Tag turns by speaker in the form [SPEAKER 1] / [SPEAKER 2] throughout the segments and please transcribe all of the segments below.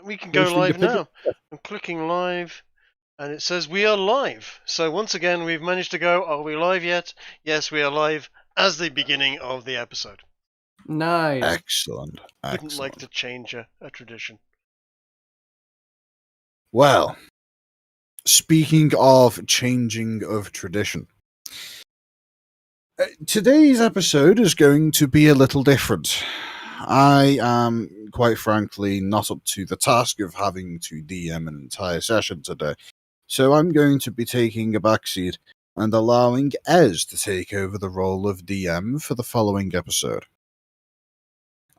[SPEAKER 1] we can go live now. I'm clicking live, and it says we are live. So once again, we've managed to go. Are we live yet? Yes, we are live as the beginning of the episode.
[SPEAKER 2] Nice.
[SPEAKER 3] Excellent.
[SPEAKER 1] Wouldn't like to change a tradition.
[SPEAKER 3] Well, speaking of changing of tradition, today's episode is going to be a little different. I am, quite frankly, not up to the task of having to DM an entire session today, so I'm going to be taking a backseat and allowing Ez to take over the role of DM for the following episode.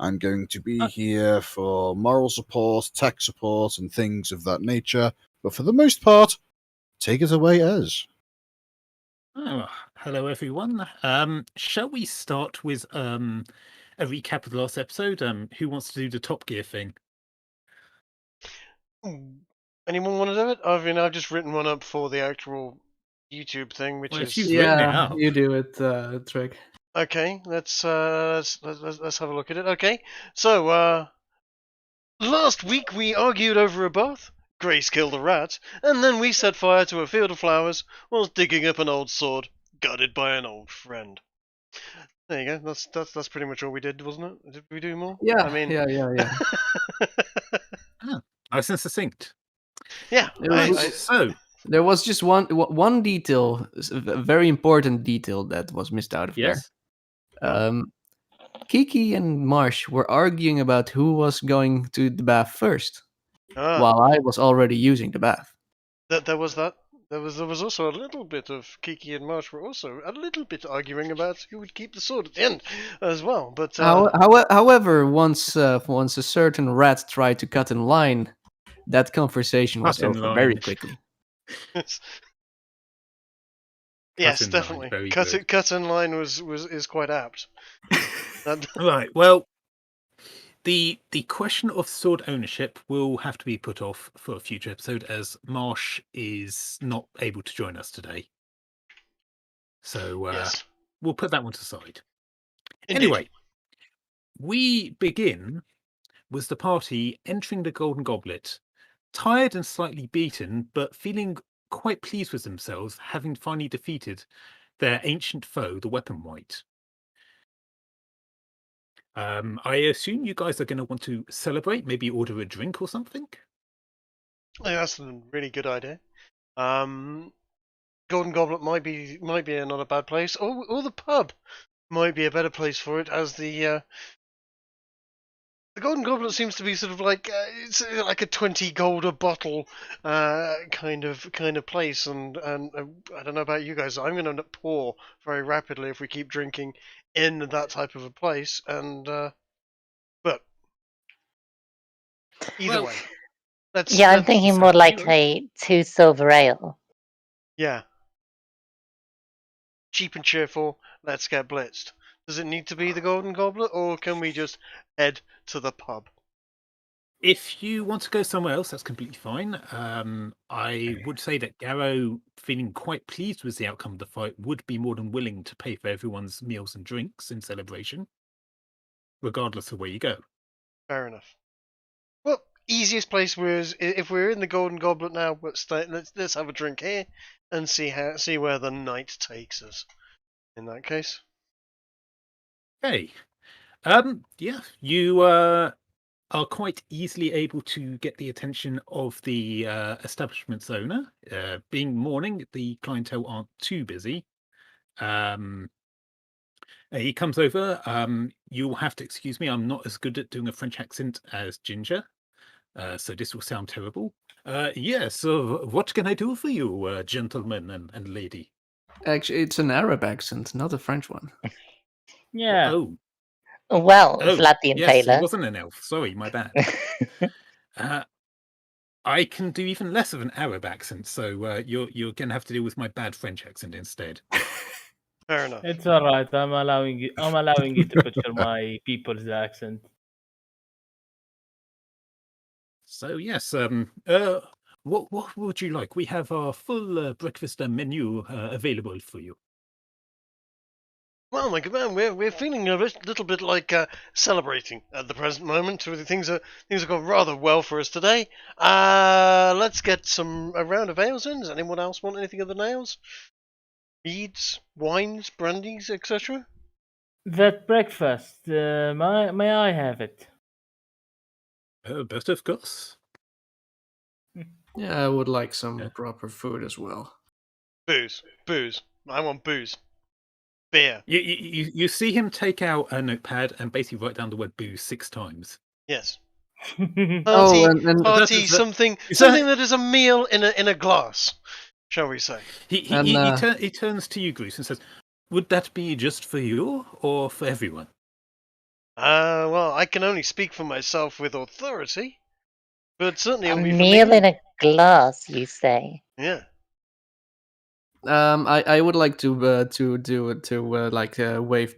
[SPEAKER 3] I'm going to be here for moral support, tech support, and things of that nature, but for the most part, take it away, Ez.
[SPEAKER 4] Oh, hello everyone. Shall we start with a recap of the last episode? Who wants to do the Top Gear thing?
[SPEAKER 1] Anyone want to do it? I mean, I've just written one up for the actual YouTube thing, which is
[SPEAKER 4] You've written it out.
[SPEAKER 2] You do it, Trick.
[SPEAKER 1] Okay. Let's have a look at it. Okay, so last week we argued over a bath. Grace killed a rat, and then we set fire to a field of flowers whilst digging up an old sword, gutted by an old friend. There you go. That's pretty much all we did, wasn't it? Did we do more?
[SPEAKER 2] Yeah,
[SPEAKER 1] I mean,
[SPEAKER 2] yeah.
[SPEAKER 4] Nice and succinct.
[SPEAKER 1] Yeah.
[SPEAKER 4] So
[SPEAKER 2] there was just one detail, a very important detail that was missed out of
[SPEAKER 4] yes.
[SPEAKER 2] there. Kiki and Marsh were arguing about who was going to the bath first, while I was already using the bath.
[SPEAKER 1] There was that. There was also a little bit of Kiki and Marsh were also a little bit arguing about who would keep the sword at the end as well. But
[SPEAKER 2] however, once a certain rat tried to cut in line, that conversation was over very quickly.
[SPEAKER 1] Yes, definitely. Cut in line is quite apt.
[SPEAKER 4] Right. Well, the question of sword ownership will have to be put off for a future episode, as Marsh is not able to join us today. So
[SPEAKER 1] yes.
[SPEAKER 4] We'll put that one aside.
[SPEAKER 1] Indeed.
[SPEAKER 4] Anyway, we begin with the party entering the Golden Goblet, tired and slightly beaten, but feeling quite pleased with themselves, having finally defeated their ancient foe, the Weapon White. I assume you guys are going to want to celebrate, maybe order a drink or something?
[SPEAKER 1] I think that's a really good idea. Golden Goblet might be not a bad place, or the pub might be a better place for it, as the Golden Goblet seems to be sort of like it's like a 20 gold a bottle kind of place, and I don't know about you guys, I'm going to pour very rapidly if we keep drinking in that type of a place, and but either way,
[SPEAKER 5] I'm thinking more like a 2 silver ale.
[SPEAKER 1] Yeah, cheap and cheerful. Let's get blitzed. Does it need to be the Golden Goblet, or can we just head to the pub?
[SPEAKER 4] If you want to go somewhere else, that's completely fine. I would say that Garrow, feeling quite pleased with the outcome of the fight, would be more than willing to pay for everyone's meals and drinks in celebration, regardless of where you go.
[SPEAKER 1] Fair enough. Well, easiest place was if we're in the Golden Goblet now. Let's have a drink here and see where the night takes us. In that case.
[SPEAKER 4] Hey, yeah, you are quite easily able to get the attention of the establishment's owner. Being morning, the clientele aren't too busy. He comes over. You'll have to excuse me. I'm not as good at doing a French accent as Ginger, so this will sound terrible. Yes, what can I do for you, gentlemen and lady?
[SPEAKER 2] Actually, it's an Arab accent, not a French one.
[SPEAKER 6] Yeah.
[SPEAKER 4] Oh.
[SPEAKER 5] Well, Vlad the Impaler.
[SPEAKER 4] Yes, he wasn't an elf. Sorry, my bad. I can do even less of an Arab accent, so you're going to have to deal with my bad French accent instead.
[SPEAKER 1] Fair enough.
[SPEAKER 6] It's all right. I'm allowing you to picture my people's accent.
[SPEAKER 4] So yes, what would you like? We have our full breakfast menu available for you.
[SPEAKER 1] Well, my good man, we're feeling a little bit like celebrating at the present moment. Things have gone rather well for us today. Let's get a round of ales in. Does anyone else want anything of the nails? Meads, wines, brandies, etc.
[SPEAKER 6] That breakfast, may I have it?
[SPEAKER 4] But of course.
[SPEAKER 2] Yeah, I would like some proper food as well.
[SPEAKER 1] Booze. I want booze. Beer.
[SPEAKER 4] You see him take out a notepad and basically write down the word booze 6 times.
[SPEAKER 1] Yes.
[SPEAKER 2] Oh,
[SPEAKER 1] Party, something that is a meal in a glass, shall we say?
[SPEAKER 4] He turns to you, Bruce, and says, "Would that be just for you or for everyone?"
[SPEAKER 1] Well, I can only speak for myself with authority, but certainly
[SPEAKER 5] A
[SPEAKER 1] it'll be
[SPEAKER 5] meal
[SPEAKER 1] for me.
[SPEAKER 5] in a glass, you say?
[SPEAKER 1] Yeah.
[SPEAKER 2] I would like to wave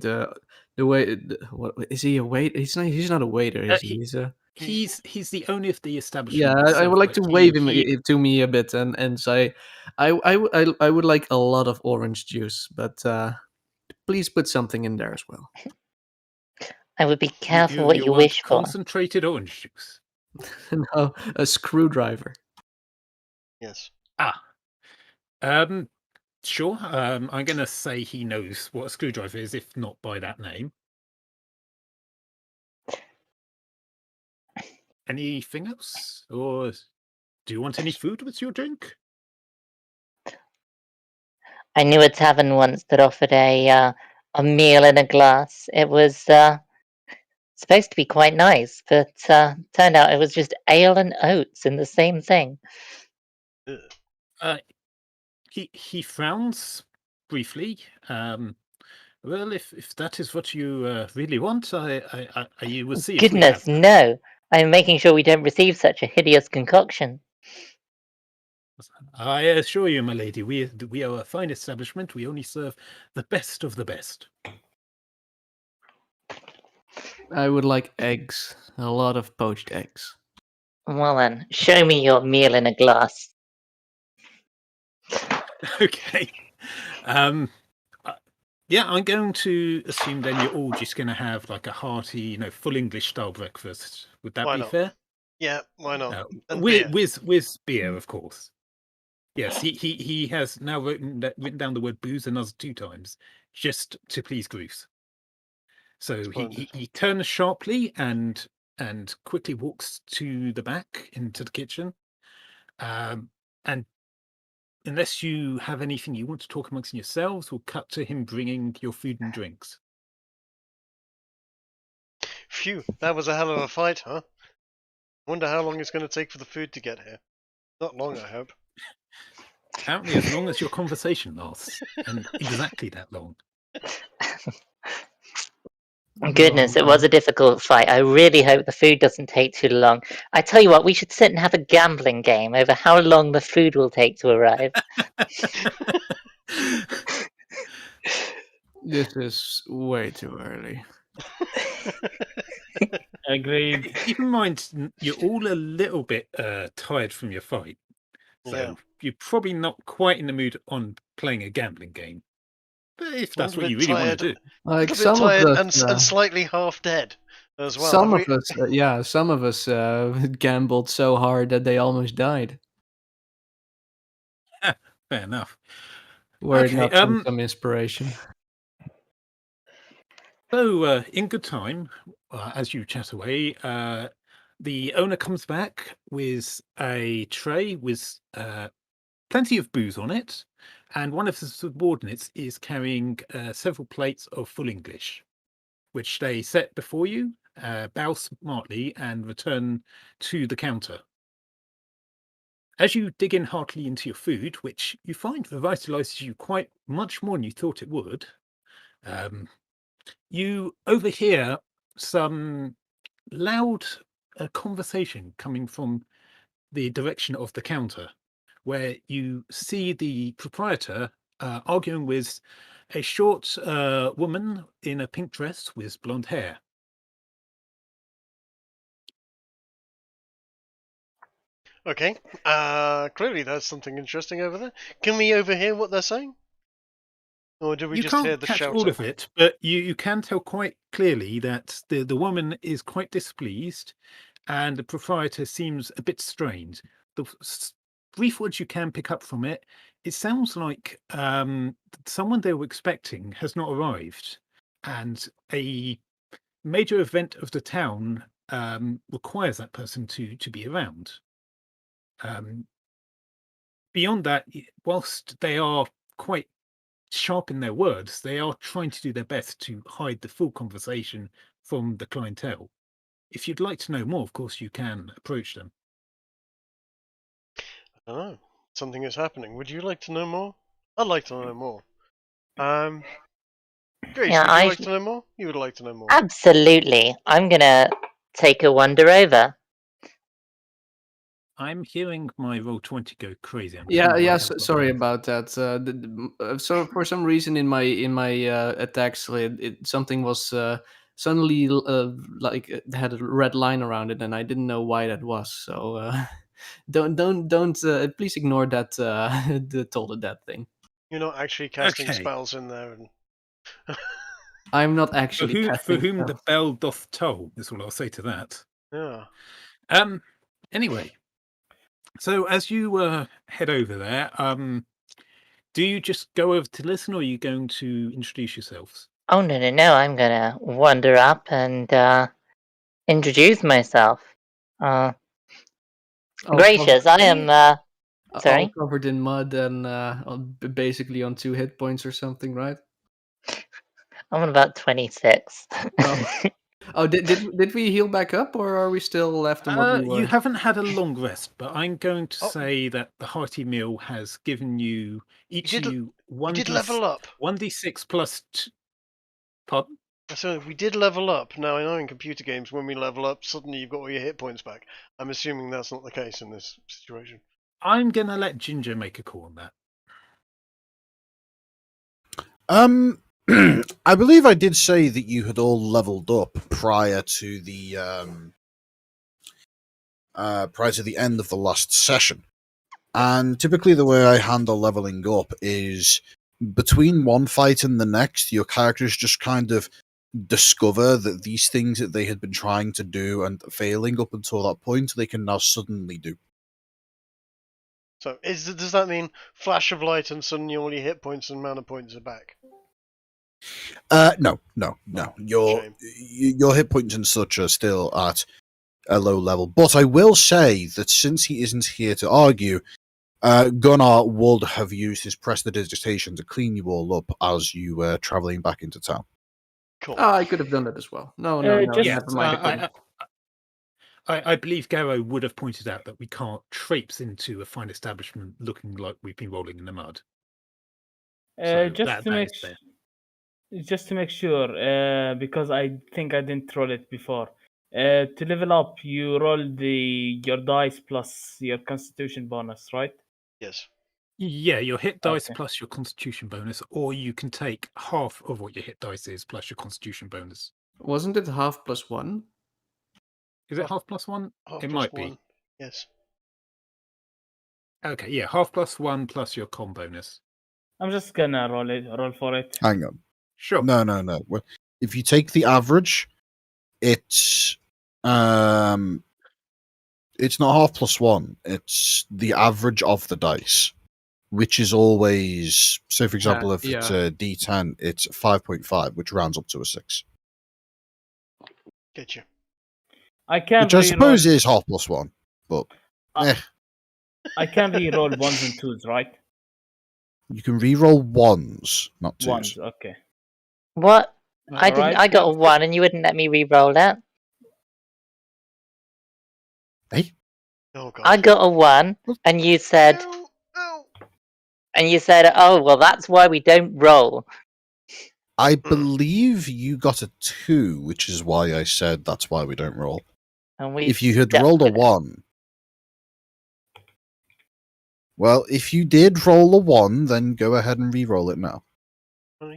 [SPEAKER 2] the way. What is he a waiter? He's not a waiter, is he?
[SPEAKER 4] He's the owner of the establishment.
[SPEAKER 2] Yeah, I would like to wave him to me a bit and say, I would like a lot of orange juice, but please put something in there as well.
[SPEAKER 5] I would be careful what you wish for.
[SPEAKER 4] Concentrated orange juice.
[SPEAKER 2] No, a screwdriver.
[SPEAKER 1] Yes.
[SPEAKER 4] Sure. I'm going to say he knows what a screwdriver is, if not by that name. Anything else? Or do you want any food with your drink?
[SPEAKER 5] I knew a tavern once that offered a meal in a glass. It was supposed to be quite nice, but turned out it was just ale and oats in the same thing.
[SPEAKER 4] He frowns briefly. Well, if that is what you really want, you will see.
[SPEAKER 5] Goodness, no! I'm making sure we don't receive such a hideous concoction.
[SPEAKER 4] I assure you, my lady, we are a fine establishment. We only serve the best of the best.
[SPEAKER 2] I would like eggs, a lot of poached eggs.
[SPEAKER 5] Well then, show me your meal in a glass.
[SPEAKER 4] Okay. Yeah, I'm going to assume then you're all just going to have like a hearty, full English style breakfast. Would that be fair?
[SPEAKER 1] Yeah, why not?
[SPEAKER 4] With beer, of course. Yes, he has now written down the word booze another 2 times, just to please Bruce. So he turns sharply and quickly walks to the back into the kitchen. And unless you have anything you want to talk amongst yourselves, we'll cut to him bringing your food and drinks.
[SPEAKER 1] Phew, that was a hell of a fight, huh? Wonder how long it's going to take for the food to get here. Not long, I hope.
[SPEAKER 4] Apparently as long as your conversation lasts, and exactly that long.
[SPEAKER 5] Goodness, it was a difficult fight. I really hope the food doesn't take too long. I tell you what, we should sit and have a gambling game over how long the food will take to arrive.
[SPEAKER 2] This is way too early.
[SPEAKER 6] Agreed.
[SPEAKER 4] Keep in mind, you're all a little bit tired from your fight. So you're probably not quite in the mood on playing a gambling game. But if that's what you really want to do.
[SPEAKER 2] Like
[SPEAKER 1] some tired of us, and slightly half dead as well.
[SPEAKER 2] Some of us gambled so hard that they almost died.
[SPEAKER 4] Fair enough.
[SPEAKER 2] Were it not some inspiration.
[SPEAKER 4] So, in good time, as you chat away, the owner comes back with a tray with plenty of booze on it, and one of the subordinates is carrying several plates of full English, which they set before you, bow smartly, and return to the counter. As you dig in heartily into your food, which you find revitalizes you quite much more than you thought it would, you overhear some loud conversation coming from the direction of the counter, where you see the proprietor arguing with a short woman in a pink dress with blonde hair.
[SPEAKER 1] Okay. Clearly there's something interesting over there. Can we overhear what they're saying? Or did we
[SPEAKER 4] You
[SPEAKER 1] just hear
[SPEAKER 4] can't
[SPEAKER 1] the
[SPEAKER 4] catch
[SPEAKER 1] shouting?
[SPEAKER 4] all of it, but you can tell quite clearly that the woman is quite displeased, and the proprietor seems a bit strange. The brief words you can pick up from it, it sounds like someone they were expecting has not arrived, and a major event of the town requires that person to be around. Beyond that, whilst they are quite sharp in their words, they are trying to do their best to hide the full conversation from the clientele. If you'd like to know more, of course, you can approach them.
[SPEAKER 1] I don't know. Something is happening. Would you like to know more? I'd like to know more. Grace,
[SPEAKER 5] Yeah,
[SPEAKER 1] would you like to know more? You would like to know more.
[SPEAKER 5] absolutely. I'm gonna take a wander over.
[SPEAKER 4] I'm hearing my Roll20 go crazy. I'm
[SPEAKER 2] Yeah,
[SPEAKER 4] hearing
[SPEAKER 2] yeah.
[SPEAKER 4] myself
[SPEAKER 2] Sorry
[SPEAKER 4] behind.
[SPEAKER 2] about that. So for some reason in my attacks, something was suddenly like it had a red line around it, and I didn't know why that was. So don't please ignore that the told it that thing.
[SPEAKER 1] You're not actually casting
[SPEAKER 4] Okay.
[SPEAKER 1] spells in there. And
[SPEAKER 2] I'm not
[SPEAKER 4] For
[SPEAKER 2] actually
[SPEAKER 4] whom
[SPEAKER 2] casting
[SPEAKER 4] the
[SPEAKER 2] spells.
[SPEAKER 4] bell doth toll is all I'll say to that.
[SPEAKER 1] yeah.
[SPEAKER 4] Anyway, so as you head over there, do you just go over to listen, or are you going to introduce yourselves?
[SPEAKER 5] Oh no! I'm gonna wander up and introduce myself.
[SPEAKER 2] All
[SPEAKER 5] Gracious, I
[SPEAKER 2] covered,
[SPEAKER 5] am.
[SPEAKER 2] all
[SPEAKER 5] Sorry,
[SPEAKER 2] covered in mud and basically on 2 hit points or something, right?
[SPEAKER 5] I'm on about 26.
[SPEAKER 2] Oh, did we heal back up, or are we still left on what we were?
[SPEAKER 4] You haven't had a long rest, but I'm going to
[SPEAKER 1] Oh.
[SPEAKER 4] say that the hearty meal has given you each of you
[SPEAKER 1] We did level up.
[SPEAKER 4] 1d6 plus. Pardon?
[SPEAKER 1] So we did level up. Now I know in computer games when we level up, suddenly you've got all your hit points back. I'm assuming that's not the case in this situation.
[SPEAKER 4] I'm gonna let Ginger make a call on that.
[SPEAKER 3] I believe I did say that you had all leveled up prior to the end of the last session. And typically the way I handle leveling up is between one fight and the next, your characters just kind of discover that these things that they had been trying to do and failing up until that point, they can now suddenly do.
[SPEAKER 1] So does that mean flash of light and suddenly all your hit points and mana points are back?
[SPEAKER 3] No. Your hit points and such are still at a low level. But I will say that since he isn't here to argue, Gunnar would have used his prestidigitation to clean you all up as you were travelling back into town.
[SPEAKER 1] Cool.
[SPEAKER 2] I could have done that as well. No,
[SPEAKER 6] Just-
[SPEAKER 2] never mind.
[SPEAKER 4] I believe Garrow would have pointed out that we can't traipse into a fine establishment looking like we've been rolling in the mud. So
[SPEAKER 6] just to make sure, because I think I didn't roll it before. To level up, you roll your dice plus your Constitution bonus, right?
[SPEAKER 1] Yes.
[SPEAKER 4] Yeah, your hit dice
[SPEAKER 6] Okay.
[SPEAKER 4] plus your Constitution bonus, or you can take half of what your hit dice is plus your Constitution bonus.
[SPEAKER 2] Wasn't it half plus 1?
[SPEAKER 4] Is it half plus 1?
[SPEAKER 1] Half
[SPEAKER 4] It
[SPEAKER 1] plus
[SPEAKER 4] might
[SPEAKER 1] 1.
[SPEAKER 4] be.
[SPEAKER 1] Yes.
[SPEAKER 4] Okay, yeah, half plus 1 plus your con bonus.
[SPEAKER 6] I'm just gonna roll for it.
[SPEAKER 3] Hang on.
[SPEAKER 4] Sure.
[SPEAKER 3] No. Well, if you take the average, it's not half plus 1. It's the average of the dice, which is always, so for example, if it's a D10, it's 5.5, which rounds up to a 6.
[SPEAKER 1] Get you.
[SPEAKER 3] Which I suppose is half plus 1, but
[SPEAKER 6] I can re-roll ones and twos, right?
[SPEAKER 3] you can re-roll ones, not twos.
[SPEAKER 6] Ones, okay.
[SPEAKER 5] What? I didn't.
[SPEAKER 6] Alright.
[SPEAKER 5] I got a 1, and you wouldn't let me re-roll that.
[SPEAKER 3] Hey?
[SPEAKER 1] Oh god.
[SPEAKER 5] I got a 1, and you said,
[SPEAKER 1] No.
[SPEAKER 5] "Oh, well, that's why we don't roll."
[SPEAKER 3] I believe you got a 2, which is why I said that's why we don't roll.
[SPEAKER 5] And we
[SPEAKER 3] If you had
[SPEAKER 5] stuck
[SPEAKER 3] rolled a
[SPEAKER 5] with it.
[SPEAKER 3] 1... Well, if you did roll a 1, then go ahead and re-roll it now.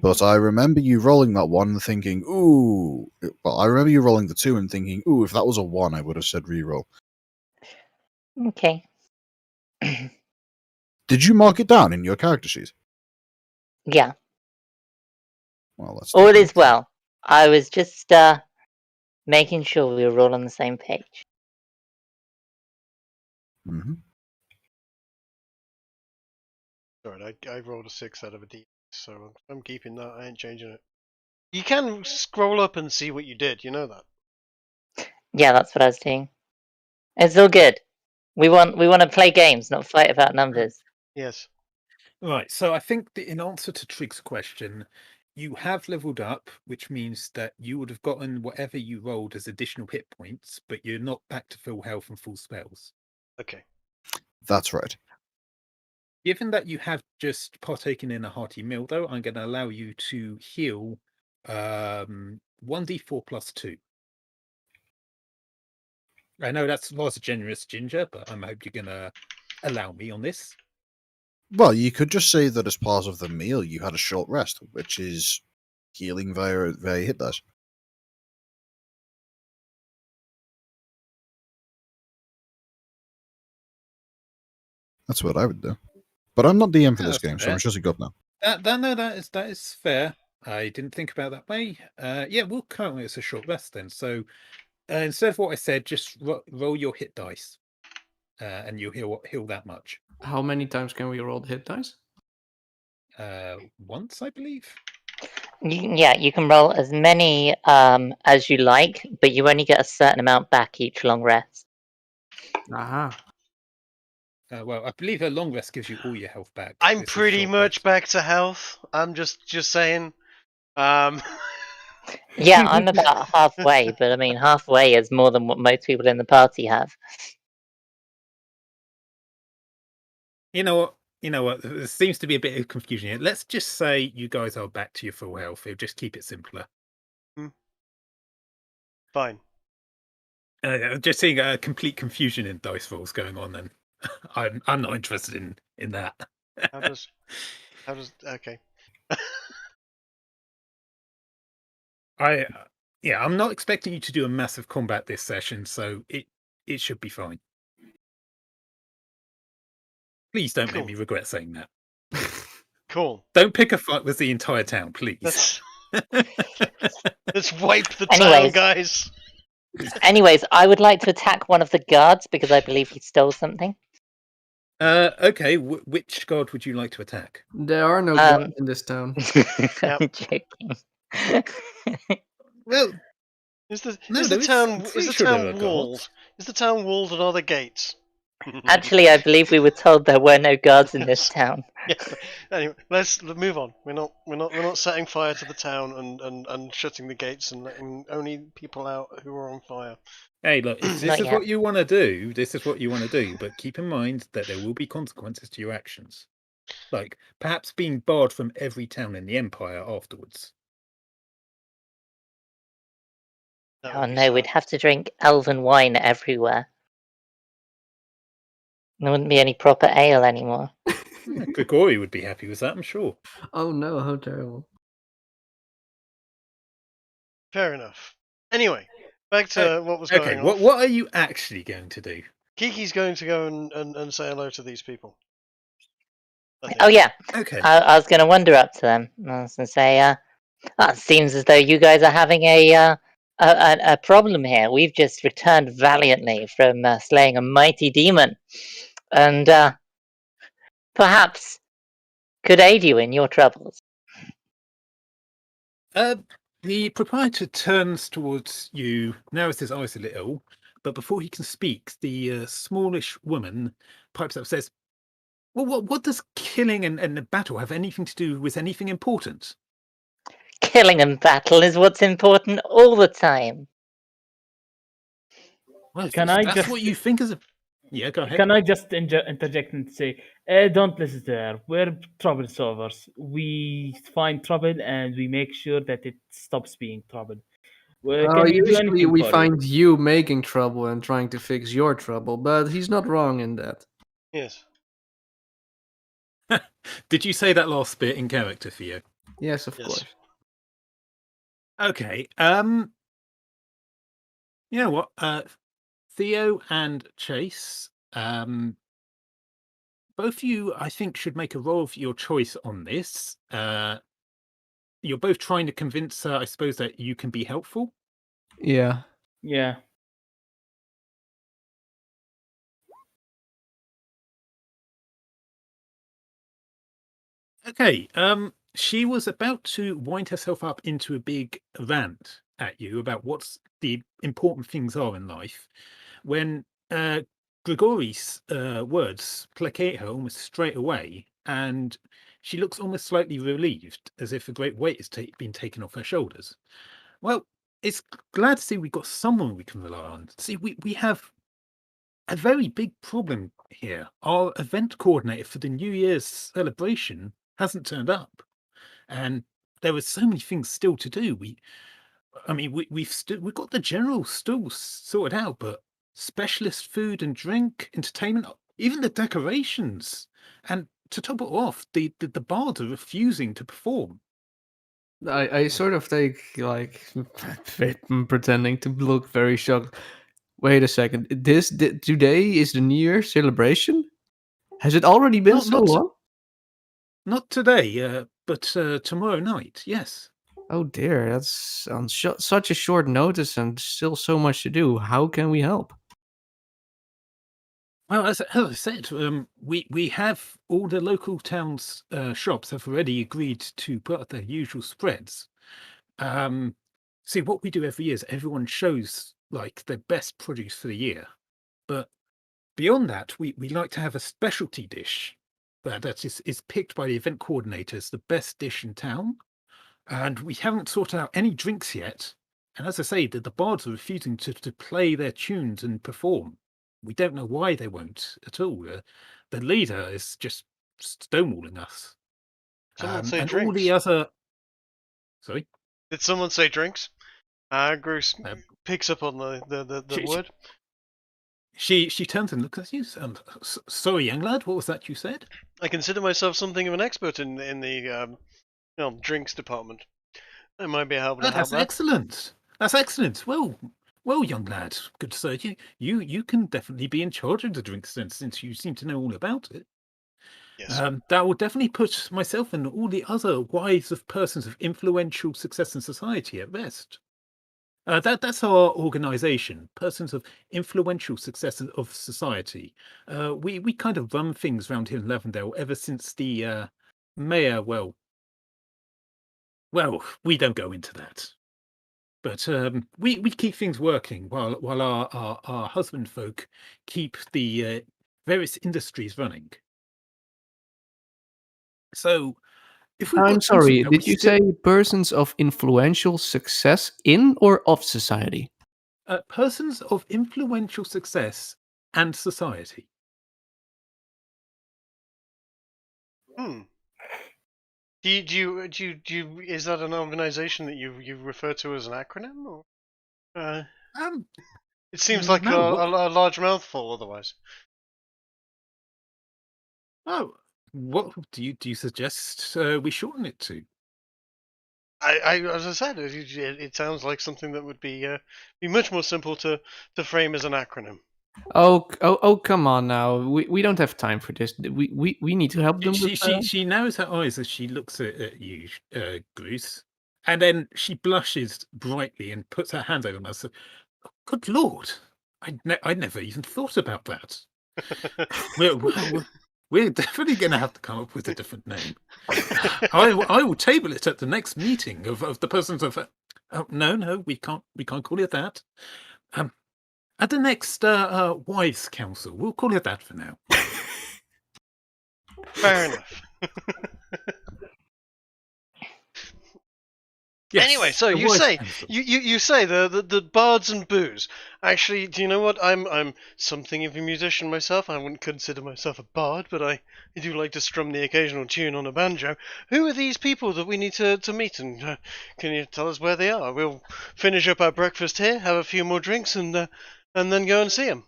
[SPEAKER 3] But I remember you rolling that 1 and thinking, ooh... Well, I remember you rolling the 2 and thinking, ooh, if that was a 1, I would have said re-roll.
[SPEAKER 5] Okay.
[SPEAKER 3] Did you mark it down in your character sheet?
[SPEAKER 5] Yeah.
[SPEAKER 3] Well, that's
[SPEAKER 5] All is well. I was just making sure we were all on the same page.
[SPEAKER 3] Mm-hmm.
[SPEAKER 1] Alright, I rolled a 6 out of a D, so I'm keeping that. I ain't changing it. You can scroll up and see what you did. You know that.
[SPEAKER 5] Yeah, that's what I was doing. It's all good. We want to play games, not fight about numbers.
[SPEAKER 1] Yes.
[SPEAKER 4] Right, so I think that in answer to Trig's question, you have leveled up, which means that you would have gotten whatever you rolled as additional hit points, but you're not back to full health and full spells.
[SPEAKER 1] Okay.
[SPEAKER 3] That's right.
[SPEAKER 4] Given that you have just partaken in a hearty meal, though, I'm going to allow you to heal 1d4 plus 2. I know that's rather generous, Ginger, but I hope you're going to allow me on this.
[SPEAKER 3] Well, you could just say that as part of the meal, you had a short rest, which is healing via hit dice. That's what I would do. But I'm not DM for this game, so I'm shutting up now.
[SPEAKER 4] That is fair. I didn't think about that way. Yeah, we'll count it as a short rest then. So instead of what I said, just roll your hit dice, and you'll heal that much.
[SPEAKER 2] How many times can we roll the hit dice?
[SPEAKER 4] Once, I believe.
[SPEAKER 5] Yeah, you can roll as many as you like, but you only get a certain amount back each long rest.
[SPEAKER 2] Aha.
[SPEAKER 4] Well, I believe a long rest gives you all your health back.
[SPEAKER 1] I'm
[SPEAKER 4] This is
[SPEAKER 1] pretty
[SPEAKER 4] short
[SPEAKER 1] much
[SPEAKER 4] rest.
[SPEAKER 1] back to health. I'm just saying.
[SPEAKER 5] Yeah, I'm about halfway, but I mean, halfway is more than what most people in the party have.
[SPEAKER 4] You know what? There seems to be a bit of confusion here. Let's just say you guys are back to your full health. It'll just keep it simpler.
[SPEAKER 1] Fine.
[SPEAKER 4] Just seeing a complete confusion in dice rolls going on. Then I'm not interested in that.
[SPEAKER 1] How does okay?
[SPEAKER 4] I'm not expecting you to do a massive combat this session, so it should be fine. Please don't
[SPEAKER 1] Cool.
[SPEAKER 4] make me regret saying that.
[SPEAKER 1] Cool.
[SPEAKER 4] Don't pick a fight with the entire town, please.
[SPEAKER 1] Let's wipe the
[SPEAKER 5] Anyways.
[SPEAKER 1] town, guys.
[SPEAKER 5] Anyways, I would like to attack one of the guards because I believe he stole something.
[SPEAKER 4] Okay, which guard would you like to attack?
[SPEAKER 2] There are no guards in this town.
[SPEAKER 5] I'm joking.
[SPEAKER 4] Well,
[SPEAKER 1] Is the
[SPEAKER 4] I'm
[SPEAKER 1] town
[SPEAKER 4] pretty sure there are
[SPEAKER 1] walled?
[SPEAKER 4] guards.
[SPEAKER 1] Is the town walled and are there gates?
[SPEAKER 5] Actually, I believe we were told there were no guards in this town.
[SPEAKER 1] Yeah, but anyway, let's move on. We're not setting fire to the town and shutting the gates and letting only people out who are on fire.
[SPEAKER 4] Hey, look, if this
[SPEAKER 5] Not
[SPEAKER 4] is
[SPEAKER 5] yet.
[SPEAKER 4] what you want to do, this is what you want to do. But keep in mind that there will be consequences to your actions. Like, perhaps being barred from every town in the Empire afterwards.
[SPEAKER 1] That
[SPEAKER 5] Oh
[SPEAKER 1] would be
[SPEAKER 5] no,
[SPEAKER 1] sad.
[SPEAKER 5] we'd have to drink elven wine everywhere. There wouldn't be any proper ale anymore.
[SPEAKER 4] Grigori would be happy with that, I'm sure.
[SPEAKER 2] Oh no, how terrible.
[SPEAKER 1] Fair enough. Anyway, back to what was going
[SPEAKER 4] Okay,
[SPEAKER 1] on.
[SPEAKER 4] what are you actually going to do?
[SPEAKER 1] Kiki's going to go and say hello to these people.
[SPEAKER 5] Oh yeah,
[SPEAKER 4] Okay.
[SPEAKER 5] I was going to wander up to them. I was going to say, it seems as though you guys are having a problem here. We've just returned valiantly from slaying a mighty demon, and perhaps could aid you in your troubles.
[SPEAKER 4] The proprietor turns towards you, narrows his eyes a little, but before he can speak, the smallish woman pipes up and says, well, what does killing and battle have anything to do with anything important?
[SPEAKER 5] Killing and battle is what's important all the time.
[SPEAKER 4] Well,
[SPEAKER 6] Can
[SPEAKER 4] if
[SPEAKER 6] I
[SPEAKER 4] that's
[SPEAKER 6] just-
[SPEAKER 4] what you think is a... Yeah, go ahead.
[SPEAKER 6] Can I just interject and say, don't listen to her. We're trouble solvers. We find trouble and we make sure that it stops being trouble. Can we do
[SPEAKER 2] Usually
[SPEAKER 6] anything
[SPEAKER 2] we
[SPEAKER 6] for
[SPEAKER 2] find you making trouble and trying to fix your trouble, but he's not wrong in that.
[SPEAKER 1] Yes.
[SPEAKER 4] Did you say that last bit in character, Theo?
[SPEAKER 2] Yes, of
[SPEAKER 1] Yes.
[SPEAKER 2] course.
[SPEAKER 4] Okay. You know what? Theo and Chase, both of you, I think, should make a roll of your choice on this. you're both trying to convince her, I suppose, that you can be helpful.
[SPEAKER 2] Yeah.
[SPEAKER 6] Yeah.
[SPEAKER 4] Okay. She was about to wind herself up into a big rant at you about what's the important things are in life, when Grigori's words placate her almost straight away, and she looks almost slightly relieved, as if a great weight has been taken off her shoulders. Well, it's glad to see we've got someone we can rely on. See, we have a very big problem here. Our event coordinator for the New Year's celebration hasn't turned up, and there were so many things still to do. We've got the general still sorted out, but specialist food and drink, entertainment, even the decorations, and to top it off, the bards are refusing to perform.
[SPEAKER 2] I sort of take like pretending to look very shocked. Wait a second. Today is the New Year celebration? Has it already been
[SPEAKER 4] Not
[SPEAKER 2] so
[SPEAKER 4] not
[SPEAKER 2] long?
[SPEAKER 4] not today, but tomorrow night. Yes.
[SPEAKER 2] Oh dear, that's on such a short notice and still so much to do. How can we help?
[SPEAKER 4] Well, as I said, we have all the local towns' shops have already agreed to put up their usual spreads. See, what we do every year is everyone shows like their best produce for the year. But beyond that, we like to have a specialty dish that is picked by the event coordinator as the best dish in town. And we haven't sorted out any drinks yet. And as I say, the bards are refusing to play their tunes and perform. We don't know why they won't at all. The leader is just stonewalling us.
[SPEAKER 1] Someone say
[SPEAKER 4] And
[SPEAKER 1] drinks.
[SPEAKER 4] all the other... Sorry?
[SPEAKER 1] Did someone say drinks? Bruce picks up on the word.
[SPEAKER 4] She turns and looks at you. Sorry, young lad, what was that you said?
[SPEAKER 1] I consider myself something of an expert in the drinks department. I might be able to help
[SPEAKER 4] That's
[SPEAKER 1] that.
[SPEAKER 4] excellent. That's excellent. Well, young lad, good sir. You can definitely be in charge of the drinks then, since you seem to know all about it.
[SPEAKER 1] Yes.
[SPEAKER 4] That will definitely put myself and all the other wives of persons of influential success in society at rest. That's our organisation, persons of influential success of society. We kind of run things around here in Lavendale ever since the mayor. Well, we don't go into that. But we keep things working while our husband folk keep the various industries running. So, if we've
[SPEAKER 2] I'm
[SPEAKER 4] got something
[SPEAKER 2] sorry,
[SPEAKER 4] that we
[SPEAKER 2] did you
[SPEAKER 4] still,
[SPEAKER 2] say persons of influential success in or of society?
[SPEAKER 4] persons of influential success and society?
[SPEAKER 1] Do you is that an organization that you refer to as an acronym, or it seems like
[SPEAKER 4] no,
[SPEAKER 1] a large mouthful otherwise.
[SPEAKER 4] Oh, what do you suggest we shorten it to?
[SPEAKER 1] As I said, it sounds like something that would be much more simple to frame as an acronym.
[SPEAKER 2] Oh, come on now. We don't have time for this. We need to help them with
[SPEAKER 4] She narrows her eyes as she looks at you, Bruce, and then she blushes brightly and puts her hand over us. Good Lord, I'd never even thought about that. We're definitely going to have to come up with a different name. I will table it at the next meeting of the persons of. No, we can't call it that. At the next wives' council, we'll call it that for now.
[SPEAKER 1] Fair enough.
[SPEAKER 4] Yes,
[SPEAKER 1] anyway, so
[SPEAKER 4] the
[SPEAKER 1] you
[SPEAKER 4] wives'
[SPEAKER 1] say
[SPEAKER 4] council.
[SPEAKER 1] you say the bards and booze. Actually, do you know what? I'm something of a musician myself. I wouldn't consider myself a bard, but I do like to strum the occasional tune on a banjo. Who are these people that we need to meet? And can you tell us where they are? We'll finish up our breakfast here, have a few more drinks, and then go and see them.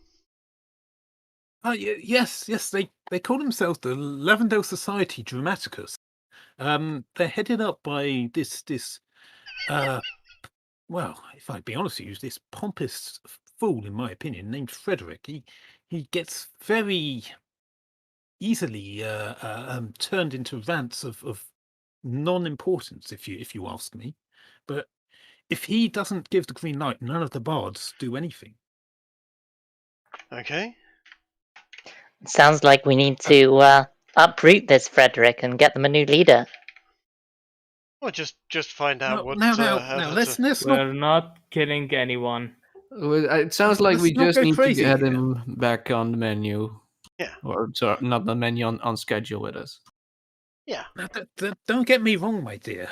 [SPEAKER 4] Yes, they call themselves the Lavendale Society Dramaticus. They're headed up by this well, if I'd be honest with you, this pompous fool, in my opinion, named Frederick. He gets very easily turned into rants of non-importance, if you ask me. But if he doesn't give the green light, none of the bards do anything.
[SPEAKER 1] Okay.
[SPEAKER 5] Sounds like we need to uproot this Frederick and get them a new leader.
[SPEAKER 1] Or just find out what.
[SPEAKER 4] Now,
[SPEAKER 1] how
[SPEAKER 4] let's
[SPEAKER 1] to...
[SPEAKER 4] not
[SPEAKER 6] We're not killing anyone.
[SPEAKER 2] Well, it sounds like
[SPEAKER 4] Let's
[SPEAKER 2] we
[SPEAKER 4] not
[SPEAKER 2] just
[SPEAKER 4] go
[SPEAKER 2] need
[SPEAKER 4] crazy
[SPEAKER 2] to get
[SPEAKER 4] here.
[SPEAKER 2] him back on the menu.
[SPEAKER 1] Yeah.
[SPEAKER 2] Or sorry, not the menu, on schedule with us.
[SPEAKER 1] Yeah.
[SPEAKER 4] Now, don't get me wrong, my dear.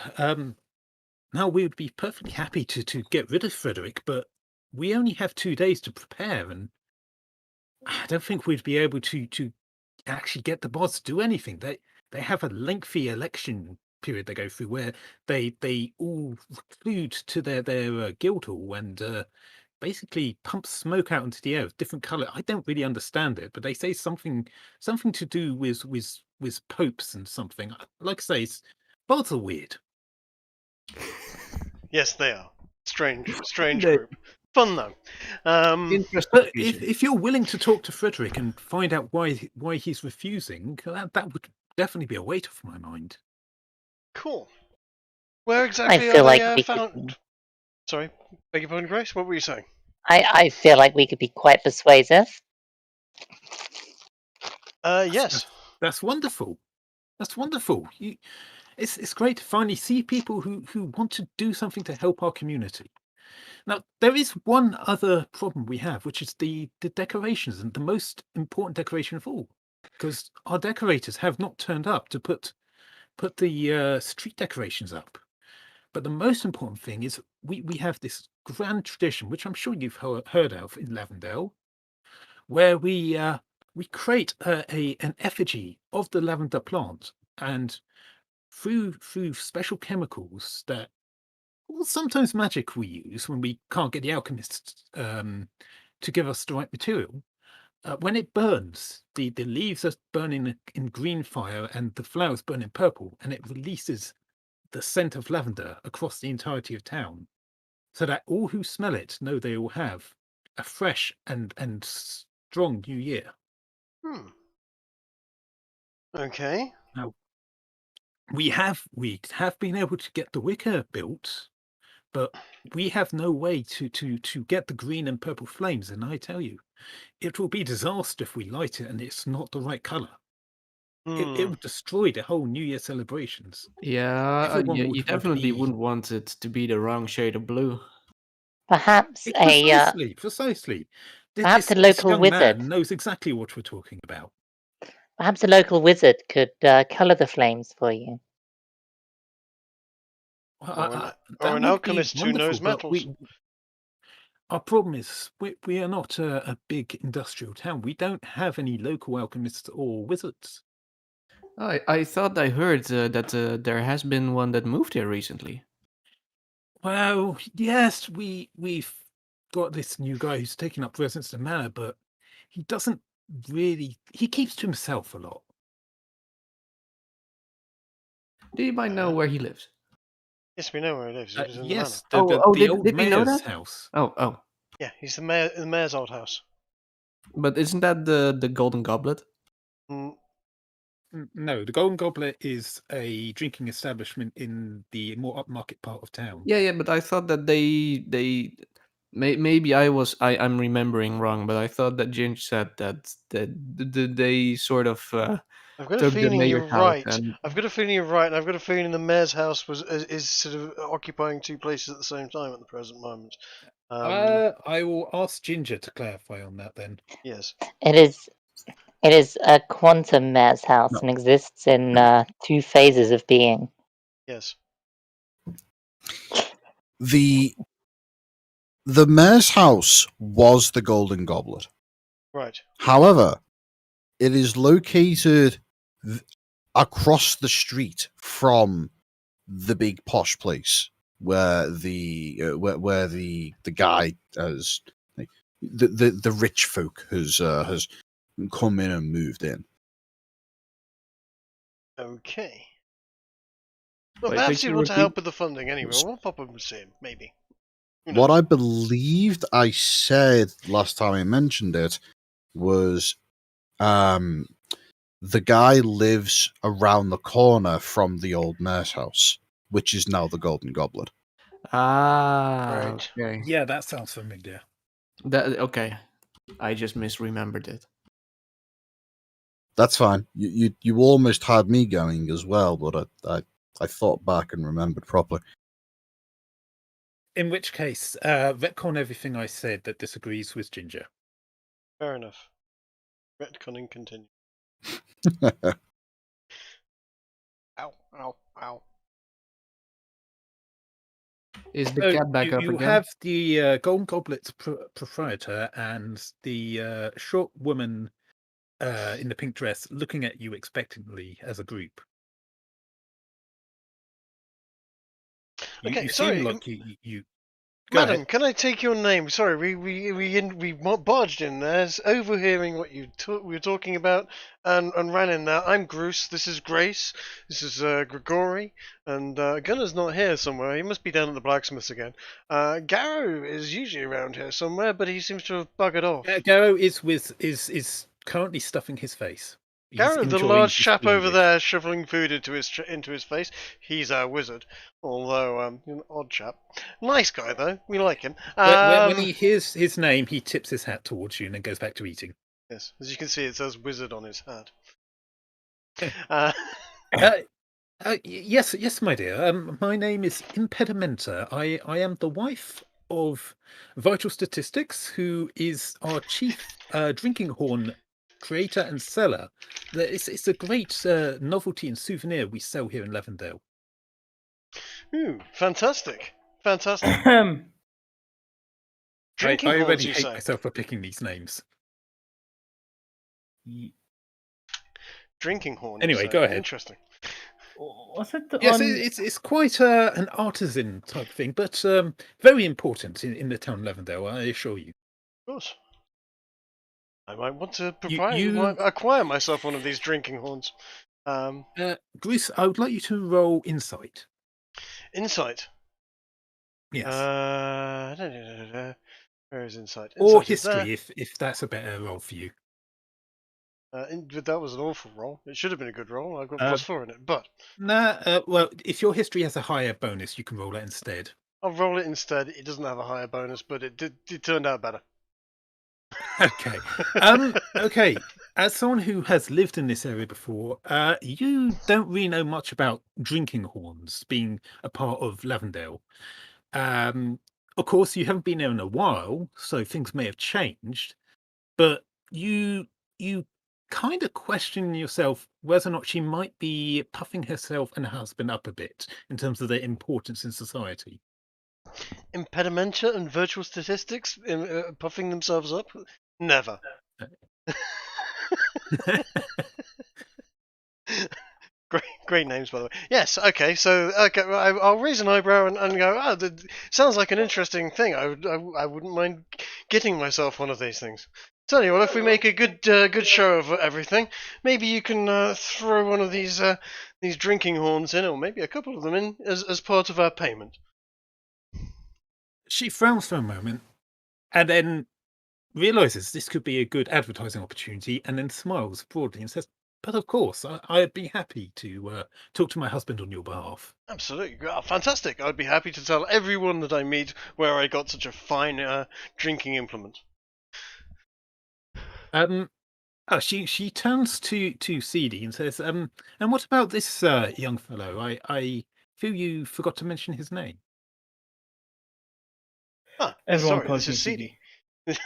[SPEAKER 4] Now we would be perfectly happy to get rid of Frederick, but we only have 2 days to prepare, and I don't think we'd be able to actually get the boss to do anything. They have a lengthy election period they go through where they all recruit to their guild hall and basically pump smoke out into the air of different color. I don't really understand it, but they say something to do with popes and something. Like I say, both are weird.
[SPEAKER 1] Yes, they are. Strange
[SPEAKER 2] They-
[SPEAKER 1] group. Fun though.
[SPEAKER 2] Interesting.
[SPEAKER 4] But
[SPEAKER 2] creature.
[SPEAKER 4] if you're willing to talk to Frederick and find out why he's refusing, that would definitely be a weight off my mind.
[SPEAKER 1] Cool. Where exactly
[SPEAKER 5] feel
[SPEAKER 1] are
[SPEAKER 5] like
[SPEAKER 1] they
[SPEAKER 5] we
[SPEAKER 1] found?
[SPEAKER 5] could-
[SPEAKER 1] Sorry, beg your pardon, Grace. What were you saying?
[SPEAKER 5] I feel like we could be quite persuasive.
[SPEAKER 1] Yes.
[SPEAKER 4] That's wonderful. That's wonderful. It's great to finally see people who want to do something to help our community. Now, there is one other problem we have, which is the decorations, and the most important decoration of all, because our decorators have not turned up to put the street decorations up. But the most important thing is we have this grand tradition, which I'm sure you've heard of in Lavendale, where we create an effigy of the lavender plant, and through special chemicals that, well, sometimes magic we use when we can't get the alchemists to give us the right material. When it burns, the leaves are burning in green fire and the flowers burn in purple, and it releases the scent of lavender across the entirety of town, so that all who smell it know they will have a fresh and strong new year.
[SPEAKER 1] Okay.
[SPEAKER 4] Now, we have been able to get the wicker built, but we have no way to get the green and purple flames, and I tell you, it will be disaster if we light it and it's not the right color. It would destroy the whole New Year celebrations.
[SPEAKER 2] Yeah,
[SPEAKER 4] Everyone
[SPEAKER 2] you
[SPEAKER 4] would
[SPEAKER 2] definitely
[SPEAKER 4] be-
[SPEAKER 2] wouldn't want it to be the wrong shade of blue.
[SPEAKER 5] Perhaps
[SPEAKER 4] Precisely.
[SPEAKER 5] Perhaps a
[SPEAKER 4] This
[SPEAKER 5] local
[SPEAKER 4] young
[SPEAKER 5] wizard.
[SPEAKER 4] man knows exactly what we're talking about.
[SPEAKER 5] perhaps a local wizard could color the flames for you.
[SPEAKER 4] That
[SPEAKER 1] or an
[SPEAKER 4] would be
[SPEAKER 1] alchemist who knows
[SPEAKER 4] wonderful, but
[SPEAKER 1] metals.
[SPEAKER 4] our problem is we are not a big industrial town. We don't have any local alchemists or wizards.
[SPEAKER 2] I thought I heard that there has been one that moved here recently.
[SPEAKER 4] Well, yes, we've got this new guy who's taken up residence in the manor, but he doesn't really. He keeps to himself a lot.
[SPEAKER 2] Do you might know where he lives?
[SPEAKER 1] Yes, we know where he lives. He lives in the
[SPEAKER 4] Yes,
[SPEAKER 1] manor.
[SPEAKER 4] the
[SPEAKER 2] did
[SPEAKER 4] old
[SPEAKER 2] we know
[SPEAKER 4] mayor's
[SPEAKER 2] that?
[SPEAKER 4] house.
[SPEAKER 2] Oh,
[SPEAKER 1] Yeah, he's the mayor's old house.
[SPEAKER 2] but isn't that the Golden Goblet?
[SPEAKER 1] Mm,
[SPEAKER 4] No, the Golden Goblet is a drinking establishment in the more upmarket part of town.
[SPEAKER 2] Yeah, but I thought that maybe I'm remembering wrong, but I thought that Ginge said that they sort of
[SPEAKER 1] I've got a
[SPEAKER 2] took the
[SPEAKER 1] feeling you're
[SPEAKER 2] mayor's house
[SPEAKER 1] right.
[SPEAKER 2] and
[SPEAKER 1] I've got a feeling you're right, and I've got a feeling the mayor's house is sort of occupying two places at the same time at the present moment.
[SPEAKER 4] I will ask Ginger to clarify on that then.
[SPEAKER 1] Yes.
[SPEAKER 5] It is a quantum mayor's house
[SPEAKER 2] No.
[SPEAKER 5] and exists in two phases of being.
[SPEAKER 1] Yes.
[SPEAKER 3] The mayor's house was the Golden Goblet.
[SPEAKER 1] Right.
[SPEAKER 3] However, it is located across the street from the big posh place where the guy has the rich folk has come in and moved in.
[SPEAKER 1] Okay. Well,
[SPEAKER 2] Wait,
[SPEAKER 1] perhaps
[SPEAKER 2] could
[SPEAKER 1] you
[SPEAKER 2] you
[SPEAKER 1] want to
[SPEAKER 2] repeat?
[SPEAKER 1] help with the funding anyway. We'll pop up and see him, maybe. Who knows?
[SPEAKER 3] What I believed I said last time I mentioned it was the guy lives around the corner from the old nurse house, which is now the Golden Goblet.
[SPEAKER 2] Ah,
[SPEAKER 1] Right.
[SPEAKER 2] okay.
[SPEAKER 4] Yeah, that sounds familiar.
[SPEAKER 2] Okay. I just misremembered it.
[SPEAKER 3] That's fine. You almost had me going as well, but I thought back and remembered properly.
[SPEAKER 4] In which case, retcon everything I said that disagrees with Ginger.
[SPEAKER 1] Fair enough. Retconning continue. Ow, ow, ow.
[SPEAKER 2] Is the
[SPEAKER 4] So
[SPEAKER 2] cat back up
[SPEAKER 4] you
[SPEAKER 2] again?
[SPEAKER 4] have the Golden Goblet's proprietor and the short woman in the pink dress looking at you expectantly as a group.
[SPEAKER 1] Okay,
[SPEAKER 4] You
[SPEAKER 1] sorry,
[SPEAKER 4] seem like you Go
[SPEAKER 1] Madam,
[SPEAKER 4] ahead.
[SPEAKER 1] can I take your name? Sorry, we barged in there, overhearing what we were talking about, and ran in there. I'm Bruce. This is Grace. This is Grigori, and Gunner's not here somewhere. He must be down at the blacksmith's again. Garrow is usually around here somewhere, but he seems to have buggered off.
[SPEAKER 4] Garrow is currently stuffing his face. He's
[SPEAKER 1] Garrow, the
[SPEAKER 4] enjoying
[SPEAKER 1] large
[SPEAKER 4] his
[SPEAKER 1] chap over
[SPEAKER 4] language.
[SPEAKER 1] there, shoveling food into his face. He's our wizard, although an odd chap. Nice guy though. We like him.
[SPEAKER 4] When he hears his name, he tips his hat towards you and then goes back to eating.
[SPEAKER 1] Yes, as you can see, it says wizard on his hat.
[SPEAKER 4] Yes, my dear. My name is Impedimenta. I am the wife of Vital Statistics, who is our chief drinking horn creator and seller. It's a great novelty and souvenir we sell here in Levendale.
[SPEAKER 1] Ooh, fantastic. Fantastic. Drinking
[SPEAKER 4] I
[SPEAKER 1] horns,
[SPEAKER 4] already
[SPEAKER 1] you
[SPEAKER 4] hate
[SPEAKER 1] say?
[SPEAKER 4] myself for picking these names.
[SPEAKER 1] Drinking horn.
[SPEAKER 4] Anyway,
[SPEAKER 1] you say?
[SPEAKER 4] go ahead.
[SPEAKER 1] Interesting.
[SPEAKER 6] Was it
[SPEAKER 4] Yes,
[SPEAKER 6] on?
[SPEAKER 4] it's quite an artisan type thing, but very important in the town of Levendale, I assure you.
[SPEAKER 1] Of course. I might want to
[SPEAKER 4] You-
[SPEAKER 1] acquire myself one of these drinking horns.
[SPEAKER 4] Bruce, I would like you to roll insight.
[SPEAKER 1] Insight.
[SPEAKER 4] Yes.
[SPEAKER 1] Where is insight?
[SPEAKER 4] Or
[SPEAKER 1] Insight is there.
[SPEAKER 4] history, if that's a better role for you.
[SPEAKER 1] But that was an awful roll. It should have been a good roll. I've got +4 in it, but
[SPEAKER 4] Nah, well, if your history has a higher bonus, you can roll it instead.
[SPEAKER 1] I'll roll it instead. It doesn't have a higher bonus, but it turned out better.
[SPEAKER 4] Okay. Okay. As someone who has lived in this area before, you don't really know much about drinking horns being a part of Lavendale. Of course, you haven't been there in a while, so things may have changed. But you kind of question yourself whether or not she might be puffing herself and her husband up a bit in terms of their importance in society.
[SPEAKER 1] Impedimenta and virtual statistics puffing themselves up? Never. Great names, by the way. Yes, okay, so I'll raise an eyebrow and go, sounds like an interesting thing. I wouldn't mind getting myself one of these things. Tell you what, if we make a good show of everything, maybe you can throw one of these drinking horns in, or maybe a couple of them in, as part of our payment.
[SPEAKER 4] She frowns for a moment and then realizes this could be a good advertising opportunity and then smiles broadly and says, but of course, I'd be happy to talk to my husband on your behalf.
[SPEAKER 1] Absolutely. Fantastic. I'd be happy to tell everyone that I meet where I got such a fine drinking implement.
[SPEAKER 4] She turns to CD and says, and what about this young fellow? I feel you forgot to mention his name.
[SPEAKER 6] Everyone
[SPEAKER 1] sorry,
[SPEAKER 6] calls
[SPEAKER 1] this
[SPEAKER 6] me
[SPEAKER 1] is CD.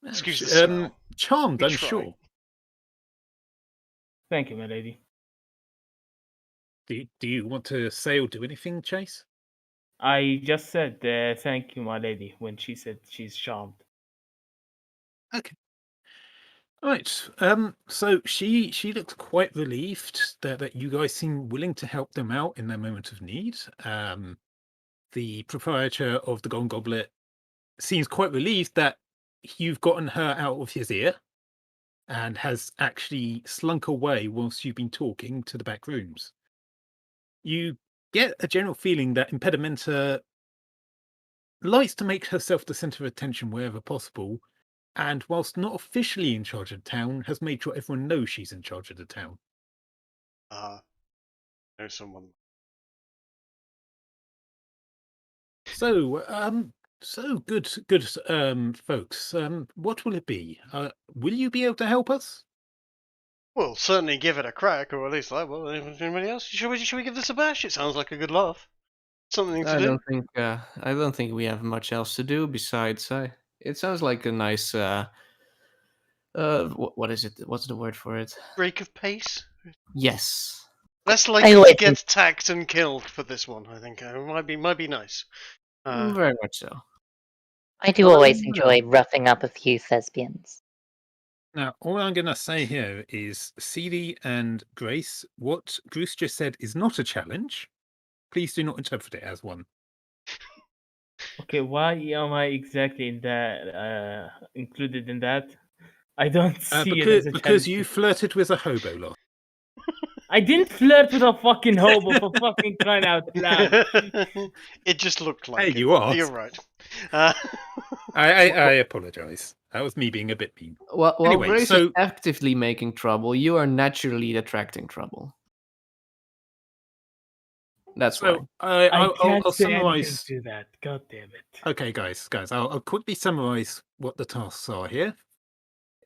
[SPEAKER 1] Excuse the smell.
[SPEAKER 4] Charmed,
[SPEAKER 1] We
[SPEAKER 4] I'm
[SPEAKER 1] try.
[SPEAKER 4] sure.
[SPEAKER 6] Thank you, my lady.
[SPEAKER 4] Do you want to say or do anything, Chase?
[SPEAKER 6] I just said thank you, my lady, when she said she's charmed.
[SPEAKER 4] Okay. Right. So she looked quite relieved that you guys seem willing to help them out in their moment of need. The proprietor of the Golden Goblet seems quite relieved that you've gotten her out of his ear and has actually slunk away whilst you've been talking to the back rooms. You get a general feeling that Impedimenta likes to make herself the center of attention wherever possible, and whilst not officially in charge of the town, has made sure everyone knows she's in charge of the town.
[SPEAKER 1] Know someone.
[SPEAKER 4] So, good, folks. What will it be? Will you be able to help us?
[SPEAKER 1] We'll certainly give it a crack, or at least I will. Anybody else? Should we give this a bash? It sounds like a good laugh. Something to do.
[SPEAKER 2] I don't think we have much else to do besides. It sounds like a nice. What is it? What's the word for it?
[SPEAKER 1] Break of pace.
[SPEAKER 2] Yes.
[SPEAKER 1] Less likely to get attacked and killed for this one. I think it might be nice.
[SPEAKER 2] Very much so.
[SPEAKER 5] I do always enjoy roughing up a few thespians.
[SPEAKER 4] Now, all I'm going to say here is, CD and Grace, what Bruce just said is not a challenge. Please do not interpret it as one.
[SPEAKER 6] Okay, why am I exactly in that included in that? I don't see it as a
[SPEAKER 4] because
[SPEAKER 6] challenge.
[SPEAKER 4] you flirted with a hobo lot.
[SPEAKER 6] I didn't flirt with a fucking hobo for fucking crying out loud.
[SPEAKER 1] It just looked like it.
[SPEAKER 4] You are.
[SPEAKER 1] You're right.
[SPEAKER 4] I apologise. That was me being a bit mean.
[SPEAKER 2] Well,
[SPEAKER 4] Anyway,
[SPEAKER 2] Grace
[SPEAKER 4] so-
[SPEAKER 2] is actively making trouble. You are naturally attracting trouble. That's why.
[SPEAKER 6] I can't
[SPEAKER 4] I'll
[SPEAKER 6] say anything
[SPEAKER 4] summarise.
[SPEAKER 6] to that. God damn it.
[SPEAKER 4] Okay, guys, I'll quickly summarise what the tasks are here,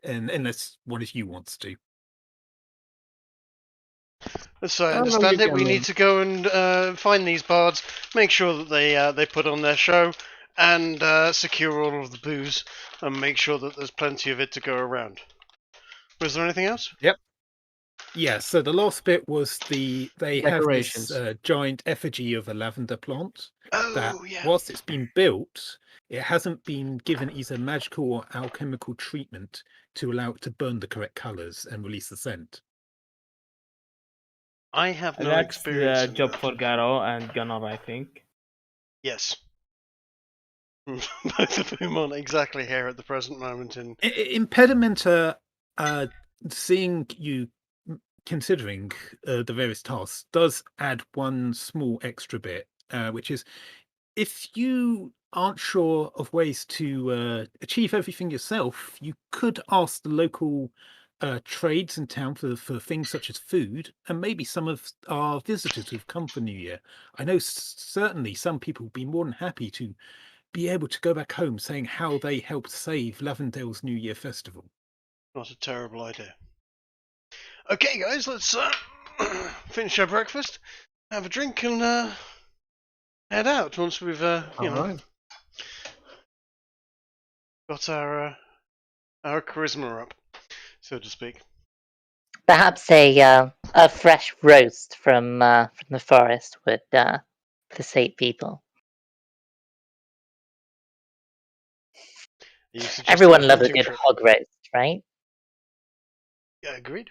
[SPEAKER 4] and unless one of you wants to.
[SPEAKER 1] So I
[SPEAKER 2] no,
[SPEAKER 1] understand
[SPEAKER 2] you
[SPEAKER 1] it. We
[SPEAKER 2] can-
[SPEAKER 1] need to go and find these bards, make sure that they put on their show, and secure all of the booze, and make sure that there's plenty of it to go around. Was there anything else?
[SPEAKER 4] Yeah, so the last bit was they have
[SPEAKER 2] Decorations.
[SPEAKER 4] this giant effigy of a lavender plant that,
[SPEAKER 1] Oh, yeah.
[SPEAKER 4] whilst it's been built, it hasn't been given either magical or alchemical treatment to allow it to burn the correct colours and release the scent.
[SPEAKER 1] I have no
[SPEAKER 6] That's
[SPEAKER 1] experience
[SPEAKER 6] the
[SPEAKER 1] in
[SPEAKER 6] job
[SPEAKER 1] that.
[SPEAKER 6] for Garo and Gunnar, I think.
[SPEAKER 1] Yes. Both of whom aren't exactly here at the present moment.
[SPEAKER 4] Impedimenta, seeing you considering the various tasks, does add one small extra bit, which is if you aren't sure of ways to achieve everything yourself, you could ask the local trades in town for things such as food, and maybe some of our visitors who've come for New Year. I know certainly some people would be more than happy to be able to go back home saying how they helped save Lavendale's New Year festival.
[SPEAKER 1] Not a terrible idea. Okay, guys, let's finish our breakfast, have a drink, and head out once we've
[SPEAKER 2] Alright.
[SPEAKER 1] got our charisma up, so to speak.
[SPEAKER 5] Perhaps a fresh roast from the forest would placate people.
[SPEAKER 1] Are you suggesting
[SPEAKER 5] Everyone loves a
[SPEAKER 1] hunting
[SPEAKER 5] good
[SPEAKER 1] trip?
[SPEAKER 5] hog roast, right?
[SPEAKER 1] Yeah, agreed.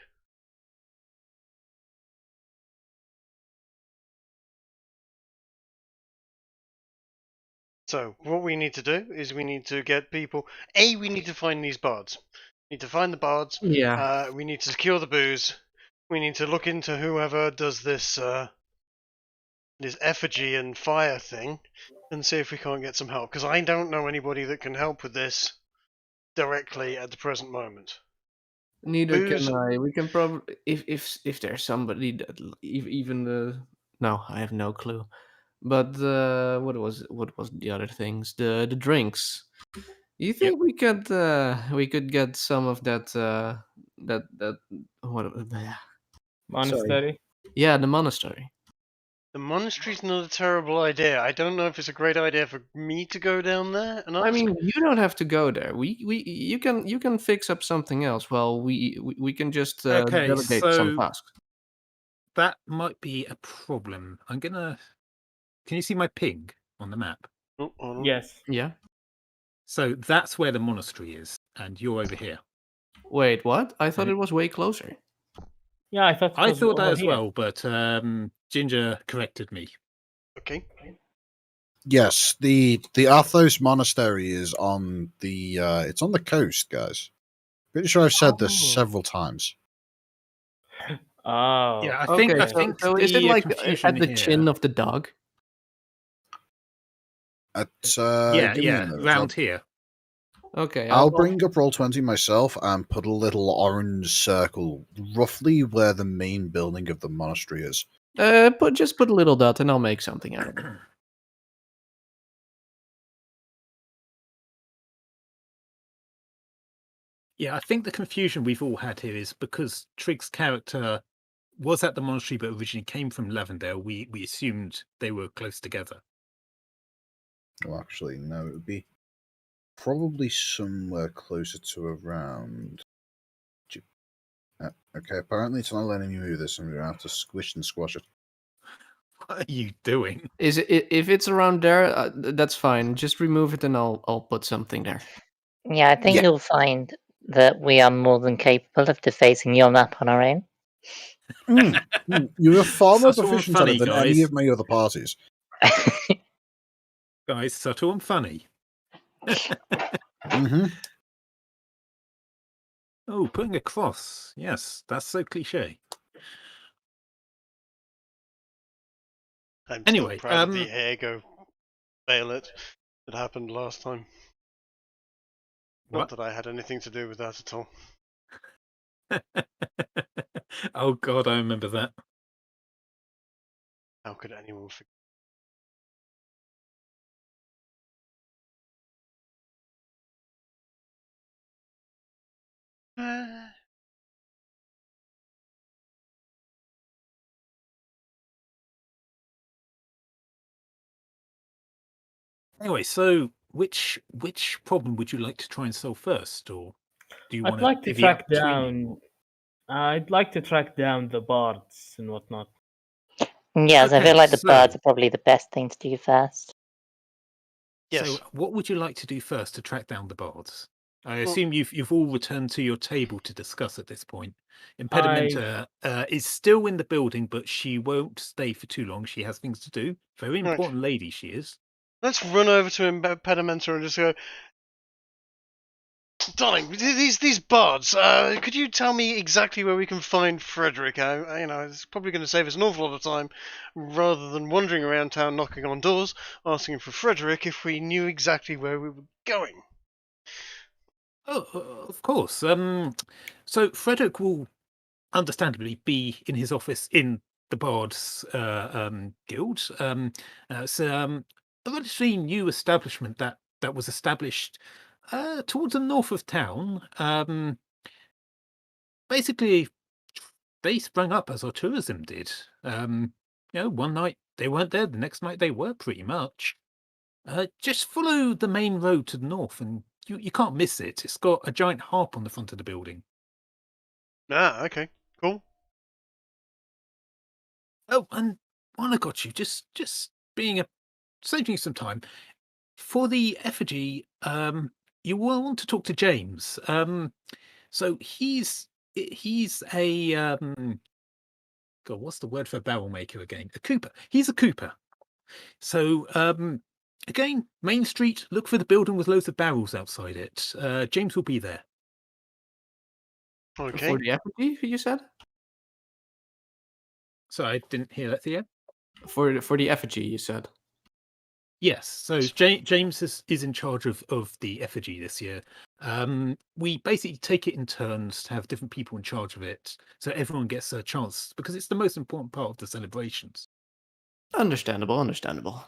[SPEAKER 1] So, what we need to do is we need to get people... we need to find these bards. We need to find the bards.
[SPEAKER 2] Yeah.
[SPEAKER 1] We need to secure the booze. We need to look into whoever does this this effigy and fire thing and see if we can't get some help. Because I don't know anybody that can help with this directly at the present moment.
[SPEAKER 2] Neither
[SPEAKER 1] Booze-
[SPEAKER 2] can I. We can probably if there's somebody that even the no, I have no clue. But what was the other things? The drinks. You think we could get some of that what
[SPEAKER 6] Monastery.
[SPEAKER 2] yeah, the monastery.
[SPEAKER 1] The monastery's not a terrible idea. I don't know if it's a great idea for me to go down there and ask.
[SPEAKER 2] I mean, you don't have to go there. You can fix up something else. Well, we can just
[SPEAKER 4] Okay,
[SPEAKER 2] delegate
[SPEAKER 4] so-
[SPEAKER 2] some tasks.
[SPEAKER 4] That might be a problem. Can you see my ping on the map?
[SPEAKER 1] Oh, hold on.
[SPEAKER 6] Yes.
[SPEAKER 2] Yeah.
[SPEAKER 4] So that's where the monastery is, and you're over here.
[SPEAKER 2] Wait, what? I thought
[SPEAKER 4] Right.
[SPEAKER 2] it was way closer.
[SPEAKER 6] Yeah, I thought. It
[SPEAKER 4] I
[SPEAKER 6] was
[SPEAKER 4] thought that
[SPEAKER 6] over
[SPEAKER 4] as
[SPEAKER 6] here.
[SPEAKER 4] well, but Ginger corrected me.
[SPEAKER 1] Okay.
[SPEAKER 3] Yes, the Athos monastery is on the it's on the coast, guys. Pretty sure I've said this
[SPEAKER 2] Oh.
[SPEAKER 3] several times.
[SPEAKER 6] Oh.
[SPEAKER 4] Yeah, I
[SPEAKER 2] Okay,
[SPEAKER 4] think
[SPEAKER 2] so is it
[SPEAKER 4] the
[SPEAKER 2] like
[SPEAKER 4] confusion
[SPEAKER 2] at the
[SPEAKER 4] here-
[SPEAKER 2] chin of the dog?
[SPEAKER 3] At
[SPEAKER 4] yeah,
[SPEAKER 3] give me a moment,
[SPEAKER 4] round here.
[SPEAKER 2] Okay,
[SPEAKER 3] I'll bring up Roll20 myself and put a little orange circle roughly where the main building of the monastery is.
[SPEAKER 2] Just put a little dot, and I'll make something out of it.
[SPEAKER 4] Yeah, I think the confusion we've all had here is because Trigg's character was at the monastery but originally came from Lavendale, we assumed they were close together.
[SPEAKER 3] Well, actually, no, it would be probably somewhere closer to around. Okay, apparently it's not letting me move this. I'm going to have to squish and squash it.
[SPEAKER 4] What are you doing?
[SPEAKER 2] Is it if it's around there? That's fine. Just remove it, and I'll put something there.
[SPEAKER 5] Yeah, I think
[SPEAKER 3] Yeah.
[SPEAKER 5] you'll find that we are more than capable of defacing your map on our own.
[SPEAKER 3] You're far more
[SPEAKER 4] Subtle and
[SPEAKER 3] proficient at it
[SPEAKER 4] funny,
[SPEAKER 3] than any
[SPEAKER 4] guys.
[SPEAKER 3] of my other parties.
[SPEAKER 4] Guys, subtle and funny.
[SPEAKER 3] Mm-hmm.
[SPEAKER 4] Oh, putting a cross. Yes, that's so cliche.
[SPEAKER 1] I'm
[SPEAKER 4] Anyway,
[SPEAKER 1] still proud of the Hago bailet that happened last time.
[SPEAKER 4] What?
[SPEAKER 1] Not that I had anything to do with that at all.
[SPEAKER 4] Oh God, I remember that.
[SPEAKER 1] How could anyone forget?
[SPEAKER 4] Anyway, so which problem would you like to try and solve first, or do you want
[SPEAKER 6] I'd like to
[SPEAKER 4] divvy up
[SPEAKER 6] track
[SPEAKER 4] between you?
[SPEAKER 6] down. I'd like to track down the bards and whatnot.
[SPEAKER 5] Yes, I
[SPEAKER 4] Okay,
[SPEAKER 5] feel like the
[SPEAKER 4] so-
[SPEAKER 5] birds are probably the best thing to do first.
[SPEAKER 1] Yes.
[SPEAKER 4] So, what would you like to do first to track down the bards? I
[SPEAKER 1] Well-
[SPEAKER 4] assume you've all returned to your table to discuss at this point. Impedimenta is still in the building, but she won't stay for too long. She has things to do. Very
[SPEAKER 1] Right.
[SPEAKER 4] important lady she is.
[SPEAKER 1] Let's run over to Impedimenta and just go, darling, these bards. Could you tell me exactly where we can find Frederick? It's probably going to save us an awful lot of time, rather than wandering around town knocking on doors, asking for Frederick. If we knew exactly where we were going.
[SPEAKER 4] Oh, of course. So Frederick will understandably be in his office in the Bards Guild. It's a relatively new establishment that was established towards the north of town. Basically, they sprang up as our tourism did. One night they weren't there, the next night they were, pretty much. Just follow the main road to the north, and you can't miss it. It's got a giant harp on the front of the building.
[SPEAKER 1] Ah, okay, cool.
[SPEAKER 4] Oh, and while I got you, just saving you some time for the effigy. You will want to talk to James. So he's a God, what's the word for a barrel maker again? A cooper. He's a cooper. So again, Main Street. Look for the building with loads of barrels outside it. James will be there.
[SPEAKER 1] Okay.
[SPEAKER 2] For the effigy, you said?
[SPEAKER 4] So I didn't hear that, Theo.
[SPEAKER 2] For the effigy, you said.
[SPEAKER 4] Yes, so James is in charge of the effigy this year. We basically take it in turns to have different people in charge of it, so everyone gets a chance, because it's the most important part of the celebrations.
[SPEAKER 2] Understandable.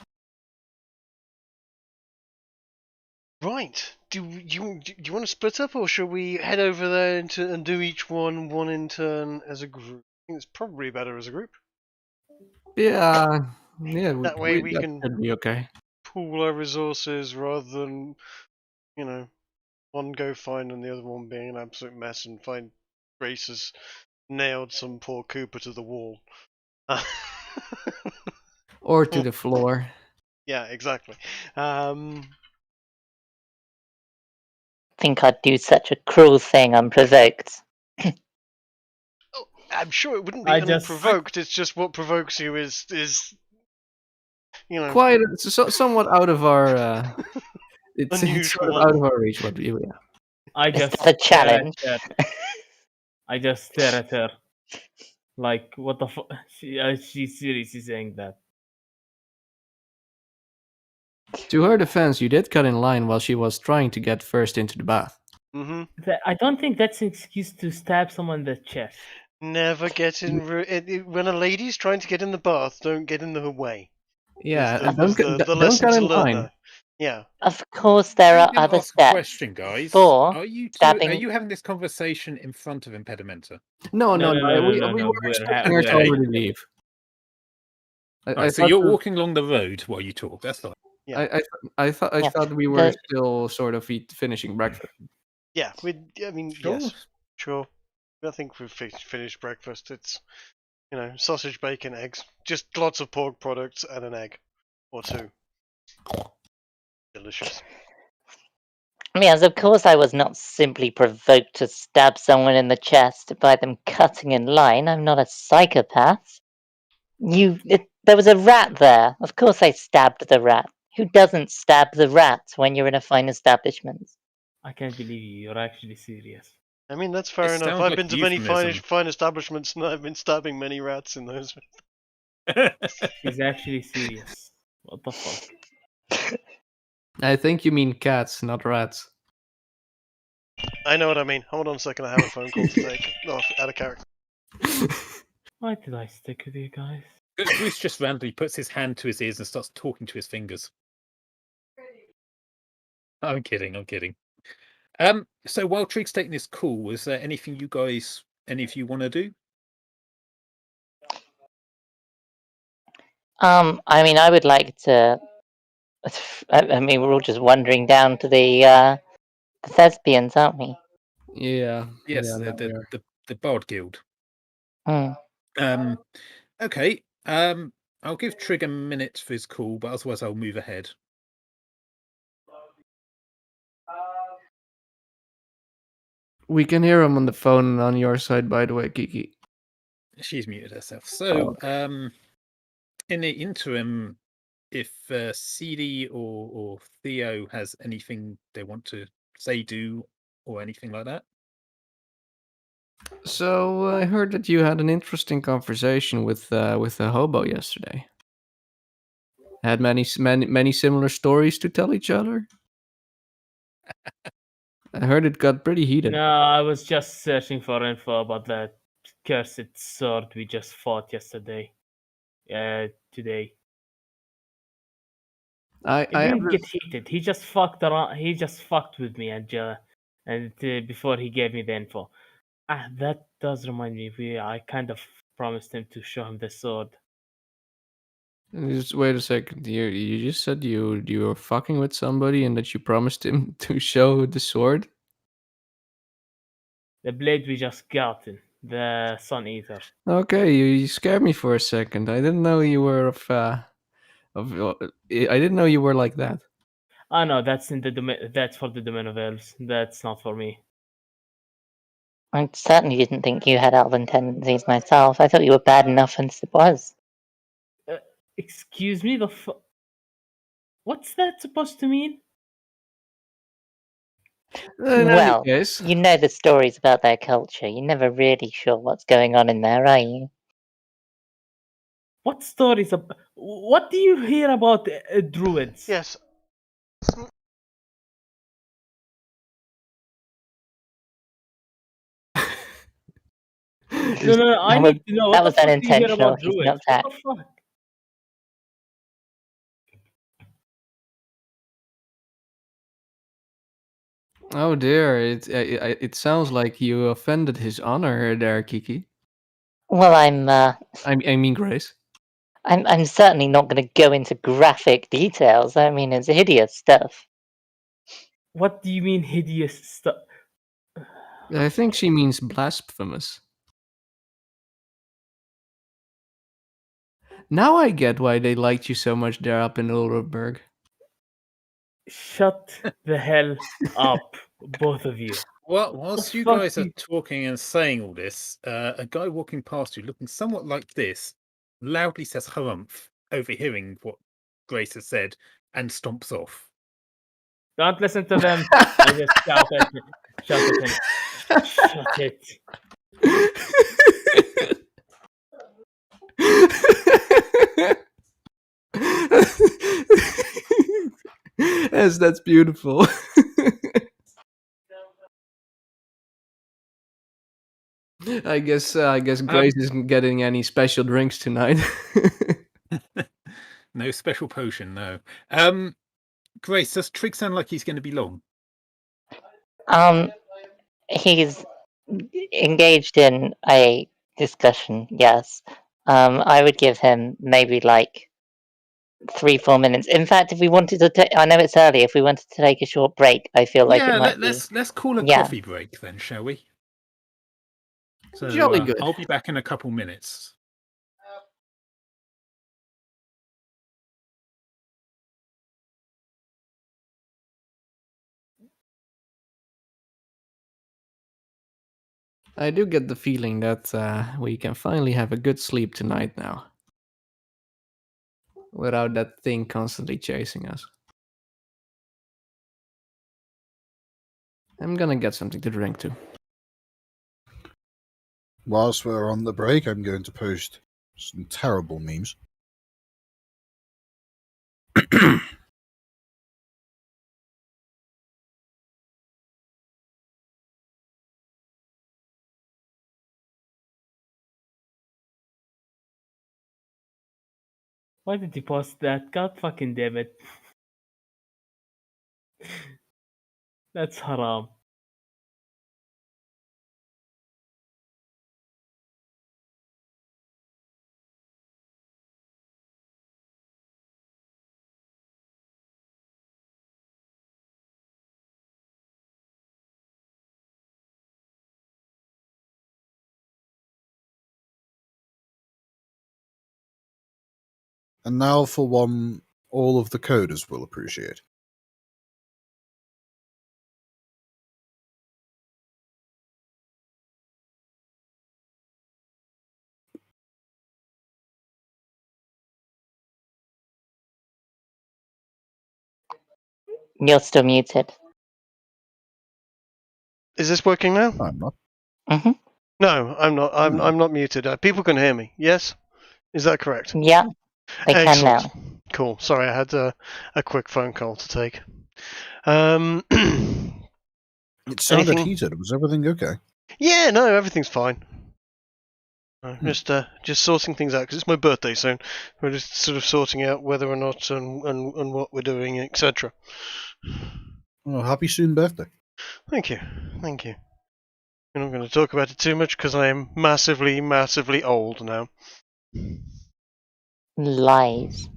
[SPEAKER 1] Right. Do you want to split up, or shall we head over there and do each one in turn as a group? I think it's probably better as a group.
[SPEAKER 2] Yeah.
[SPEAKER 1] That way we
[SPEAKER 2] that
[SPEAKER 1] can
[SPEAKER 2] should be okay.
[SPEAKER 1] pool our resources rather than, one go fine and the other one being an absolute mess and find Grace has nailed some poor Cooper to the wall.
[SPEAKER 2] Or to the floor.
[SPEAKER 1] Yeah, exactly.
[SPEAKER 5] I think I'd do such a cruel thing unprovoked.
[SPEAKER 1] I'm sure it wouldn't be
[SPEAKER 6] I just-
[SPEAKER 1] unprovoked. It's just what provokes you is
[SPEAKER 2] Quite somewhat out of our. It's sort
[SPEAKER 1] Unusual.
[SPEAKER 2] of out of our reach. What we
[SPEAKER 6] I
[SPEAKER 5] Is
[SPEAKER 6] just
[SPEAKER 5] that a challenge?
[SPEAKER 6] stare at her. I just stare at her. Like, what the fuck? She's seriously saying that.
[SPEAKER 2] To her defense, you did cut in line while she was trying to get first into the bath.
[SPEAKER 1] Mm-hmm.
[SPEAKER 6] I don't think that's an excuse to stab someone in the chest.
[SPEAKER 1] Never get in. When a lady's trying to get in the bath, don't get in her way.
[SPEAKER 2] Yeah,
[SPEAKER 1] Is
[SPEAKER 2] and
[SPEAKER 1] the
[SPEAKER 2] don't
[SPEAKER 1] lesson
[SPEAKER 2] cut
[SPEAKER 1] to
[SPEAKER 2] in
[SPEAKER 1] learn
[SPEAKER 2] line.
[SPEAKER 1] there. Yeah.
[SPEAKER 5] Of course, there
[SPEAKER 4] I'm
[SPEAKER 5] are
[SPEAKER 4] gonna
[SPEAKER 5] other
[SPEAKER 4] ask a
[SPEAKER 5] steps.
[SPEAKER 4] question, guys.
[SPEAKER 5] for
[SPEAKER 4] Are you
[SPEAKER 5] stabbing-
[SPEAKER 4] having this conversation in front of Impedimenta?
[SPEAKER 2] No.
[SPEAKER 6] No.
[SPEAKER 2] We
[SPEAKER 6] We're
[SPEAKER 2] were expecting her to
[SPEAKER 4] Okay.
[SPEAKER 2] already leave.
[SPEAKER 4] Right, so
[SPEAKER 2] thought
[SPEAKER 4] you're
[SPEAKER 2] that-
[SPEAKER 4] walking along the road while you talk. That's fine.
[SPEAKER 1] Yeah.
[SPEAKER 2] I
[SPEAKER 5] Yeah,
[SPEAKER 2] thought we were still sort of finishing breakfast.
[SPEAKER 1] Yeah. I mean,
[SPEAKER 4] Sure.
[SPEAKER 1] yes. Sure. I think we've finished breakfast. It's, sausage, bacon, eggs. Just lots of pork products and an egg. Or two. Delicious.
[SPEAKER 5] Yes, of course I was not simply provoked to stab someone in the chest by them cutting in line. I'm not a psychopath. There was a rat there. Of course I stabbed the rat. Who doesn't stab the rat when you're in a fine establishment?
[SPEAKER 6] I can't believe you're actually serious.
[SPEAKER 1] I mean, that's fair
[SPEAKER 4] It
[SPEAKER 1] enough.
[SPEAKER 4] sounds
[SPEAKER 1] I've
[SPEAKER 4] like
[SPEAKER 1] been to many
[SPEAKER 4] euphemism.
[SPEAKER 1] fine establishments and I've been stabbing many rats in those.
[SPEAKER 6] He's actually serious. What the fuck?
[SPEAKER 2] I think you mean cats, not rats.
[SPEAKER 1] I know what I mean. Hold on a second. I have a phone call to take. Off out of character.
[SPEAKER 6] Why did I stick with you guys?
[SPEAKER 4] Bruce just randomly puts his hand to his ears and starts talking to his fingers. I'm kidding. So while Trig's taking this call, was there anything any of you want to do?
[SPEAKER 5] I mean, I would like to. I mean, we're all just wandering down to the thespians, aren't we?
[SPEAKER 2] Yeah.
[SPEAKER 4] Yes,
[SPEAKER 2] yeah, we are.
[SPEAKER 4] the Bard Guild.
[SPEAKER 5] Hmm.
[SPEAKER 4] Okay. I'll give Trig a minute for his call, but otherwise I'll move ahead.
[SPEAKER 2] We can hear him on the phone on your side, by the way, Kiki.
[SPEAKER 4] She's muted herself. So, in the interim, if CD or Theo has anything they want to say, do, or anything like that.
[SPEAKER 2] So I heard that you had an interesting conversation with a hobo yesterday. Had many similar stories to tell each other. I heard it got pretty heated.
[SPEAKER 6] No, I was just searching for info about that cursed sword we just fought yesterday. Today.
[SPEAKER 2] I
[SPEAKER 6] He didn't
[SPEAKER 2] have
[SPEAKER 6] get heated. He just fucked around. He just fucked with me and before he gave me the info. That does remind me. I kind of promised him to show him the sword.
[SPEAKER 2] Just wait a second. You just said you were fucking with somebody and that you promised him to show the sword.
[SPEAKER 6] The blade we just got in the Sun Eater.
[SPEAKER 2] Okay, you scared me for a second. I didn't know you were I didn't know you were like that.
[SPEAKER 6] Oh no, that's in the domain. That's for the domain of elves. That's not for me.
[SPEAKER 5] I certainly didn't think you had elven tendencies myself. I thought you were bad enough as it was.
[SPEAKER 6] Excuse me, what's that supposed to mean?
[SPEAKER 2] In any
[SPEAKER 5] Well,
[SPEAKER 2] case,
[SPEAKER 5] you know the stories about their culture. You're never really sure what's going on in there, are you?
[SPEAKER 6] What stories? What do you hear about druids?
[SPEAKER 1] Yes.
[SPEAKER 6] No. I need to know.
[SPEAKER 5] That
[SPEAKER 6] What
[SPEAKER 5] was
[SPEAKER 6] the fuck do you hear
[SPEAKER 5] unintentional.
[SPEAKER 6] about
[SPEAKER 5] He's
[SPEAKER 6] druids?
[SPEAKER 5] not that.
[SPEAKER 6] What the fuck?
[SPEAKER 2] oh dear, it sounds like you offended his honor there, Kiki.
[SPEAKER 5] Well, I'm
[SPEAKER 2] I mean Grace.
[SPEAKER 5] I'm certainly not going to go into graphic details. I mean, it's hideous stuff.
[SPEAKER 6] What do you mean hideous stuff?
[SPEAKER 2] I think she means blasphemous. Now I get why they liked you so much there up in Ulrberg.
[SPEAKER 6] Shut the hell up, both of you.
[SPEAKER 4] Well, whilst
[SPEAKER 6] The
[SPEAKER 4] you
[SPEAKER 6] fuck
[SPEAKER 4] guys are
[SPEAKER 6] you-
[SPEAKER 4] talking and saying all this, a guy walking past you, looking somewhat like this, loudly says harumph, overhearing what Grace has said, and stomps off.
[SPEAKER 6] Don't listen to them. I just shout at him. Shut it.
[SPEAKER 2] Yes, that's beautiful. I guess Grace isn't getting any special drinks tonight.
[SPEAKER 4] No special potion, no. Grace, does Trig sound like he's going to be long?
[SPEAKER 5] He's engaged in a discussion, yes. I would give him maybe like 3-4 minutes. In fact, if we wanted to I know it's early, if we wanted to take a short break, I feel like it might be...
[SPEAKER 4] let's call a
[SPEAKER 5] Yeah.
[SPEAKER 4] coffee break then, shall we? So
[SPEAKER 2] Jolly good.
[SPEAKER 4] I'll be back in a couple minutes.
[SPEAKER 2] I do get the feeling that we can finally have a good sleep tonight now. Without that thing constantly chasing us. I'm gonna get something to drink too.
[SPEAKER 3] Whilst we're on the break, I'm going to post some terrible memes.
[SPEAKER 6] Why did you post that? God fucking damn it. That's haram.
[SPEAKER 3] And now for one all of the coders will appreciate.
[SPEAKER 5] You're still muted.
[SPEAKER 1] Is this working now?
[SPEAKER 3] I'm not.
[SPEAKER 5] Hmm.
[SPEAKER 1] No, I'm not. I'm not muted. People can hear me. Yes, is that correct?
[SPEAKER 5] Yeah, they can
[SPEAKER 1] Excellent.
[SPEAKER 5] now.
[SPEAKER 1] Cool. Sorry, I had a quick phone call to take.
[SPEAKER 3] It sounded
[SPEAKER 1] Anything-
[SPEAKER 3] heated. Was everything okay?
[SPEAKER 1] Yeah, no, everything's fine. Just sorting things out because it's my birthday soon. We're just sort of sorting out whether or not and what we're doing, etc.
[SPEAKER 3] Oh, happy soon birthday.
[SPEAKER 1] Thank you. I'm not going to talk about it too much because I am massively, massively old now.
[SPEAKER 5] Lies.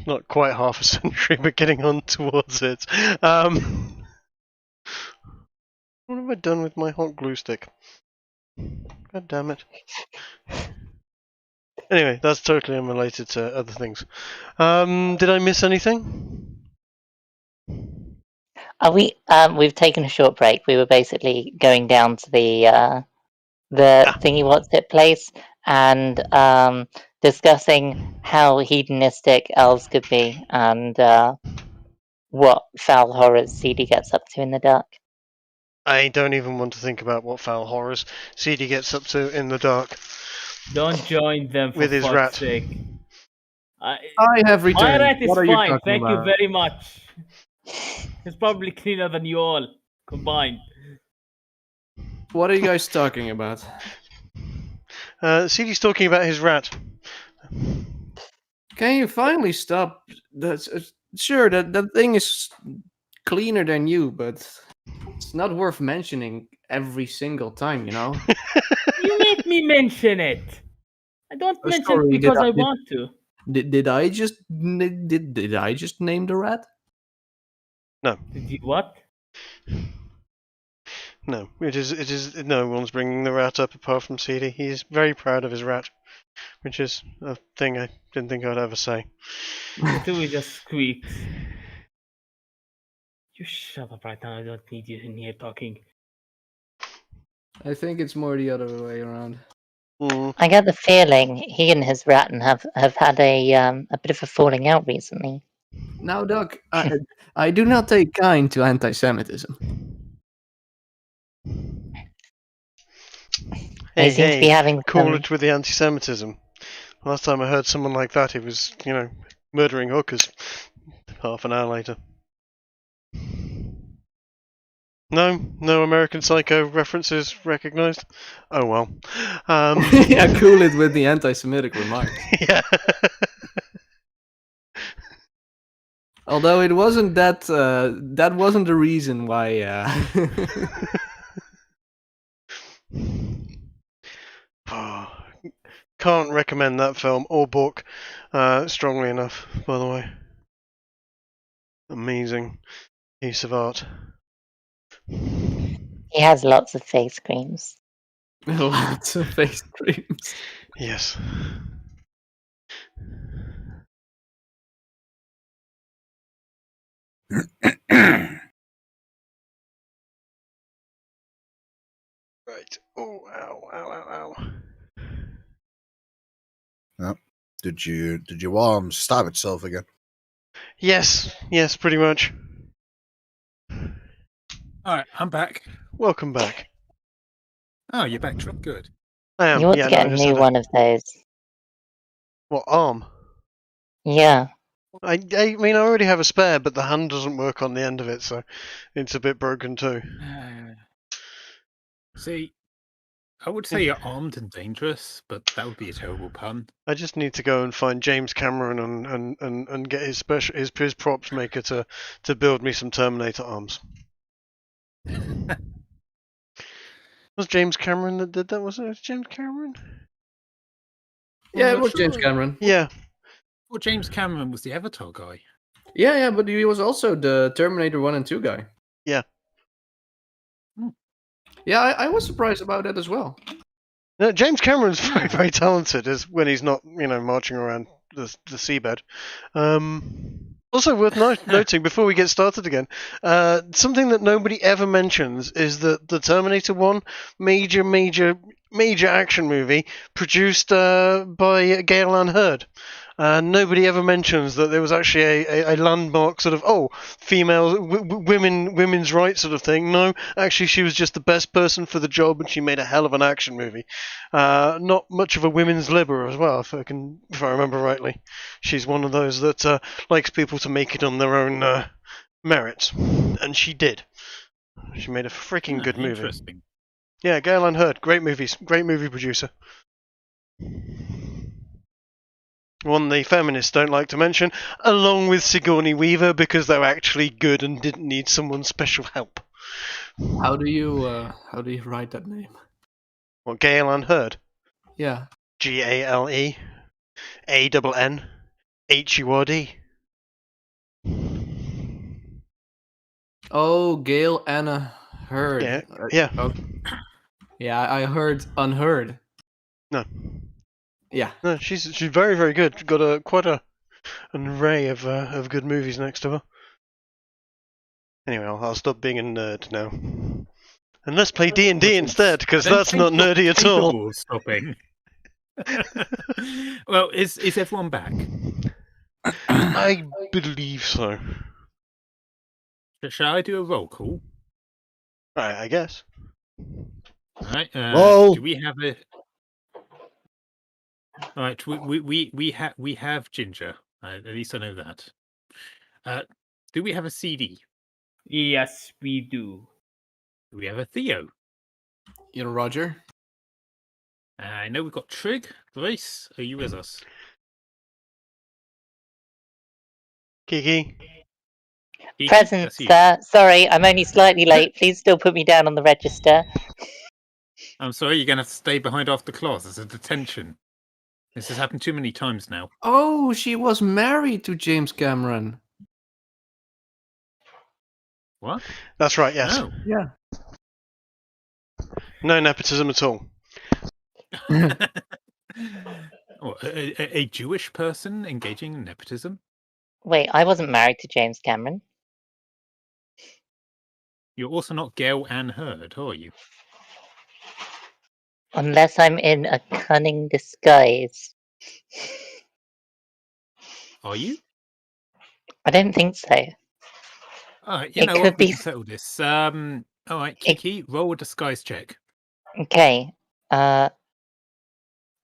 [SPEAKER 1] Not quite half a century, but getting on towards it. What have I done with my hot glue stick? God damn it. Anyway, that's totally unrelated to other things. Did I miss anything?
[SPEAKER 5] We've taken a short break. We were basically going down to the thingy what's it place and discussing how hedonistic elves could be and what foul horrors CD gets up to in the dark.
[SPEAKER 1] I don't even want to think about what foul horrors CD gets up to in the dark.
[SPEAKER 6] Don't join them for
[SPEAKER 1] With his
[SPEAKER 6] fuck's
[SPEAKER 1] rat.
[SPEAKER 6] sake.
[SPEAKER 2] I have
[SPEAKER 6] My
[SPEAKER 2] returned.
[SPEAKER 6] rat is
[SPEAKER 2] What are you
[SPEAKER 6] fine,
[SPEAKER 2] talking
[SPEAKER 6] thank you
[SPEAKER 2] about?
[SPEAKER 6] very much. It's probably cleaner than you all combined.
[SPEAKER 2] What are you guys talking about?
[SPEAKER 1] CD's talking about his rat.
[SPEAKER 2] Can you finally stop? That's sure that thing is cleaner than you, but it's not worth mentioning every single time, you know.
[SPEAKER 6] You make me mention it. I don't
[SPEAKER 2] Oh,
[SPEAKER 6] mention
[SPEAKER 2] sorry,
[SPEAKER 6] it because I want to.
[SPEAKER 2] Did I just did I just name the rat?
[SPEAKER 1] No,
[SPEAKER 6] Did you what?
[SPEAKER 1] no. It is. No one's bringing the rat up apart from CD. He's very proud of his rat, which is a thing I didn't think I'd ever say.
[SPEAKER 6] Stewie just squeaks. You shut up right now. I don't need you in here talking.
[SPEAKER 2] I think it's more the other way around.
[SPEAKER 5] I get the feeling he and his rat have had a bit of a falling out recently.
[SPEAKER 2] Now, Doc, I do not take kind to anti-Semitism.
[SPEAKER 5] They seem to be having
[SPEAKER 1] cool
[SPEAKER 5] some...
[SPEAKER 1] it with the anti-Semitism. Last time I heard someone like that, it was, murdering hookers. Half an hour later. No American Psycho references recognised. Oh well.
[SPEAKER 2] Yeah, cool it with the anti-Semitic remarks.
[SPEAKER 1] Yeah.
[SPEAKER 2] Although it wasn't that. That wasn't the reason why.
[SPEAKER 1] Can't recommend that film or book strongly enough, by the way. Amazing piece of art.
[SPEAKER 5] He has lots of face creams.
[SPEAKER 2] Lots of face creams.
[SPEAKER 1] Yes. Right. Oh, ow.
[SPEAKER 3] Yep. Did your arm stab itself again?
[SPEAKER 1] Yes, pretty much.
[SPEAKER 4] All right, I'm back.
[SPEAKER 1] Welcome back.
[SPEAKER 4] Oh, you're back, Trip. Good.
[SPEAKER 1] I am.
[SPEAKER 5] You ought
[SPEAKER 1] Yeah,
[SPEAKER 5] to get
[SPEAKER 1] no, I
[SPEAKER 5] a
[SPEAKER 1] just
[SPEAKER 5] new
[SPEAKER 1] had
[SPEAKER 5] one of those.
[SPEAKER 1] What, arm?
[SPEAKER 5] Yeah.
[SPEAKER 1] I mean, I already have a spare, but the hand doesn't work on the end of it, so it's a bit broken too.
[SPEAKER 4] See, I would say you're armed and dangerous, but that would be a terrible pun.
[SPEAKER 1] I just need to go and find James Cameron and get his props maker to build me some Terminator arms. Was James Cameron that did that? Was it James Cameron?
[SPEAKER 2] Yeah,
[SPEAKER 4] I'm
[SPEAKER 2] it
[SPEAKER 4] not
[SPEAKER 2] was James
[SPEAKER 4] sure.
[SPEAKER 2] Cameron.
[SPEAKER 1] Yeah.
[SPEAKER 4] Well, James Cameron was the Avatar guy.
[SPEAKER 2] Yeah, but he was also the Terminator 1 and 2 guy.
[SPEAKER 1] Yeah.
[SPEAKER 2] Yeah, I was surprised about that as well.
[SPEAKER 1] No, James Cameron's very, very talented as when he's not, marching around the seabed. Also worth noting before we get started again, something that nobody ever mentions is that the Terminator 1 major action movie produced by Gale Ann Hurd. Nobody ever mentions that there was actually a landmark sort of female women's rights sort of thing. No, actually she was just the best person for the job, and she made a hell of an action movie. Not much of a women's libber as well, if I remember rightly. She's one of those that likes people to make it on their own merits, and she did. She made a freaking good movie.
[SPEAKER 4] Interesting.
[SPEAKER 1] Yeah, Gale Ann Hurd, great movies, great movie producer. One the feminists don't like to mention, along with Sigourney Weaver, because they're actually good and didn't need someone's special help.
[SPEAKER 2] How do you write that name?
[SPEAKER 1] Well, Gale Ann Hurd.
[SPEAKER 2] Yeah.
[SPEAKER 1] GALE ANNHURD.
[SPEAKER 2] Oh, Gale Anna Hurd.
[SPEAKER 1] Yeah.
[SPEAKER 2] Okay. Yeah, I heard unheard.
[SPEAKER 1] No.
[SPEAKER 2] Yeah.
[SPEAKER 1] No, she's very, very good. Got quite an array of good movies next to her. Anyway, I'll stop being a nerd now. And let's play D&D instead, because that's not nerdy at all.
[SPEAKER 4] Stopping. Well, is everyone back?
[SPEAKER 1] I believe so.
[SPEAKER 4] Shall I do a roll call?
[SPEAKER 1] Right, I guess.
[SPEAKER 4] All right.
[SPEAKER 3] Roll.
[SPEAKER 4] Do we have a? All right. We have Ginger. At least I know that. Do we have a CD?
[SPEAKER 6] Yes, we do.
[SPEAKER 4] Do we have a Theo?
[SPEAKER 2] You know, Roger?
[SPEAKER 4] I know we've got Trig. Grace, are you with us?
[SPEAKER 1] Kiki?
[SPEAKER 4] Kiki,
[SPEAKER 5] Present,
[SPEAKER 4] that's you.
[SPEAKER 5] sir. Sorry, I'm only slightly late. Please still put me down on the register.
[SPEAKER 4] I'm sorry, you're going to have to stay behind after class. There's a detention. This has happened too many times now.
[SPEAKER 2] Oh, she was married to James Cameron.
[SPEAKER 4] What?
[SPEAKER 1] That's right, yes.
[SPEAKER 4] No.
[SPEAKER 2] Yeah.
[SPEAKER 1] No nepotism at all.
[SPEAKER 4] Oh, a Jewish person engaging in nepotism?
[SPEAKER 5] Wait, I wasn't married to James Cameron.
[SPEAKER 4] You're also not Gale Ann Hurd, are you?
[SPEAKER 5] Unless I'm in a cunning disguise.
[SPEAKER 4] Are you?
[SPEAKER 5] I don't think so.
[SPEAKER 4] All right,
[SPEAKER 5] It
[SPEAKER 4] know
[SPEAKER 5] could
[SPEAKER 4] what? We
[SPEAKER 5] be-
[SPEAKER 4] can settle this. All right, Kiki, roll a disguise check.
[SPEAKER 5] Okay.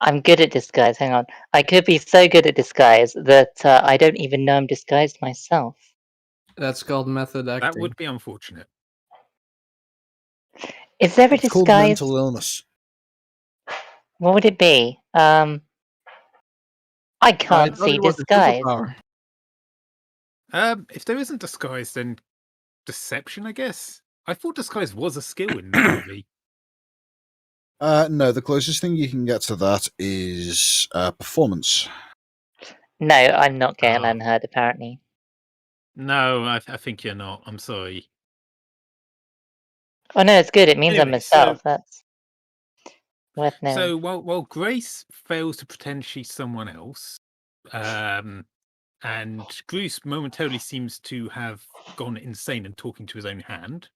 [SPEAKER 5] I'm good at disguise. Hang on. I could be so good at disguise that I don't even know I'm disguised myself.
[SPEAKER 2] That's called method acting.
[SPEAKER 4] That would be unfortunate.
[SPEAKER 5] Is there a
[SPEAKER 3] It's called
[SPEAKER 5] disguise?
[SPEAKER 3] mental illness.
[SPEAKER 5] What would it be? I
[SPEAKER 2] I
[SPEAKER 5] can't
[SPEAKER 2] thought
[SPEAKER 5] see
[SPEAKER 2] it was a
[SPEAKER 5] disguise.
[SPEAKER 2] superpower.
[SPEAKER 4] If there isn't disguise, then deception, I guess. I thought disguise was a skill in D&D.
[SPEAKER 3] No, the closest thing you can get to that is performance.
[SPEAKER 5] No, I'm not Gale
[SPEAKER 4] Ah.
[SPEAKER 5] Unheard, apparently.
[SPEAKER 4] No, I think you're not. I'm sorry.
[SPEAKER 5] Oh no, it's good. It means I'm
[SPEAKER 4] Anyway,
[SPEAKER 5] myself. That's worth knowing.
[SPEAKER 4] So while Grace fails to pretend she's someone else, and Bruce momentarily seems to have gone insane and talking to his own hand.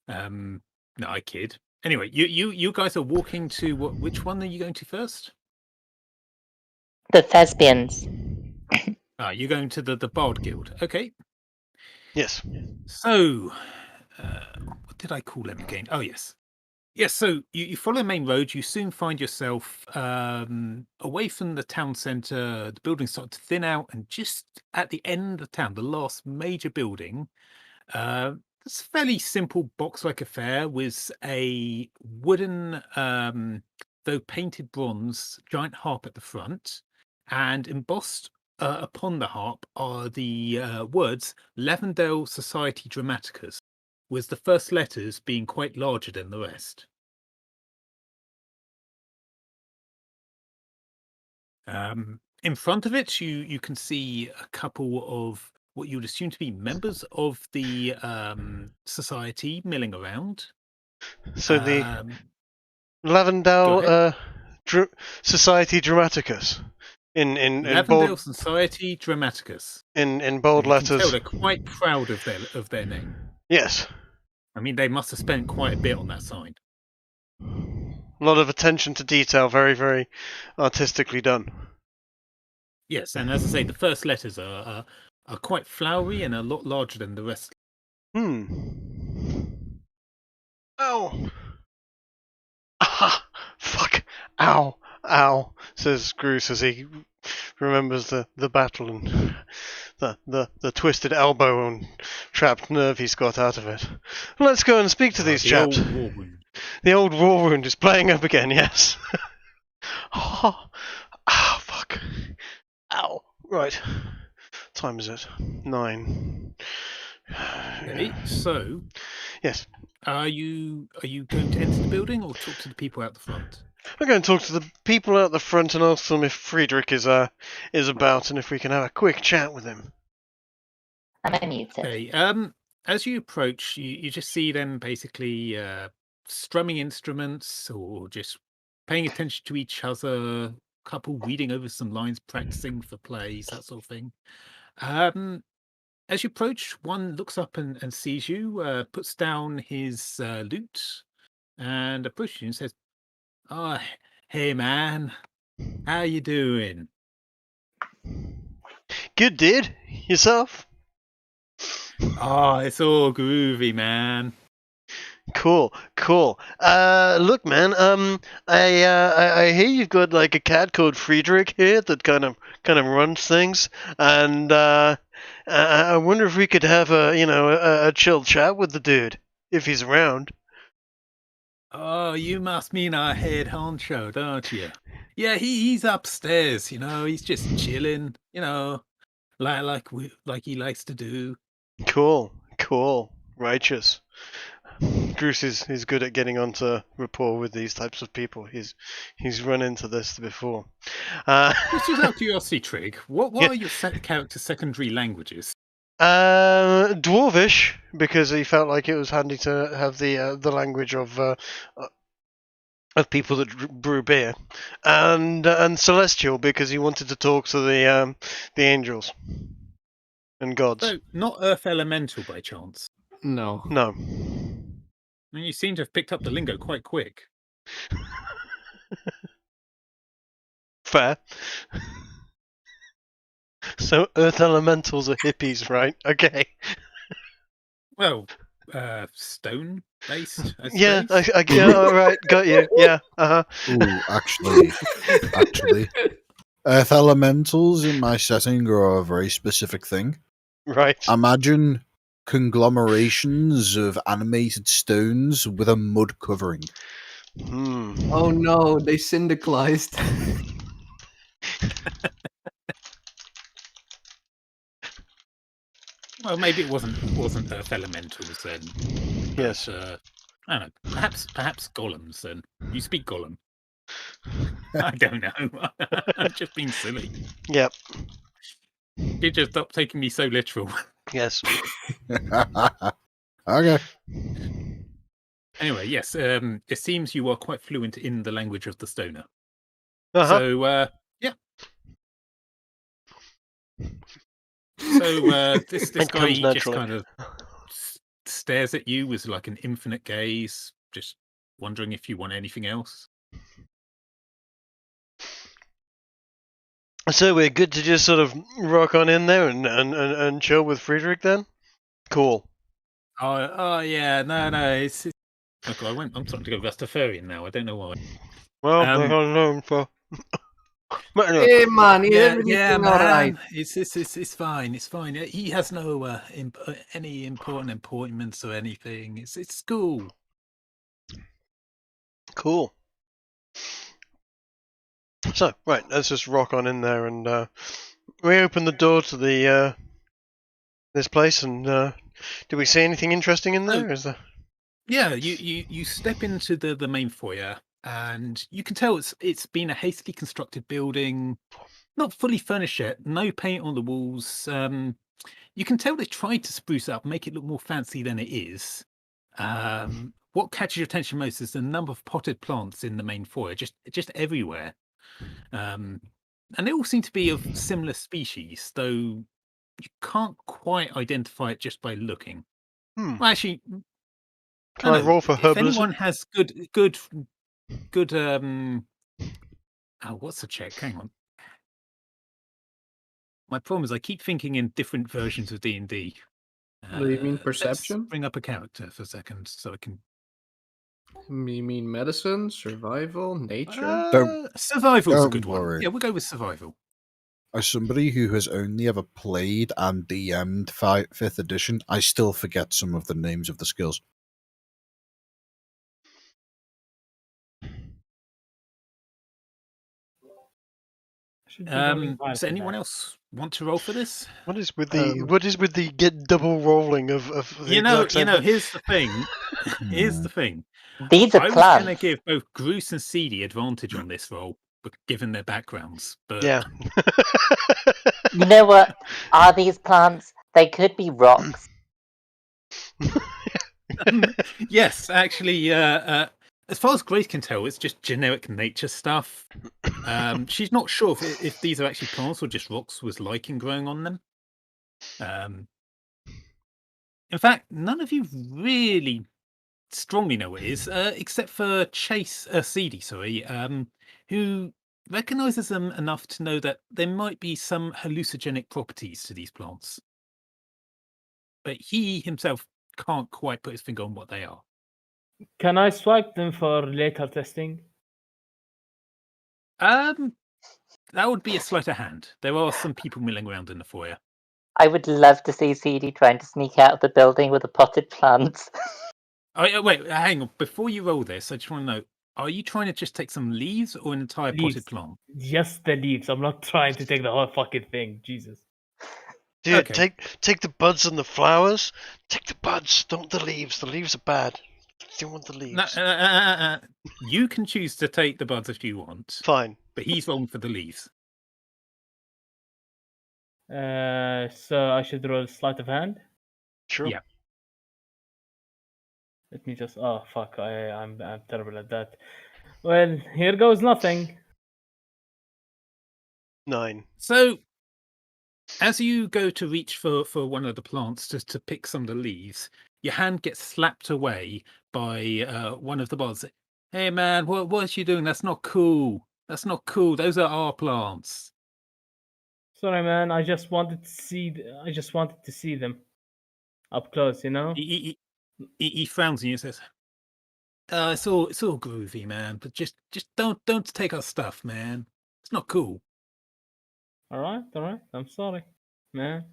[SPEAKER 4] No, I kid. Anyway, you guys are walking to which one are you going to first?
[SPEAKER 5] The thespians.
[SPEAKER 4] You're going to the Bard Guild. Okay.
[SPEAKER 1] Yes.
[SPEAKER 4] So, what did I call them again? Oh, yes. Yes, so you follow the main road. You soon find yourself away from the town centre. The buildings start to thin out, and just at the end of town, the last major building, it's a fairly simple box-like affair with a wooden, though painted bronze, giant harp at the front, and embossed upon the harp are the words Levendale Society Dramaticus, with the first letters being quite larger than the rest. In front of it, you can see a couple of what you would assume to be members of the society milling around.
[SPEAKER 1] So the
[SPEAKER 4] Go
[SPEAKER 1] Lavendale Society Dramaticus in
[SPEAKER 4] Lavendale
[SPEAKER 1] bold
[SPEAKER 4] Society Dramaticus.
[SPEAKER 1] in bold
[SPEAKER 4] You can tell
[SPEAKER 1] letters.
[SPEAKER 4] they're quite proud of their name.
[SPEAKER 1] Yes.
[SPEAKER 4] I mean, they must have spent quite a bit on that sign.
[SPEAKER 1] A lot of attention to detail, very, very artistically done.
[SPEAKER 4] Yes, and as I say, the first letters are quite flowery and a lot larger than the rest.
[SPEAKER 1] Ow! Ah! Fuck! Ow! Ow! Says Groose as he remembers the battle and the twisted elbow and trapped nerve he's got out of it. Let's go and speak to these
[SPEAKER 4] The
[SPEAKER 1] chaps.
[SPEAKER 4] old war wound.
[SPEAKER 1] The old war wound is playing up again, yes. Oh, fuck. Ow. Right. Time is it? 9.
[SPEAKER 4] Okay, so
[SPEAKER 1] Yes.
[SPEAKER 4] are you going to enter the building or talk to the people out the front?
[SPEAKER 1] I'm going to talk to the people out the front and ask them if Friedrich is about and if we can have a quick chat with him.
[SPEAKER 5] Am I muted?
[SPEAKER 4] Okay. As you approach, you just see them basically strumming instruments or just paying attention to each other. A couple reading over some lines, practicing for plays, that sort of thing. As you approach, one looks up and sees you, puts down his lute, and approaches you and says, "Oh, hey man, how you doing?"
[SPEAKER 1] Good, dude. Yourself?
[SPEAKER 4] Oh, it's all groovy, man.
[SPEAKER 1] Cool. Look, man. I hear you've got like a cat called Friedrich here that kind of runs things, and I wonder if we could have a chill chat with the dude if he's around.
[SPEAKER 4] Oh, you must mean our head honcho, don't you? Yeah, he's upstairs. He's just chilling. Like he likes to do.
[SPEAKER 1] Cool. Righteous. Bruce is good at getting onto rapport with these types of people. He's run into this before.
[SPEAKER 4] Just out of curiosity, Trig, what
[SPEAKER 1] Yeah.
[SPEAKER 4] are your character's secondary languages?
[SPEAKER 1] Dwarvish, because he felt like it was handy to have the language of people that brew beer, and Celestial, because he wanted to talk to the angels and gods.
[SPEAKER 4] So, not Earth Elemental by chance.
[SPEAKER 2] No.
[SPEAKER 1] No.
[SPEAKER 4] I mean, you seem to have picked up the lingo quite quick.
[SPEAKER 1] Fair. So Earth Elementals are hippies, right? Okay.
[SPEAKER 4] Well, stone based.
[SPEAKER 1] Yeah,
[SPEAKER 4] suppose.
[SPEAKER 1] yeah, all right, got you. Yeah,
[SPEAKER 3] Ooh, actually, Earth elementals in my setting are a very specific thing.
[SPEAKER 1] right.
[SPEAKER 3] Imagine conglomerations of animated stones with a mud covering.
[SPEAKER 2] Oh no, they syndicalized.
[SPEAKER 4] Well, maybe it wasn't Earth elementals then. But,
[SPEAKER 1] Yes.
[SPEAKER 4] I don't know. Perhaps golems. Then you speak golem. I don't know. I'm just being silly.
[SPEAKER 1] Yep.
[SPEAKER 4] You just stop taking me so literal.
[SPEAKER 1] Yes.
[SPEAKER 3] Okay.
[SPEAKER 4] Anyway, yes. It seems you are quite fluent in the language of the stoner.
[SPEAKER 1] Uh-huh.
[SPEAKER 4] So, yeah. So this
[SPEAKER 1] It
[SPEAKER 4] guy
[SPEAKER 1] comes
[SPEAKER 4] just
[SPEAKER 1] naturally.
[SPEAKER 4] kind of stares at you with like an infinite gaze, just wondering if you want anything else.
[SPEAKER 1] So we're good to just sort of rock on in there and chill with Friedrich then? Cool.
[SPEAKER 4] Oh yeah, no. It's look, I'm starting to go Rastafarian now. I don't know why.
[SPEAKER 1] Well, I don't know. So. But anyway,
[SPEAKER 2] Hey man, is
[SPEAKER 4] Yeah,
[SPEAKER 2] everything
[SPEAKER 4] man.
[SPEAKER 2] alright?
[SPEAKER 4] It's fine. It's fine. He has no any important appointments or anything. It's school.
[SPEAKER 1] cool. So, right, let's just rock on in there and we open the door to the this place and do we see anything interesting in there? Is there?
[SPEAKER 4] Yeah, you step into the main foyer, and you can tell it's been a hastily constructed building, not fully furnished yet, no paint on the walls. You can tell they tried to spruce it up, make it look more fancy than it is. What catches your attention most is the number of potted plants in the main foyer, just everywhere. And they all seem to be of similar species, though you can't quite identify it just by looking.
[SPEAKER 1] Hmm.
[SPEAKER 4] Well, actually,
[SPEAKER 1] Can I roll for
[SPEAKER 4] if
[SPEAKER 1] herbalism?
[SPEAKER 4] anyone has good what's the check? Hang on. My problem is I keep thinking in different versions of D&D.
[SPEAKER 2] Do you mean
[SPEAKER 4] Let's
[SPEAKER 2] perception?
[SPEAKER 4] bring up a character for a second so I can.
[SPEAKER 2] You mean medicine, survival, nature?
[SPEAKER 4] Survival's a
[SPEAKER 3] don't
[SPEAKER 4] good one.
[SPEAKER 3] worry.
[SPEAKER 4] Yeah, we'll go with survival.
[SPEAKER 3] As somebody who has only ever played and DM'd 5th edition, I still forget some of the names of the skills.
[SPEAKER 6] Should be rolling
[SPEAKER 4] Does
[SPEAKER 6] high
[SPEAKER 4] anyone
[SPEAKER 6] today.
[SPEAKER 4] else want to roll for this?
[SPEAKER 1] What is with the get double rolling of the exact same thing?
[SPEAKER 4] Here's the thing. Here's the thing.
[SPEAKER 5] These are
[SPEAKER 4] I was going to
[SPEAKER 5] plants.
[SPEAKER 4] give both Bruce and Seedy advantage on this roll, given their backgrounds. But
[SPEAKER 1] Yeah.
[SPEAKER 5] You know what? Are these plants? They could be rocks.
[SPEAKER 4] Yes, actually, as far as Grace can tell, it's just generic nature stuff. She's not sure if these are actually plants or just rocks with lichen growing on them. In fact, none of you really strongly know what it is, except for Seedy, who recognizes them enough to know that there might be some hallucinogenic properties to these plants. But he himself can't quite put his finger on what they are.
[SPEAKER 6] Can I swipe them for later testing?
[SPEAKER 4] That would be a sleight of hand. There are some people milling around in the foyer.
[SPEAKER 5] I would love to see CD trying to sneak out of the building with a potted plant.
[SPEAKER 4] Oh, wait, hang on. Before you roll this, I just want to know, are you trying to just take some leaves or an entire
[SPEAKER 6] Leaves.
[SPEAKER 4] potted plant?
[SPEAKER 6] Just the leaves. I'm not trying to take the whole fucking thing. Jesus.
[SPEAKER 1] Dude,
[SPEAKER 4] Okay.
[SPEAKER 1] take the buds and the flowers. Take the buds, don't the leaves. The leaves are bad. You want the leaves.
[SPEAKER 4] No, you can choose to take the buds if you want,
[SPEAKER 1] Fine.
[SPEAKER 4] but he's rolling for the leaves.
[SPEAKER 6] So I should roll sleight of hand.
[SPEAKER 1] Sure.
[SPEAKER 4] Yeah.
[SPEAKER 6] Let me just. Oh fuck! I'm terrible at that. Well, here goes nothing.
[SPEAKER 1] 9.
[SPEAKER 4] So, as you go to reach for one of the plants to pick some of the leaves, your hand gets slapped away by one of the buds. Hey man, what are you doing? That's not cool. That's not cool. Those are our plants.
[SPEAKER 6] Sorry, man. I just wanted to see. I just wanted to see them up close. You know.
[SPEAKER 4] He frowns at you and says, it's all groovy, man, but just don't take our stuff, man. It's not cool.
[SPEAKER 6] All right. I'm sorry, man.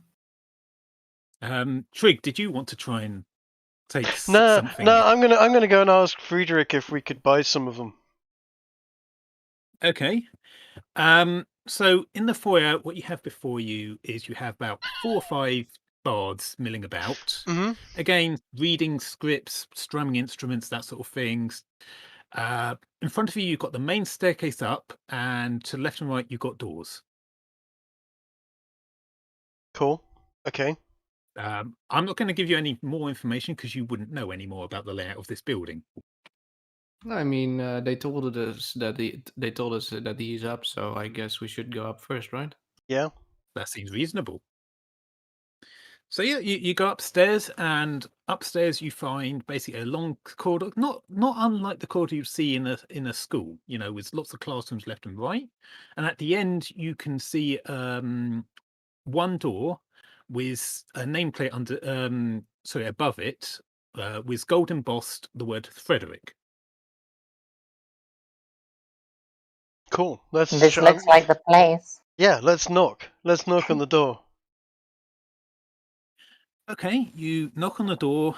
[SPEAKER 4] Trig, did you want to try and take
[SPEAKER 1] No,
[SPEAKER 4] something?
[SPEAKER 1] I'm gonna go and ask Friedrich if we could buy some of them.
[SPEAKER 4] Okay. So in the foyer, what you have before you is you have about 4 or 5 bards milling about.
[SPEAKER 1] Mm-hmm.
[SPEAKER 4] Again, reading scripts, strumming instruments, that sort of things. In front of you, you've got the main staircase up, and to left and right, you've got doors.
[SPEAKER 1] Cool. Okay.
[SPEAKER 4] I'm not going to give you any more information because you wouldn't know any more about the layout of this building.
[SPEAKER 2] I mean, they told us that he's up, so I guess we should go up first, right?
[SPEAKER 1] Yeah.
[SPEAKER 4] That seems reasonable. So yeah, you go upstairs, and upstairs you find basically a long corridor, not unlike the corridor you see in a school, with lots of classrooms left and right. And at the end, you can see one door with a nameplate above it, with gold embossed the word Frederick.
[SPEAKER 1] Cool. Let's.
[SPEAKER 5] This looks like the place.
[SPEAKER 1] Yeah. Let's knock. Let's knock on the door.
[SPEAKER 4] Okay, you knock on the door,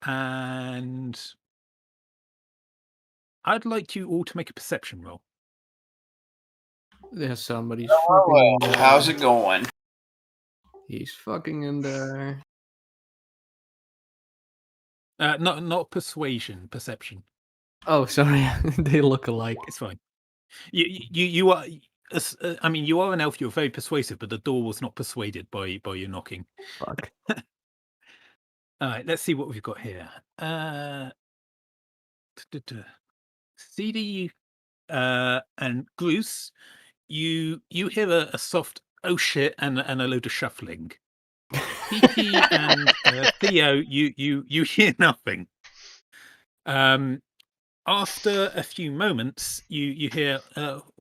[SPEAKER 4] and I'd like you all to make a perception roll.
[SPEAKER 2] There's somebody's fucking in there.
[SPEAKER 7] How's it going?
[SPEAKER 2] He's fucking in there.
[SPEAKER 4] Not persuasion, perception.
[SPEAKER 2] Oh, sorry. They look alike.
[SPEAKER 4] It's fine. You are. I mean, you are an elf. You're very persuasive, but the door was not persuaded by your knocking.
[SPEAKER 2] Fuck.
[SPEAKER 4] All right, let's see what we've got here. CD and Bruce, you hear a soft oh shit and a load of shuffling. Kiki and Theo, you hear nothing. After a few moments, you hear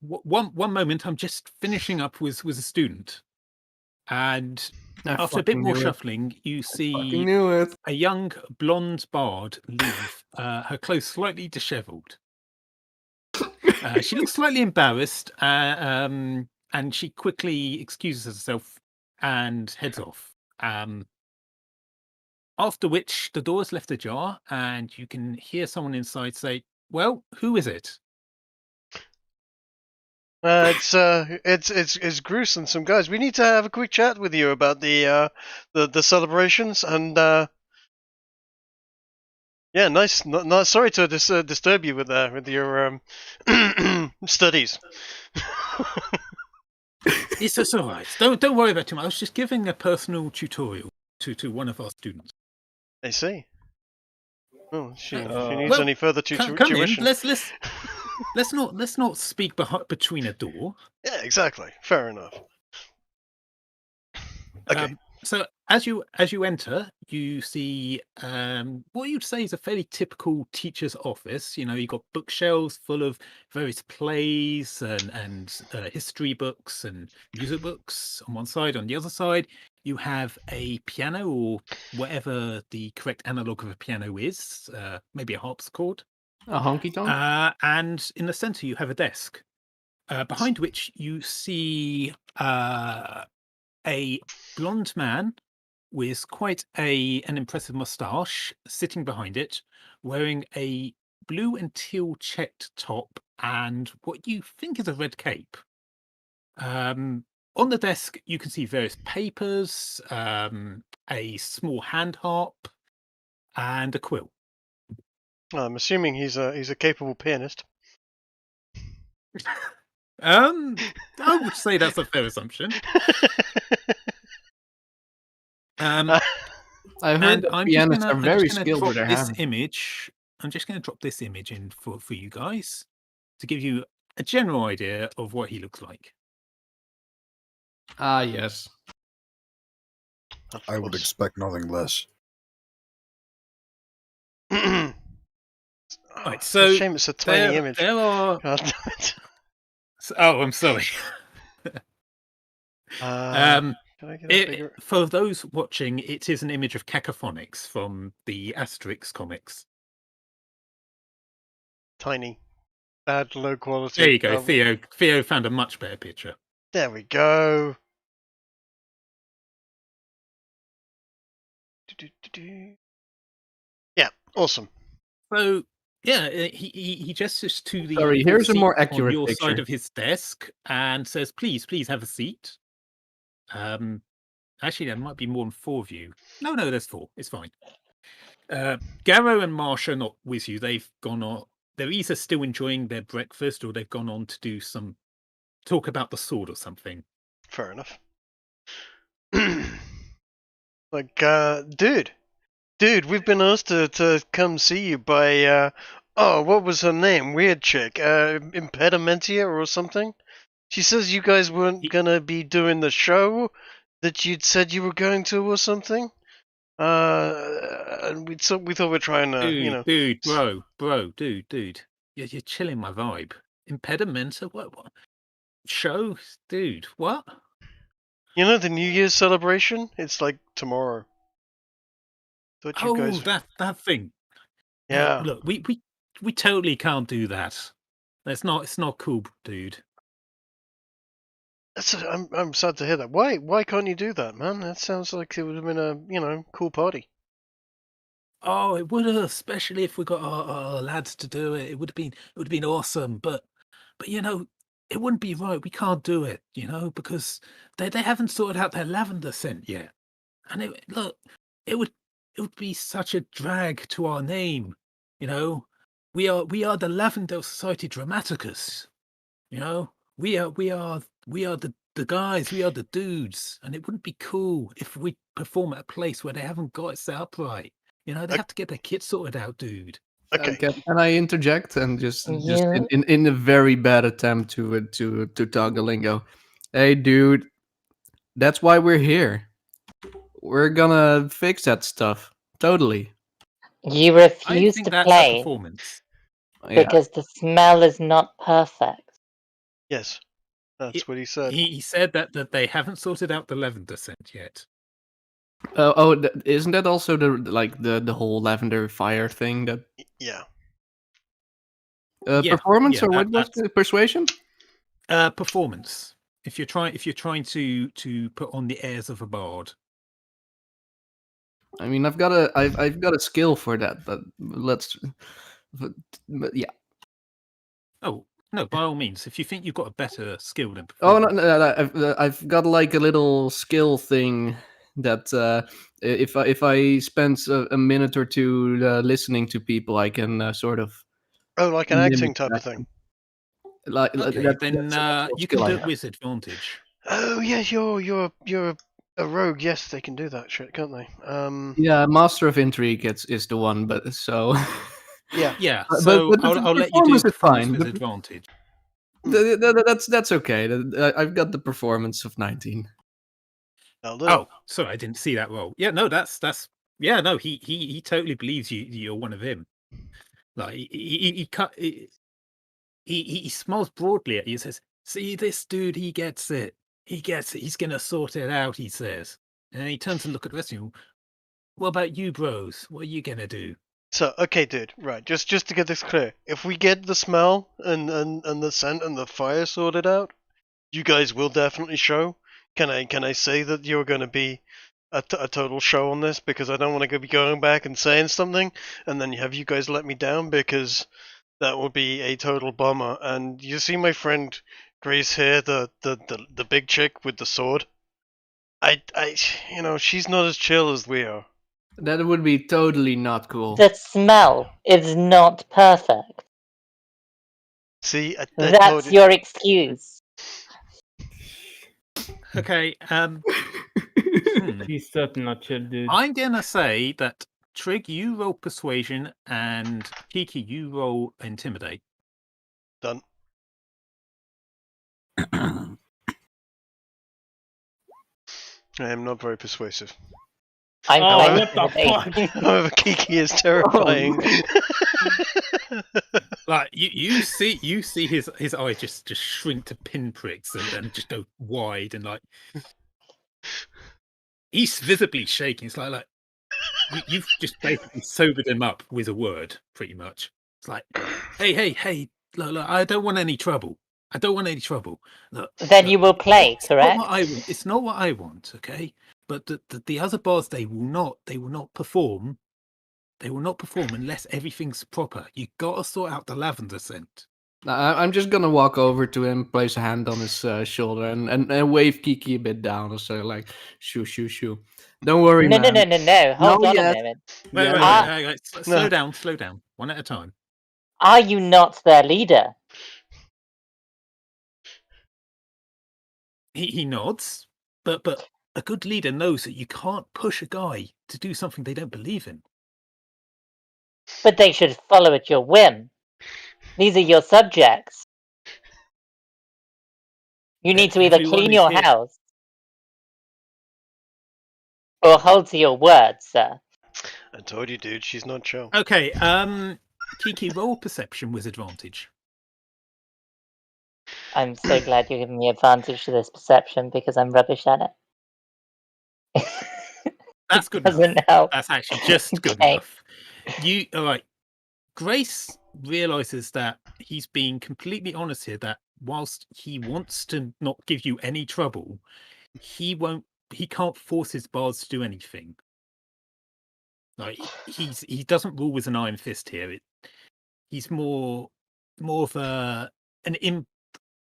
[SPEAKER 4] one moment. I'm just finishing up with a student, and after a bit more shuffling, you see a young blonde bard leave. Her clothes slightly dishevelled. She looks slightly embarrassed, and she quickly excuses herself and heads off. After which, the door is left ajar, and you can hear someone inside say, "Well, who is it?"
[SPEAKER 1] It's Bruce and some guys. We need to have a quick chat with you about the celebrations and yeah, nice. Not sorry to disturb you with your studies.
[SPEAKER 4] It's all right. Don't worry about too much. I was just giving a personal tutorial to one of our students.
[SPEAKER 1] I see. Oh, she needs
[SPEAKER 4] well,
[SPEAKER 1] any further
[SPEAKER 4] come
[SPEAKER 1] tuition.
[SPEAKER 4] in. Let's not speak between a door.
[SPEAKER 1] Yeah, exactly. Fair enough. Okay.
[SPEAKER 4] So as you enter, you see what you'd say is a fairly typical teacher's office. You've got bookshelves full of various plays and history books and music books on one side. On the other side, you have a piano, or whatever the correct analog of a piano is, maybe a harpsichord.
[SPEAKER 2] A honky tonk?
[SPEAKER 4] And in the center, you have a desk, behind which you see a blonde man with quite an impressive moustache sitting behind it, wearing a blue and teal checked top and what you think is a red cape. On the desk, you can see various papers, a small hand harp, and a quill.
[SPEAKER 1] I'm assuming he's a capable pianist.
[SPEAKER 4] I would say that's a fair assumption.
[SPEAKER 2] I heard pianists are very skilled with their hands.
[SPEAKER 4] I'm just going to drop this image in for you guys to give you a general idea of what he looks like.
[SPEAKER 2] Ah, yes.
[SPEAKER 3] I would expect nothing less.
[SPEAKER 1] Right,
[SPEAKER 4] so
[SPEAKER 1] it's a shame it's a tiny image.
[SPEAKER 4] There are.
[SPEAKER 1] God damn it.
[SPEAKER 4] Oh, I'm sorry.
[SPEAKER 1] Can I get a bigger?
[SPEAKER 4] For those watching, it is an image of Cacophonics from the Asterix comics.
[SPEAKER 1] Tiny. Bad, low quality.
[SPEAKER 4] There you go, Theo. Theo found a much better picture.
[SPEAKER 1] There we go. Yeah, awesome.
[SPEAKER 4] So, yeah, he gestures to the
[SPEAKER 2] Sorry, here's a
[SPEAKER 4] seat
[SPEAKER 2] more
[SPEAKER 4] on
[SPEAKER 2] accurate
[SPEAKER 4] your
[SPEAKER 2] picture.
[SPEAKER 4] side of his desk and says, "Please have a seat." Actually, there might be more than 4 of you. No, there's 4. It's fine. Garrow and Marsh are not with you. They've gone on. They're either still enjoying their breakfast or they've gone on to do some talk about the sword or something.
[SPEAKER 1] Fair enough. Dude, we've been asked to come see you by, what was her name? Weird chick. Impedimentia or something? She says you guys weren't gonna be doing the show that you'd said you were going to or something. And we thought we'd try and,
[SPEAKER 4] Dude, dude. You're chilling my vibe. Impedimenta? What? Show? Dude, what?
[SPEAKER 1] You know the New Year's celebration? It's like tomorrow. Thought you guys...
[SPEAKER 4] that thing.
[SPEAKER 1] Yeah.
[SPEAKER 4] Look, we totally can't do that. It's not cool, dude.
[SPEAKER 1] I'm sad to hear that. Why can't you do that, man? That sounds like it would have been a cool party.
[SPEAKER 4] Oh, it would have, especially if we got our lads to do it. It would have been awesome. But it wouldn't be right. We can't do it, because they haven't sorted out their lavender scent yet. And it would be such a drag to our name. We are the Lavender Society Dramaticus. We are the guys. We are the dudes, and it wouldn't be cool if we perform at a place where they haven't got it set up right. They have to get their kit sorted out, dude.
[SPEAKER 1] Okay.
[SPEAKER 2] Can I interject and just in a very bad attempt to talk a lingo? Hey, dude, that's why we're here. We're gonna fix that stuff. Totally.
[SPEAKER 5] You
[SPEAKER 4] I
[SPEAKER 5] refuse
[SPEAKER 4] think
[SPEAKER 5] to
[SPEAKER 4] that's a
[SPEAKER 5] play
[SPEAKER 4] performance.
[SPEAKER 2] Yeah.
[SPEAKER 5] because the smell is not perfect.
[SPEAKER 1] Yes, that's what he said.
[SPEAKER 4] He said that they haven't sorted out the lavender scent yet.
[SPEAKER 2] Isn't that also the whole lavender fire thing? That
[SPEAKER 1] Yeah.
[SPEAKER 2] performance or what was it? Persuasion?
[SPEAKER 4] Performance. If you're trying to put on the airs of a bard.
[SPEAKER 2] I mean, I've got a skill for that, but yeah.
[SPEAKER 4] Oh no! By all means, if you think you've got a better skill than
[SPEAKER 2] Oh
[SPEAKER 4] performance.
[SPEAKER 2] no! I've got like a little skill thing that if I spend a minute or two listening to people, I can sort of.
[SPEAKER 1] Oh, like an acting type of thing.
[SPEAKER 4] Then you can do it with advantage.
[SPEAKER 1] Oh yeah, you're a rogue. Yes, they can do that shit, can't they?
[SPEAKER 2] Yeah, Master of Intrigue is the one, but so.
[SPEAKER 1] Yeah.
[SPEAKER 4] So I'll let you do performance with
[SPEAKER 2] but
[SPEAKER 4] advantage.
[SPEAKER 2] That's okay. I've got the performance of 19.
[SPEAKER 1] Oh,
[SPEAKER 4] sorry, I didn't see that roll. Yeah, no, that's yeah, no, he totally believes you're one of him. Like he smiles broadly at you and says, "See this dude, he gets it. He gets it. He's gonna sort it out," he says. And he turns to look at the rest of you. What about you, bros? What are you gonna do?
[SPEAKER 1] So, okay, dude, right, just to get this clear, if we get the smell and the scent and the fire sorted out, you guys will definitely show. Can I say that you're going to be a total show on this? Because I don't want to be going back and saying something and then have you guys let me down, because that would be a total bummer. And you see my friend Grace here, the big chick with the sword? She's not as chill as we are.
[SPEAKER 2] That would be totally not cool.
[SPEAKER 5] The smell is not perfect.
[SPEAKER 1] See,
[SPEAKER 5] that's your excuse.
[SPEAKER 4] Okay,
[SPEAKER 6] He's certainly not chill, dude.
[SPEAKER 4] I'm gonna say that Trig, you roll persuasion, and Kiki, you roll intimidate.
[SPEAKER 1] Done. I am not very persuasive.
[SPEAKER 5] What
[SPEAKER 6] the fuck?
[SPEAKER 1] However, Kiki is terrifying.
[SPEAKER 4] Like you see his eye just shrink to pinpricks and just go wide and like. He's visibly shaking. It's like you've just basically sobered him up with a word, pretty much. It's like, hey, look, I don't want any trouble. I don't want any trouble. Look,
[SPEAKER 5] Then you will play,
[SPEAKER 4] it's
[SPEAKER 5] correct?
[SPEAKER 4] not what I want. It's not what I want, okay? But the other bars, they will not perform. They will not perform unless everything's proper. You gotta sort out the lavender scent.
[SPEAKER 2] I'm just gonna walk over to him, place a hand on his shoulder, and wave Kiki a bit down, and say like, "Shoo. Don't worry,
[SPEAKER 5] No,
[SPEAKER 2] man.
[SPEAKER 5] Hold
[SPEAKER 2] Not
[SPEAKER 5] on
[SPEAKER 2] yet.
[SPEAKER 5] a moment.
[SPEAKER 4] Wait,
[SPEAKER 2] Yeah.
[SPEAKER 4] wait. Slow down. One at a time.
[SPEAKER 5] Are you not their leader?
[SPEAKER 4] He nods, but a good leader knows that you can't push a guy to do something they don't believe in.
[SPEAKER 5] But they should follow at your whim. These are your subjects. You need to either
[SPEAKER 4] Everyone
[SPEAKER 5] clean
[SPEAKER 4] is
[SPEAKER 5] your
[SPEAKER 4] here.
[SPEAKER 5] house or hold to your word, sir.
[SPEAKER 1] I told you, dude, she's not chill.
[SPEAKER 4] Okay, Kiki, roll perception with advantage.
[SPEAKER 5] I'm so glad you're giving me advantage to this perception because I'm rubbish at it.
[SPEAKER 4] That's good
[SPEAKER 5] Doesn't
[SPEAKER 4] enough.
[SPEAKER 5] help.
[SPEAKER 4] That's actually just good
[SPEAKER 5] Okay.
[SPEAKER 4] enough. All right. Grace realizes that he's being completely honest here, that whilst he wants to not give you any trouble, he can't force his bards to do anything. Like he doesn't rule with an iron fist here. He's more of an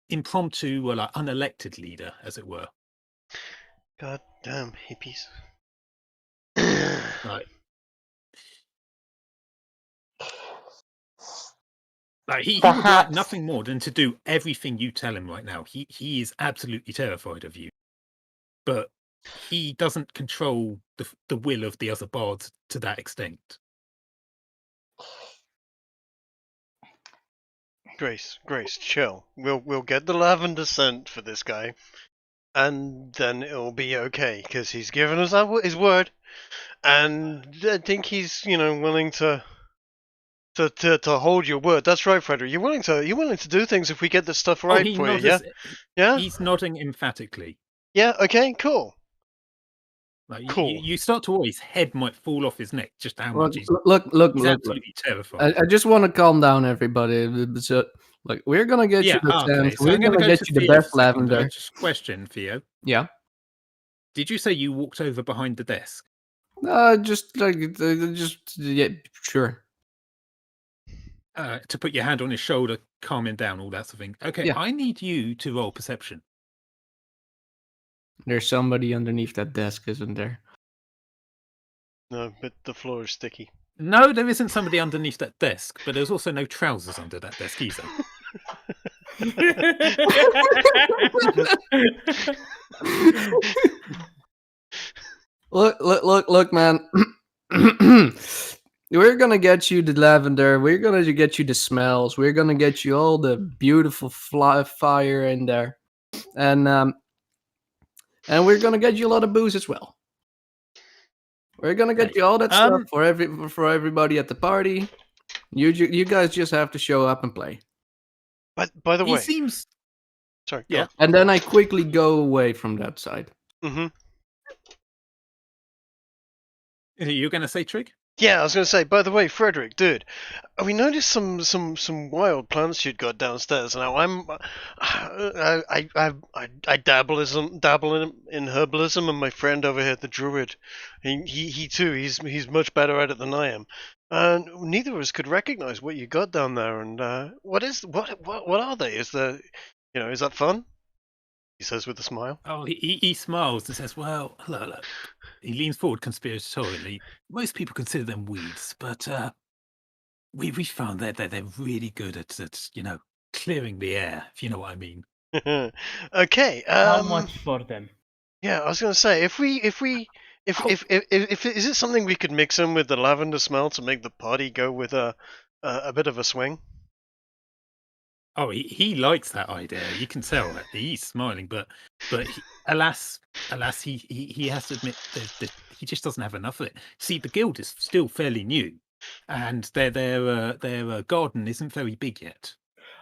[SPEAKER 4] impromptu or like unelected leader, as it were.
[SPEAKER 1] God damn hippies.
[SPEAKER 4] Like he would like
[SPEAKER 5] Perhaps-
[SPEAKER 4] nothing more than to do everything you tell him right now. He is absolutely terrified of you, but he doesn't control the will of the other bards to that extent.
[SPEAKER 1] Grace, chill. We'll get the lavender scent for this guy, and then it'll be okay because he's given us his word, and I think he's willing to hold your word. That's right, Frederick. You're willing to do things if we get this stuff right for you. Yeah, yeah.
[SPEAKER 4] He's nodding emphatically.
[SPEAKER 1] Yeah. Okay. Cool.
[SPEAKER 4] Like,
[SPEAKER 1] Cool.
[SPEAKER 4] You start to worry his head might fall off his neck. Just how much he's absolutely terrified.
[SPEAKER 2] I just want to calm down, everybody. So, like, we're gonna get you the
[SPEAKER 4] okay.
[SPEAKER 2] tent.
[SPEAKER 4] So
[SPEAKER 2] We're
[SPEAKER 4] I'm gonna
[SPEAKER 2] gonna
[SPEAKER 4] go
[SPEAKER 2] get
[SPEAKER 4] to
[SPEAKER 2] you the
[SPEAKER 4] Theo
[SPEAKER 2] best
[SPEAKER 4] for a second.
[SPEAKER 2] lavender.
[SPEAKER 4] Just question, Theo.
[SPEAKER 2] Yeah.
[SPEAKER 4] Did you say you walked over behind the desk?
[SPEAKER 2] Yeah, sure.
[SPEAKER 4] To put your hand on his shoulder, calm him down, all that sort of thing. Okay,
[SPEAKER 2] Yeah.
[SPEAKER 4] I need you to roll perception.
[SPEAKER 2] There's somebody underneath that desk, isn't there?
[SPEAKER 1] No, but the floor is sticky.
[SPEAKER 4] No, there isn't somebody underneath that desk, but there's also no trousers under that desk either.
[SPEAKER 2] Look, man. We're gonna get you the lavender. We're gonna get you the smells. We're gonna get you all the beautiful fire in there, and we're gonna get you a lot of booze as well. We're gonna get you all that stuff for everybody at the party. You guys just have to show up and play.
[SPEAKER 1] But by the way,
[SPEAKER 4] seems.
[SPEAKER 1] Sorry.
[SPEAKER 4] Yeah.
[SPEAKER 2] And then I quickly go away from that side.
[SPEAKER 1] Mm-hmm.
[SPEAKER 4] You're going to say Trig?
[SPEAKER 1] Yeah, I was going to say. By the way, Frederick, dude, we noticed some wild plants you'd got downstairs. Now I dabble in herbalism, and my friend over here, the druid, he too, he's much better at it than I am. And neither of us could recognize what you got down there. And what are they? Is that fun? He says with a smile.
[SPEAKER 4] Oh, he smiles and says, "Well, look." He leans forward conspiratorially. Most people consider them weeds, but we found that they're really good at clearing the air, if you know what I mean.
[SPEAKER 1] Okay.
[SPEAKER 6] How much for them?
[SPEAKER 1] Yeah, I was going to say if is it something we could mix in with the lavender smell to make the party go with a bit of a swing?
[SPEAKER 4] Oh, he likes that idea. You can tell that he's smiling, but alas, he has to admit that he just doesn't have enough of it. See, the guild is still fairly new, and their garden isn't very big yet.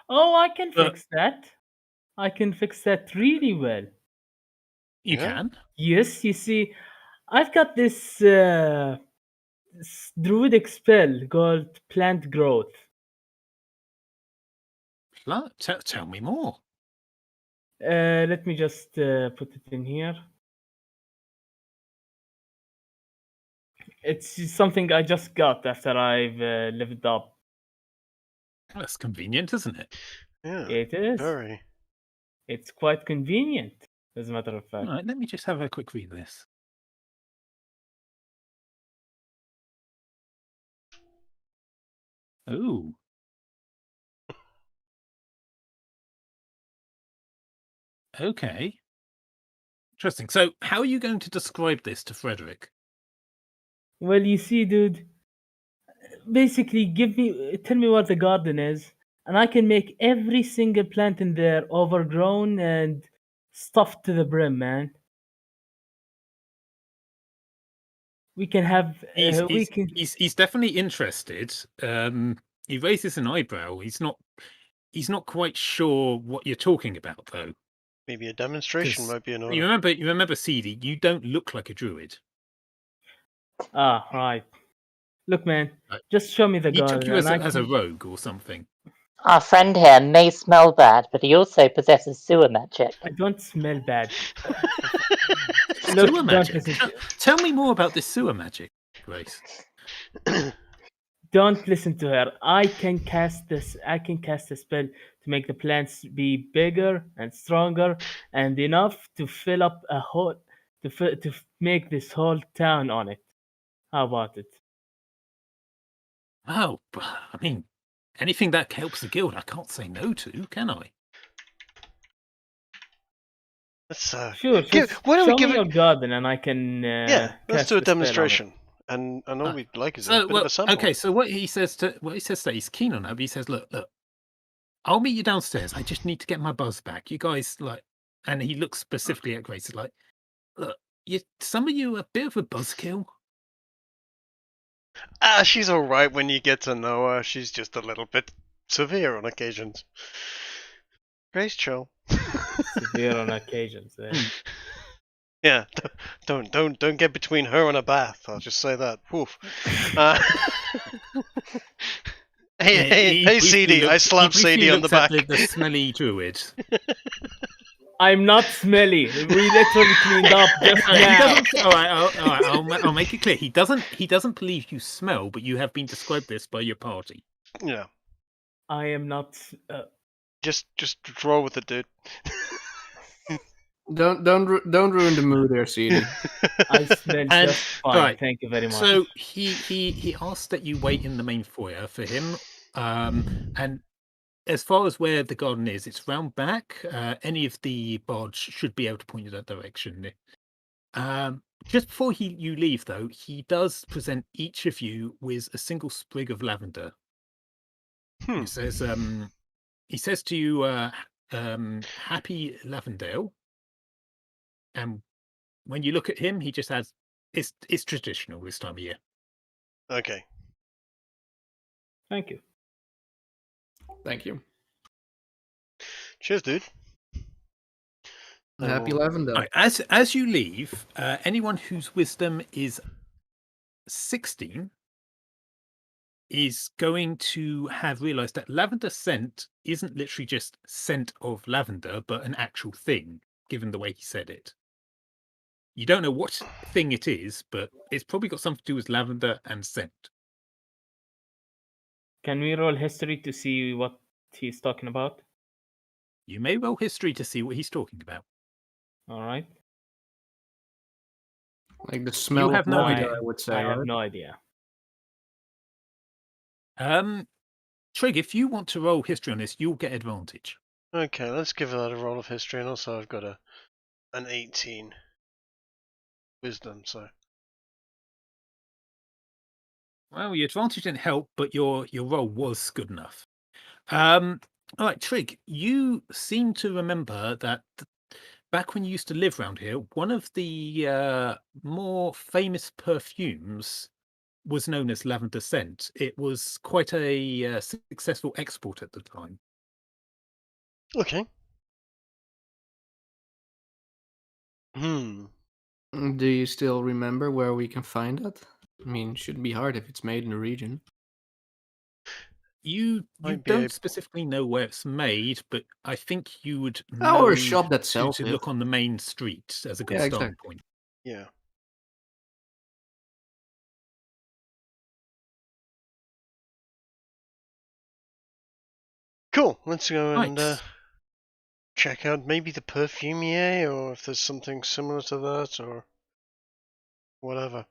[SPEAKER 6] Oh, I can fix that. I can fix that really well.
[SPEAKER 4] You can?
[SPEAKER 6] Yes, you see, I've got this druidic spell called Plant Growth.
[SPEAKER 4] Tell me more.
[SPEAKER 6] Let me just put it in here. It's something I just got after I've leveled up.
[SPEAKER 4] That's convenient, isn't it?
[SPEAKER 1] Yeah,
[SPEAKER 6] It is.
[SPEAKER 1] very.
[SPEAKER 6] It's quite convenient, as a matter of fact.
[SPEAKER 4] All right, let me just have a quick read of this. Oh. Okay. Interesting. So, how are you going to describe this to Frederick?
[SPEAKER 6] Well, you see, dude, basically tell me what the garden is, and I can make every single plant in there overgrown and stuffed to the brim, man. We can have
[SPEAKER 4] He's definitely interested. He raises an eyebrow. He's not quite sure what you're talking about, though.
[SPEAKER 1] Maybe a demonstration
[SPEAKER 4] 'Cause
[SPEAKER 1] might be in
[SPEAKER 4] You
[SPEAKER 1] order.
[SPEAKER 4] remember, CD. You don't look like a druid.
[SPEAKER 6] Ah, right. Look, man,
[SPEAKER 4] Right.
[SPEAKER 6] just show me the
[SPEAKER 4] He
[SPEAKER 6] garden.
[SPEAKER 4] took you
[SPEAKER 6] and I
[SPEAKER 4] as a
[SPEAKER 6] can-
[SPEAKER 4] rogue or something.
[SPEAKER 5] Our friend here may smell bad, but he also possesses sewer magic.
[SPEAKER 6] I don't smell bad. Look,
[SPEAKER 4] Sewer
[SPEAKER 6] don't
[SPEAKER 4] magic.
[SPEAKER 6] listen to-
[SPEAKER 4] Tell me more about this sewer magic, Grace.
[SPEAKER 6] Don't listen to her. I can cast a spell to make the plants be bigger and stronger and enough to fill up a whole to make this whole town on it. How about it?
[SPEAKER 4] Oh, I mean, anything that helps the guild, I can't say no to, can I?
[SPEAKER 1] Let's
[SPEAKER 6] Sure.
[SPEAKER 1] why don't we
[SPEAKER 6] show
[SPEAKER 1] give
[SPEAKER 6] me
[SPEAKER 1] it?
[SPEAKER 6] your garden and I can.
[SPEAKER 1] Yeah, let's
[SPEAKER 6] cast
[SPEAKER 1] do a
[SPEAKER 6] the spell on it.
[SPEAKER 1] demonstration. And all we'd like is a bit of a sample.
[SPEAKER 4] Okay, so what he says that he's keen on that, but he says, look, I'll meet you downstairs. I just need to get my buzz back. You guys and he looks specifically at Grace, like, look, some of you are a bit of a buzzkill.
[SPEAKER 1] She's all right when you get to know her. She's just a little bit severe on occasions. Grace, chill.
[SPEAKER 6] Severe on occasions.
[SPEAKER 1] Yeah, don't get between her and a bath. I'll just say that. Woof. Hey, CD! I slapped CD on the back.
[SPEAKER 4] The smelly druid.
[SPEAKER 6] I'm not smelly. We literally cleaned up just now.
[SPEAKER 4] All right. I'll make it clear. He doesn't believe you smell, but you have been described this by your party.
[SPEAKER 1] Yeah.
[SPEAKER 6] I am not.
[SPEAKER 1] Just roll with it, dude.
[SPEAKER 2] Don't ruin the mood there, CD.
[SPEAKER 6] I smell
[SPEAKER 4] And-
[SPEAKER 6] just fine.
[SPEAKER 4] right,
[SPEAKER 6] Thank you very much.
[SPEAKER 4] So he asked that you wait in the main foyer for him. And as far as where the garden is, it's round back. Any of the barge should be able to point you that direction. Just before you leave, though, he does present each of you with a single sprig of lavender. He says to you, "Happy Lavendale." And when you look at him, he just has it's traditional this time of year.
[SPEAKER 1] Okay.
[SPEAKER 6] Thank you.
[SPEAKER 2] Thank you.
[SPEAKER 1] Cheers, dude.
[SPEAKER 2] Happy
[SPEAKER 1] will-
[SPEAKER 2] Lavender.
[SPEAKER 4] Right, as you leave, anyone whose wisdom is 16 is going to have realized that lavender scent isn't literally just scent of lavender, but an actual thing, given the way he said it. You don't know what thing it is, but it's probably got something to do with lavender and scent.
[SPEAKER 6] Can we roll history to see what he's talking about?
[SPEAKER 4] You may roll history to see what he's talking about.
[SPEAKER 6] All right.
[SPEAKER 2] Like the smell
[SPEAKER 4] have
[SPEAKER 2] of
[SPEAKER 4] no
[SPEAKER 2] lavender,
[SPEAKER 4] idea.
[SPEAKER 2] I would say.
[SPEAKER 6] I have
[SPEAKER 2] right?
[SPEAKER 6] no idea.
[SPEAKER 4] Trig, if you want to roll history on this, you'll get advantage.
[SPEAKER 1] Okay, let's give that a roll of history, and also I've got an 18 wisdom, so
[SPEAKER 4] Well, your advantage didn't help, but your roll was good enough. All right, Trig, you seem to remember that back when you used to live around here, one of the more famous perfumes was known as lavender scent. It was quite a successful export at the time.
[SPEAKER 1] okay.
[SPEAKER 2] Do you still remember where we can find it? I mean, shouldn't be hard if it's made in the region.
[SPEAKER 4] You
[SPEAKER 1] Might be
[SPEAKER 4] don't
[SPEAKER 1] able-
[SPEAKER 4] specifically know where it's made, but I think you would
[SPEAKER 2] Or
[SPEAKER 4] know
[SPEAKER 2] a shop that sells
[SPEAKER 4] to
[SPEAKER 2] it.
[SPEAKER 4] look on the main street as a good
[SPEAKER 2] Yeah,
[SPEAKER 4] starting
[SPEAKER 2] exactly.
[SPEAKER 4] point.
[SPEAKER 1] Yeah. Cool. Let's go and
[SPEAKER 4] Right.
[SPEAKER 1] check out maybe the perfumier, or if there's something similar to that, or whatever.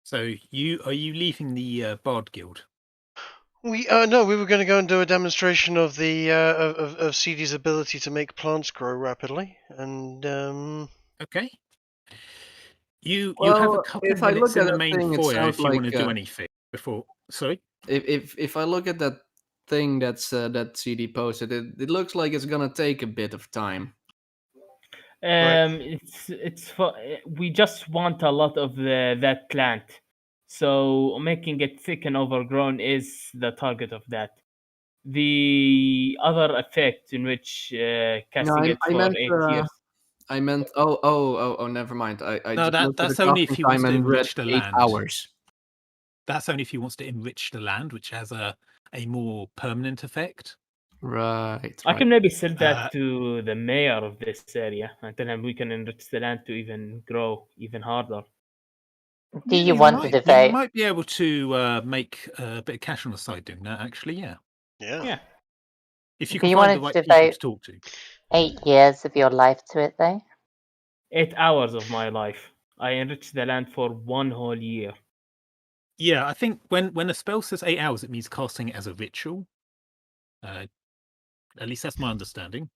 [SPEAKER 4] So are you leaving the Bard Guild?
[SPEAKER 1] We no, we were going to go and do a demonstration of the of CD's ability to make plants grow rapidly, and
[SPEAKER 4] Okay. You have a
[SPEAKER 2] Well,
[SPEAKER 4] couple
[SPEAKER 2] if I
[SPEAKER 4] minutes
[SPEAKER 2] look
[SPEAKER 4] in
[SPEAKER 2] at
[SPEAKER 4] the
[SPEAKER 2] that
[SPEAKER 4] main
[SPEAKER 2] thing, it
[SPEAKER 4] foyer
[SPEAKER 2] sounds
[SPEAKER 4] if you want to
[SPEAKER 2] like
[SPEAKER 4] do anything before. Sorry.
[SPEAKER 2] if I look at that thing that CD posted, it looks like it's gonna take a bit of time.
[SPEAKER 1] Right.
[SPEAKER 6] It's for we just want a lot of that plant, so making it thick and overgrown is the target of that. The other effect in which
[SPEAKER 2] No,
[SPEAKER 6] casting it
[SPEAKER 2] I
[SPEAKER 6] for
[SPEAKER 2] meant
[SPEAKER 6] 8 years.
[SPEAKER 2] I meant never mind. I
[SPEAKER 4] No,
[SPEAKER 2] just looked at the
[SPEAKER 4] that's only if
[SPEAKER 2] crafting
[SPEAKER 4] he wants
[SPEAKER 2] time
[SPEAKER 4] to
[SPEAKER 2] and read
[SPEAKER 4] enrich the
[SPEAKER 2] 8
[SPEAKER 4] land.
[SPEAKER 2] hours.
[SPEAKER 4] That's only if he wants to enrich the land, which has a more permanent effect.
[SPEAKER 2] Right.
[SPEAKER 6] I can maybe sell
[SPEAKER 4] Uh,
[SPEAKER 6] that to the mayor of this area and tell him we can enrich the land to even grow even harder.
[SPEAKER 5] Do you
[SPEAKER 4] you
[SPEAKER 5] want to
[SPEAKER 4] might,
[SPEAKER 5] devote?
[SPEAKER 4] You might be able to make a bit of cash on the side doing that. Actually, yeah.
[SPEAKER 6] Yeah.
[SPEAKER 4] If you
[SPEAKER 5] Do
[SPEAKER 4] can
[SPEAKER 5] you
[SPEAKER 4] find
[SPEAKER 5] want
[SPEAKER 4] the
[SPEAKER 5] to
[SPEAKER 4] right people to
[SPEAKER 5] devote
[SPEAKER 4] talk to.
[SPEAKER 5] 8 years of your life to it, though?
[SPEAKER 6] 8 hours of my life. I enrich the land for 1 whole year.
[SPEAKER 4] Yeah, I think when a spell says 8 hours, it means casting it as a ritual. At least that's my understanding.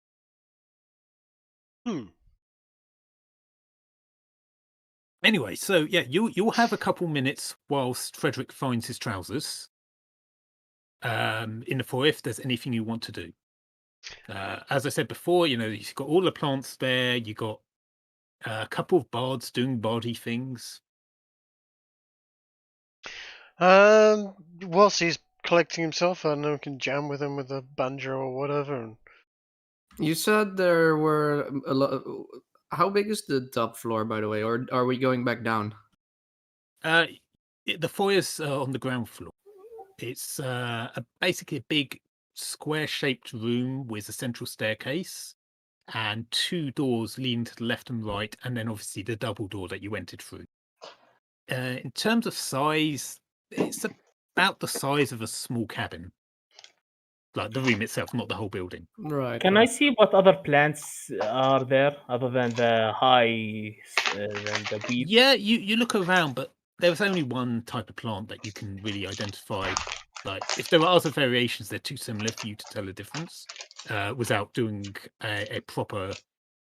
[SPEAKER 4] Anyway, so yeah, you'll have a couple minutes whilst Frederick finds his trousers. In the foyer, if there's anything you want to do. As I said before, you've got all the plants there. You got a couple of bards doing bardy things.
[SPEAKER 1] Whilst he's collecting himself, I don't know, we can jam with him with a banjo or whatever. And
[SPEAKER 2] You said there were a lot. How big is the top floor, by the way, or are we going back down?
[SPEAKER 4] The foyer's on the ground floor. It's basically a big square-shaped room with a central staircase and 2 doors leading to the left and right, and then obviously the double door that you entered through. In terms of size, it's about the size of a small cabin. Like the room itself, not the whole building.
[SPEAKER 2] Right.
[SPEAKER 6] Can I see what other plants are there other than the than the weed?
[SPEAKER 4] Yeah, you look around, but there's only one type of plant that you can really identify. Like, if there are other variations, they're too similar for you to tell the difference without doing a proper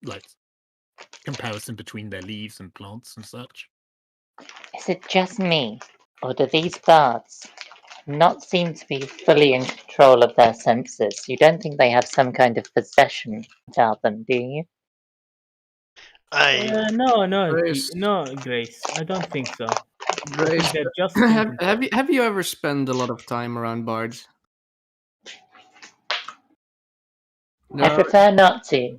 [SPEAKER 4] like comparison between their leaves and plants and such.
[SPEAKER 5] Is it just me, or do these bards not seem to be fully in control of their senses? You don't think they have some kind of possession about them, do you?
[SPEAKER 2] Grace.
[SPEAKER 6] No, Grace. I don't think so. I think
[SPEAKER 2] Grace,
[SPEAKER 6] they're just in control.
[SPEAKER 2] have you ever spent a lot of time around bards?
[SPEAKER 5] I prefer not to.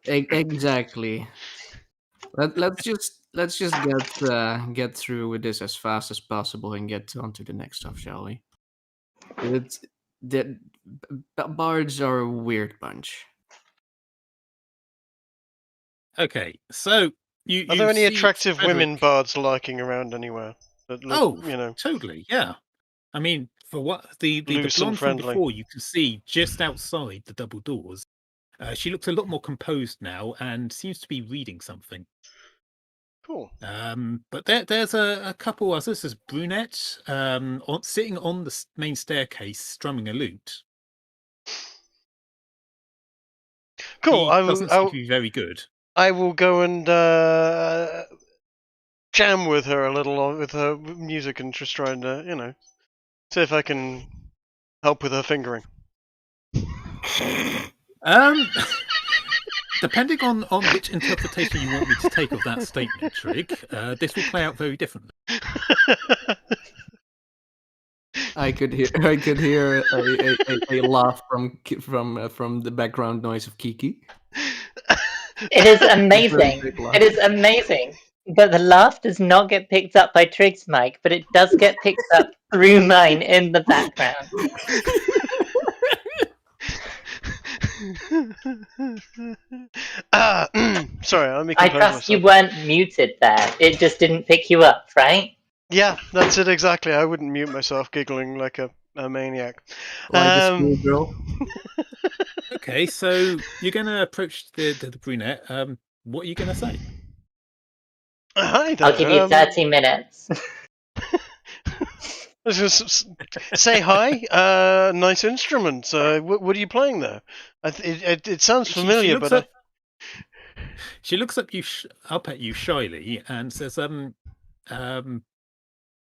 [SPEAKER 2] Exactly. Let's just get through with this as fast as possible and get on to the next stuff, shall we? It's that bards are a weird bunch.
[SPEAKER 4] Okay, so
[SPEAKER 1] are there any
[SPEAKER 4] see
[SPEAKER 1] attractive women
[SPEAKER 4] Frederick-
[SPEAKER 1] bards lurking around anywhere? That look,
[SPEAKER 4] totally, yeah. I mean, for what the
[SPEAKER 1] loose and
[SPEAKER 4] blonde from
[SPEAKER 1] friendly.
[SPEAKER 4] before, you can see just outside the double doors. She looks a lot more composed now and seems to be reading something.
[SPEAKER 1] Cool.
[SPEAKER 4] But there's a couple others. There's brunette sitting on the main staircase, strumming a lute.
[SPEAKER 1] Cool.
[SPEAKER 4] He doesn't seem to be very good.
[SPEAKER 1] I will go and jam with her a little with her music and just try and see if I can help with her fingering.
[SPEAKER 4] Depending on which interpretation you want me to take of that statement, Trig, this will play out very differently.
[SPEAKER 2] I could hear a laugh from the background noise of Kiki.
[SPEAKER 5] It is amazing. It is amazing. But the laugh does not get picked up by Trig's mic, but it does get picked up through mine in the background.
[SPEAKER 1] Sorry, let me
[SPEAKER 5] I
[SPEAKER 1] compose
[SPEAKER 5] trust you
[SPEAKER 1] myself.
[SPEAKER 5] weren't muted there. It just didn't pick you up, right?
[SPEAKER 1] Yeah, that's it exactly. I wouldn't mute myself giggling like a maniac.
[SPEAKER 2] Like a schoolgirl.
[SPEAKER 4] Okay, so you're going to approach the brunette. What are you going to say?
[SPEAKER 1] Hi there.
[SPEAKER 5] I'll give you 30 minutes.
[SPEAKER 1] Just say hi. Nice instrument. What are you playing there? It sounds familiar, but
[SPEAKER 4] she looks up up at you shyly and says,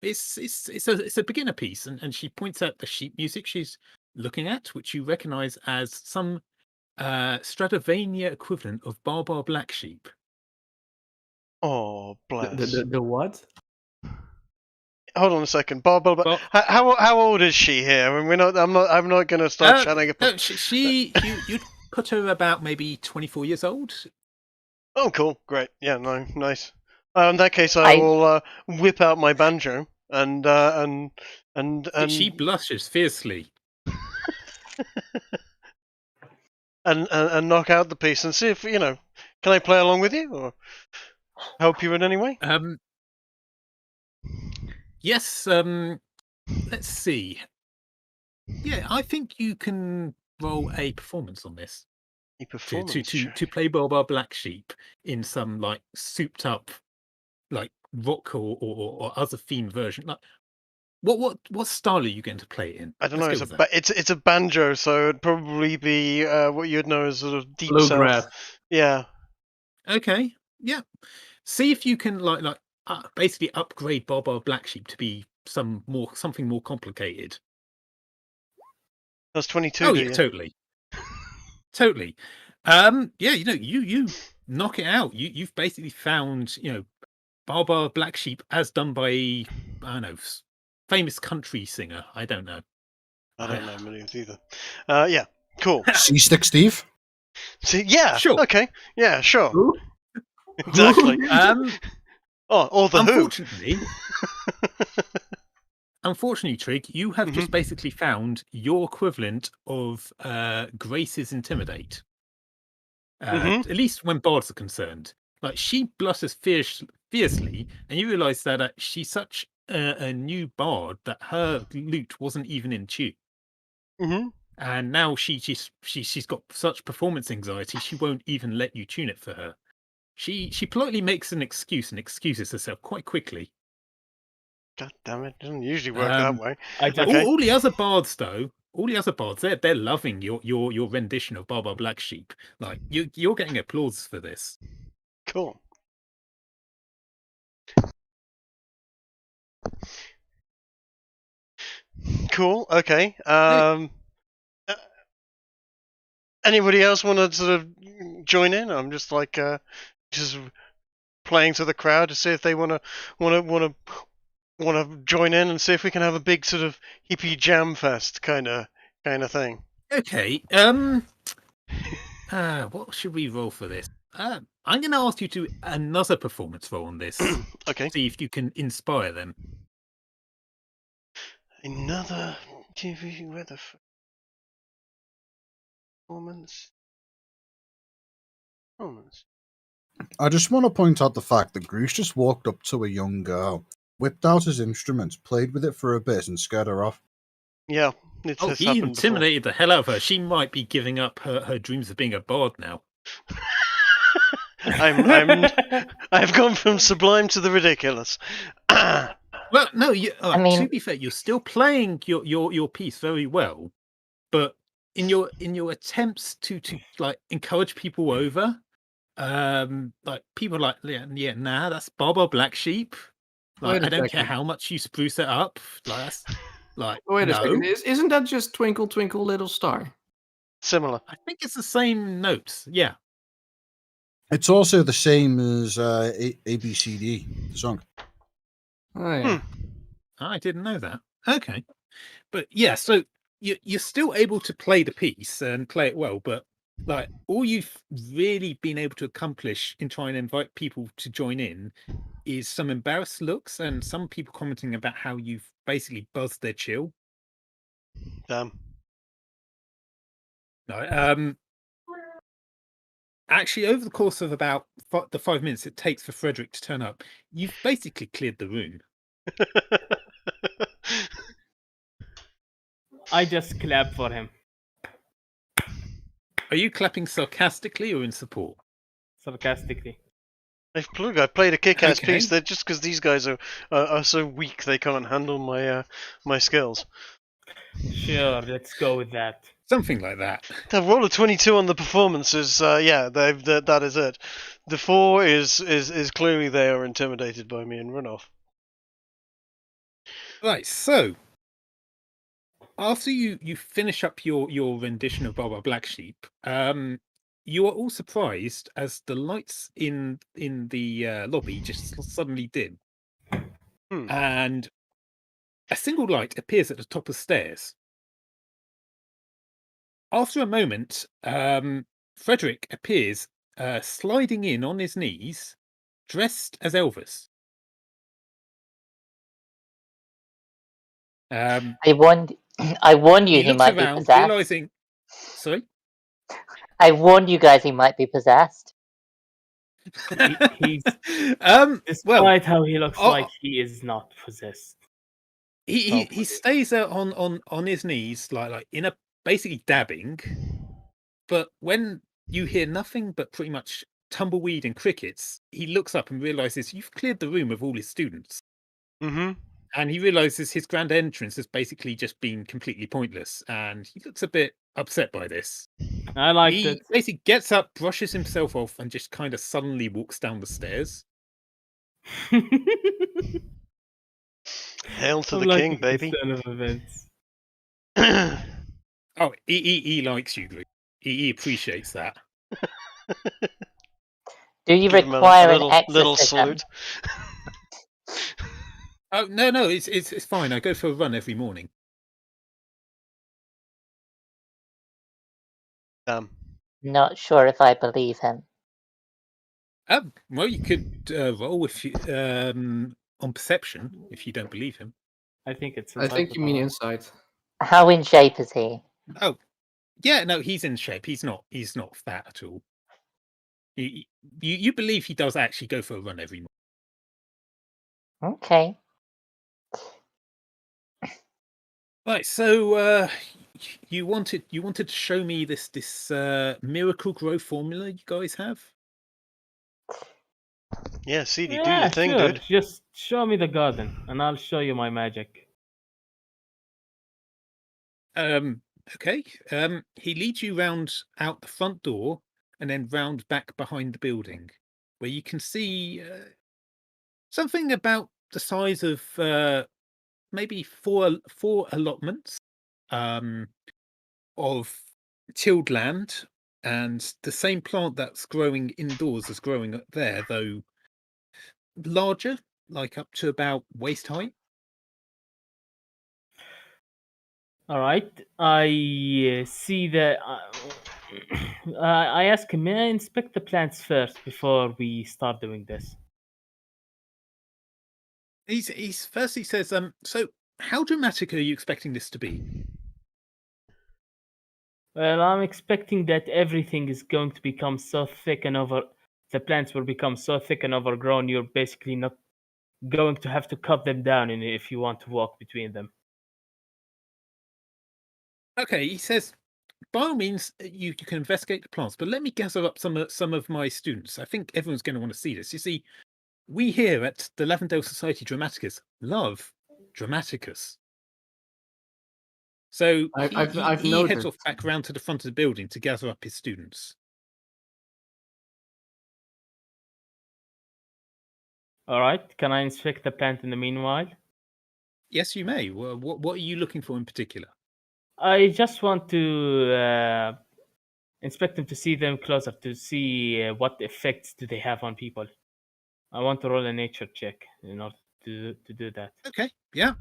[SPEAKER 4] it's a beginner piece," and she points out the sheet music she's looking at, which you recognise as some Stradivarius equivalent of Bar Bar Black Sheep.
[SPEAKER 1] oh bless.
[SPEAKER 2] The what?
[SPEAKER 1] Hold on a second, Bob. How old is she here? I mean, we're not. I'm not going to start chatting about.
[SPEAKER 4] No, you'd put her about maybe 24 years old.
[SPEAKER 1] Oh, cool, great, yeah, no, nice. In that case, I will whip out my banjo and.
[SPEAKER 4] She blushes fiercely.
[SPEAKER 1] and knock out the piece and see if can I play along with you or help you in any way?
[SPEAKER 4] Yes. Let's see. Yeah, I think you can roll a performance on this.
[SPEAKER 1] A performance
[SPEAKER 4] to play Bar Bar Black Sheep in some like souped up like rock or other theme version. Like what style are you going to play it in?
[SPEAKER 1] I don't know. It's a banjo, so it'd probably be what you'd know as sort of deep south. Yeah.
[SPEAKER 4] Okay. Yeah. See if you can like basically upgrade Bar Bar Black Sheep to be something more complicated.
[SPEAKER 1] That's 22.
[SPEAKER 4] Oh yeah, totally. Totally. Yeah, you knock it out. You've basically found, Bar Bar Black Sheep as done by, I don't know, famous country singer. I don't know.
[SPEAKER 1] I don't know many either. Yeah, cool.
[SPEAKER 3] C-Stick Steve?
[SPEAKER 1] See, yeah,
[SPEAKER 4] sure.
[SPEAKER 1] Okay, yeah, sure.
[SPEAKER 2] Who?
[SPEAKER 1] Exactly. Or the
[SPEAKER 4] unfortunately, Unfortunately, Trig, you have just basically found your equivalent of Grace's Intimidate. At least when bards are concerned. Like, she blushes fiercely, and you realise that she's such a new bard that her lute wasn't even in tune. And now she's got such performance anxiety, she won't even let you tune it for her. She politely makes an excuse and excuses herself quite quickly.
[SPEAKER 1] God damn it! Doesn't usually work that way.
[SPEAKER 4] All the other bards, though, they're loving your rendition of Bar Bar Black Sheep. Like, you're getting applause for this.
[SPEAKER 1] Cool. Cool. Okay. Anybody else want to sort of join in? I'm just like just playing to the crowd to see if they want to join in and see if we can have a big sort of hippie jam fest kind of thing.
[SPEAKER 4] Okay. What should we roll for this? I'm going to ask you to another performance roll on this.
[SPEAKER 1] Okay.
[SPEAKER 4] See if you can inspire them.
[SPEAKER 1] Another TV weather performance.
[SPEAKER 3] I just want to point out the fact that Grush just walked up to a young girl, whipped out his instrument, played with it for a bit, and scared her off.
[SPEAKER 1] Yeah.
[SPEAKER 4] He intimidated the hell out of her. She might be giving up her dreams of being a bard now.
[SPEAKER 1] I've gone from sublime to the ridiculous.
[SPEAKER 4] Well, no, to be fair, you're still playing your piece very well, but in your attempts to like encourage people over, like people like nah, that's Bar Bar Black Sheep. Like, I don't care how much you spruce it up. Like, that's like,
[SPEAKER 2] wait a second, isn't that just Twinkle Twinkle Little Star?
[SPEAKER 1] Similar.
[SPEAKER 4] I think it's the same notes. Yeah.
[SPEAKER 3] It's also the same as ABCD, the song.
[SPEAKER 2] Oh, yeah.
[SPEAKER 4] I didn't know that. Okay. But yeah, so you're still able to play the piece and play it well, but Like, all you've really been able to accomplish in trying to invite people to join in is some embarrassed looks and some people commenting about how you've basically buzzed their chill.
[SPEAKER 1] Damn.
[SPEAKER 4] No, actually, over the course of about the 5 minutes it takes for Frederick to turn up, you've basically cleared the room.
[SPEAKER 6] I just clap for him
[SPEAKER 4] Are you clapping sarcastically or in support?
[SPEAKER 6] sarcastically.
[SPEAKER 1] If Plug, I played a kick-ass
[SPEAKER 4] Okay.
[SPEAKER 1] piece. They're just because these guys are so weak they can't handle my skills.
[SPEAKER 6] Sure, let's go with that.
[SPEAKER 4] Something like that.
[SPEAKER 1] The roll of 22 on the performances, yeah, that is it. The 4 is clearly they are intimidated by me and run off.
[SPEAKER 4] Right, so after you finish up your rendition of Baba Black Sheep, you are all surprised as the lights in the lobby just suddenly dim, and a single light appears at the top of the stairs. After a moment, Frederick appears sliding in on his knees, dressed as Elvis.
[SPEAKER 5] I warned you
[SPEAKER 4] He
[SPEAKER 5] he
[SPEAKER 4] looks
[SPEAKER 5] might be
[SPEAKER 4] around,
[SPEAKER 5] possessed.
[SPEAKER 4] realizing. Sorry.
[SPEAKER 5] I warned you guys he might be possessed.
[SPEAKER 6] He's
[SPEAKER 4] Despite
[SPEAKER 6] despite how he looks like, he is not possessed.
[SPEAKER 4] he stays there on his knees, like in a basically dabbing. But when you hear nothing but pretty much tumbleweed and crickets, he looks up and realizes you've cleared the room of all his students.
[SPEAKER 1] Mm-hmm.
[SPEAKER 4] And he realizes his grand entrance has basically just been completely pointless, and he looks a bit upset by this.
[SPEAKER 6] I liked
[SPEAKER 4] He
[SPEAKER 6] it.
[SPEAKER 4] basically gets up, brushes himself off, and just kind of suddenly walks down the stairs.
[SPEAKER 1] Hail to
[SPEAKER 6] I'm
[SPEAKER 1] the
[SPEAKER 6] liking
[SPEAKER 1] king, baby.
[SPEAKER 6] this turn of events.
[SPEAKER 4] Oh, he likes you, Luke. He appreciates that.
[SPEAKER 5] Do you
[SPEAKER 1] Give him
[SPEAKER 5] require
[SPEAKER 1] a
[SPEAKER 5] an
[SPEAKER 1] little
[SPEAKER 5] exorcism?
[SPEAKER 1] salute.
[SPEAKER 4] Oh no, it's fine. I go for a run every morning.
[SPEAKER 1] Damn.
[SPEAKER 5] Not sure if I believe him.
[SPEAKER 4] Well, you could roll if you, on perception if you don't believe him.
[SPEAKER 6] I think it's.
[SPEAKER 2] I think you mean insight.
[SPEAKER 5] How in shape is he?
[SPEAKER 4] Oh, yeah, no, he's in shape. He's not fat at all. You believe he does actually go for a run every morning.
[SPEAKER 5] Okay.
[SPEAKER 4] Right, so you wanted to show me this miracle grow formula you guys have?
[SPEAKER 1] Yeah, CD, do
[SPEAKER 6] Yeah,
[SPEAKER 1] your thing,
[SPEAKER 6] sure.
[SPEAKER 1] dude.
[SPEAKER 6] Just show me the garden, and I'll show you my magic.
[SPEAKER 4] Okay. He leads you round out the front door and then round back behind the building, where you can see something about the size of maybe four allotments of tilled land, and the same plant that's growing indoors is growing up there, though larger, like up to about waist height.
[SPEAKER 6] All right. I see that. I ask him, may I inspect the plants first before we start doing this?
[SPEAKER 4] He's first he says, so how dramatic are you expecting this to be?
[SPEAKER 6] Well, I'm expecting that everything is going to become so thick and the plants will become so thick and overgrown, you're basically not going to have to cut them down if you want to walk between them.
[SPEAKER 4] Okay, he says, by all means, you can investigate the plants, but let me gather up some of my students. I think everyone's going to want to see this. You see, we here at the Lavendale Society Dramaticus love Dramaticus. So
[SPEAKER 2] I've
[SPEAKER 4] he heads
[SPEAKER 2] noticed.
[SPEAKER 4] off back round to the front of the building to gather up his students.
[SPEAKER 6] All right. Can I inspect the plant in the meanwhile?
[SPEAKER 4] Yes, you may. Well, what are you looking for in particular?
[SPEAKER 6] I just want to inspect them to see them closer, to see what effects do they have on people. I want to roll a nature check in order to do that.
[SPEAKER 4] Okay, yeah.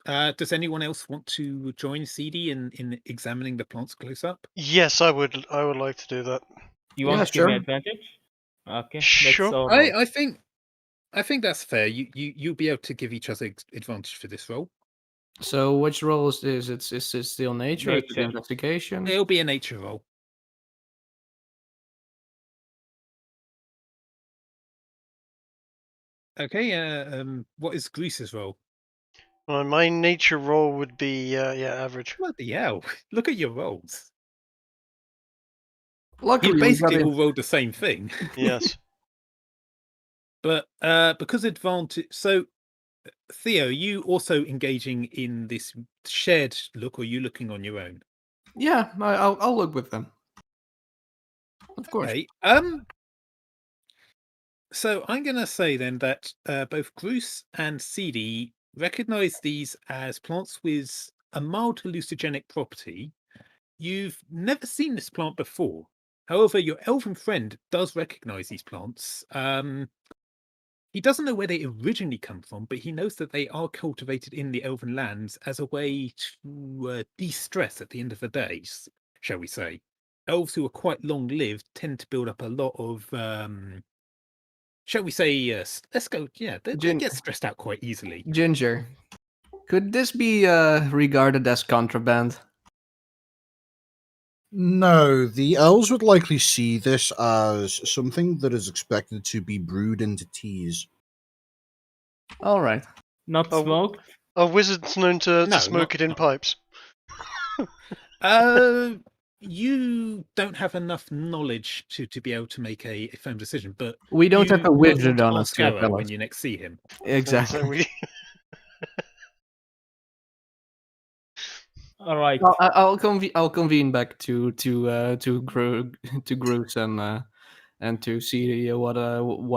[SPEAKER 4] Does anyone else want to join CD in examining the plants close up?
[SPEAKER 1] Yes, I would like to do that.
[SPEAKER 6] You want
[SPEAKER 2] Yeah,
[SPEAKER 6] to give me
[SPEAKER 2] sure.
[SPEAKER 6] advantage? Okay,
[SPEAKER 1] Sure.
[SPEAKER 6] let's all roll.
[SPEAKER 4] I think that's fair. You'll be able to give each other advantage for this roll.
[SPEAKER 2] So which role is this? Is it still nature? Is it
[SPEAKER 6] Nature.
[SPEAKER 2] investigation?
[SPEAKER 4] It'll be a nature roll. Okay. What is Grease's roll?
[SPEAKER 1] Well, my nature roll would be average.
[SPEAKER 4] Bloody hell! Look at your rolls.
[SPEAKER 2] Luckily,
[SPEAKER 4] You
[SPEAKER 2] we got
[SPEAKER 4] basically
[SPEAKER 2] it.
[SPEAKER 4] all rolled the same thing.
[SPEAKER 1] Yes.
[SPEAKER 4] But because advantage, so Theo, you also engaging in this shared look, or are you looking on your own?
[SPEAKER 2] Yeah, I'll look with them. Of course.
[SPEAKER 4] Okay. So I'm going to say then that both Bruce and CD recognize these as plants with a mild hallucinogenic property. You've never seen this plant before. However, your elven friend does recognize these plants. He doesn't know where they originally come from, but he knows that they are cultivated in the elven lands as a way to de-stress at the end of the day, shall we say. Elves who are quite long-lived tend to build up a lot of, shall we say, let's go, they get stressed out quite easily.
[SPEAKER 2] Ginger, could this be regarded as contraband?
[SPEAKER 3] No, the elves would likely see this as something that is expected to be brewed into teas.
[SPEAKER 2] All right.
[SPEAKER 6] Not
[SPEAKER 1] Oh,
[SPEAKER 6] smoked?
[SPEAKER 1] Are wizards known to
[SPEAKER 4] No,
[SPEAKER 1] smoke it in
[SPEAKER 4] not-
[SPEAKER 1] pipes?
[SPEAKER 4] You don't have enough knowledge to be able to make a firm decision, but
[SPEAKER 2] We don't have
[SPEAKER 4] you
[SPEAKER 2] a
[SPEAKER 4] might
[SPEAKER 2] wizard
[SPEAKER 4] want to
[SPEAKER 2] on us
[SPEAKER 4] ask
[SPEAKER 2] here,
[SPEAKER 4] Arrow
[SPEAKER 2] fellas.
[SPEAKER 4] when you next see him.
[SPEAKER 2] Exactly.
[SPEAKER 1] So we...
[SPEAKER 6] All right.
[SPEAKER 2] I'll convene back to Groot and to see what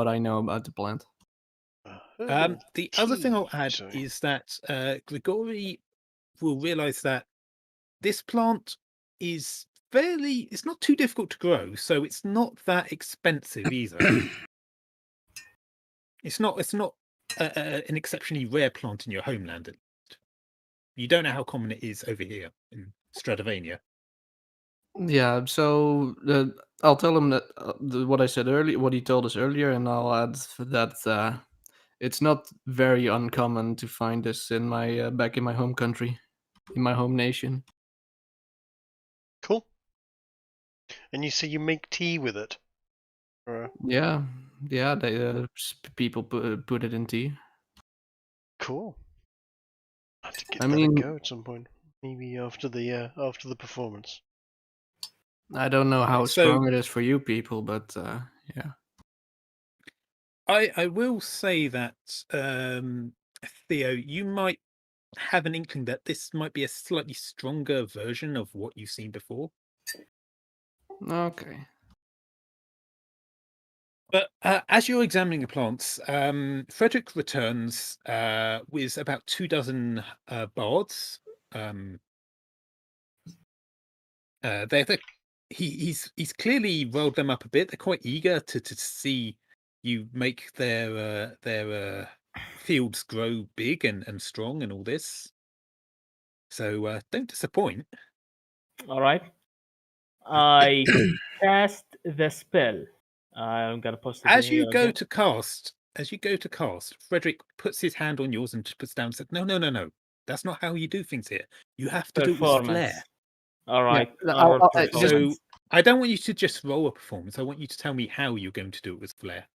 [SPEAKER 2] I know about the plant.
[SPEAKER 4] The other thing I'll
[SPEAKER 1] tea,
[SPEAKER 4] add
[SPEAKER 1] sorry.
[SPEAKER 4] is that Grigori will realize that this plant is it's not too difficult to grow, so it's not that expensive either. It's not an exceptionally rare plant in your homeland. At least. You don't know how common it is over here in Stradivania.
[SPEAKER 2] Yeah, so I'll tell him that what I said earlier, what he told us earlier, and I'll add that it's not very uncommon to find this in my back in my home country, in my home nation.
[SPEAKER 1] Cool. And you say you make tea with it?
[SPEAKER 2] Yeah, they people put it in tea.
[SPEAKER 1] Cool. I have to give
[SPEAKER 2] I
[SPEAKER 1] that
[SPEAKER 2] mean-
[SPEAKER 1] a go at some point. Maybe after the performance.
[SPEAKER 2] I don't know how
[SPEAKER 4] So-
[SPEAKER 2] strong it is for you people, but yeah.
[SPEAKER 4] I will say that Theo, you might have an inkling that this might be a slightly stronger version of what you've seen before.
[SPEAKER 2] Okay.
[SPEAKER 4] But as you're examining the plants, Frederick returns with about 24 bards. He's clearly rolled them up a bit. They're quite eager to see you make their fields grow big and strong and all this. So don't disappoint.
[SPEAKER 6] All right. I cast the spell. I'm gonna post it
[SPEAKER 4] As
[SPEAKER 6] in
[SPEAKER 4] you
[SPEAKER 6] here
[SPEAKER 4] go
[SPEAKER 6] again.
[SPEAKER 4] to cast, Frederick puts his hand on yours and puts down and says, No. That's not how you do things here. You have to do it with
[SPEAKER 6] Performance.
[SPEAKER 4] flair.
[SPEAKER 6] All right.
[SPEAKER 2] Yeah,
[SPEAKER 6] I'll roll
[SPEAKER 2] I'll-
[SPEAKER 6] performance.
[SPEAKER 4] So I don't want you to just roll a performance. I want you to tell me how you're going to do it with flair.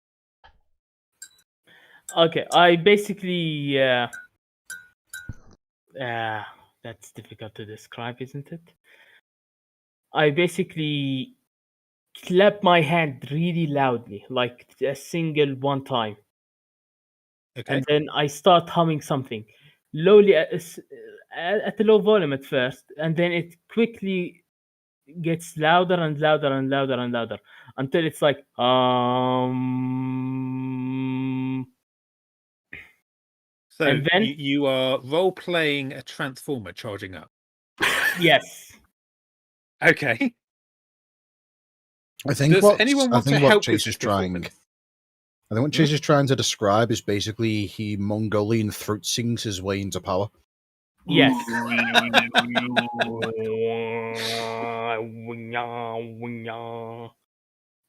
[SPEAKER 6] Okay, I basically that's difficult to describe, isn't it? I basically clap my hand really loudly, like a single one time,
[SPEAKER 4] Okay.
[SPEAKER 6] and then I start humming something lowly at a low volume at first, and then it quickly gets louder and louder and louder and louder until it's like
[SPEAKER 4] So
[SPEAKER 6] and then-
[SPEAKER 4] you are role playing a transformer charging up.
[SPEAKER 6] yes.
[SPEAKER 4] Okay.
[SPEAKER 3] I think
[SPEAKER 4] Does
[SPEAKER 3] what
[SPEAKER 4] anyone want to
[SPEAKER 3] what
[SPEAKER 4] help
[SPEAKER 3] Chase
[SPEAKER 4] with
[SPEAKER 3] is
[SPEAKER 4] this
[SPEAKER 3] trying.
[SPEAKER 4] performance?
[SPEAKER 3] I think what Chase is trying to describe is basically he Mongolian throat sings his way into power.
[SPEAKER 6] Yes.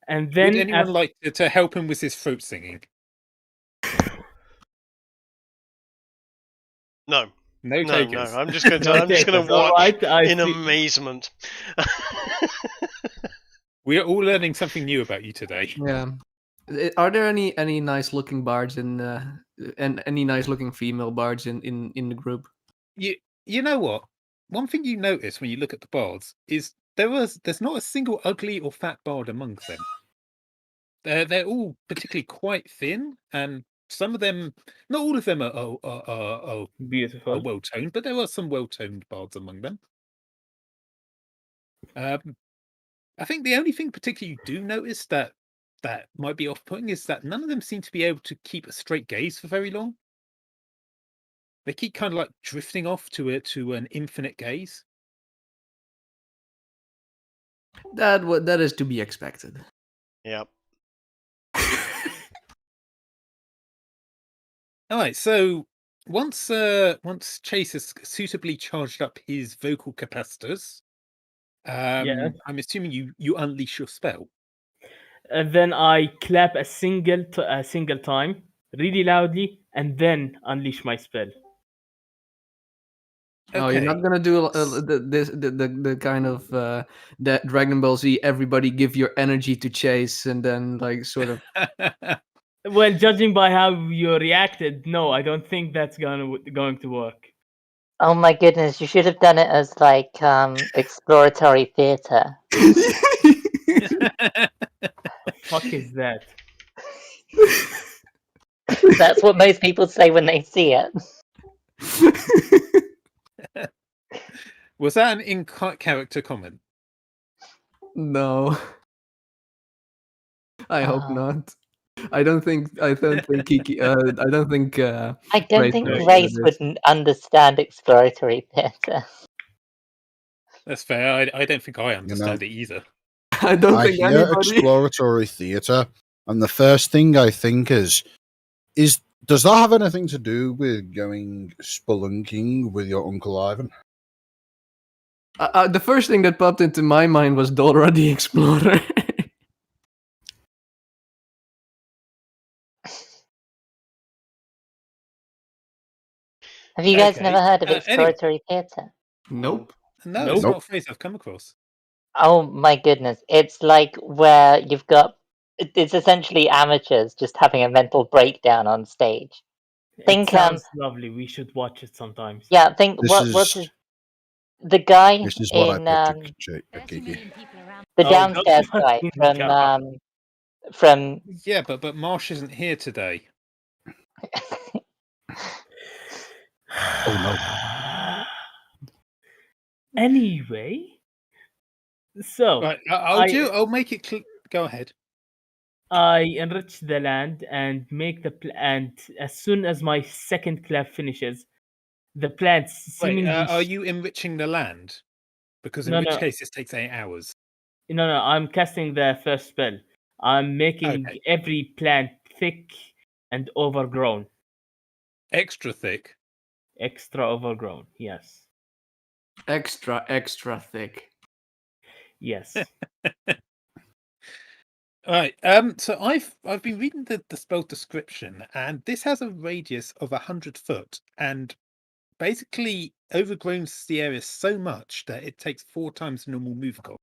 [SPEAKER 6] And then
[SPEAKER 4] Would anyone like to help him with his throat singing?
[SPEAKER 1] No.
[SPEAKER 4] No
[SPEAKER 1] No,
[SPEAKER 4] takers.
[SPEAKER 1] I'm just going to.
[SPEAKER 6] No
[SPEAKER 1] I'm just going
[SPEAKER 6] takers.
[SPEAKER 1] to watch
[SPEAKER 6] Alright, I
[SPEAKER 1] in
[SPEAKER 6] see.
[SPEAKER 1] amazement.
[SPEAKER 4] We are all learning something new about you today.
[SPEAKER 2] Yeah. Are there any nice looking bards and any nice looking female bards in the group?
[SPEAKER 4] You know what? One thing you notice when you look at the bards is there's not a single ugly or fat bard among them. They're all particularly quite thin, and some of them, not all of them are
[SPEAKER 6] Beautiful.
[SPEAKER 4] well toned, but there are some well toned bards among them. I think the only thing particularly you do notice that might be off putting is that none of them seem to be able to keep a straight gaze for very long. They keep kind of like drifting off to an infinite gaze.
[SPEAKER 2] That is to be expected.
[SPEAKER 1] Yep.
[SPEAKER 4] All right, so once Chase has suitably charged up his vocal capacitors,
[SPEAKER 6] Yes.
[SPEAKER 4] I'm assuming you unleash your spell.
[SPEAKER 6] And then I clap a single time, really loudly, and then unleash my spell.
[SPEAKER 2] Oh, you're not gonna do the kind of that Dragon Ball Z. Everybody give your energy to Chase, and then like sort of.
[SPEAKER 6] Well, judging by how you reacted, no, I don't think that's going to work.
[SPEAKER 5] Oh my goodness, you should have done it as like exploratory theatre.
[SPEAKER 6] Fuck is that?
[SPEAKER 5] That's what most people say when they see it.
[SPEAKER 4] Was that an in-character comment?
[SPEAKER 2] No, I hope
[SPEAKER 5] Oh.
[SPEAKER 2] not. I don't think Kiki. I don't think.
[SPEAKER 5] I don't think
[SPEAKER 2] knows
[SPEAKER 5] Grace
[SPEAKER 2] what it is.
[SPEAKER 5] would understand exploratory theatre.
[SPEAKER 4] That's fair. I don't think I understand it either.
[SPEAKER 2] I don't
[SPEAKER 3] I
[SPEAKER 2] think
[SPEAKER 3] hear
[SPEAKER 2] anybody.
[SPEAKER 3] exploratory theatre, and the first thing I think is does that have anything to do with going spelunking with your Uncle Ivan?
[SPEAKER 2] The first thing that popped into my mind was Dora the Explorer.
[SPEAKER 5] Have you guys
[SPEAKER 4] Okay,
[SPEAKER 5] never heard of
[SPEAKER 4] anyway.
[SPEAKER 5] exploratory theatre?
[SPEAKER 2] Nope.
[SPEAKER 4] No,
[SPEAKER 6] Nope.
[SPEAKER 4] it's not a phrase I've come across.
[SPEAKER 5] Oh my goodness. It's like where you've got. It's essentially amateurs just having a mental breakdown on stage. Think,
[SPEAKER 6] It sounds lovely. We should watch it sometimes.
[SPEAKER 5] Yeah, think
[SPEAKER 3] This
[SPEAKER 5] what's
[SPEAKER 3] is
[SPEAKER 5] the guy
[SPEAKER 3] this is what
[SPEAKER 5] in
[SPEAKER 3] I pictured, Kiki.
[SPEAKER 5] the
[SPEAKER 6] Oh,
[SPEAKER 5] downstairs
[SPEAKER 6] don't
[SPEAKER 5] guy
[SPEAKER 6] fucking God.
[SPEAKER 5] from
[SPEAKER 4] Yeah, but Marsh isn't here today.
[SPEAKER 3] Oh
[SPEAKER 6] Anyway, so
[SPEAKER 4] Right, I'll make it clear. Go ahead.
[SPEAKER 6] I enrich the land and make and as soon as my second clap finishes, the plants
[SPEAKER 4] Wait,
[SPEAKER 6] seemingly.
[SPEAKER 4] are you enriching the land? Because in
[SPEAKER 6] No,
[SPEAKER 4] which
[SPEAKER 6] no.
[SPEAKER 4] case this takes 8 hours.
[SPEAKER 6] No, I'm casting the first spell. I'm making
[SPEAKER 4] Okay.
[SPEAKER 6] every plant thick and overgrown.
[SPEAKER 4] Extra thick.
[SPEAKER 6] Extra overgrown, yes.
[SPEAKER 2] Extra thick.
[SPEAKER 6] Yes.
[SPEAKER 4] All right. So I've been reading the spell description, and this has a radius of 100 foot, and basically overgrows the area so much that it takes 4 times the normal move cost.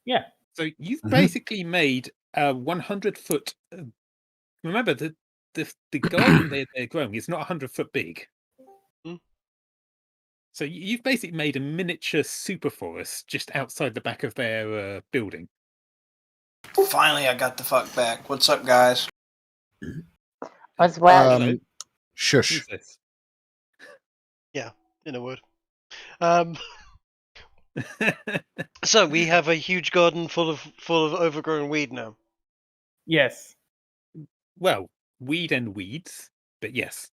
[SPEAKER 6] Yeah.
[SPEAKER 4] So you've
[SPEAKER 3] Mhm.
[SPEAKER 4] basically made a 100 foot. Remember the garden they're growing is not 100 foot big.
[SPEAKER 1] Hmm.
[SPEAKER 4] So you've basically made a miniature super forest just outside the back of their building.
[SPEAKER 7] Finally, I got the fuck back. What's up, guys?
[SPEAKER 5] as well.
[SPEAKER 4] Hello.
[SPEAKER 3] Shush.
[SPEAKER 4] Who's this?
[SPEAKER 1] In a word. So we have a huge garden full of overgrown weed now.
[SPEAKER 6] Yes.
[SPEAKER 4] Well, weed and weeds, but yes.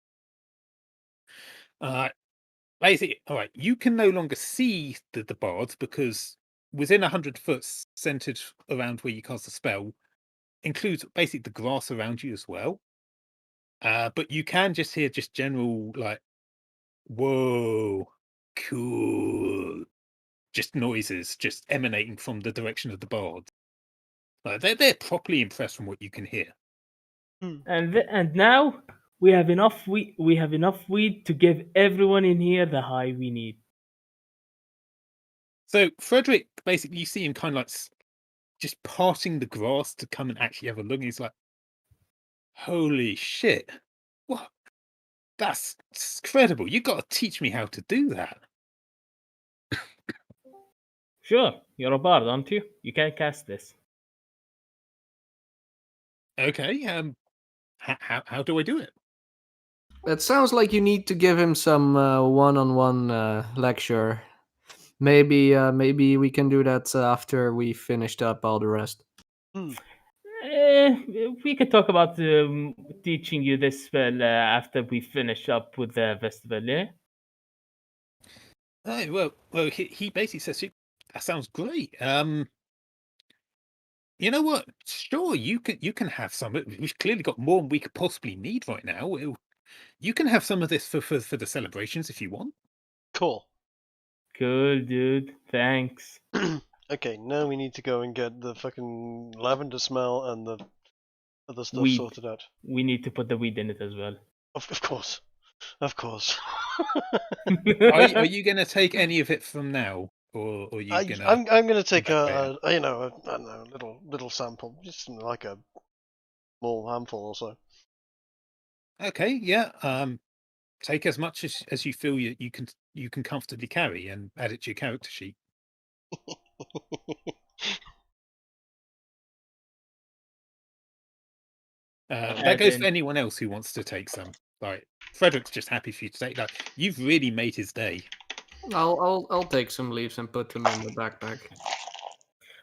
[SPEAKER 4] Basically, all right. You can no longer see the bards because within 100 foot, centered around where you cast the spell, includes basically the grass around you as well. But you can just hear just general like Whoa, cool. Just noises just emanating from the direction of the bards. Like, they're properly impressed from what you can hear.
[SPEAKER 6] And now we have enough weed to give everyone in here the high we need.
[SPEAKER 4] So Frederick, basically, you see him kind of like just parting the grass to come and actually have a look. And he's like, "Holy shit! What? That's incredible! You got to teach me how to do that."
[SPEAKER 6] Sure, you're a bard, aren't you? You can cast this.
[SPEAKER 4] Okay. How do I do it?
[SPEAKER 2] It sounds like you need to give him some one-on-one lecture. Maybe we can do that after we finished up all the rest.
[SPEAKER 6] We can talk about teaching you this spell after we finish up with the festival, yeah?
[SPEAKER 4] Oh, well, he basically says, "That sounds great. You know what? Sure, you can have some. We've clearly got more than we could possibly need right now. You can have some of this for the celebrations if you want."
[SPEAKER 1] Cool.
[SPEAKER 6] Cool, dude. Thanks.
[SPEAKER 1] Okay, now we need to go and get the fucking lavender smell and the other stuff
[SPEAKER 6] Weed.
[SPEAKER 1] sorted out.
[SPEAKER 6] We need to put the weed in it as well.
[SPEAKER 1] Of course. Of course.
[SPEAKER 4] Are you going to take any of it from now, or are you going to?
[SPEAKER 1] I'm going to take
[SPEAKER 4] back
[SPEAKER 1] I don't know, little sample, just like a small handful or so.
[SPEAKER 4] Okay, yeah. Take as much as you feel you can comfortably carry, and add it to your character sheet. That goes for anyone else who wants to take some. Like Frederick's just happy for you to take. Like, you've really made his day.
[SPEAKER 2] I'll take some leaves and put them in the backpack.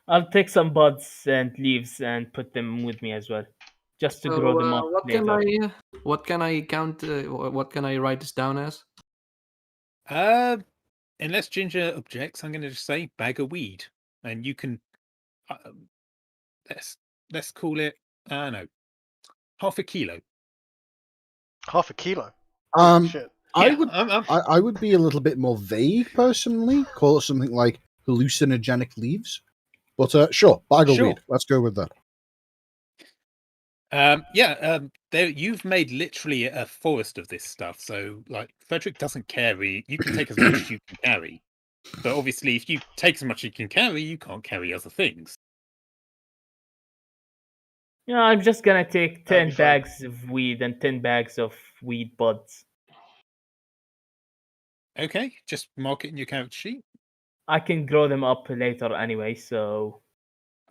[SPEAKER 6] I'll take some buds and leaves and put them with me as well, just to grow them up later.
[SPEAKER 2] What can I count? What can I write this down as?
[SPEAKER 4] Unless Ginger objects, I'm going to just say bag of weed, and you can. Let's call it. No, half a kilo.
[SPEAKER 1] Half a kilo. Shit.
[SPEAKER 3] I would be a little bit more vague personally. Call it something like hallucinogenic leaves. But sure, bag of weed. Let's go with that.
[SPEAKER 4] You've made literally a forest of this stuff. So, like, Frederick doesn't carry. You can take as much as you can carry, but obviously, if you take as much as you can carry, you can't carry other things.
[SPEAKER 6] Yeah, I'm just gonna take 10 bags of weed and 10 bags of weed buds.
[SPEAKER 4] Okay, just mark it in your character sheet.
[SPEAKER 6] I can grow them up later anyway, so.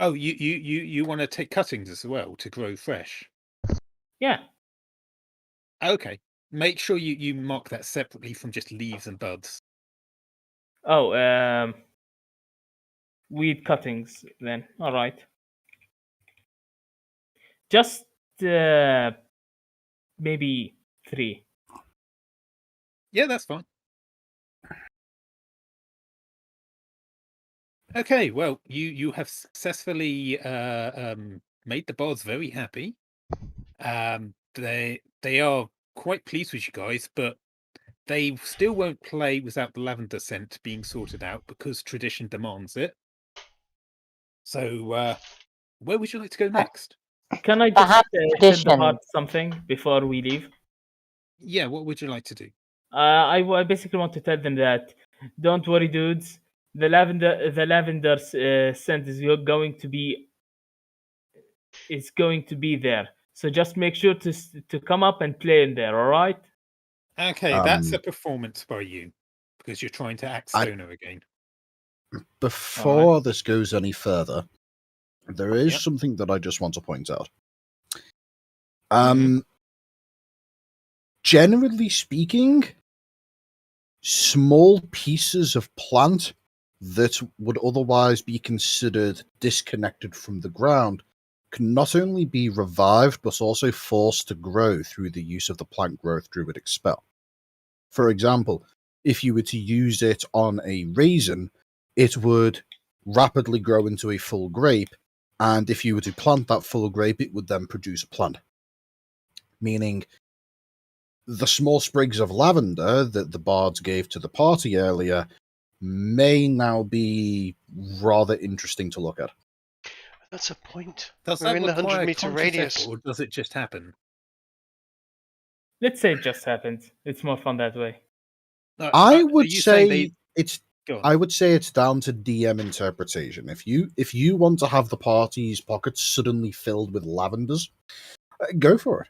[SPEAKER 4] Oh, you want to take cuttings as well to grow fresh?
[SPEAKER 6] Yeah.
[SPEAKER 4] Okay. Make sure you mark that separately from just leaves and buds.
[SPEAKER 6] Oh, weed cuttings then. All right. Just maybe 3.
[SPEAKER 4] Yeah, that's fine. Okay, well, you have successfully made the bards very happy. They are quite pleased with you guys, but they still won't play without the lavender scent being sorted out because tradition demands it. So, where would you like to go next?
[SPEAKER 6] Can I just tell the bard something before we leave?
[SPEAKER 4] Yeah, what would you like to do?
[SPEAKER 6] I basically want to tell them that don't worry, dudes. The lavender scent is going to be there. So just make sure to come up and play in there. All right?
[SPEAKER 4] Okay, that's a performance by you because you're trying to act stoner again.
[SPEAKER 3] Before this goes any further, there is something that I just want to point out. Generally speaking, small pieces of plant that would otherwise be considered disconnected from the ground can not only be revived but also forced to grow through the use of the plant growth druidic spell. For example, if you were to use it on a raisin, it would rapidly grow into a full grape, and if you were to plant that full grape, it would then produce a plant. Meaning, the small sprigs of lavender that the bards gave to the party earlier may now be rather interesting to look at.
[SPEAKER 1] That's a point.
[SPEAKER 4] Does
[SPEAKER 1] We're
[SPEAKER 4] that
[SPEAKER 1] in the
[SPEAKER 4] require
[SPEAKER 1] 100-meter
[SPEAKER 4] conscious
[SPEAKER 1] radius.
[SPEAKER 4] effort, or does it just happen?
[SPEAKER 6] Let's say it just happens. It's more fun that way.
[SPEAKER 4] No,
[SPEAKER 3] I
[SPEAKER 4] are
[SPEAKER 3] would
[SPEAKER 4] you saying
[SPEAKER 3] say it's
[SPEAKER 4] Go on.
[SPEAKER 3] I would say it's down to DM interpretation. If you want to have the party's pockets suddenly filled with lavenders, go for it.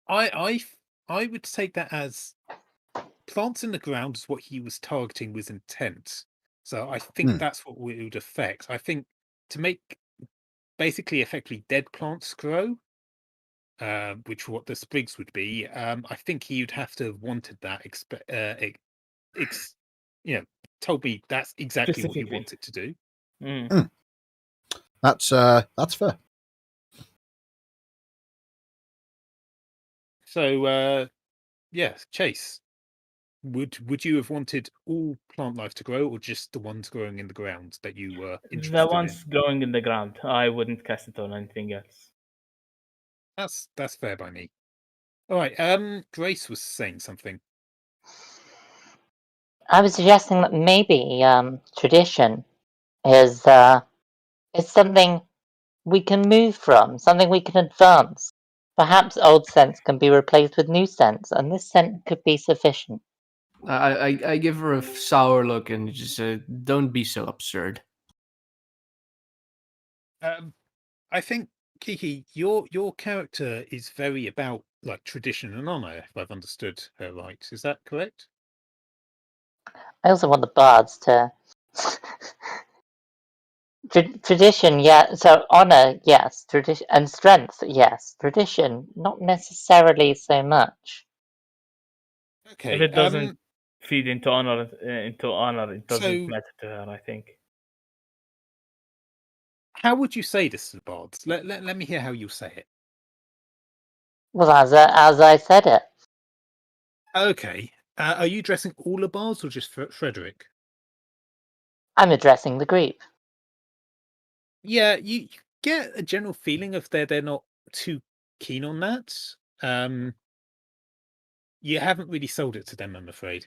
[SPEAKER 4] I would take that as plants in the ground is what he was targeting with intent. So I think that's what it would affect. I think to make basically effectively dead plants grow, which what the sprigs would be, I think he'd have to have wanted that. Told me that's exactly what he
[SPEAKER 6] Specifically.
[SPEAKER 4] wanted to do.
[SPEAKER 3] That's fair.
[SPEAKER 4] So yes, Chase. Would you have wanted all plant life to grow, or just the ones growing in the ground that you were interested
[SPEAKER 6] The ones growing in the ground. I wouldn't cast it on anything else.
[SPEAKER 4] in? That's fair by me. All right. Grace was saying something.
[SPEAKER 5] I was suggesting that maybe tradition is something we can move from, something we can advance. Perhaps old scents can be replaced with new scents, and this scent could be sufficient.
[SPEAKER 2] I give her a sour look and just say, "Don't be so absurd."
[SPEAKER 4] I think Kiki, your character is very about like tradition and honor, if I've understood her right. Is that correct?
[SPEAKER 5] I also want the bards to tradition, yeah. So honor, yes. Tradition and strength, yes. Tradition, not necessarily so much.
[SPEAKER 4] Okay.
[SPEAKER 6] If it doesn't feed into honor, it doesn't
[SPEAKER 4] So-
[SPEAKER 6] matter to her. I think.
[SPEAKER 4] How would you say this to the bards? Let me hear how you say it.
[SPEAKER 5] Well, as I said it,
[SPEAKER 4] Okay. Are you addressing all the bards or just Frederick?
[SPEAKER 5] I'm addressing the group.
[SPEAKER 4] Yeah, you get a general feeling of they're not too keen on that. You haven't really sold it to them, I'm afraid.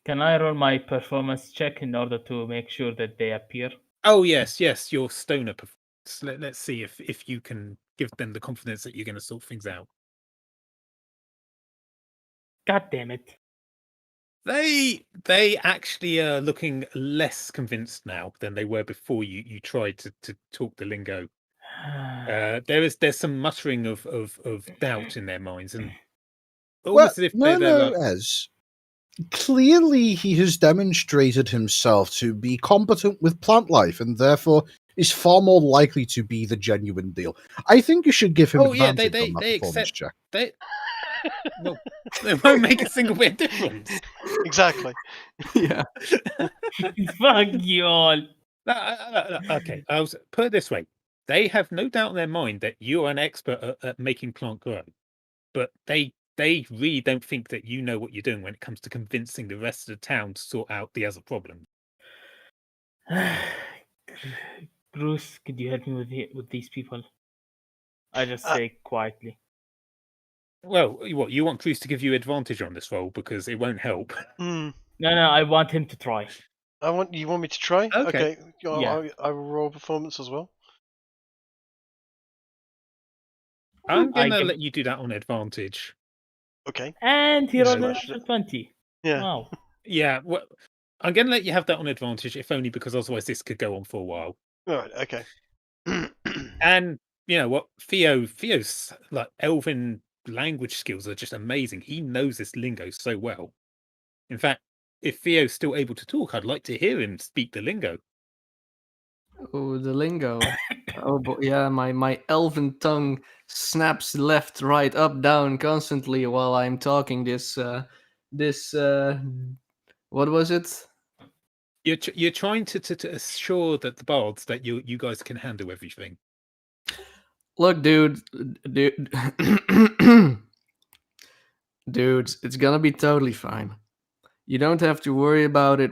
[SPEAKER 6] Can I roll my performance check in order to make sure that they appear?
[SPEAKER 4] Oh yes, your stoner performance. Let's see if you can give them the confidence that you're going to sort things out.
[SPEAKER 6] God damn it!
[SPEAKER 4] They actually are looking less convinced now than they were before you tried to talk the lingo. There's some muttering of doubt in their minds, and almost as if they're like,
[SPEAKER 3] Ez. Clearly, he has demonstrated himself to be competent with plant life, and therefore is far more likely to be the genuine deal. I think you should give him
[SPEAKER 4] oh yeah,
[SPEAKER 3] advantage
[SPEAKER 4] they
[SPEAKER 3] on that performance
[SPEAKER 4] accept
[SPEAKER 3] check.
[SPEAKER 4] they. Well, they won't make a single bit of difference.
[SPEAKER 1] Exactly.
[SPEAKER 2] Yeah.
[SPEAKER 6] Fuck you all.
[SPEAKER 4] Okay, I'll put it this way: they have no doubt in their mind that you are an expert at making plant grow, but they really don't think that you know what you're doing when it comes to convincing the rest of the town to sort out the other problem.
[SPEAKER 6] Bruce, could you help me with these people? I just say quietly.
[SPEAKER 4] Well, what you want Cruz to give you advantage on this roll because it won't help.
[SPEAKER 1] Hmm.
[SPEAKER 6] No, I want him to try.
[SPEAKER 1] You want me to try?
[SPEAKER 4] Okay.
[SPEAKER 6] Yeah.
[SPEAKER 1] I will roll performance as well.
[SPEAKER 4] I'm
[SPEAKER 6] I
[SPEAKER 4] gonna
[SPEAKER 6] give-
[SPEAKER 4] let you do that on advantage.
[SPEAKER 1] Okay.
[SPEAKER 6] And he
[SPEAKER 1] You
[SPEAKER 6] rolled a
[SPEAKER 1] smashed it.
[SPEAKER 6] natural 20.
[SPEAKER 1] Yeah.
[SPEAKER 6] Wow.
[SPEAKER 4] Yeah, well, I'm gonna let you have that on advantage, if only because otherwise this could go on for a while.
[SPEAKER 1] All right. Okay.
[SPEAKER 4] And you know what, Theo's like elven language skills are just amazing. He knows this lingo so well. In fact, if Theo's still able to talk, I'd like to hear him speak the lingo.
[SPEAKER 2] Oh, the lingo. Oh, boy, yeah, my elven tongue snaps left, right, up, down constantly while I'm talking this what was it?
[SPEAKER 4] You're trying to assure that the bards that you guys can handle everything.
[SPEAKER 2] Look, dude, dudes, it's gonna be totally fine. You don't have to worry about it.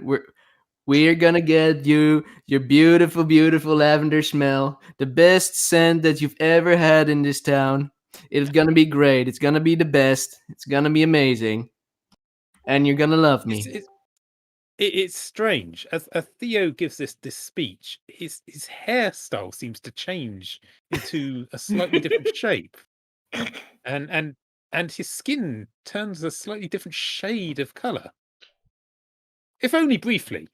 [SPEAKER 2] We're gonna get you your beautiful, beautiful lavender smell, the best scent that you've ever had in this town. It's gonna be great. It's gonna be the best. It's gonna be amazing, and you're gonna love me.
[SPEAKER 4] It's strange. As Theo gives this speech, his hairstyle seems to change into a slightly different shape, and his skin turns a slightly different shade of color, if only briefly.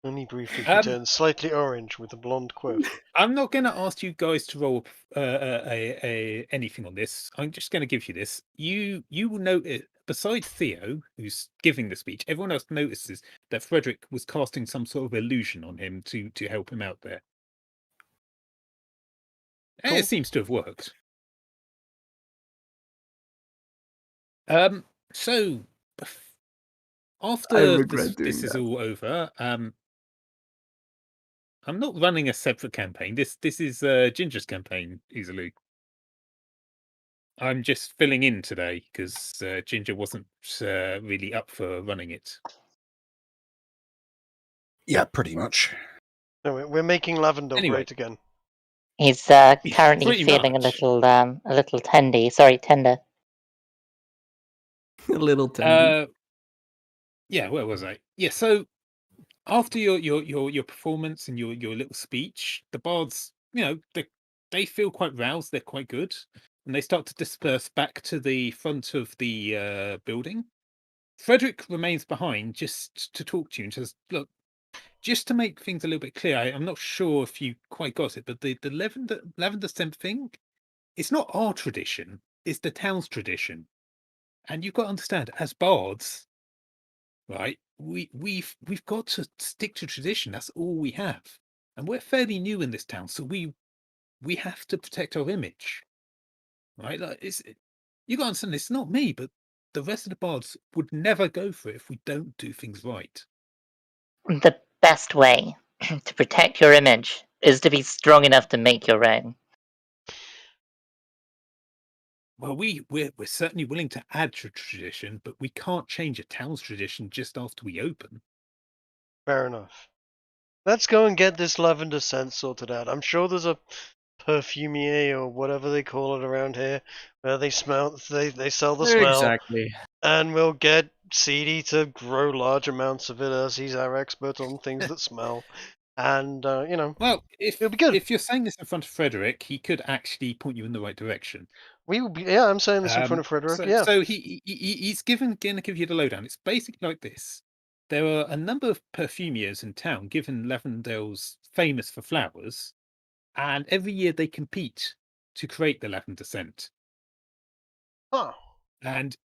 [SPEAKER 1] Only briefly, he turns slightly orange with a blonde quiff.
[SPEAKER 4] I'm not going to ask you guys to roll anything on this. I'm just going to give you this. You will note, besides Theo, who's giving the speech, everyone else notices that Frederick was casting some sort of illusion on him to help him out there. And it seems to have worked. So after this is all over, I'm not running a separate campaign. This is Ginger's campaign, easily. I'm just filling in today because Ginger wasn't really up for running it.
[SPEAKER 3] Yeah, pretty much.
[SPEAKER 1] No, we're making Lavender great again.
[SPEAKER 5] He's currently
[SPEAKER 4] pretty
[SPEAKER 5] feeling
[SPEAKER 4] much.
[SPEAKER 5] a little tender.
[SPEAKER 2] A little tender.
[SPEAKER 4] Yeah, where was I? Yeah, so after your performance and your little speech, the bards, they feel quite roused. They're quite good, and they start to disperse back to the front of the building. Frederick remains behind just to talk to you and says, "Look, just to make things a little bit clear, I'm not sure if you quite got it, but the lavender scent thing, it's not our tradition; it's the town's tradition, and you've got to understand, as bards, right? We've got to stick to tradition. That's all we have, and we're fairly new in this town, so we have to protect our image, right? Like you got to understand. It's not me, but the rest of the bards would never go for it if we don't do things right.
[SPEAKER 5] The best way to protect your image is to be strong enough to make your own.
[SPEAKER 4] Well, we're certainly willing to add to tradition, but we can't change a town's tradition just after we open.
[SPEAKER 1] Fair enough. Let's go and get this lavender scent sorted out. I'm sure there's a perfumier or whatever they call it around here where they sell the smell.
[SPEAKER 2] Exactly.
[SPEAKER 1] And we'll get CD to grow large amounts of it, as he's our expert on things that smell. And
[SPEAKER 4] well,
[SPEAKER 1] it'll be good.
[SPEAKER 4] If you're saying this in front of Frederick, he could actually point you in the right direction.
[SPEAKER 1] We will be. Yeah, I'm saying this in front of Frederick.
[SPEAKER 4] So he's going to give you the lowdown. It's basically like this. There are a number of perfumiers in town, given Lavendale's famous for flowers, and every year they compete to create the lavender scent.
[SPEAKER 1] Oh.
[SPEAKER 4] And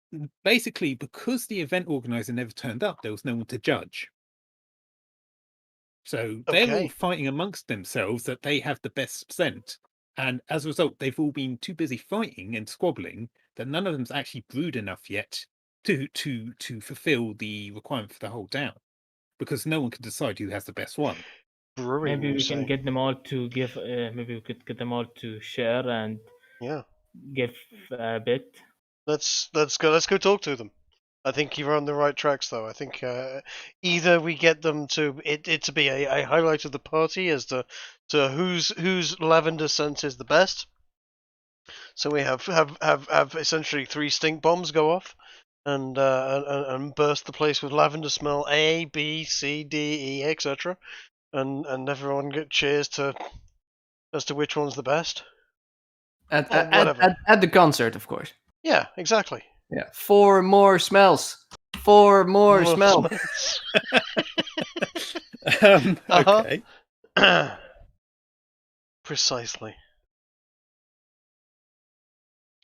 [SPEAKER 4] basically, because the event organizer never turned up, there was no one to judge. So they're all fighting amongst themselves that they have the best scent. And as a result, they've all been too busy fighting and squabbling that none of them's actually brewed enough yet to fulfill the requirement for the whole town, because no one can decide who has the best one.
[SPEAKER 1] Brewing,
[SPEAKER 6] maybe we can get them all to give. Maybe we could get them all to share and give a bit.
[SPEAKER 1] Let's go. Let's go talk to them. I think you're on the right tracks, though. I think either we get them to it to be a highlight of the party as to whose lavender scent is the best. So we have essentially 3 stink bombs go off and burst the place with lavender smell A, B, C, D, E, etc. And everyone cheers as to which one's the best.
[SPEAKER 2] At the concert, of course.
[SPEAKER 1] Yeah, exactly.
[SPEAKER 2] Yeah, 4 more smells. 4 more smells.
[SPEAKER 4] Okay.
[SPEAKER 1] Precisely.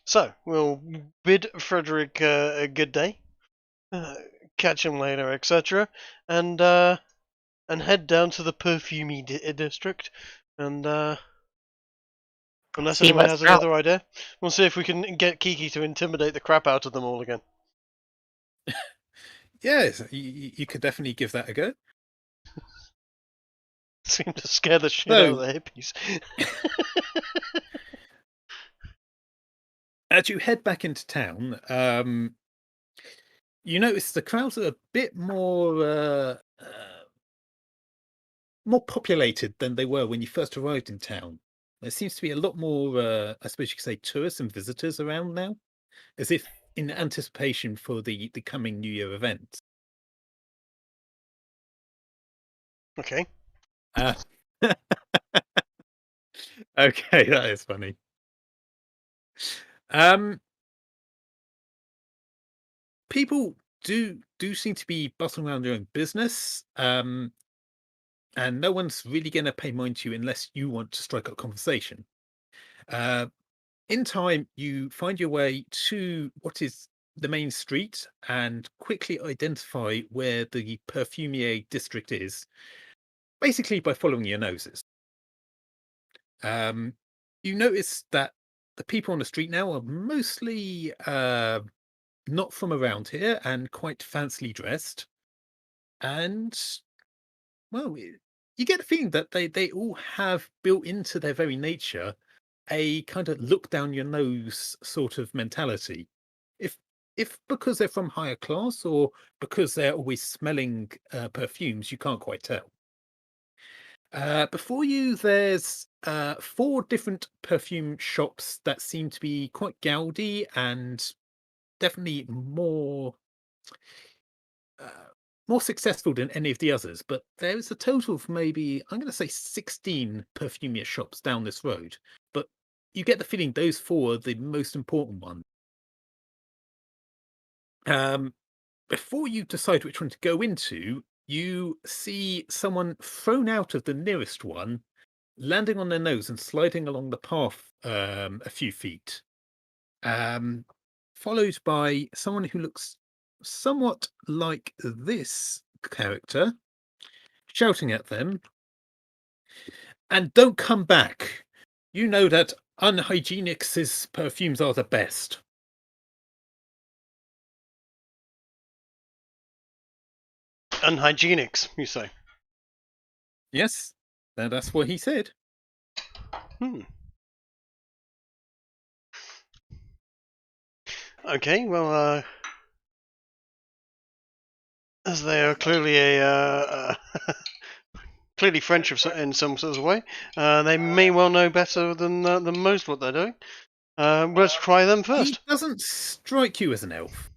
[SPEAKER 1] So we'll bid Frederick a good day, catch him later, etc., and head down to the perfumey district, and unless anyone has any other idea, we'll see if we can get Kiki to intimidate the crap out of them all again.
[SPEAKER 4] Yes, you could definitely give that a go.
[SPEAKER 1] Seem to scare the shit out of the hippies.
[SPEAKER 4] As you head back into town, you notice the crowds are a bit more populated than they were when you first arrived in town. There seems to be a lot more, I suppose you could say, tourists and visitors around now, as if in anticipation for the coming New Year event.
[SPEAKER 1] Okay.
[SPEAKER 4] Okay, that is funny. People do seem to be bustling around their own business, and no one's really going to pay mind to you unless you want to strike up conversation. In time, you find your way to what is the main street and quickly identify where the perfumier district is, basically by following your noses. You notice that the people on the street now are mostly not from around here and quite fancily dressed. And, well, you get the feeling that they all have built into their very nature a kind of look down your nose sort of mentality. If because they're from higher class or because they're always smelling perfumes, you can't quite tell. Before you, there's 4 different perfume shops that seem to be quite gaudy and definitely more successful than any of the others. But there is a total of maybe, I'm going to say 16 perfumier shops down this road. But you get the feeling those 4 are the most important ones. Before you decide which one to go into, you see someone thrown out of the nearest one, landing on their nose and sliding along the path a few feet, followed by someone who looks somewhat like this character, shouting at them, "And don't come back! You know that Unhygienics' perfumes are the best."
[SPEAKER 1] Unhygienics, you say?
[SPEAKER 4] Yes, that's what he said.
[SPEAKER 1] Okay, well, as they are clearly clearly French in some sort of way, they may well know better than most what they're doing. Let's try them first.
[SPEAKER 4] He doesn't strike you as an elf.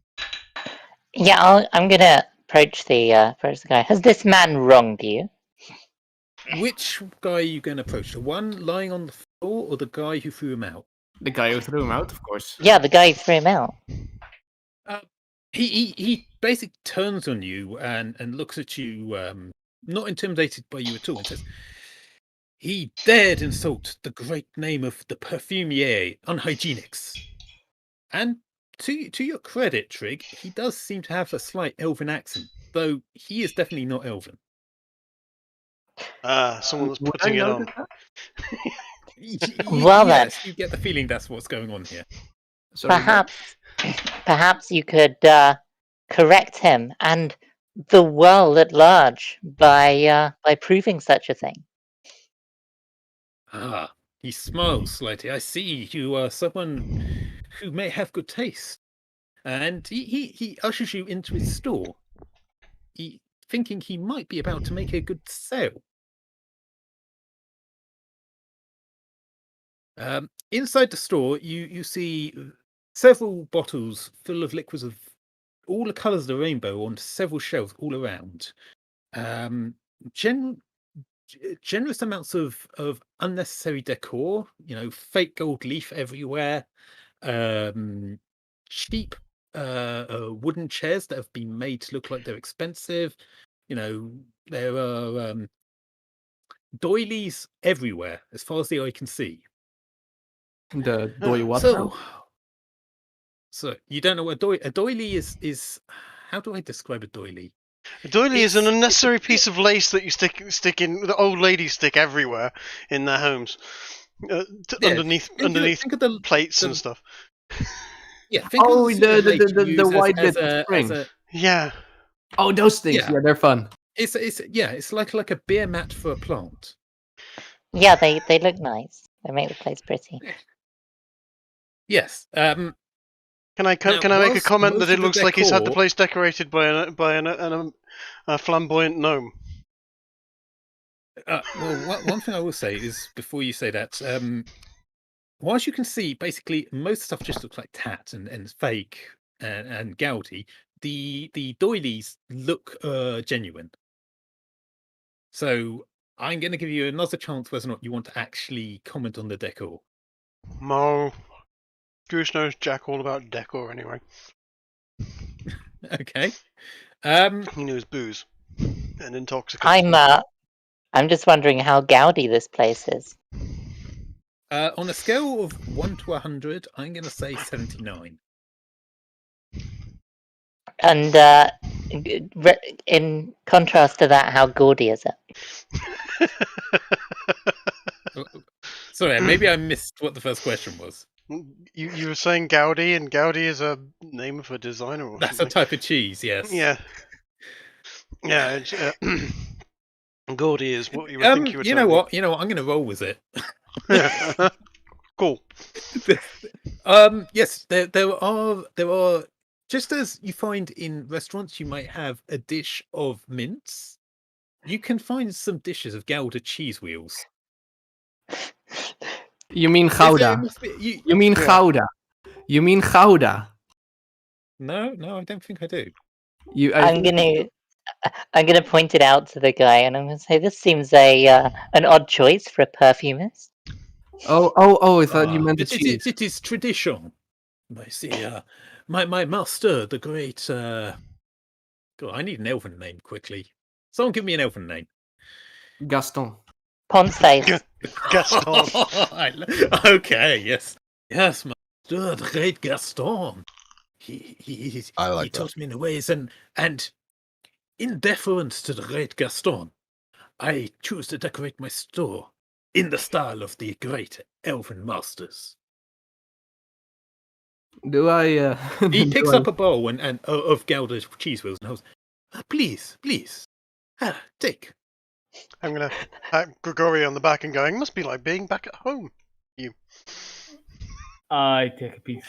[SPEAKER 5] Yeah, I'm gonna approach the guy. Has this man wronged you?
[SPEAKER 4] Which guy are you going to approach? The one lying on the floor or the guy who threw him out?
[SPEAKER 2] The guy who threw him out, of course.
[SPEAKER 5] Yeah, the guy who threw him out.
[SPEAKER 4] He basically turns on you and looks at you, not intimidated by you at all, and says, "He dared insult the great name of the perfumier, Unhygienics." And to your credit, Trig, he does seem to have a slight elven accent, though he is definitely not elven.
[SPEAKER 1] Someone that's putting it on.
[SPEAKER 5] Well,
[SPEAKER 4] yes, you get the feeling that's what's going on here.
[SPEAKER 2] Sorry,
[SPEAKER 5] perhaps you could correct him and the world at large by proving such a thing.
[SPEAKER 4] He smiles slightly. I see you are someone who may have good taste. And he ushers you into his store, thinking he might be about to make a good sale. Inside the store, you see several bottles full of liquids of all the colours of the rainbow on several shelves all around. Generous amounts of unnecessary decor, fake gold leaf everywhere, cheap wooden chairs that have been made to look like they're expensive. There are doilies everywhere as far as the eye can see.
[SPEAKER 2] The doily what?
[SPEAKER 4] So you don't know what a doily is. How do I describe a doily?
[SPEAKER 1] A doily is an unnecessary piece of lace that you stick in. The old ladies stick everywhere in their homes, underneath the plates and stuff.
[SPEAKER 4] Yeah. The
[SPEAKER 2] white bit of string.
[SPEAKER 1] Yeah.
[SPEAKER 2] Oh, those things. Yeah, they're fun.
[SPEAKER 4] It's like a beer mat for a plant.
[SPEAKER 5] Yeah, they look nice. They make the place pretty.
[SPEAKER 4] Yes.
[SPEAKER 1] Can I make a comment that it looks like he's had the place decorated by a flamboyant gnome?
[SPEAKER 4] Well, one thing I will say is before you say that, whilst you can see basically most stuff just looks like tat and fake and gouty, the doilies look genuine. So I'm going to give you another chance whether or not you want to actually comment on the decor.
[SPEAKER 1] No. Goose knows Jack all about decor anyway.
[SPEAKER 4] Okay.
[SPEAKER 1] He knows booze and intoxicants.
[SPEAKER 5] I'm just wondering how gaudy this place is.
[SPEAKER 4] On a scale of 1 to 100, I'm going to say 79.
[SPEAKER 5] And in contrast to that, how gaudy is it?
[SPEAKER 4] Sorry, maybe I missed what the first question was.
[SPEAKER 1] You were saying Gaudi, and Gaudi is a name of a designer or
[SPEAKER 4] That's
[SPEAKER 1] something.
[SPEAKER 4] a type of cheese, yes.
[SPEAKER 1] Yeah. Yeah. Gaudi is what you would think you were
[SPEAKER 4] You know what? I'm going to roll with it.
[SPEAKER 1] Cool.
[SPEAKER 4] Yes, there are just as you find in restaurants, you might have a dish of mince. You can find some dishes of Gouda cheese wheels.
[SPEAKER 2] You mean Gouda? You mean Gouda? You mean Gouda?
[SPEAKER 4] No, I don't think I do.
[SPEAKER 5] I'm gonna point it out to the guy, and I'm gonna say this seems an odd choice for a perfumist.
[SPEAKER 2] Oh! I thought you meant the cheese.
[SPEAKER 4] It is tradition. I see. My master, the great. God, I need an elven name quickly. Someone give me an elven name.
[SPEAKER 2] Gaston.
[SPEAKER 5] Ponce.
[SPEAKER 1] Gaston.
[SPEAKER 4] Okay, yes, master, the great Gaston. He taught me in the ways, and in deference to the great Gaston, I choose to decorate my store in the style of the great elven masters.
[SPEAKER 2] Do I?
[SPEAKER 4] He picks up a bowl and of Gouda cheese wheels and goes, please, take.
[SPEAKER 1] I'm gonna pat Gregory on the back and going, must be like being back at home.
[SPEAKER 6] I take a piece.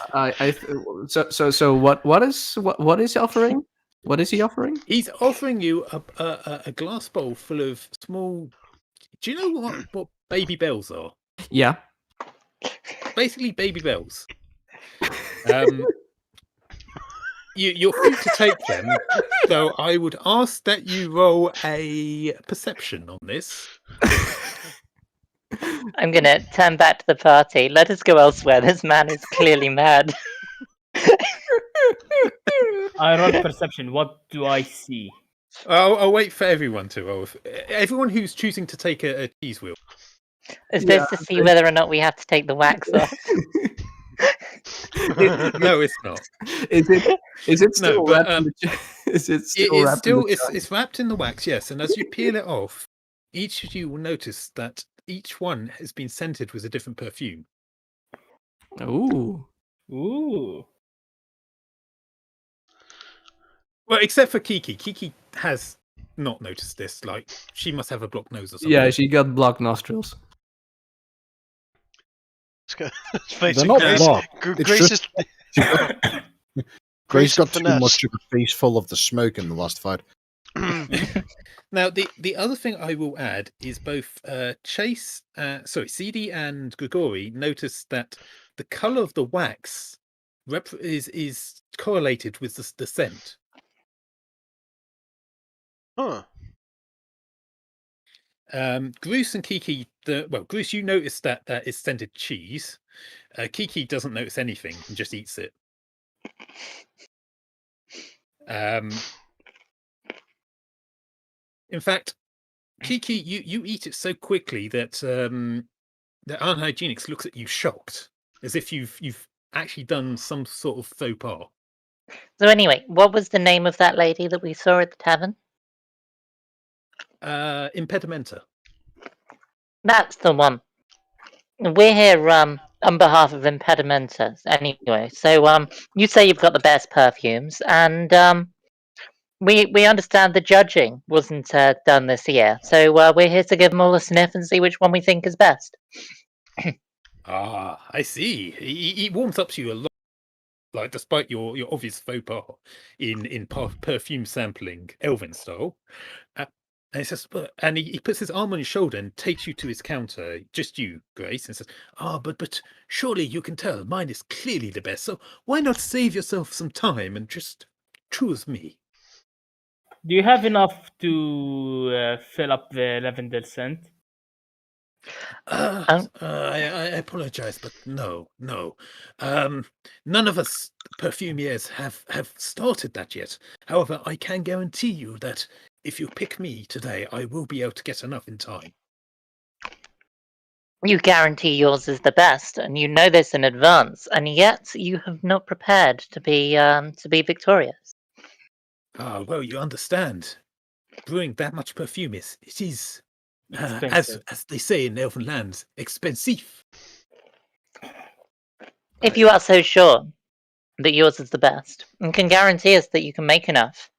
[SPEAKER 2] So what is he offering? What is he offering?
[SPEAKER 4] He's offering you a glass bowl full of small. Do you know what baby bells are?
[SPEAKER 2] Yeah.
[SPEAKER 4] Basically, baby bells. You're free to take them, so I would ask that you roll a perception on this.
[SPEAKER 5] I'm gonna turn back to the party. Let us go elsewhere. This man is clearly mad.
[SPEAKER 6] I roll perception. What do I see?
[SPEAKER 4] I'll wait for everyone to roll. Everyone who's choosing to take a cheese wheel.
[SPEAKER 5] Is this to see whether or not we have to take the wax off?
[SPEAKER 4] No, it's not.
[SPEAKER 2] Is it still
[SPEAKER 4] No, but,
[SPEAKER 2] wrapped? Is it still wrapped?
[SPEAKER 4] It's wrapped in the wax, yes. And as you peel it off, each of you will notice that each one has been scented with a different perfume.
[SPEAKER 2] Ooh.
[SPEAKER 4] Well, except for Kiki. Kiki has not noticed this. Like, she must have a blocked nose or something.
[SPEAKER 2] Yeah, she got blocked nostrils.
[SPEAKER 3] They're not blocked. Grace got too much of a face full of the smoke in the last fight.
[SPEAKER 4] Now, the other thing I will add is both CD and Grigori noticed that the color of the wax is correlated with the scent.
[SPEAKER 1] Huh.
[SPEAKER 4] Bruce and Kiki, Bruce, you notice that is scented cheese. Kiki doesn't notice anything and just eats it. In fact, Kiki, you eat it so quickly that the unhygienics looks at you shocked, as if you've actually done some sort of faux pas.
[SPEAKER 5] So anyway, what was the name of that lady that we saw at the tavern?
[SPEAKER 4] Impedimenta.
[SPEAKER 5] That's the one. We're here on behalf of Impedimenta anyway. So you say you've got the best perfumes, and we understand the judging wasn't done this year. So we're here to give them all a sniff and see which one we think is best.
[SPEAKER 4] I see. He warms up to you a lot. Like, despite your obvious faux pas in perfume sampling Elven style, And he says, and he puts his arm on your shoulder and takes you to his counter, just you, Grace, and says, but surely you can tell mine is clearly the best, so why not save yourself some time and just choose me?
[SPEAKER 6] Do you have enough to fill up the lavender scent?
[SPEAKER 4] I apologize, but no. None of us perfumiers have started that yet. However, I can guarantee you that if you pick me today, I will be able to get enough in time.
[SPEAKER 5] You guarantee yours is the best, and you know this in advance, and yet you have not prepared to be victorious.
[SPEAKER 4] Well, you understand. Brewing that much perfume it is
[SPEAKER 6] Expensive.
[SPEAKER 4] as they say in Elven lands, expensive.
[SPEAKER 5] If you are so sure that yours is the best, and can guarantee us that you can make enough,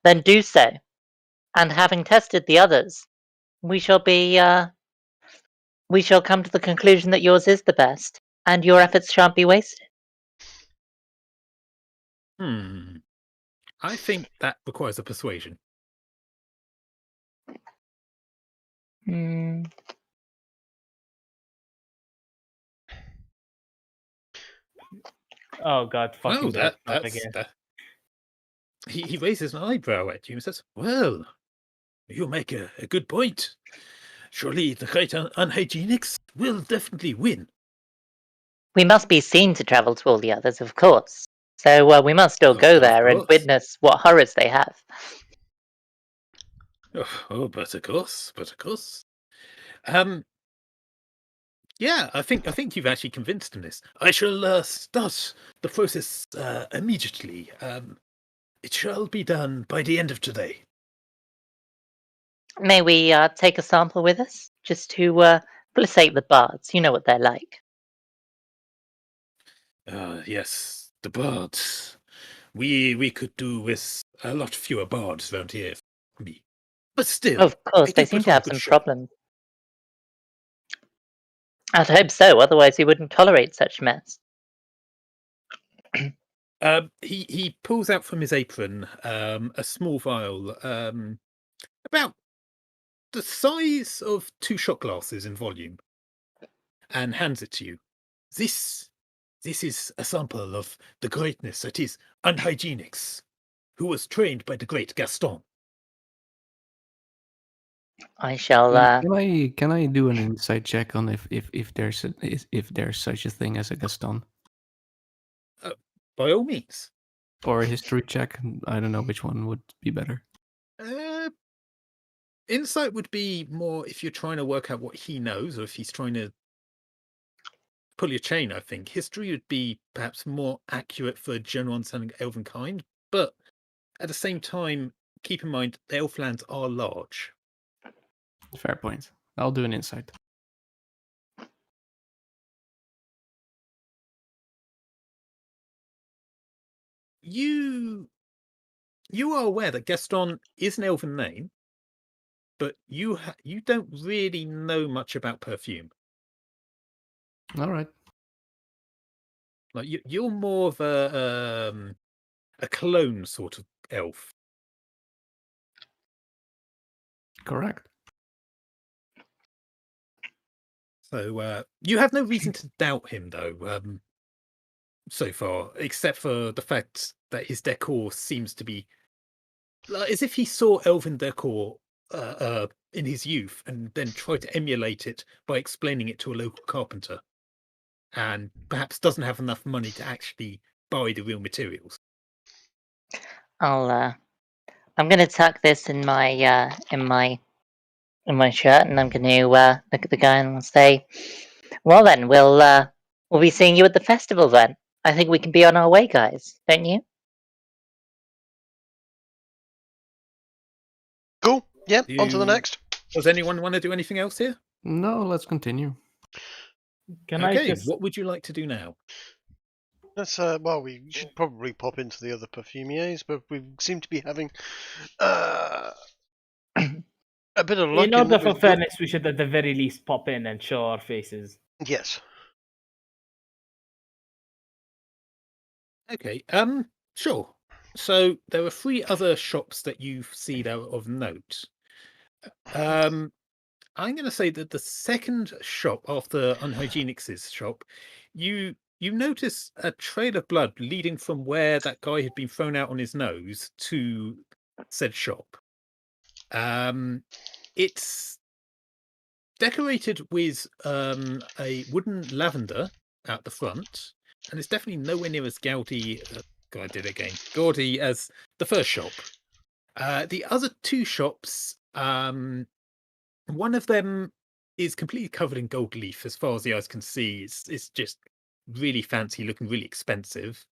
[SPEAKER 5] then do so. And having tested the others, we shall come to the conclusion that yours is the best, and your efforts shan't be wasted.
[SPEAKER 4] I think that requires a persuasion.
[SPEAKER 6] Oh God, fucking
[SPEAKER 4] Well,
[SPEAKER 6] not again.
[SPEAKER 4] He raises an eyebrow at you and says, "Well, you make a good point. Surely the great unhygienics will definitely win."
[SPEAKER 5] We must be seen to travel to all the others, of course. So we must still go
[SPEAKER 4] Of
[SPEAKER 5] there and
[SPEAKER 4] course.
[SPEAKER 5] witness what horrors they have.
[SPEAKER 4] But of course. Yeah, I think you've actually convinced him this. I shall start the process immediately. It shall be done by the end of today.
[SPEAKER 5] May we take a sample with us, just to felicite the bards? You know what they're like.
[SPEAKER 4] Yes, the bards. We could do with a lot fewer bards around here. Me, but still,
[SPEAKER 5] Of course,
[SPEAKER 4] they
[SPEAKER 5] they
[SPEAKER 4] do
[SPEAKER 5] seem
[SPEAKER 4] put
[SPEAKER 5] to
[SPEAKER 4] on a
[SPEAKER 5] have
[SPEAKER 4] good
[SPEAKER 5] some
[SPEAKER 4] show.
[SPEAKER 5] problems. I'd hope so, otherwise he wouldn't tolerate such mess.
[SPEAKER 4] He pulls out from his apron a small vial, about the size of 2 shot glasses in volume, and hands it to you. This is a sample of the greatness that is unhygienics, who was trained by the great Gaston.
[SPEAKER 5] I shall.
[SPEAKER 2] Can I do an insight check on if there's such a thing as a Gaston,
[SPEAKER 4] By all means.
[SPEAKER 2] or a history check? I don't know which one would be better.
[SPEAKER 4] Insight would be more if you're trying to work out what he knows, or if he's trying to pull your chain. I think history would be perhaps more accurate for a general understanding of Elvenkind, but at the same time, keep in mind the Elflands are large.
[SPEAKER 2] Fair point. I'll do an insight.
[SPEAKER 4] You are aware that Gaston is an Elven name, but you don't really know much about perfume.
[SPEAKER 2] All right.
[SPEAKER 4] Like you're more of a cologne sort of elf.
[SPEAKER 2] Correct.
[SPEAKER 4] So you have no reason to doubt him, though, so far, except for the fact that his decor seems to be as if he saw elven decor in his youth and then tried to emulate it by explaining it to a local carpenter, and perhaps doesn't have enough money to actually buy the real materials.
[SPEAKER 5] I'm gonna tuck this in my shirt, and I'm gonna look at the guy and I'll say, "Well then, we'll be seeing you at the festival then. I think we can be on our way, guys. Don't you?"
[SPEAKER 1] Cool. Yep. On to the next.
[SPEAKER 4] Does anyone want to do anything else here?
[SPEAKER 2] No, let's continue.
[SPEAKER 6] Can
[SPEAKER 4] Okay,
[SPEAKER 6] I just?
[SPEAKER 4] what would you like to do now?
[SPEAKER 1] Let's well, we should probably pop into the other perfumiers, but we seem to be having a bit of luck.
[SPEAKER 6] In order for
[SPEAKER 1] we've got-
[SPEAKER 6] fairness, we should at the very least pop in and show our faces.
[SPEAKER 1] Yes.
[SPEAKER 4] Okay, sure. So there are 3 other shops that you see that are of note. I'm going to say that the second shop after Unhygienics' shop, you notice a trail of blood leading from where that guy had been thrown out on his nose to said shop. It's decorated with a wooden lavender at the front, and it's definitely nowhere near as gaudy. God, I did it again. Gaudy as the first shop. The other two shops, one of them is completely covered in gold leaf, as far as the eyes can see. It's just really fancy, looking really expensive.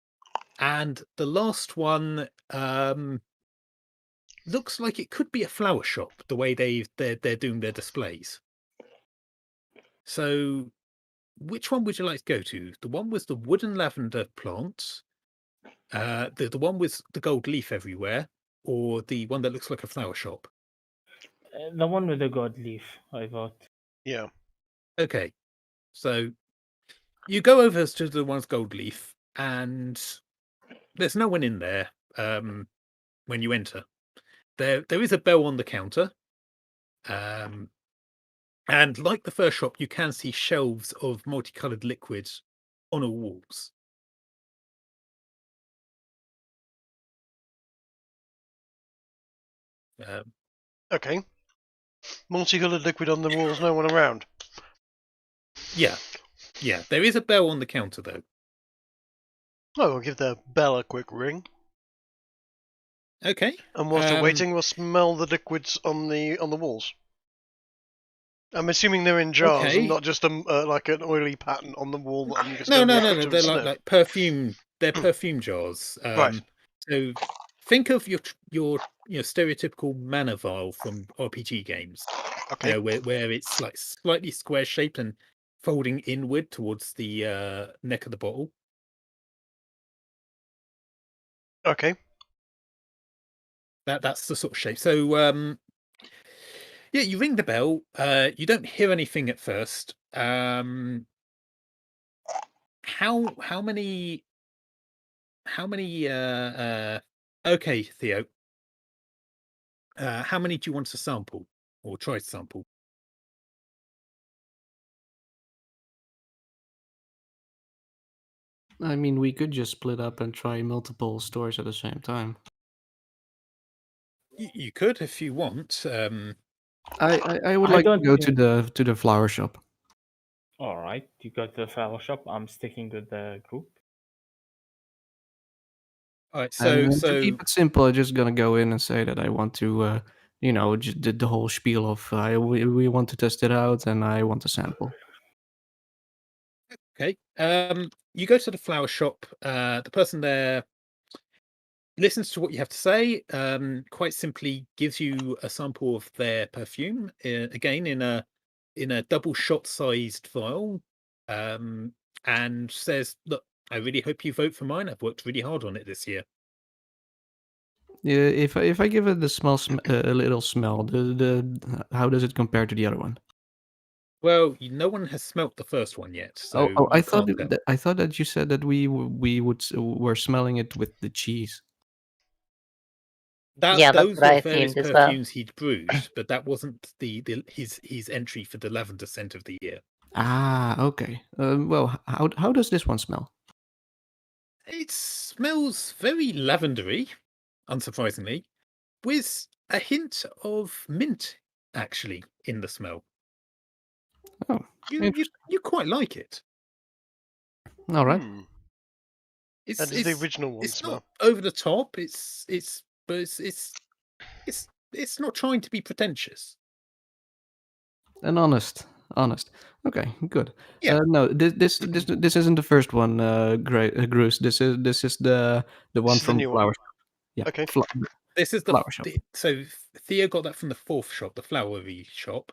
[SPEAKER 4] And the last one looks like it could be a flower shop, the way they're doing their displays. So, which one would you like to go to? The one with the wooden lavender plants, the one with the gold leaf everywhere, or the one that looks like a flower shop?
[SPEAKER 6] The one with the gold leaf, I thought.
[SPEAKER 1] Yeah.
[SPEAKER 4] Okay, so you go over to the one with gold leaf, and there's no one in there when you enter. There is a bell on the counter, and like the first shop, you can see shelves of multicolored liquids on all walls.
[SPEAKER 1] Okay. Multicolored liquid on the walls, no one around.
[SPEAKER 4] Yeah. There is a bell on the counter though.
[SPEAKER 1] Oh, we'll give the bell a quick ring.
[SPEAKER 4] Okay.
[SPEAKER 1] And whilst we're waiting, we'll smell the liquids on the walls. I'm assuming they're in jars and not just like an oily pattern on the wall that I'm just
[SPEAKER 4] No.
[SPEAKER 1] to
[SPEAKER 4] They're
[SPEAKER 1] sniff.
[SPEAKER 4] like perfume. They're perfume jars.
[SPEAKER 1] Right.
[SPEAKER 4] So think of your stereotypical mana vial from RPG games.
[SPEAKER 1] Okay.
[SPEAKER 4] Where it's like slightly square shaped and folding inward towards the neck of the bottle.
[SPEAKER 1] Okay.
[SPEAKER 4] That's the sort of shape. So yeah, you ring the bell. You don't hear anything at first. How many? Okay, Theo. How many do you want to sample or try to sample?
[SPEAKER 2] I mean, we could just split up and try multiple stores at the same time.
[SPEAKER 4] You could if you want.
[SPEAKER 2] I would
[SPEAKER 6] I
[SPEAKER 2] like to
[SPEAKER 6] don't
[SPEAKER 2] go
[SPEAKER 6] think-
[SPEAKER 2] to the flower shop.
[SPEAKER 6] All right, you go to the flower shop. I'm sticking with the group.
[SPEAKER 4] All right,
[SPEAKER 2] And
[SPEAKER 4] so
[SPEAKER 2] to keep it simple, I'm just gonna go in and say that I want to, just the whole spiel of we want to test it out and I want a sample.
[SPEAKER 4] okay. You go to the flower shop. The person there listens to what you have to say. Quite simply, gives you a sample of their perfume. Again, in a double shot sized vial, and says, "Look, I really hope you vote for mine. I've worked really hard on it this year."
[SPEAKER 2] Yeah, if I give it the a little smell, the how does it compare to the other one?
[SPEAKER 4] Well, no one has smelt the first one yet, so
[SPEAKER 2] I
[SPEAKER 4] you
[SPEAKER 2] thought
[SPEAKER 4] can't tell.
[SPEAKER 2] I thought that you said that were smelling it with the cheese.
[SPEAKER 5] Yeah, that's
[SPEAKER 4] Those
[SPEAKER 5] what I
[SPEAKER 4] were various
[SPEAKER 5] assumed as well.
[SPEAKER 4] perfumes he'd brewed, but that wasn't his entry for the lavender scent of the year.
[SPEAKER 2] Ah, okay. Well, how does this one smell?
[SPEAKER 4] It smells very lavendery, unsurprisingly, with a hint of mint actually in the smell.
[SPEAKER 2] Oh,
[SPEAKER 4] You quite like it.
[SPEAKER 2] all right.
[SPEAKER 4] It's
[SPEAKER 1] How does the original one
[SPEAKER 4] it's
[SPEAKER 1] smell?
[SPEAKER 4] not over the top. It's not trying to be pretentious.
[SPEAKER 2] And honest. Okay, good.
[SPEAKER 4] Yeah.
[SPEAKER 2] No, this isn't the first one, Bruce. This is the one
[SPEAKER 1] This is the
[SPEAKER 2] from
[SPEAKER 1] new one.
[SPEAKER 2] flower shop. Yeah.
[SPEAKER 1] Okay.
[SPEAKER 4] This is
[SPEAKER 2] flower shop.
[SPEAKER 4] So Theo got that from the fourth shop, the flowery shop.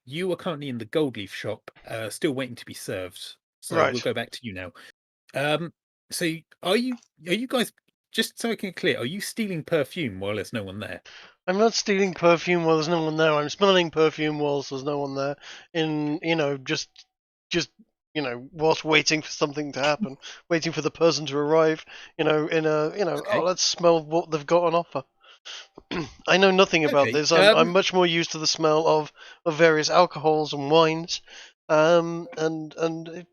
[SPEAKER 4] You are currently in the gold leaf shop, still waiting to be served. So
[SPEAKER 1] Right.
[SPEAKER 4] we'll go back to you now. So are you guys, just so I can get clear, are you stealing perfume while there's no one there?
[SPEAKER 1] I'm not stealing perfume while there's no one there. I'm smelling perfume whilst there's no one there. Whilst waiting for something to happen, waiting for the person to arrive.
[SPEAKER 4] Okay.
[SPEAKER 1] Let's smell what they've got on offer. I know nothing about
[SPEAKER 4] Okay,
[SPEAKER 1] this. I'm much more used to the smell of various alcohols and wines, and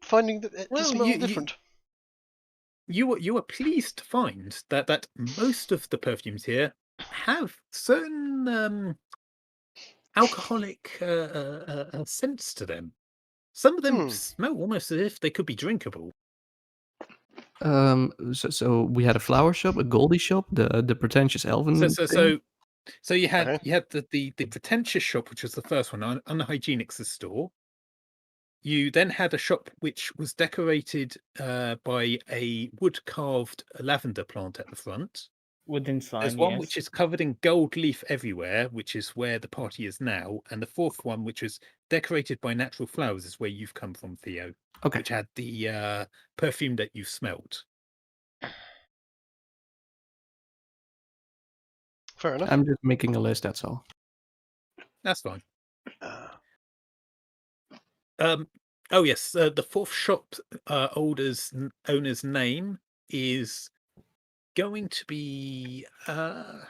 [SPEAKER 1] finding that it
[SPEAKER 4] Well,
[SPEAKER 1] smells different.
[SPEAKER 4] You were pleased to find that most of the perfumes here have certain alcoholic scents to them. Some of them smell almost as if they could be drinkable.
[SPEAKER 2] So we had a flower shop, a Goldie shop, the pretentious elven.
[SPEAKER 4] So you had
[SPEAKER 1] Okay.
[SPEAKER 4] the pretentious shop, which was the first one, Unhygienics' store. You then had a shop which was decorated by a wood-carved lavender plant at the front.
[SPEAKER 6] Wooden sign,
[SPEAKER 4] There's one
[SPEAKER 6] yes.
[SPEAKER 4] which is covered in gold leaf everywhere, which is where the party is now, and the fourth one, which is decorated by natural flowers, is where you've come from, Theo.
[SPEAKER 2] Okay.
[SPEAKER 4] Which had the perfume that you smelt.
[SPEAKER 1] Fair enough.
[SPEAKER 2] I'm just making a list. That's all.
[SPEAKER 4] That's fine. Oh yes, the fourth shop owner's name is going to be we're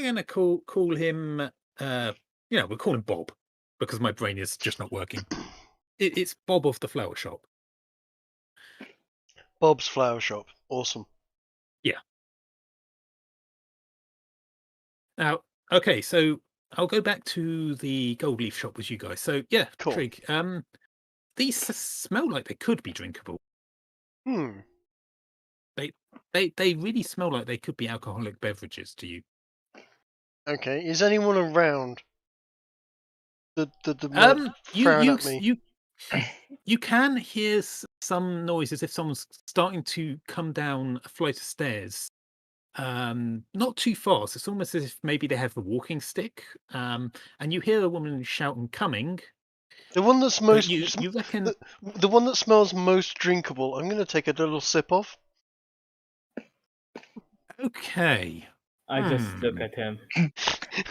[SPEAKER 4] going to call him we'll call him Bob, because my brain is just not working. It's Bob of the flower shop.
[SPEAKER 1] Bob's flower shop. Awesome.
[SPEAKER 4] Yeah. Now, okay, so I'll go back to the gold leaf shop with you guys. So yeah,
[SPEAKER 1] Cool.
[SPEAKER 4] Trig, these smell like they could be drinkable. They really smell like they could be alcoholic beverages to you.
[SPEAKER 1] Okay. Is anyone around? The frown at me.
[SPEAKER 4] You can hear some noise as if someone's starting to come down a flight of stairs. Not too fast. It's almost as if maybe they have a walking stick. And you hear a woman shouting, "Coming!"
[SPEAKER 1] The one that's most
[SPEAKER 4] you reckon
[SPEAKER 1] the one that smells most drinkable. I'm going to take a little sip of.
[SPEAKER 4] Okay.
[SPEAKER 6] I just look at him.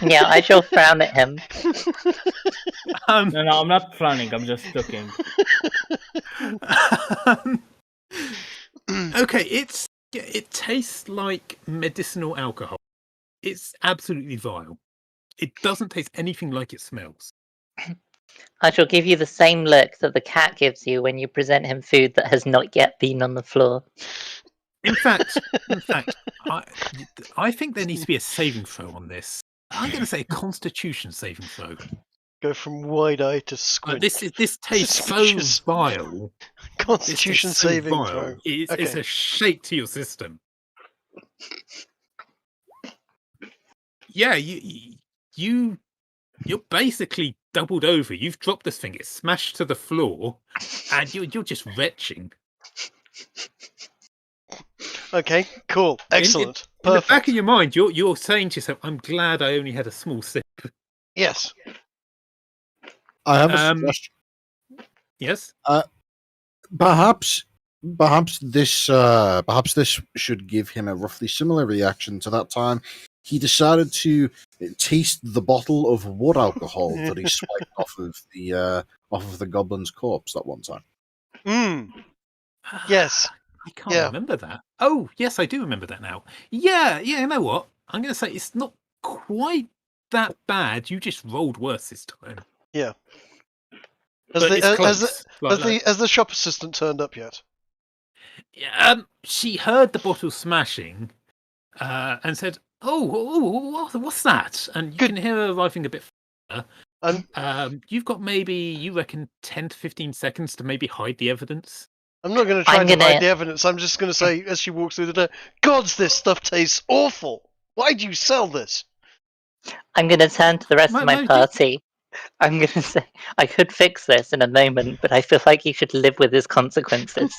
[SPEAKER 5] Yeah, I shall frown at him.
[SPEAKER 6] No, I'm not frowning. I'm just looking.
[SPEAKER 4] Okay, it tastes like medicinal alcohol. It's absolutely vile. It doesn't taste anything like it smells.
[SPEAKER 5] I shall give you the same look that the cat gives you when you present him food that has not yet been on the floor.
[SPEAKER 4] In fact, I think there needs to be a saving throw on this. I'm going to say a Constitution saving throw.
[SPEAKER 1] Go from wide eye to squint.
[SPEAKER 4] This tastes
[SPEAKER 1] Suspicious.
[SPEAKER 4] so vile.
[SPEAKER 1] Constitution saving throw.
[SPEAKER 4] It's a shake to your system. Yeah, you're basically doubled over. You've dropped this thing. It's smashed to the floor, and you're just retching.
[SPEAKER 1] Okay, cool, excellent,
[SPEAKER 4] in
[SPEAKER 1] perfect.
[SPEAKER 4] the back of your mind, you're saying to yourself, "I'm glad I only had a small sip."
[SPEAKER 1] Yes.
[SPEAKER 3] I have a suggestion.
[SPEAKER 4] Yes.
[SPEAKER 3] Perhaps this should give him a roughly similar reaction to that time he decided to taste the bottle of wood alcohol that he swiped off of the goblin's corpse that one time.
[SPEAKER 1] Yes.
[SPEAKER 4] I can't remember that. Oh, yes, I do remember that now. Yeah, you know what? I'm going to say it's not quite that bad. You just rolled worse this time.
[SPEAKER 1] Yeah.
[SPEAKER 4] Has
[SPEAKER 1] the shop assistant turned up yet?
[SPEAKER 4] She heard the bottle smashing and said, "Oh, what's that?" And you can hear her arriving a bit further. You've got maybe, you reckon, 10 to 15 seconds to maybe hide the evidence.
[SPEAKER 1] I'm not going to try to hide the evidence. I'm just going to say, as she walks through the door, "Gods, this stuff tastes awful. Why do you sell this?"
[SPEAKER 5] I'm going to turn to the rest of my party. I'm going to say, I could fix this in a moment, but I feel like you should live with his consequences.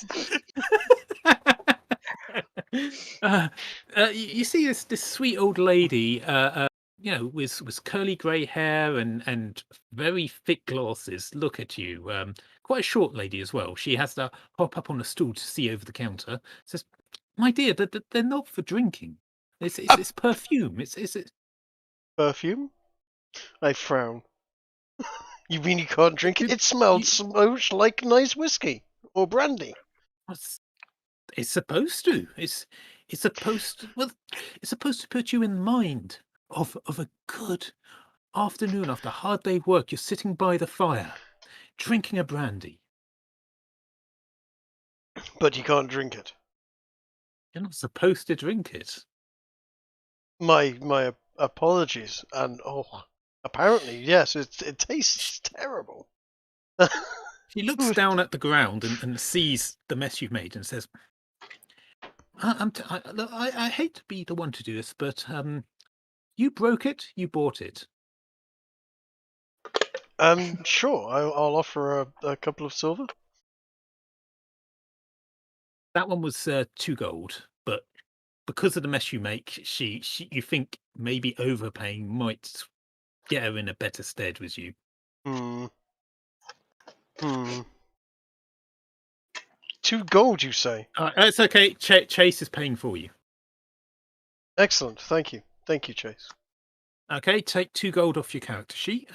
[SPEAKER 4] You see this sweet old lady, with curly grey hair and very thick glasses. Look at you. Quite a short lady as well. She has to hop up on a stool to see over the counter. Says, "My dear, they're not for drinking. It's perfume. It's
[SPEAKER 1] perfume." I frown. You mean you can't drink it? It smells so much like nice whiskey or brandy.
[SPEAKER 4] It's supposed to. it's supposed to put you in mind of a good afternoon after a hard day of work. You're sitting by the fire, drinking a brandy.
[SPEAKER 1] But you can't drink it.
[SPEAKER 4] You're not supposed to drink it.
[SPEAKER 1] My apologies. And apparently yes, it tastes terrible.
[SPEAKER 4] She looks down at the ground and sees the mess you've made and says, I hate to be the one to do this, but you broke it, you bought it.
[SPEAKER 1] Sure. I'll offer a couple of silver.
[SPEAKER 4] That one was 2 gold, but because of the mess you make, you think maybe overpaying might get her in a better stead with you.
[SPEAKER 1] Hmm. 2 gold, you say?
[SPEAKER 4] It's okay. Chase is paying for you.
[SPEAKER 1] Excellent. Thank you, Chase.
[SPEAKER 4] Okay, take 2 gold off your character sheet.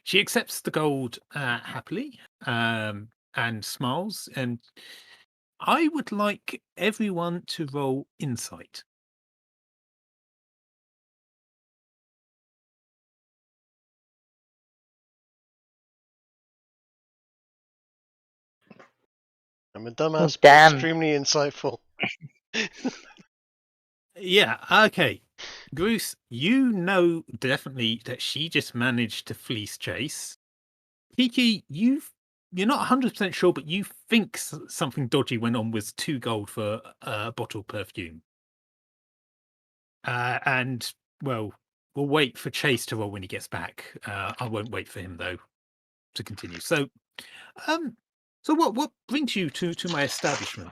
[SPEAKER 4] She accepts the gold happily and smiles. And I would like everyone to roll insight.
[SPEAKER 1] I'm a dumbass, but
[SPEAKER 5] damn.
[SPEAKER 1] extremely insightful.
[SPEAKER 4] Yeah, okay. Bruce, you know definitely that she just managed to fleece Chase. Kiki, you're not 100% sure, but you think something dodgy went on with 2 gold for a bottle of perfume. And, well, we'll wait for Chase to roll when he gets back. I won't wait for him, though, to continue. So what brings you to my establishment?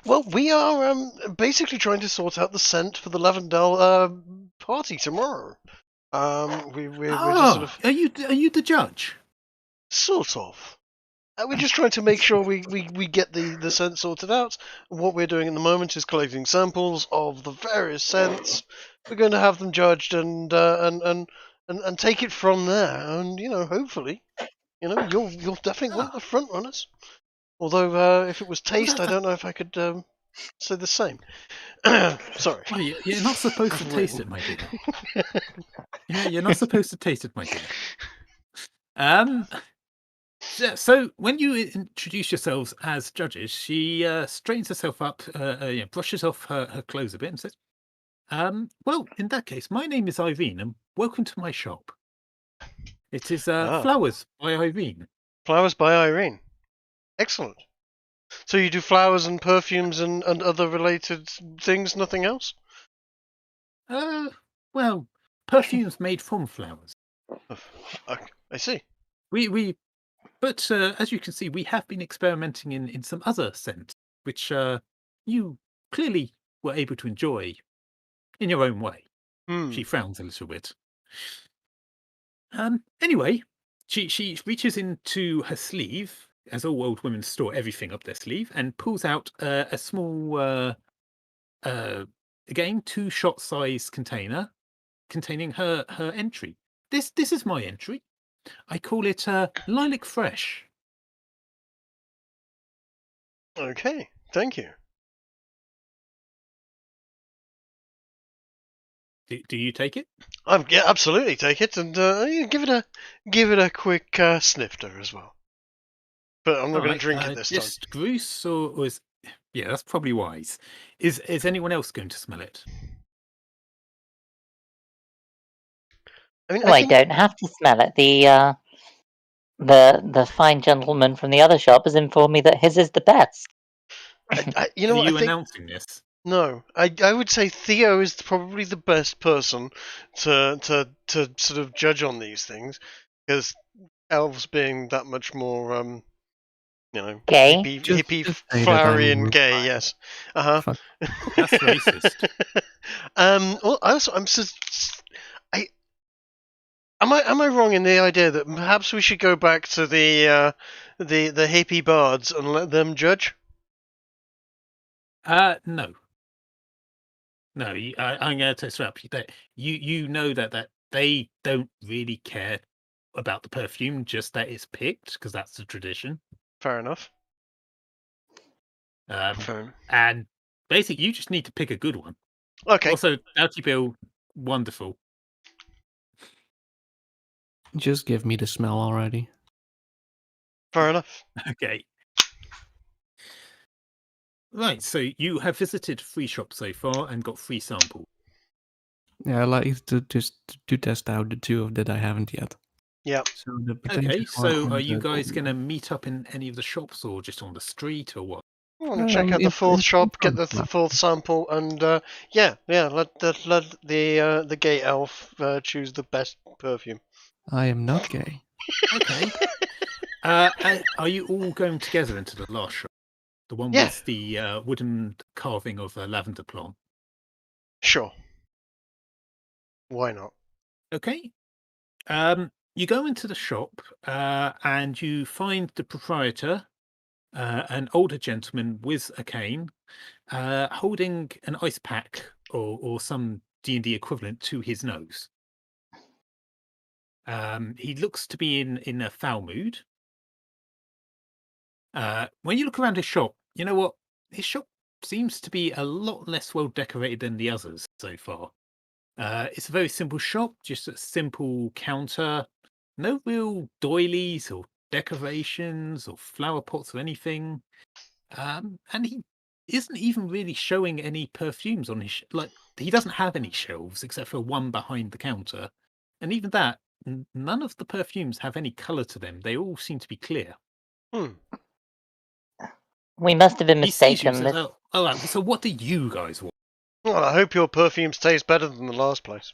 [SPEAKER 1] Well, we are basically trying to sort out the scent for the Lavendel party tomorrow. We're just sort of
[SPEAKER 4] Are you the judge?
[SPEAKER 1] sort of. We're just trying to make sure we get the scent sorted out. What we're doing at the moment is collecting samples of the various scents. We're going to have them judged and take it from there. And hopefully, you're definitely one of the front runners. Although if it was taste, I don't know if I could say the same. Sorry.
[SPEAKER 4] Well, you're not supposed to taste it, my dear. Yeah, you're not supposed to taste it, my dear. So when you introduce yourselves as judges, she straightens herself up, brushes off her clothes a bit and says, well, in that case, my name is Irene and welcome to my shop. It is Flowers by Irene.
[SPEAKER 1] Flowers by Irene. Excellent. So you do flowers and perfumes and other related things, nothing else?
[SPEAKER 4] Well, perfumes made from flowers.
[SPEAKER 1] Okay, I see.
[SPEAKER 4] But as you can see, we have been experimenting in some other scents, which you clearly were able to enjoy in your own way. She frowns a little bit. Anyway, she reaches into her sleeve, as all old women store everything up their sleeve, and pulls out a small, again, 2-shot size container containing her entry. This is my entry. I call it Lilac Fresh.
[SPEAKER 1] Okay, thank you.
[SPEAKER 4] Do you take it?
[SPEAKER 1] Yeah, absolutely take it, and give it a quick snifter as well. But I'm not going to drink it this time.
[SPEAKER 4] Just Bruce, or is yeah, that's probably wise. Is anyone else going to smell it?
[SPEAKER 5] I mean, I don't have to smell it. The fine gentleman from the other shop has informed me that his is the best.
[SPEAKER 4] Are you announcing this?
[SPEAKER 1] No, I would say Theo is probably the best person to sort of judge on these things, because elves being that much more
[SPEAKER 5] gay,
[SPEAKER 1] hippie flowery, and gay. Yes.
[SPEAKER 4] That's racist.
[SPEAKER 1] Well, Am I wrong in the idea that perhaps we should go back to the hippie bards and let them judge?
[SPEAKER 4] No. No, I'm going to interrupt you. That you know that they don't really care about the perfume, just that it's picked because that's the tradition.
[SPEAKER 1] Fair enough.
[SPEAKER 4] And Basically, you just need to pick a good one.
[SPEAKER 1] Okay.
[SPEAKER 4] Also, Outie Bill, wonderful.
[SPEAKER 2] Just give me the smell already.
[SPEAKER 1] Fair enough.
[SPEAKER 4] Okay. Right, so you have visited free shop so far and got free sample.
[SPEAKER 2] Yeah, I like to just to test out the two that I haven't yet.
[SPEAKER 1] Yeah.
[SPEAKER 2] So the
[SPEAKER 4] Okay,
[SPEAKER 2] potential
[SPEAKER 4] so
[SPEAKER 2] for
[SPEAKER 4] are you
[SPEAKER 2] the-
[SPEAKER 4] guys going to meet up in any of the shops or just on the street or what?
[SPEAKER 1] I want to check out the
[SPEAKER 2] in-
[SPEAKER 1] fourth
[SPEAKER 2] in
[SPEAKER 1] shop, get
[SPEAKER 2] front
[SPEAKER 1] the
[SPEAKER 2] of that.
[SPEAKER 1] fourth sample, and let the gay elf choose the best perfume.
[SPEAKER 2] I am not gay.
[SPEAKER 4] Okay. Are you all going together into the last shop? The one
[SPEAKER 1] Yeah.
[SPEAKER 4] with the wooden carving of a lavender plant?
[SPEAKER 1] Sure. Why not?
[SPEAKER 4] Okay. You go into the shop and you find the proprietor, an older gentleman with a cane, holding an ice pack or some D&D equivalent to his nose. He looks to be in a foul mood. When you look around his shop, you know what? His shop seems to be a lot less well decorated than the others so far. It's a very simple shop, just a simple counter. No real doilies or decorations or flower pots or anything. And he isn't even really showing any perfumes on his he doesn't have any shelves except for one behind the counter. And even that, none of the perfumes have any color to them. They all seem to be clear.
[SPEAKER 5] We must have been
[SPEAKER 4] He sees you and
[SPEAKER 5] mistaken.
[SPEAKER 4] says, "Oh, so what do you guys want?"
[SPEAKER 1] Well, I hope your perfumes taste better than the last place.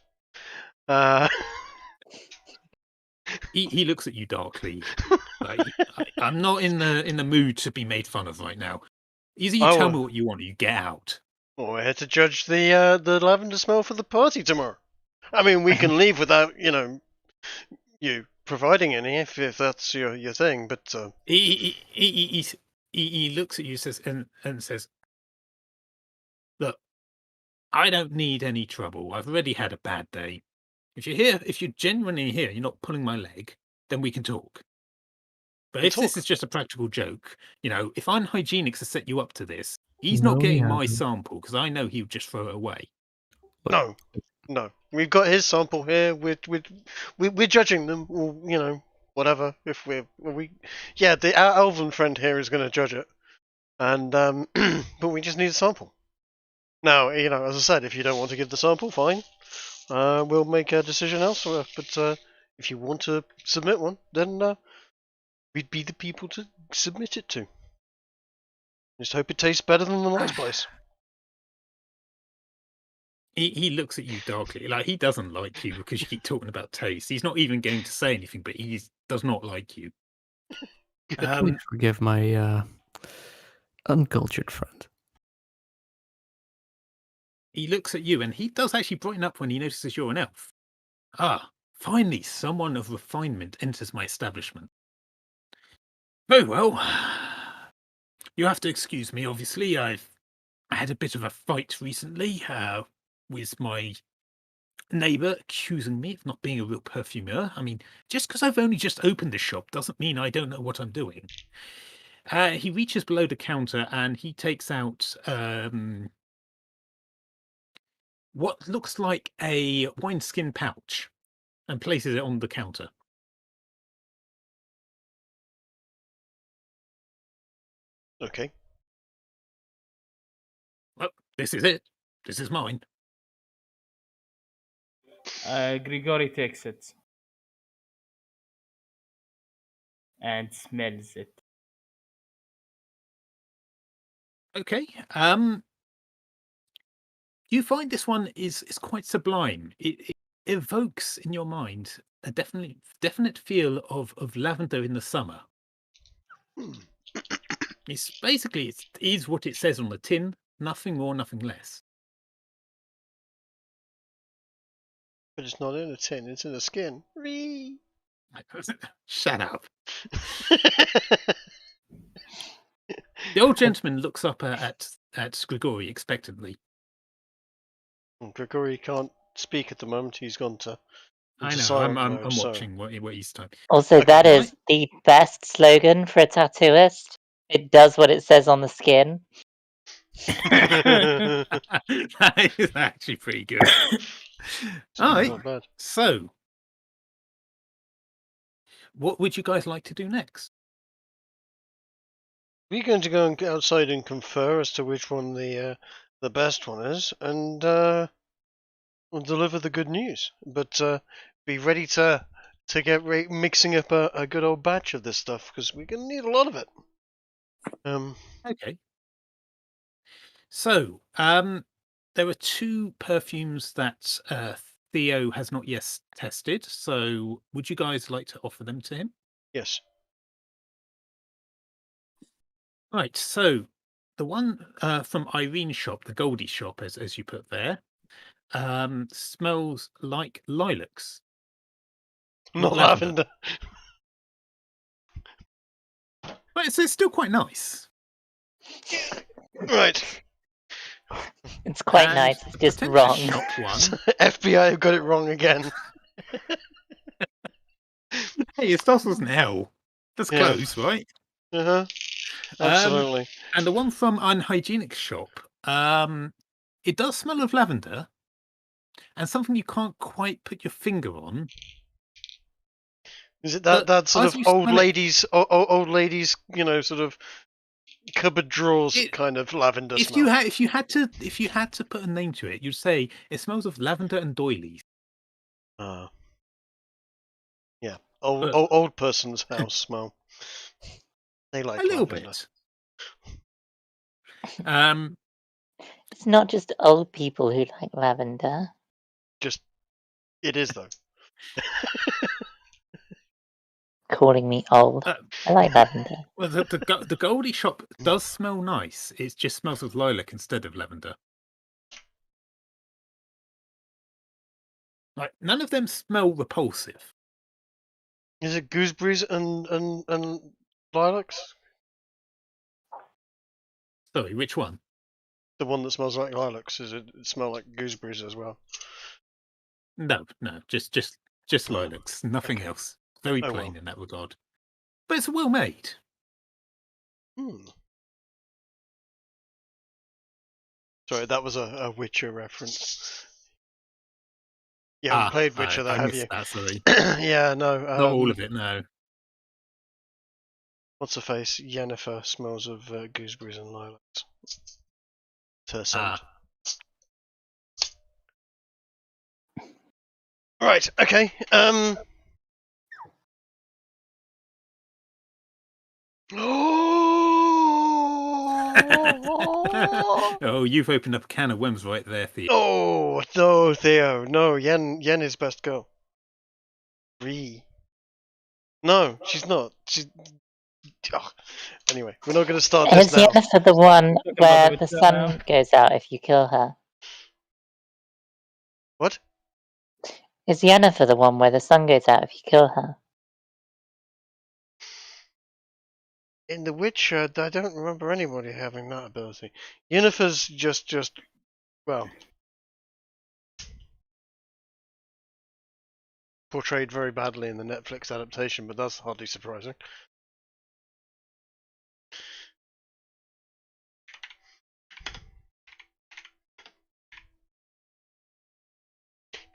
[SPEAKER 4] He looks at you darkly. I'm not in the mood to be made fun of right now. Either you tell me what you want or you get out.
[SPEAKER 1] Well, we're here to judge the lavender smell for the party tomorrow. I mean, we can leave without you providing any if that's your thing. But
[SPEAKER 4] He looks at you and says, "Look, I don't need any trouble. I've already had a bad day. If you're genuinely here, you're not pulling my leg, then we can talk. But if this is just a practical joke, if Unhygienics has set you up to this, he's not getting my sample because I know he would just throw it away."
[SPEAKER 1] No, we've got his sample here. We're judging them, or whatever. If our elven friend here is going to judge it, and but we just need a sample. Now, as I said, if you don't want to give the sample, fine. We'll make a decision elsewhere. But if you want to submit one, then we'd be the people to submit it to. Just hope it tastes better than the last place.
[SPEAKER 4] He looks at you darkly, like he doesn't like you because you keep talking about taste. He's not even going to say anything, but he does not like you.
[SPEAKER 2] Please forgive my uncultured friend.
[SPEAKER 4] He looks at you and he does actually brighten up when he notices you're an elf. Ah, finally, someone of refinement enters my establishment. Very well. You have to excuse me, obviously. I had a bit of a fight recently with my neighbour accusing me of not being a real perfumeur. I mean, just because I've only just opened this shop doesn't mean I don't know what I'm doing. He reaches below the counter and he takes out what looks like a wineskin pouch and places it on the counter.
[SPEAKER 1] Okay.
[SPEAKER 4] Well, this is it. This is mine.
[SPEAKER 6] Grigori takes it and smells it.
[SPEAKER 4] Okay. You find this one is quite sublime. It evokes in your mind a definite feel of lavender in the summer. It's basically it is what it says on the tin, nothing more, nothing less.
[SPEAKER 1] But it's not in a tin; it's in a skin.
[SPEAKER 4] Shut up. The old gentleman looks up at Grigori expectantly.
[SPEAKER 1] Grigori can't speak at the moment. He's gone to.
[SPEAKER 4] I know.
[SPEAKER 1] silent
[SPEAKER 4] I'm
[SPEAKER 1] mode, so-
[SPEAKER 4] watching what he's typing.
[SPEAKER 5] Also,
[SPEAKER 1] Okay,
[SPEAKER 5] that
[SPEAKER 4] right.
[SPEAKER 5] is the best slogan for a tattooist. It does what it says on the skin.
[SPEAKER 4] That is actually pretty good. All right.
[SPEAKER 1] Not bad.
[SPEAKER 4] So, what would you guys like to do next?
[SPEAKER 1] We're going to go and get outside and confer as to which one the best one is, and we'll deliver the good news. But be ready to get mixing up a good old batch of this stuff, because we're going to need a lot of it.
[SPEAKER 4] Okay. So, there are 2 perfumes that Theo has not yet tested. So, would you guys like to offer them to him?
[SPEAKER 1] Yes.
[SPEAKER 4] Right. So, the one from Irene's shop, the Goldie shop, as you put there, smells like lilacs.
[SPEAKER 1] Not lavender.
[SPEAKER 4] But it's still quite nice.
[SPEAKER 1] Right.
[SPEAKER 5] It's quite
[SPEAKER 4] And
[SPEAKER 5] nice. It's
[SPEAKER 4] the
[SPEAKER 5] just
[SPEAKER 4] Pretender
[SPEAKER 5] wrong.
[SPEAKER 4] Shop one.
[SPEAKER 1] FBI have got it wrong again.
[SPEAKER 4] Hey, it starts with an L. That's
[SPEAKER 1] Yeah.
[SPEAKER 4] close, right?
[SPEAKER 1] Uh-huh. Absolutely.
[SPEAKER 4] And the one from Unhygienic shop, it does smell of lavender, and something you can't quite put your finger on.
[SPEAKER 1] Is it
[SPEAKER 4] But
[SPEAKER 1] that sort
[SPEAKER 4] as
[SPEAKER 1] of
[SPEAKER 4] you
[SPEAKER 1] old
[SPEAKER 4] smell it-
[SPEAKER 1] ladies, old ladies, sort of cupboard drawers kind of lavender
[SPEAKER 4] If
[SPEAKER 1] smell?
[SPEAKER 4] you had to put a name to it, you'd say it smells of lavender and doilies.
[SPEAKER 1] Yeah,
[SPEAKER 4] But-
[SPEAKER 1] old person's house smell. They like
[SPEAKER 4] A little
[SPEAKER 1] lavender.
[SPEAKER 4] bit.
[SPEAKER 5] It's not just old people who like lavender.
[SPEAKER 1] It is though.
[SPEAKER 5] Calling me old. I like lavender.
[SPEAKER 4] Well, the Goldie shop does smell nice. It just smells of lilac instead of lavender. Like, none of them smell repulsive.
[SPEAKER 1] Is it gooseberries and lilacs?
[SPEAKER 4] Sorry, which one?
[SPEAKER 1] The one that smells like lilacs. Does it smell like gooseberries as well?
[SPEAKER 4] No, just lilacs, nothing else. Very
[SPEAKER 1] Oh,
[SPEAKER 4] plain
[SPEAKER 1] well.
[SPEAKER 4] in that regard. But it's well made.
[SPEAKER 1] Sorry, that was a Witcher reference. You haven't played Witcher, though,
[SPEAKER 4] I
[SPEAKER 1] have
[SPEAKER 4] missed
[SPEAKER 1] you?
[SPEAKER 4] that, sorry.
[SPEAKER 1] Yeah, no.
[SPEAKER 4] Not all of it, no.
[SPEAKER 1] What's her face? Yennefer smells of gooseberries and lilacs. It's her scent. Right. Okay.
[SPEAKER 4] Oh, you've opened up a can of worms right there, Theo.
[SPEAKER 1] Oh no, Theo. No, Yen is best girl. No, she's not. Anyway, we're not going to start this
[SPEAKER 5] Is
[SPEAKER 1] now.
[SPEAKER 5] Yennefer the one
[SPEAKER 6] Talk about
[SPEAKER 5] where
[SPEAKER 6] the
[SPEAKER 5] the
[SPEAKER 6] Witcher
[SPEAKER 5] sun
[SPEAKER 6] now.
[SPEAKER 5] goes out if you kill her?
[SPEAKER 1] What?
[SPEAKER 5] Is Yennefer the one where the sun goes out if you kill her?
[SPEAKER 1] In The Witcher, I don't remember anybody having that ability. Yennefer's just well, portrayed very badly in the Netflix adaptation, but that's hardly surprising.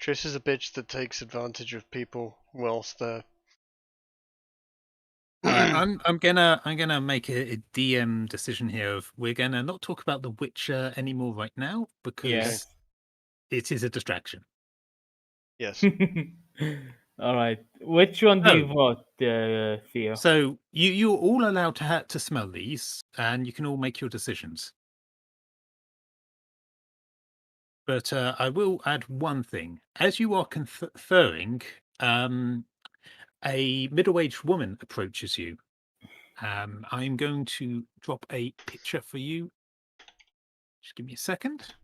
[SPEAKER 1] Triss is a bitch that takes advantage of people whilst they're.
[SPEAKER 4] Alright, I'm gonna make a DM decision here of we're gonna not talk about The Witcher anymore right now because
[SPEAKER 6] Yes.
[SPEAKER 4] it is a distraction.
[SPEAKER 1] Yes.
[SPEAKER 6] All right. Which one do you
[SPEAKER 4] Oh.
[SPEAKER 6] vote, Theo?
[SPEAKER 4] So you're all allowed to smell these, and you can all make your decisions. But I will add one thing: as you are conferring, a middle-aged woman approaches you. I'm going to drop a picture for you. Just give me a second.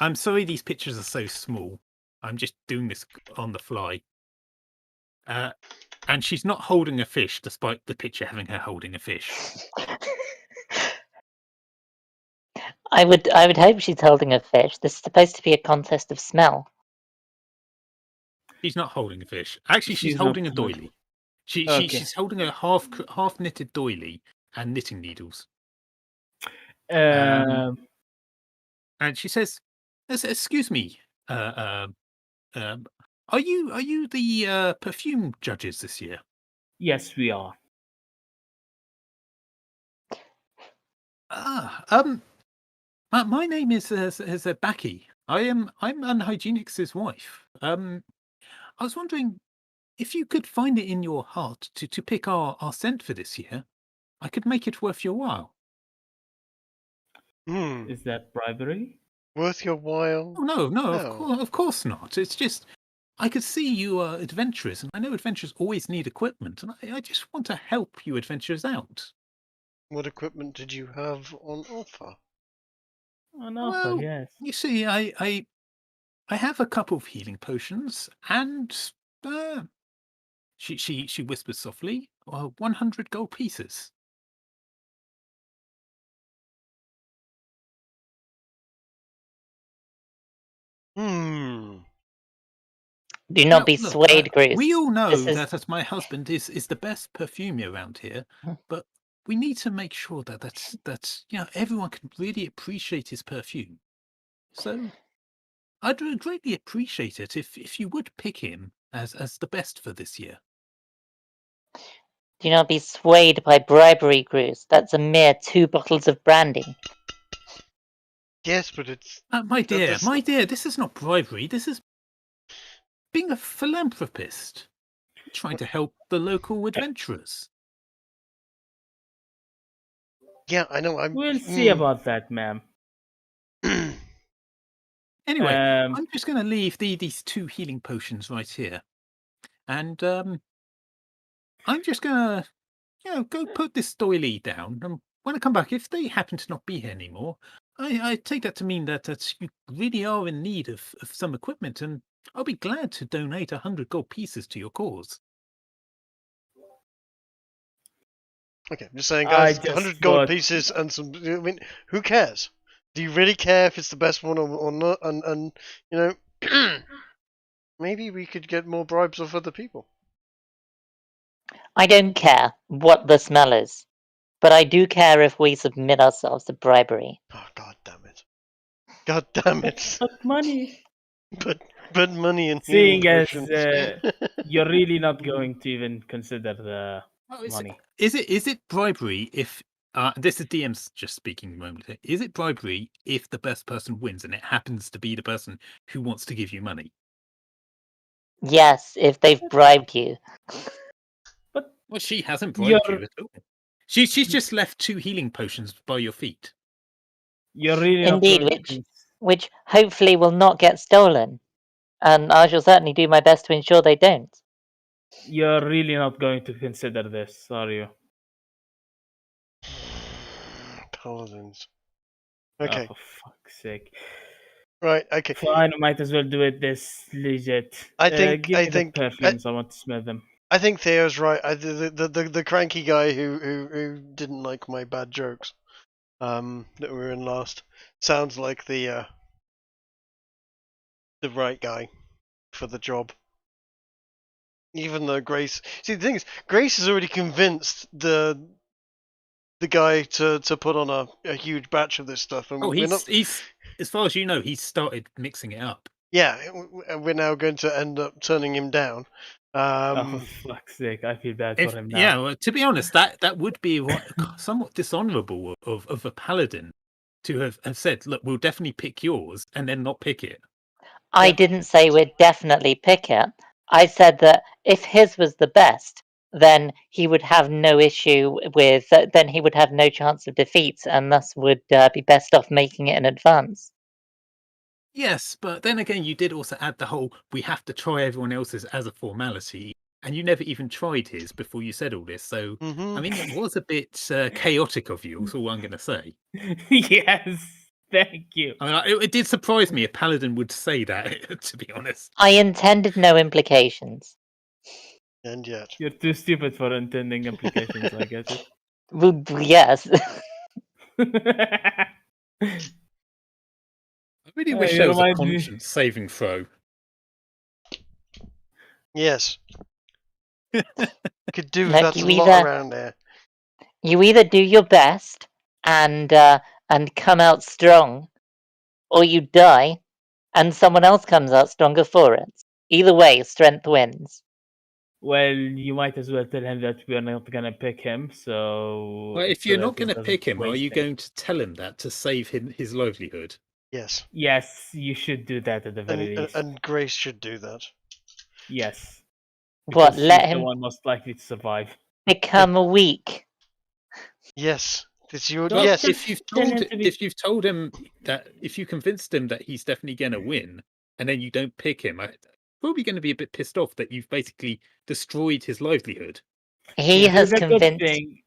[SPEAKER 4] I'm sorry these pictures are so small. I'm just doing this on the fly. And she's not holding a fish, despite the picture having her holding a fish.
[SPEAKER 5] I would hope she's holding a fish. This is supposed to be a contest of smell.
[SPEAKER 4] She's not holding a fish. Actually, she's
[SPEAKER 6] She's not
[SPEAKER 4] holding a
[SPEAKER 6] holding-
[SPEAKER 4] doily.
[SPEAKER 6] Okay.
[SPEAKER 4] She's holding a half knitted doily and knitting needles.
[SPEAKER 6] Um,
[SPEAKER 4] And she says, "Excuse me, are you the perfume judges this year?"
[SPEAKER 6] yes, we are.
[SPEAKER 4] My name is Baki. I'm Unhygienics' wife. I was wondering if you could find it in your heart to pick our scent for this year. I could make it worth your while.
[SPEAKER 6] Is that bribery?
[SPEAKER 1] Worth your while?
[SPEAKER 4] Oh no,
[SPEAKER 1] No.
[SPEAKER 4] of course not. It's just I could see you are adventurous, and I know adventurers always need equipment, and I just want to help you adventurers out.
[SPEAKER 1] What equipment did you have on offer?
[SPEAKER 6] On offer,
[SPEAKER 4] Well,
[SPEAKER 6] yes.
[SPEAKER 4] you see, I have a couple of healing potions, and she whispers softly, 100 gold pieces.
[SPEAKER 1] Hmm.
[SPEAKER 5] Do not
[SPEAKER 4] Now,
[SPEAKER 5] be
[SPEAKER 4] look,
[SPEAKER 5] swayed, Bruce.
[SPEAKER 4] we all know
[SPEAKER 5] This is-
[SPEAKER 4] that my husband is the best perfumer around here, but we need to make sure that everyone can really appreciate his perfume. So I'd greatly appreciate it if you would pick him as the best for this year.
[SPEAKER 5] Do not be swayed by bribery, Bruce. That's a mere 2 bottles of brandy.
[SPEAKER 1] Yes, but it's
[SPEAKER 4] My dear,
[SPEAKER 1] that's-
[SPEAKER 4] this is not bribery. This is being a philanthropist, trying to help the local adventurers.
[SPEAKER 1] yeah, I know.
[SPEAKER 6] We'll see about that, ma'am.
[SPEAKER 4] Anyway,
[SPEAKER 6] Um,
[SPEAKER 4] I'm just going to leave these 2 healing potions right here, and I'm just going to go put this doily down. And when I come back, if they happen to not be here anymore, I take that to mean that you really are in need of some equipment, and I'll be glad to donate 100 gold pieces to your cause.
[SPEAKER 1] Okay, I'm just saying,
[SPEAKER 6] I
[SPEAKER 1] guys.
[SPEAKER 6] just
[SPEAKER 1] 100 gold
[SPEAKER 6] thought-
[SPEAKER 1] pieces and some. I mean, who cares? Do you really care if it's the best one or not? And you know, maybe we could get more bribes off other people.
[SPEAKER 5] I don't care what the smell is, but I do care if we submit ourselves to bribery.
[SPEAKER 1] Oh, god damn it! God damn it!
[SPEAKER 6] but money.
[SPEAKER 1] But money and
[SPEAKER 6] Seeing
[SPEAKER 1] healing
[SPEAKER 6] as
[SPEAKER 1] potions.
[SPEAKER 6] you're really not going to even consider the money.
[SPEAKER 4] Is it bribery if this is DM's just speaking a moment here. Is it bribery if the best person wins and it happens to be the person who wants to give you money?
[SPEAKER 5] Yes, if they've bribed you.
[SPEAKER 4] Well, she hasn't bribed you
[SPEAKER 6] You're
[SPEAKER 4] at all. She's just left 2 healing potions by your feet.
[SPEAKER 6] you're really not
[SPEAKER 5] Indeed,
[SPEAKER 6] going to
[SPEAKER 5] which hopefully will not get stolen. And I shall certainly do my best to ensure they don't.
[SPEAKER 6] you're really not going to consider this, are you?
[SPEAKER 1] Paladins. Okay.
[SPEAKER 6] Oh, for fuck's sake.
[SPEAKER 1] Right. Okay.
[SPEAKER 6] Fine, I might as well do it this legit.
[SPEAKER 1] I think-
[SPEAKER 6] give
[SPEAKER 1] I
[SPEAKER 6] me
[SPEAKER 1] think-
[SPEAKER 6] the perfumes. I want to smell them.
[SPEAKER 1] I think Theo's right. The cranky guy who didn't like my bad jokes, that we were in last, sounds like the right guy for the job. Even though Grace, see, the thing is, Grace has already convinced the guy to put on a huge batch of this stuff, and we're not.
[SPEAKER 4] He's as far as you know, he's started mixing it up.
[SPEAKER 1] Yeah, and we're now going to end up turning him down.
[SPEAKER 6] Oh, for fuck's sake, I feel bad for him now.
[SPEAKER 4] Yeah, well, to be honest, that would be somewhat dishonourable of a paladin to have said, look, we'll definitely pick yours, and then not pick it.
[SPEAKER 5] I didn't say we'd definitely pick it. I said that if his was the best, then he would have no issue with, then he would have no chance of defeat, and thus would be best off making it in advance.
[SPEAKER 4] Yes, but then again, you did also add the whole, we have to try everyone else's as a formality, and you never even tried his before you said all this, so, I mean, it was a bit chaotic of you, that's all I'm going to say.
[SPEAKER 6] Yes, thank you.
[SPEAKER 4] I mean, it did surprise me a paladin would say that, to be honest.
[SPEAKER 5] I intended no implications.
[SPEAKER 1] And yet,
[SPEAKER 6] You're too stupid for intending implications, I get it.
[SPEAKER 5] Well, yes.
[SPEAKER 4] I really wish
[SPEAKER 6] you
[SPEAKER 4] there was a
[SPEAKER 6] remind me-
[SPEAKER 4] conscience saving throw.
[SPEAKER 1] yes. could do
[SPEAKER 5] Look,
[SPEAKER 1] that's a
[SPEAKER 5] you
[SPEAKER 1] lot
[SPEAKER 5] either-
[SPEAKER 1] around here.
[SPEAKER 5] You either do your best and come out strong, or you die and someone else comes out stronger for it. Either way, strength wins.
[SPEAKER 6] Well, you might as well tell him that we're not gonna pick him. So,
[SPEAKER 4] Well, if
[SPEAKER 6] so
[SPEAKER 4] you're
[SPEAKER 6] that
[SPEAKER 4] not
[SPEAKER 6] he
[SPEAKER 4] going to
[SPEAKER 6] doesn't
[SPEAKER 4] pick him, are
[SPEAKER 6] waste
[SPEAKER 4] you
[SPEAKER 6] it.
[SPEAKER 4] going to tell him that to save him his livelihood?
[SPEAKER 1] Yes.
[SPEAKER 6] Yes, you should do that at the very least.
[SPEAKER 1] And Grace should do that.
[SPEAKER 6] Yes.
[SPEAKER 5] What,
[SPEAKER 6] Because
[SPEAKER 5] let
[SPEAKER 6] she's the
[SPEAKER 5] him
[SPEAKER 6] one most likely to survive.
[SPEAKER 5] become weak?
[SPEAKER 1] Yes. It's your
[SPEAKER 6] Don't
[SPEAKER 1] yes.
[SPEAKER 6] just-
[SPEAKER 4] If you've told him that, if you convinced him that he's definitely going to win, and then you don't pick him, I'm probably going to be a bit pissed off that you've basically destroyed his livelihood.
[SPEAKER 5] He
[SPEAKER 6] Yeah,
[SPEAKER 5] has
[SPEAKER 6] the good
[SPEAKER 5] convinced
[SPEAKER 6] thing-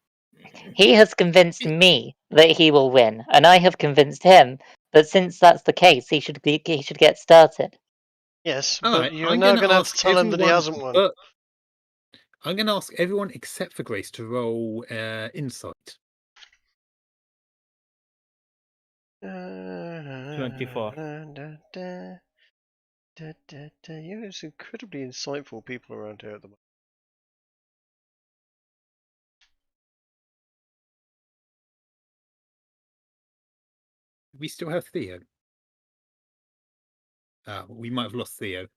[SPEAKER 5] he has convinced me that he will win, and I have convinced him that since that's the case, he should get started.
[SPEAKER 1] Yes,
[SPEAKER 4] All
[SPEAKER 1] but
[SPEAKER 4] right,
[SPEAKER 1] you're
[SPEAKER 4] I'm
[SPEAKER 1] now
[SPEAKER 4] gonna
[SPEAKER 1] going to have to
[SPEAKER 4] ask
[SPEAKER 1] tell him that he
[SPEAKER 4] everyone,
[SPEAKER 1] hasn't won.
[SPEAKER 4] but I'm going to ask everyone except for Grace to roll insight.
[SPEAKER 6] 24.
[SPEAKER 1] There's incredibly insightful people around here at the moment.
[SPEAKER 4] We still have Theo. We might have lost Theo.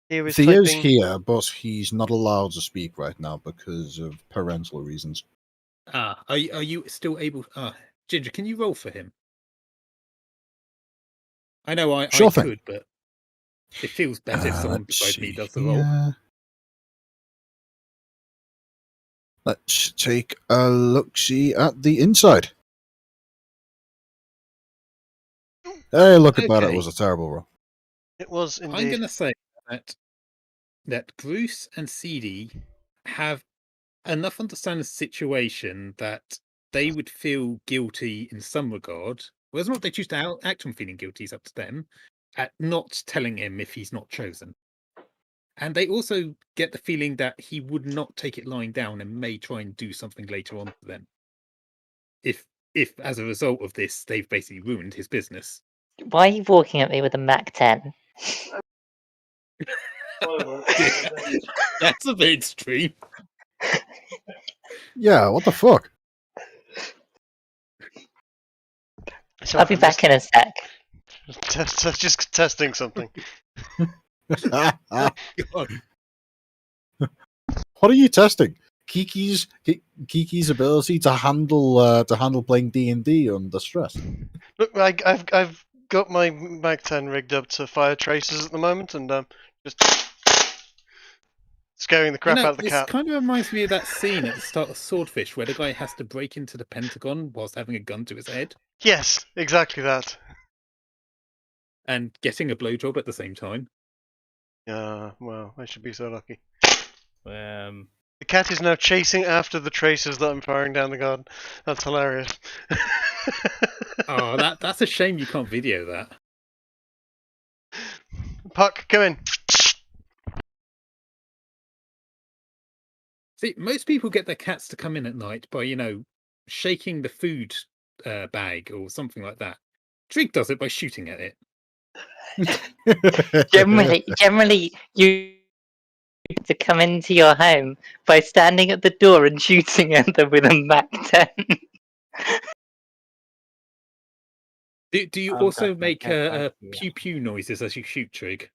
[SPEAKER 1] Theo's
[SPEAKER 3] Theo's
[SPEAKER 1] typing.
[SPEAKER 3] here, but he's not allowed to speak right now because of parental reasons.
[SPEAKER 4] Are you still able? Ginger, can you roll for him? I know I
[SPEAKER 3] Sure thing.
[SPEAKER 4] could, but it feels better if someone
[SPEAKER 3] Let's
[SPEAKER 4] beside me
[SPEAKER 3] see
[SPEAKER 4] does the roll.
[SPEAKER 3] here. Let's take a look-see at the inside. Hey, look at that. It
[SPEAKER 4] Okay.
[SPEAKER 3] was a terrible roll.
[SPEAKER 1] It was
[SPEAKER 4] I'm
[SPEAKER 1] indeed.
[SPEAKER 4] going to say that Bruce and CD have enough understanding of the situation that they would feel guilty in some regard. Whether or not they choose to act on feeling guilty is up to them, at not telling him if he's not chosen. And they also get the feeling that he would not take it lying down and may try and do something later on to them. If as a result of this, they've basically ruined his business.
[SPEAKER 5] Why are you walking at me with a Mac 10?
[SPEAKER 4] That's a bit extreme.
[SPEAKER 3] Yeah, what the fuck?
[SPEAKER 1] So
[SPEAKER 5] I'll be back in a sec.
[SPEAKER 1] Just testing something.
[SPEAKER 3] What are you testing? Kiki's ability to handle playing D&D under stress.
[SPEAKER 1] Look, I've got my Mag 10 rigged up to fire tracers at the moment, and just scaring the crap out of the
[SPEAKER 4] this
[SPEAKER 1] cat.
[SPEAKER 4] kind of reminds me of that scene at the start of Swordfish where the guy has to break into the Pentagon whilst having a gun to his head
[SPEAKER 1] Yes, exactly that.
[SPEAKER 4] and getting a blowjob at the same time.
[SPEAKER 1] Well, I should be so lucky.
[SPEAKER 6] Um,
[SPEAKER 1] The cat is now chasing after the tracers that I'm firing down the garden. That's hilarious.
[SPEAKER 4] Oh, that's a shame you can't video that.
[SPEAKER 1] Puck, come in.
[SPEAKER 4] See, most people get their cats to come in at night by, shaking the food bag or something like that. Trig does it by shooting at it.
[SPEAKER 5] Generally, you to come into your home by standing at the door and shooting at them with a Mac 10.
[SPEAKER 4] Do you
[SPEAKER 6] I've
[SPEAKER 4] also
[SPEAKER 6] got my
[SPEAKER 4] make
[SPEAKER 6] cat back here.
[SPEAKER 4] pew pew noises as you shoot, Trig?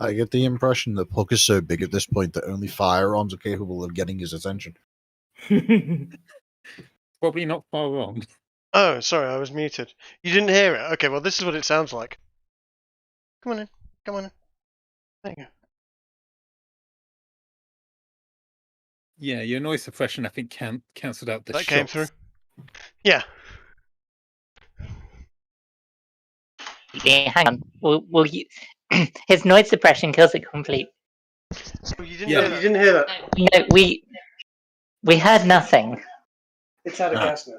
[SPEAKER 3] I get the impression that Puck is so big at this point that only firearms are capable of getting his attention.
[SPEAKER 4] Probably not far wrong.
[SPEAKER 1] Oh, sorry, I was muted. You didn't hear it? Okay, well, this is what it sounds like. Come on in. Come on in. There you go.
[SPEAKER 4] Yeah, your noise suppression, I think, cancelled out the
[SPEAKER 1] That
[SPEAKER 4] shots.
[SPEAKER 1] came through. Yeah.
[SPEAKER 5] Yeah, hang on. Will you? His noise suppression kills it completely.
[SPEAKER 1] Oh, you didn't
[SPEAKER 4] Yeah.
[SPEAKER 1] hear that? You didn't hear that?
[SPEAKER 5] No, we heard nothing.
[SPEAKER 1] It's out of gas now.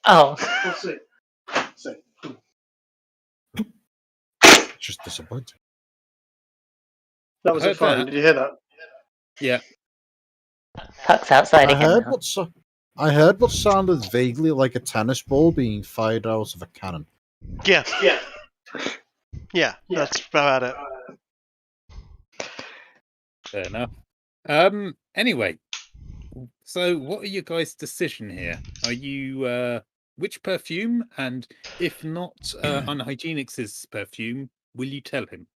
[SPEAKER 5] Oh,
[SPEAKER 1] We'll see.
[SPEAKER 3] It's just disappointing.
[SPEAKER 1] That was
[SPEAKER 4] I
[SPEAKER 1] it
[SPEAKER 4] heard
[SPEAKER 1] fine.
[SPEAKER 4] that.
[SPEAKER 1] Did you hear that?
[SPEAKER 4] Yeah.
[SPEAKER 5] Puck's outside
[SPEAKER 3] I
[SPEAKER 5] again.
[SPEAKER 3] heard what sounded vaguely like a tennis ball being fired out of a cannon.
[SPEAKER 1] Yeah. Yeah. Yeah, that's about it.
[SPEAKER 4] Fair enough. Anyway, so what are your guys' decision here? Are you which perfume? And if not Unhygienics' perfume, will you tell him?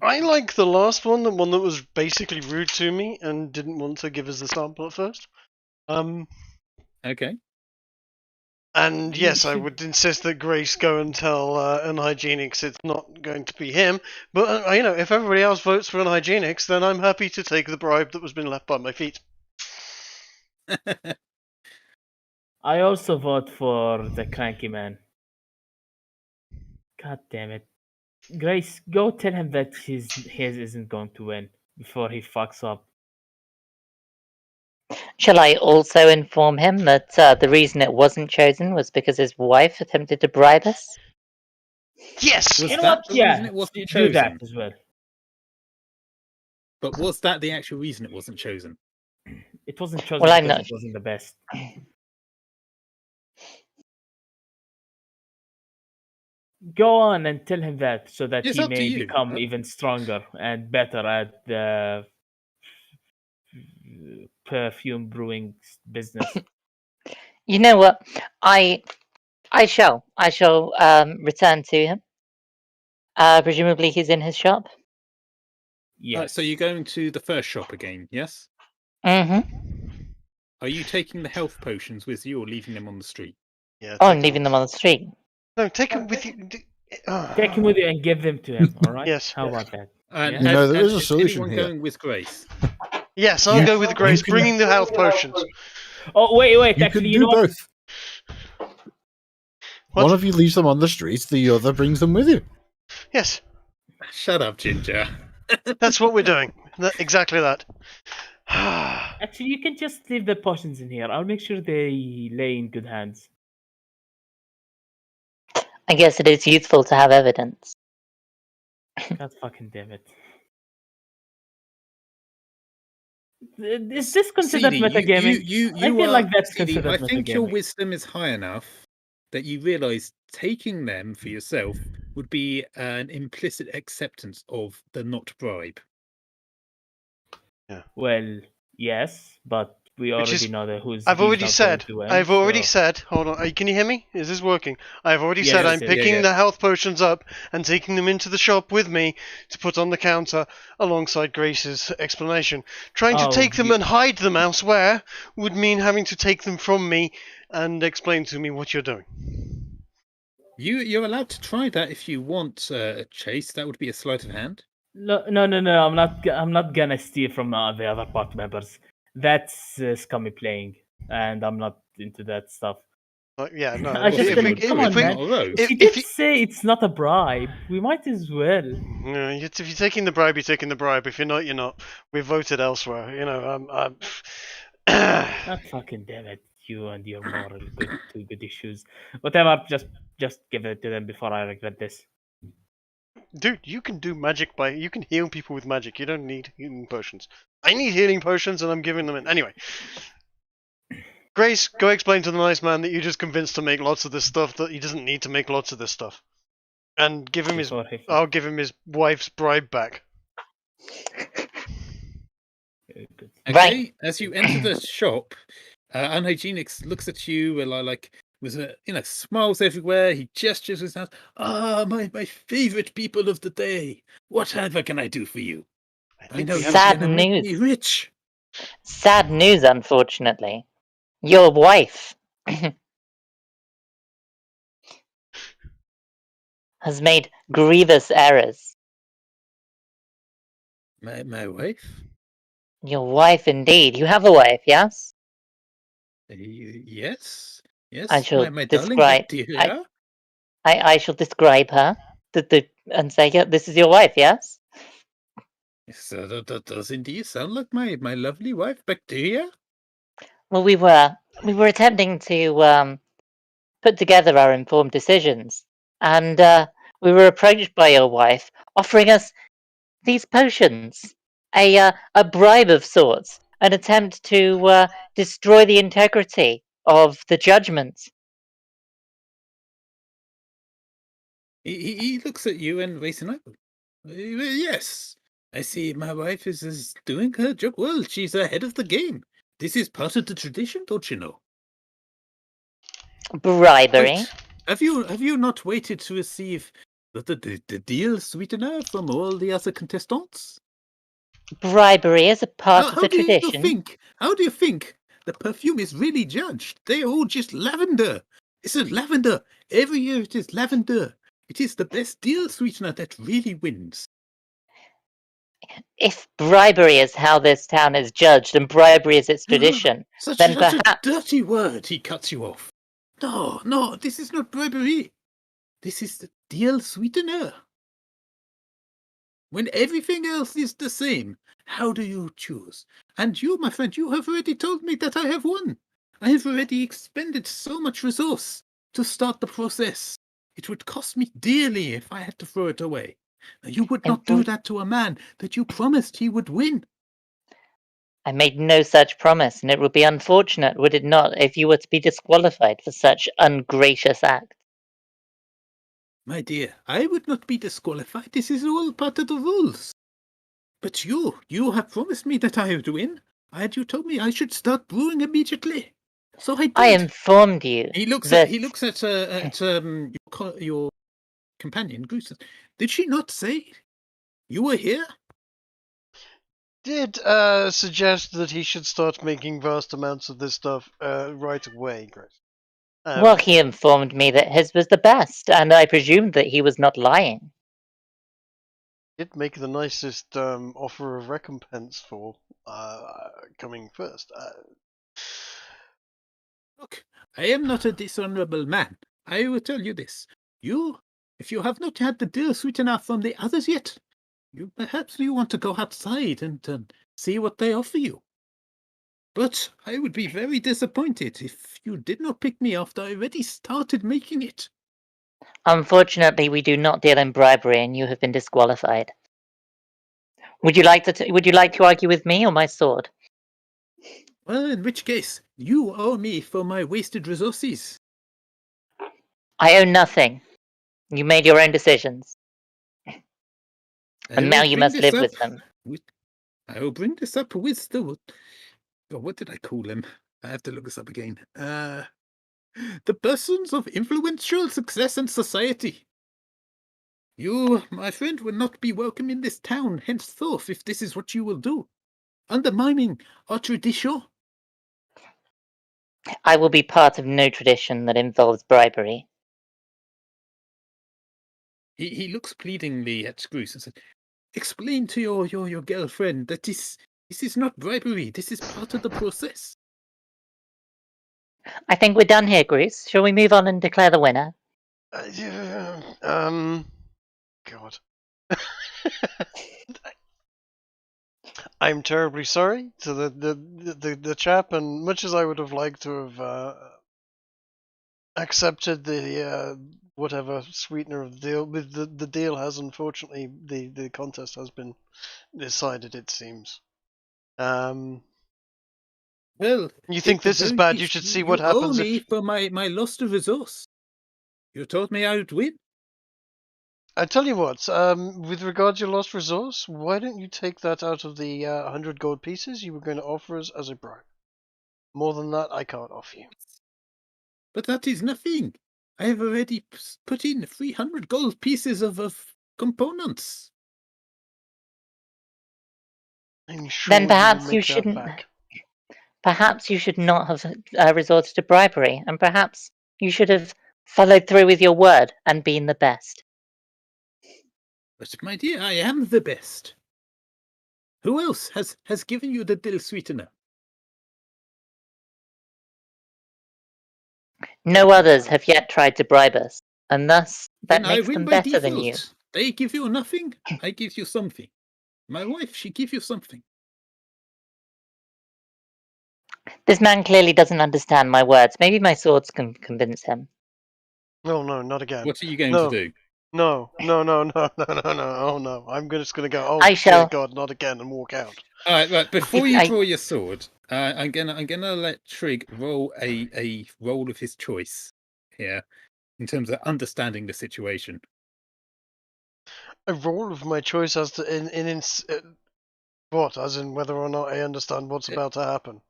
[SPEAKER 1] I like the last one, the one that was basically rude to me and didn't want to give us the sample at first.
[SPEAKER 4] Okay.
[SPEAKER 1] And
[SPEAKER 6] You
[SPEAKER 1] yes, I
[SPEAKER 6] should-
[SPEAKER 1] would insist that Grace go and tell Unhygienics it's not going to be him. But, if everybody else votes for Unhygienics, then I'm happy to take the bribe that was been left by my feet.
[SPEAKER 6] I also vote for the cranky man. God damn it. Grace, go tell him that his isn't going to win before he fucks up.
[SPEAKER 5] Shall I also inform him that the reason it wasn't chosen was because his wife attempted to bribe us?
[SPEAKER 1] Yes!
[SPEAKER 4] Was
[SPEAKER 6] You know
[SPEAKER 4] that
[SPEAKER 6] what?
[SPEAKER 4] the reason
[SPEAKER 6] Yeah,
[SPEAKER 4] it wasn't
[SPEAKER 6] do
[SPEAKER 4] chosen?
[SPEAKER 6] that as well.
[SPEAKER 4] But was that the actual reason it wasn't chosen?
[SPEAKER 6] It wasn't chosen
[SPEAKER 5] Well, I'm
[SPEAKER 6] because
[SPEAKER 5] not-
[SPEAKER 6] it wasn't the best. Go on and tell him that so that
[SPEAKER 4] It's
[SPEAKER 6] he
[SPEAKER 4] up to
[SPEAKER 6] may
[SPEAKER 4] you.
[SPEAKER 6] become even stronger and better at the perfume brewing business.
[SPEAKER 5] You know what? I shall return to him. Presumably he's in his shop.
[SPEAKER 6] Yes.
[SPEAKER 4] So you're going to the first shop again, yes?
[SPEAKER 5] Mm-hmm.
[SPEAKER 4] Are you taking the health potions with you or leaving them on the street?
[SPEAKER 1] Yeah,
[SPEAKER 5] Oh,
[SPEAKER 1] take
[SPEAKER 5] and leaving them on the street.
[SPEAKER 1] No, take them with you.
[SPEAKER 6] Take him with you and give them to him, alright?
[SPEAKER 1] Yes.
[SPEAKER 6] How about that?
[SPEAKER 4] And
[SPEAKER 6] Yeah?
[SPEAKER 3] there is a solution
[SPEAKER 4] anyone
[SPEAKER 3] here.
[SPEAKER 4] going with Grace?
[SPEAKER 1] Yes, I'll
[SPEAKER 3] You-
[SPEAKER 1] go with Grace,
[SPEAKER 3] you can-
[SPEAKER 1] bringing the health potions.
[SPEAKER 6] Oh, wait.
[SPEAKER 3] You
[SPEAKER 6] Actually,
[SPEAKER 3] can
[SPEAKER 6] you
[SPEAKER 3] do
[SPEAKER 6] know what?
[SPEAKER 3] both.
[SPEAKER 1] What?
[SPEAKER 3] One of you leaves them on the streets, the other brings them with you.
[SPEAKER 1] Yes,
[SPEAKER 4] Shut up, Ginger.
[SPEAKER 1] that's what we're doing. Exactly that.
[SPEAKER 6] Actually, you can just leave the potions in here. I'll make sure they lay in good hands.
[SPEAKER 5] I guess it is useful to have evidence.
[SPEAKER 6] God fucking damn it. Is this considered
[SPEAKER 4] CD,
[SPEAKER 6] metagaming? I feel like that's
[SPEAKER 4] CD,
[SPEAKER 6] considered
[SPEAKER 4] I think your
[SPEAKER 6] metagaming.
[SPEAKER 4] wisdom is high enough that you realise taking them for yourself would be an implicit acceptance of the not bribe.
[SPEAKER 6] Well, yes, but we
[SPEAKER 1] Which
[SPEAKER 6] already
[SPEAKER 1] is-
[SPEAKER 6] know that who's.
[SPEAKER 1] I've
[SPEAKER 6] he's
[SPEAKER 1] already
[SPEAKER 6] not
[SPEAKER 1] said.
[SPEAKER 6] going to win,
[SPEAKER 1] I've already
[SPEAKER 6] so-
[SPEAKER 1] said. Hold on. Can you hear me? Is this working? I've already
[SPEAKER 6] Yes,
[SPEAKER 1] said
[SPEAKER 6] yes,
[SPEAKER 1] I'm
[SPEAKER 6] yes.
[SPEAKER 1] picking
[SPEAKER 4] Yeah.
[SPEAKER 1] the health potions up and taking them into the shop with me to put on the counter alongside Grace's explanation. Trying to
[SPEAKER 6] Oh,
[SPEAKER 1] take them
[SPEAKER 6] you-
[SPEAKER 1] and hide them elsewhere would mean having to take them from me and explain to me what you're doing.
[SPEAKER 4] You're allowed to try that if you want, Chase. That would be a sleight of hand.
[SPEAKER 6] No. I'm not gonna steal from the other party members. That's scummy playing, and I'm not into that stuff.
[SPEAKER 1] Yeah, no.
[SPEAKER 6] I just
[SPEAKER 1] if we,
[SPEAKER 6] come
[SPEAKER 1] if
[SPEAKER 6] on,
[SPEAKER 1] we,
[SPEAKER 6] man.
[SPEAKER 4] Not a rogue.
[SPEAKER 6] If you did say it's not a bribe, we might as well.
[SPEAKER 1] No, if you're taking the bribe, you're taking the bribe. If you're not, you're not. We've voted elsewhere.
[SPEAKER 6] God fucking damn it, you and your moral two good issues. Whatever, just give it to them before I regret this.
[SPEAKER 1] Dude, you can do magic you can heal people with magic. You don't need healing potions. I need healing potions and I'm giving them in. Anyway. Grace, go explain to the nice man that you just convinced to make lots of this stuff, that he doesn't need to make lots of this stuff. And give him
[SPEAKER 6] Before he-
[SPEAKER 1] I'll give him his wife's bribe back.
[SPEAKER 6] Good.
[SPEAKER 4] Okay,
[SPEAKER 5] Right.
[SPEAKER 4] as you enter the shop, Unhygienics looks at you like with smiles everywhere. He gestures his hands. Ah, my favorite people of the day. Whatever can I do for you? I know
[SPEAKER 1] we
[SPEAKER 4] you're
[SPEAKER 5] Sad
[SPEAKER 4] gonna make me
[SPEAKER 5] news.
[SPEAKER 4] rich.
[SPEAKER 5] Sad news, unfortunately. Your wife has made grievous errors.
[SPEAKER 4] My wife?
[SPEAKER 5] Your wife, indeed. You have a wife, yes?
[SPEAKER 4] Yes.
[SPEAKER 5] I shall
[SPEAKER 4] my darling
[SPEAKER 5] describe-
[SPEAKER 4] bacteria.
[SPEAKER 5] I shall describe her and say, yeah, this is your wife, yes?
[SPEAKER 4] Yes, that does indeed sound like my lovely wife, Bacteria.
[SPEAKER 5] Well, we were attempting to put together our informed decisions, and we were approached by your wife offering us these potions, a bribe of sorts, an attempt to destroy the integrity of the judgment.
[SPEAKER 4] He looks at you and waits an Yes. I see my wife is doing her job well. She's ahead of the game. This is part of the tradition, don't you know?
[SPEAKER 5] Bribery.
[SPEAKER 4] But have you not waited to receive the deal sweetener from all the other contestants?
[SPEAKER 5] Bribery is a part of
[SPEAKER 4] How
[SPEAKER 5] the
[SPEAKER 4] do you
[SPEAKER 5] tradition.
[SPEAKER 4] think? How do you think the perfume is really judged? They're all just lavender. It's a lavender. Every year it is lavender. It is the best deal sweetener that really wins.
[SPEAKER 5] If bribery is how this town is judged and bribery is its tradition, then
[SPEAKER 4] Such a
[SPEAKER 5] perhaps...
[SPEAKER 4] dirty word, he cuts you off. No, this is not bribery. This is the deal sweetener. When everything else is the same, how do you choose? And you, my friend, you have already told me that I have won. I have already expended so much resource to start the process. It would cost me dearly if I had to throw it away. Now, you would not do that to a man that you promised he would win.
[SPEAKER 5] I made no such promise, and it would be unfortunate, would it not, if you were to be disqualified for such ungracious act?
[SPEAKER 4] My dear, I would not be disqualified. This is all part of the rules. But you have promised me that I would win. And you told me I should start brewing immediately. So I did.
[SPEAKER 5] I informed you.
[SPEAKER 4] He looks
[SPEAKER 5] that...
[SPEAKER 4] at your companion, Goose. Did she not say you were here?
[SPEAKER 1] Did suggest that he should start making vast amounts of this stuff right away, Grace.
[SPEAKER 5] Well, he informed me that his was the best, and I presumed that he was not lying.
[SPEAKER 1] Did make the nicest offer of recompense for coming first.
[SPEAKER 4] Look, I am not a dishonorable man. I will tell you this. If you have not had the deal sweet enough from the others yet, perhaps you want to go outside and see what they offer you. But I would be very disappointed if you did not pick me after I already started making it.
[SPEAKER 5] Unfortunately, we do not deal in bribery, and you have been disqualified. Would you like to argue with me or my sword?
[SPEAKER 4] Well, in which case, you owe me for my wasted resources.
[SPEAKER 5] I owe nothing. You made your own decisions. And now you must live with them.
[SPEAKER 4] I will bring this up with the... Oh, what did I call him? I have to look this up again. The persons of influential success in society. You, my friend, will not be welcome in this town henceforth if this is what you will do. Undermining our tradition.
[SPEAKER 5] I will be part of no tradition that involves bribery.
[SPEAKER 4] He looks pleadingly at Scrooge and said, explain to your girlfriend that this is not bribery. This is part of the process.
[SPEAKER 5] I think we're done here, Grease. Shall we move on and declare the winner?
[SPEAKER 1] God. I'm terribly sorry to the chap, and much as I would have liked to have accepted the whatever sweetener of the deal, the deal has unfortunately the contest has been decided. It seems.
[SPEAKER 4] Well,
[SPEAKER 1] you think this is bad? You should see what happens.
[SPEAKER 4] You owe me for my lost resource. You told me I would win.
[SPEAKER 1] I tell you what, with regards to your lost resource, why don't you take that out of the 100 gold pieces you were going to offer us as a bribe? More than that, I can't offer you.
[SPEAKER 4] But that is nothing. I have already put in 300 gold pieces of components.
[SPEAKER 1] I'm sure
[SPEAKER 5] then perhaps
[SPEAKER 1] you shouldn't.
[SPEAKER 5] Perhaps you should not have resorted to bribery, and perhaps you should have followed through with your word and been the best.
[SPEAKER 4] But my dear, I am the best. Who else has given you the dill sweetener?
[SPEAKER 5] No others have yet tried to bribe us, and thus that makes them better than you.
[SPEAKER 4] They give you nothing, I give you something. My wife, she gives you something.
[SPEAKER 5] This man clearly doesn't understand my words. Maybe my swords can convince him.
[SPEAKER 1] No, not again.
[SPEAKER 4] What are you going to do?
[SPEAKER 1] No. Oh no. I'm just going to go, dear God, not again, and walk out.
[SPEAKER 4] Alright, right. Before you draw your sword, I'm gonna let Trig roll a roll of his choice here in terms of understanding the situation.
[SPEAKER 1] a roll of my choice as to what, as in whether or not I understand what's about to happen.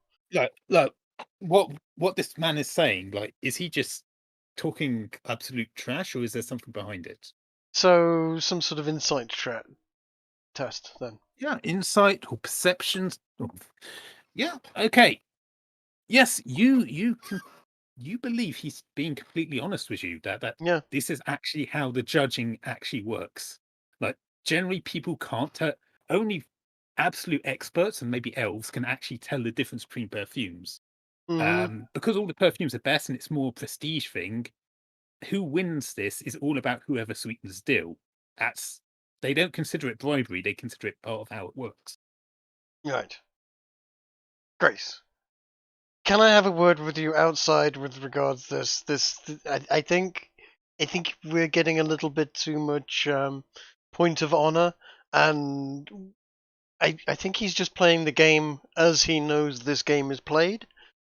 [SPEAKER 4] Look, what this man is saying, like, is he just talking absolute trash, or is there something behind it?
[SPEAKER 1] So some sort of insight test then.
[SPEAKER 4] Yeah, insight or perceptions. Yeah, okay. Yes, you believe he's being completely honest with you, that
[SPEAKER 1] Yeah.
[SPEAKER 4] this is actually how the judging actually works. Like, generally people can't tell. Only absolute experts and maybe elves can actually tell the difference between perfumes.
[SPEAKER 1] Mhm.
[SPEAKER 4] Because all the perfumes are best and it's more a prestige thing. Who wins this is all about whoever sweetens the deal. They don't consider it bribery, they consider it part of how it works.
[SPEAKER 1] Right. Grace, can I have a word with you outside with regards to this? I think we're getting a little bit too much point of honor, and I think he's just playing the game as he knows this game is played,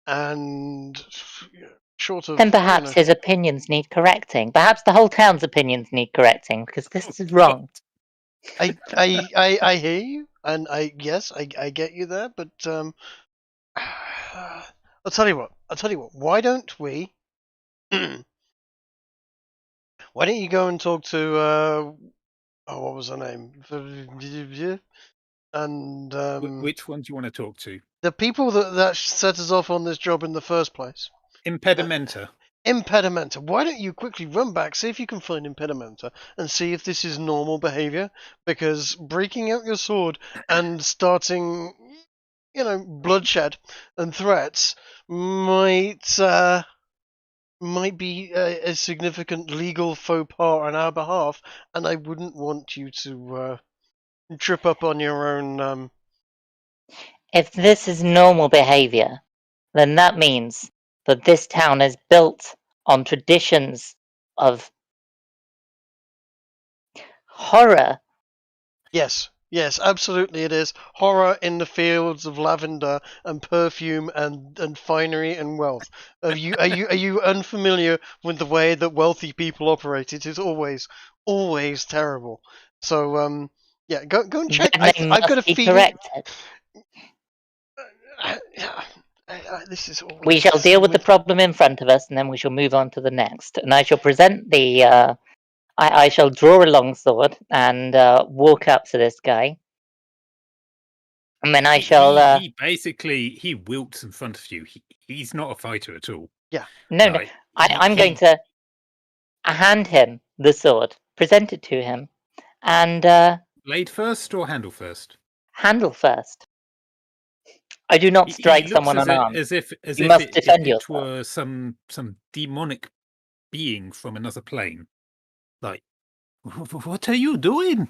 [SPEAKER 1] and short of
[SPEAKER 5] Then perhaps his opinions need correcting. Perhaps the whole town's opinions need correcting, because this is wrong.
[SPEAKER 1] I hear you, and I get you there, but I'll tell you what. Why don't we? Why don't you go and talk to what was her name? And
[SPEAKER 4] Which one do you want to talk to?
[SPEAKER 1] the people that set us off on this job in the first place.
[SPEAKER 4] Impedimenta.
[SPEAKER 1] Impedimenta. Why don't you quickly run back, see if you can find Impedimenta, and see if this is normal behavior? Because breaking out your sword and starting, bloodshed and threats might be a significant legal faux pas on our behalf, and I wouldn't want you to trip up on your own.
[SPEAKER 5] If this is normal behavior, then that means that this town is built on traditions of horror.
[SPEAKER 1] Yes, absolutely it is. Horror in the fields of lavender and perfume and finery and wealth. Are you unfamiliar with the way that wealthy people operate? It is always terrible. So yeah, go and check.
[SPEAKER 5] Then they
[SPEAKER 1] I've got a
[SPEAKER 5] must be
[SPEAKER 1] feeling.
[SPEAKER 5] corrected.
[SPEAKER 1] This is always
[SPEAKER 5] We shall
[SPEAKER 1] the
[SPEAKER 5] deal
[SPEAKER 1] same
[SPEAKER 5] with the problem in front of us, and then we shall move on to the next. And I shall present the. I shall draw a longsword and walk up to this guy, and then I shall.
[SPEAKER 4] He basically wilts in front of you. He's not a fighter at all.
[SPEAKER 1] Yeah.
[SPEAKER 5] No,
[SPEAKER 4] Right.
[SPEAKER 5] I'm going to hand him the sword, present it to him, and
[SPEAKER 4] Blade first or handle first?
[SPEAKER 5] handle first. I do not strike
[SPEAKER 4] He looks
[SPEAKER 5] someone unarmed.
[SPEAKER 4] as if
[SPEAKER 5] You must defend
[SPEAKER 4] it
[SPEAKER 5] yourself.
[SPEAKER 4] were some demonic being from another plane. Like, what are you doing?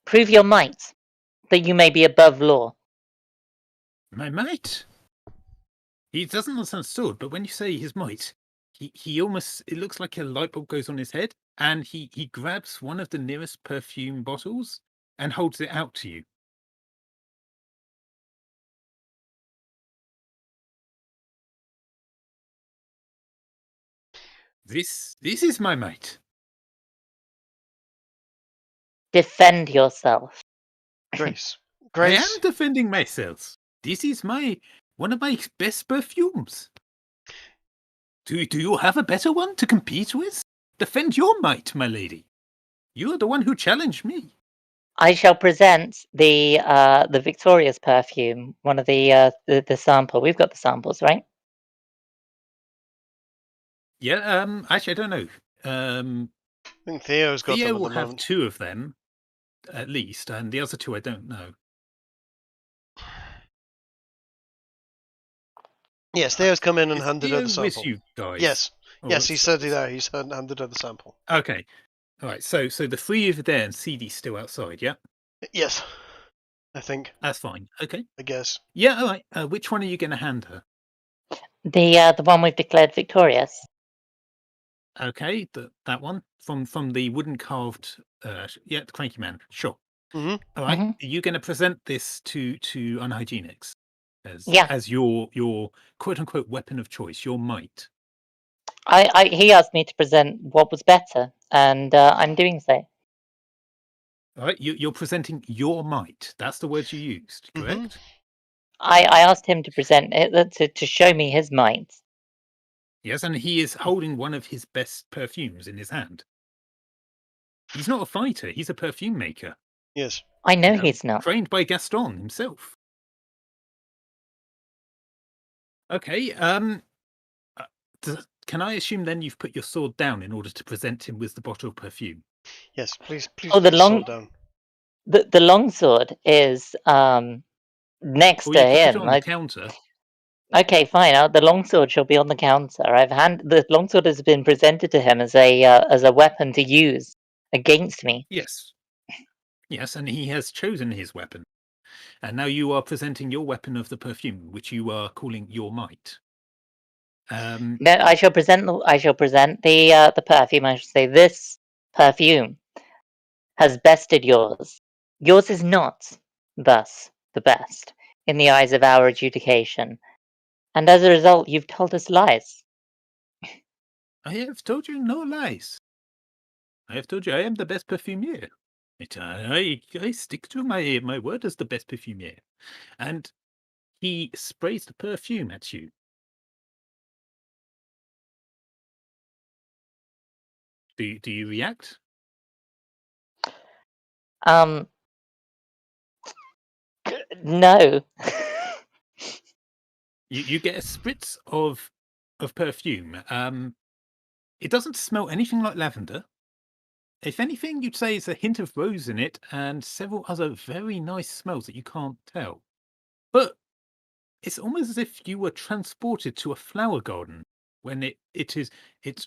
[SPEAKER 5] Prove your might, that you may be above law.
[SPEAKER 4] My might? He doesn't understand sword, but when you say his might, he almost, it looks like a light bulb goes on his head, and he grabs one of the nearest perfume bottles and holds it out to you. This is my might.
[SPEAKER 5] Defend yourself.
[SPEAKER 1] Grace.
[SPEAKER 4] I am defending myself. This is one of my best perfumes. Do you have a better one to compete with? Defend your might, my lady. You are the one who challenged me.
[SPEAKER 5] I shall present the Victorious perfume, one of the sample. We've got the samples, right?
[SPEAKER 4] Yeah. Actually, I don't know.
[SPEAKER 1] I think Theo's got
[SPEAKER 4] Theo
[SPEAKER 1] them at
[SPEAKER 4] will
[SPEAKER 1] the
[SPEAKER 4] have
[SPEAKER 1] moment.
[SPEAKER 4] 2 of them, at least, and the other 2 I don't know.
[SPEAKER 1] Yes, Theo's come in and
[SPEAKER 4] Is
[SPEAKER 1] handed her
[SPEAKER 4] Theo
[SPEAKER 1] the sample.
[SPEAKER 4] with you guys?
[SPEAKER 1] Yes,
[SPEAKER 4] Or
[SPEAKER 1] yes, he said
[SPEAKER 4] upstairs?
[SPEAKER 1] there. He's handed her the sample.
[SPEAKER 4] Okay. All right. So the 3 of you there and CD's still outside. Yeah.
[SPEAKER 1] Yes, I think.
[SPEAKER 4] That's fine. Okay.
[SPEAKER 1] I guess.
[SPEAKER 4] Yeah. All right. Which one are you going to hand her?
[SPEAKER 5] The one we've declared victorious.
[SPEAKER 4] Okay, that one from the wooden carved. The cranky man. Sure.
[SPEAKER 1] Mm-hmm.
[SPEAKER 4] All right. Are you going to present this to Unhygienics as your quote unquote weapon of choice, your might?
[SPEAKER 5] He asked me to present what was better, and I'm doing so.
[SPEAKER 4] All right, you're presenting your might. That's the words you used, correct?
[SPEAKER 5] I asked him to present it to show me his might.
[SPEAKER 4] Yes, and he is holding one of his best perfumes in his hand. He's not a fighter, he's a perfume maker.
[SPEAKER 1] Yes.
[SPEAKER 5] I know he's not.
[SPEAKER 4] Trained by Gaston himself. Okay, can I assume then you've put your sword down in order to present him with the bottle of perfume?
[SPEAKER 1] Yes, please
[SPEAKER 5] Oh, the
[SPEAKER 1] put
[SPEAKER 5] long-
[SPEAKER 1] sword down.
[SPEAKER 5] The longsword is next
[SPEAKER 4] Or
[SPEAKER 5] to
[SPEAKER 4] you could put
[SPEAKER 5] him.
[SPEAKER 4] it on the counter.
[SPEAKER 5] Okay, fine. The longsword shall be on the counter. The longsword has been presented to him as a weapon to use against me.
[SPEAKER 4] Yes. Yes, and he has chosen his weapon. And now you are presenting your weapon of the perfume, which you are calling your might.
[SPEAKER 5] No, I shall present the perfume. I shall say this perfume has bested yours. Yours is not, thus, the best in the eyes of our adjudication, and as a result, you've told us lies.
[SPEAKER 4] I have told you no lies. I have told you I am the best perfumier. I stick to my word as the best perfumier. And he sprays the perfume at you. Do you react?
[SPEAKER 5] No.
[SPEAKER 4] You get a spritz of perfume. It doesn't smell anything like lavender. If anything, you'd say it's a hint of rose in it and several other very nice smells that you can't tell. But it's almost as if you were transported to a flower garden when it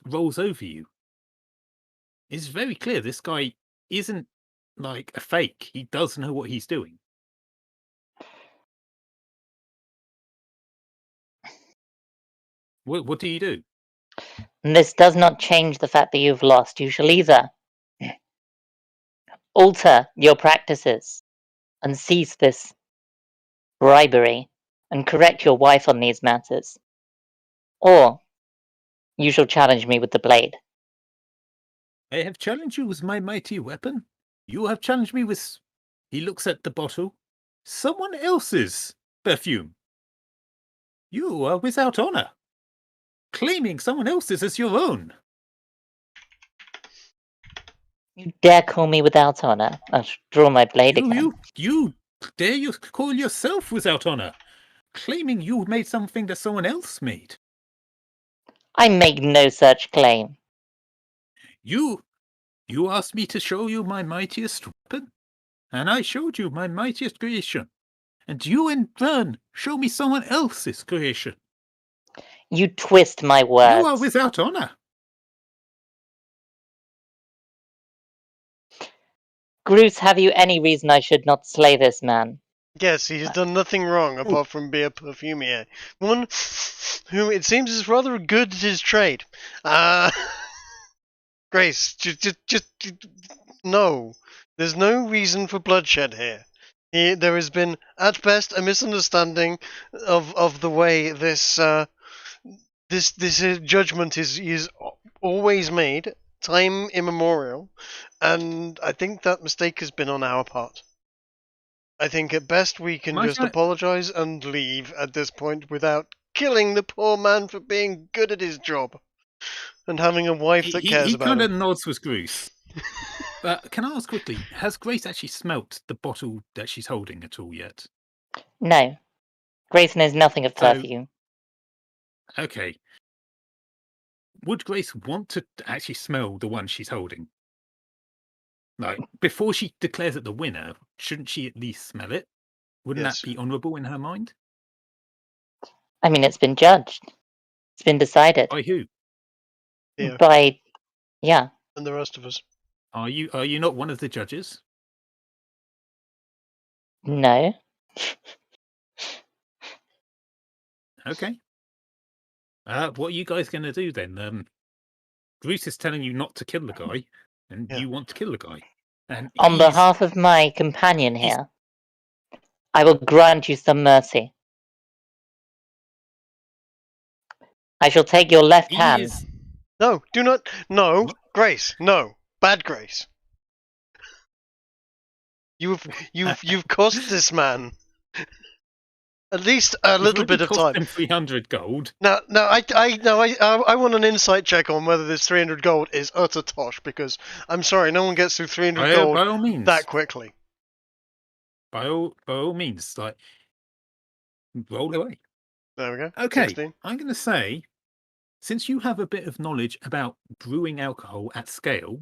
[SPEAKER 4] rolls over you. It's very clear this guy isn't like a fake. He does know what he's doing. What do you do?
[SPEAKER 5] This does not change the fact that you've lost. You shall either alter your practices and cease this bribery and correct your wife on these matters, or you shall challenge me with the blade.
[SPEAKER 4] I have challenged you with my mighty weapon. You have challenged me with... He looks at the bottle. Someone else's perfume. You are without honor. Claiming someone else's as your own.
[SPEAKER 5] You dare call me without honor? I'll draw my blade again.
[SPEAKER 4] You dare you call yourself without honor, claiming you made something that someone else made.
[SPEAKER 5] I make no such claim.
[SPEAKER 4] You asked me to show you my mightiest weapon, and I showed you my mightiest creation, and you in turn show me someone else's creation.
[SPEAKER 5] You twist my words.
[SPEAKER 4] You are without honor.
[SPEAKER 5] Groose, have you any reason I should not slay this man?
[SPEAKER 1] Yes, he has done nothing wrong apart from be a perfumier. One who it seems is rather good at his trade. Grace, just no. There's no reason for bloodshed here. There has been, at best, a misunderstanding of the way this judgment is always made, time immemorial, and I think that mistake has been on our part. I think at best we can just apologize and leave at this point without killing the poor man for being good at his job and having a wife that cares about him.
[SPEAKER 4] He kind of nods with Grace. But can I ask quickly, has Grace actually smelt the bottle that she's holding at all yet?
[SPEAKER 5] No. Grace knows nothing of perfume.
[SPEAKER 4] Okay. Would Grace want to actually smell the one she's holding? Like, before she declares it the winner, shouldn't she at least smell it? Wouldn't that be honourable in her mind?
[SPEAKER 5] I mean, it's been judged. It's been decided.
[SPEAKER 4] By who?
[SPEAKER 1] Theo.
[SPEAKER 5] By, yeah.
[SPEAKER 1] And the rest of us.
[SPEAKER 4] Are you not one of the judges?
[SPEAKER 5] No.
[SPEAKER 4] Okay. What are you guys going to do then? Bruce is telling you not to kill the guy, and you want to kill the guy. And
[SPEAKER 5] on behalf of my companion here, I will grant you some mercy. I shall take your left hand
[SPEAKER 1] No, do not. No,
[SPEAKER 4] What?
[SPEAKER 1] Grace. No, bad Grace. You've cost this man at least a
[SPEAKER 4] You've
[SPEAKER 1] little
[SPEAKER 4] already
[SPEAKER 1] bit of
[SPEAKER 4] cost
[SPEAKER 1] time.
[SPEAKER 4] him 300 gold.
[SPEAKER 1] No, I want an insight check on whether this 300 gold is utter tosh, because I'm sorry, no one gets through 300 gold
[SPEAKER 4] By all means.
[SPEAKER 1] that quickly.
[SPEAKER 4] By all means, like, roll away.
[SPEAKER 1] There we go.
[SPEAKER 4] Okay,
[SPEAKER 1] 16.
[SPEAKER 4] I'm going to say, since you have a bit of knowledge about brewing alcohol at scale,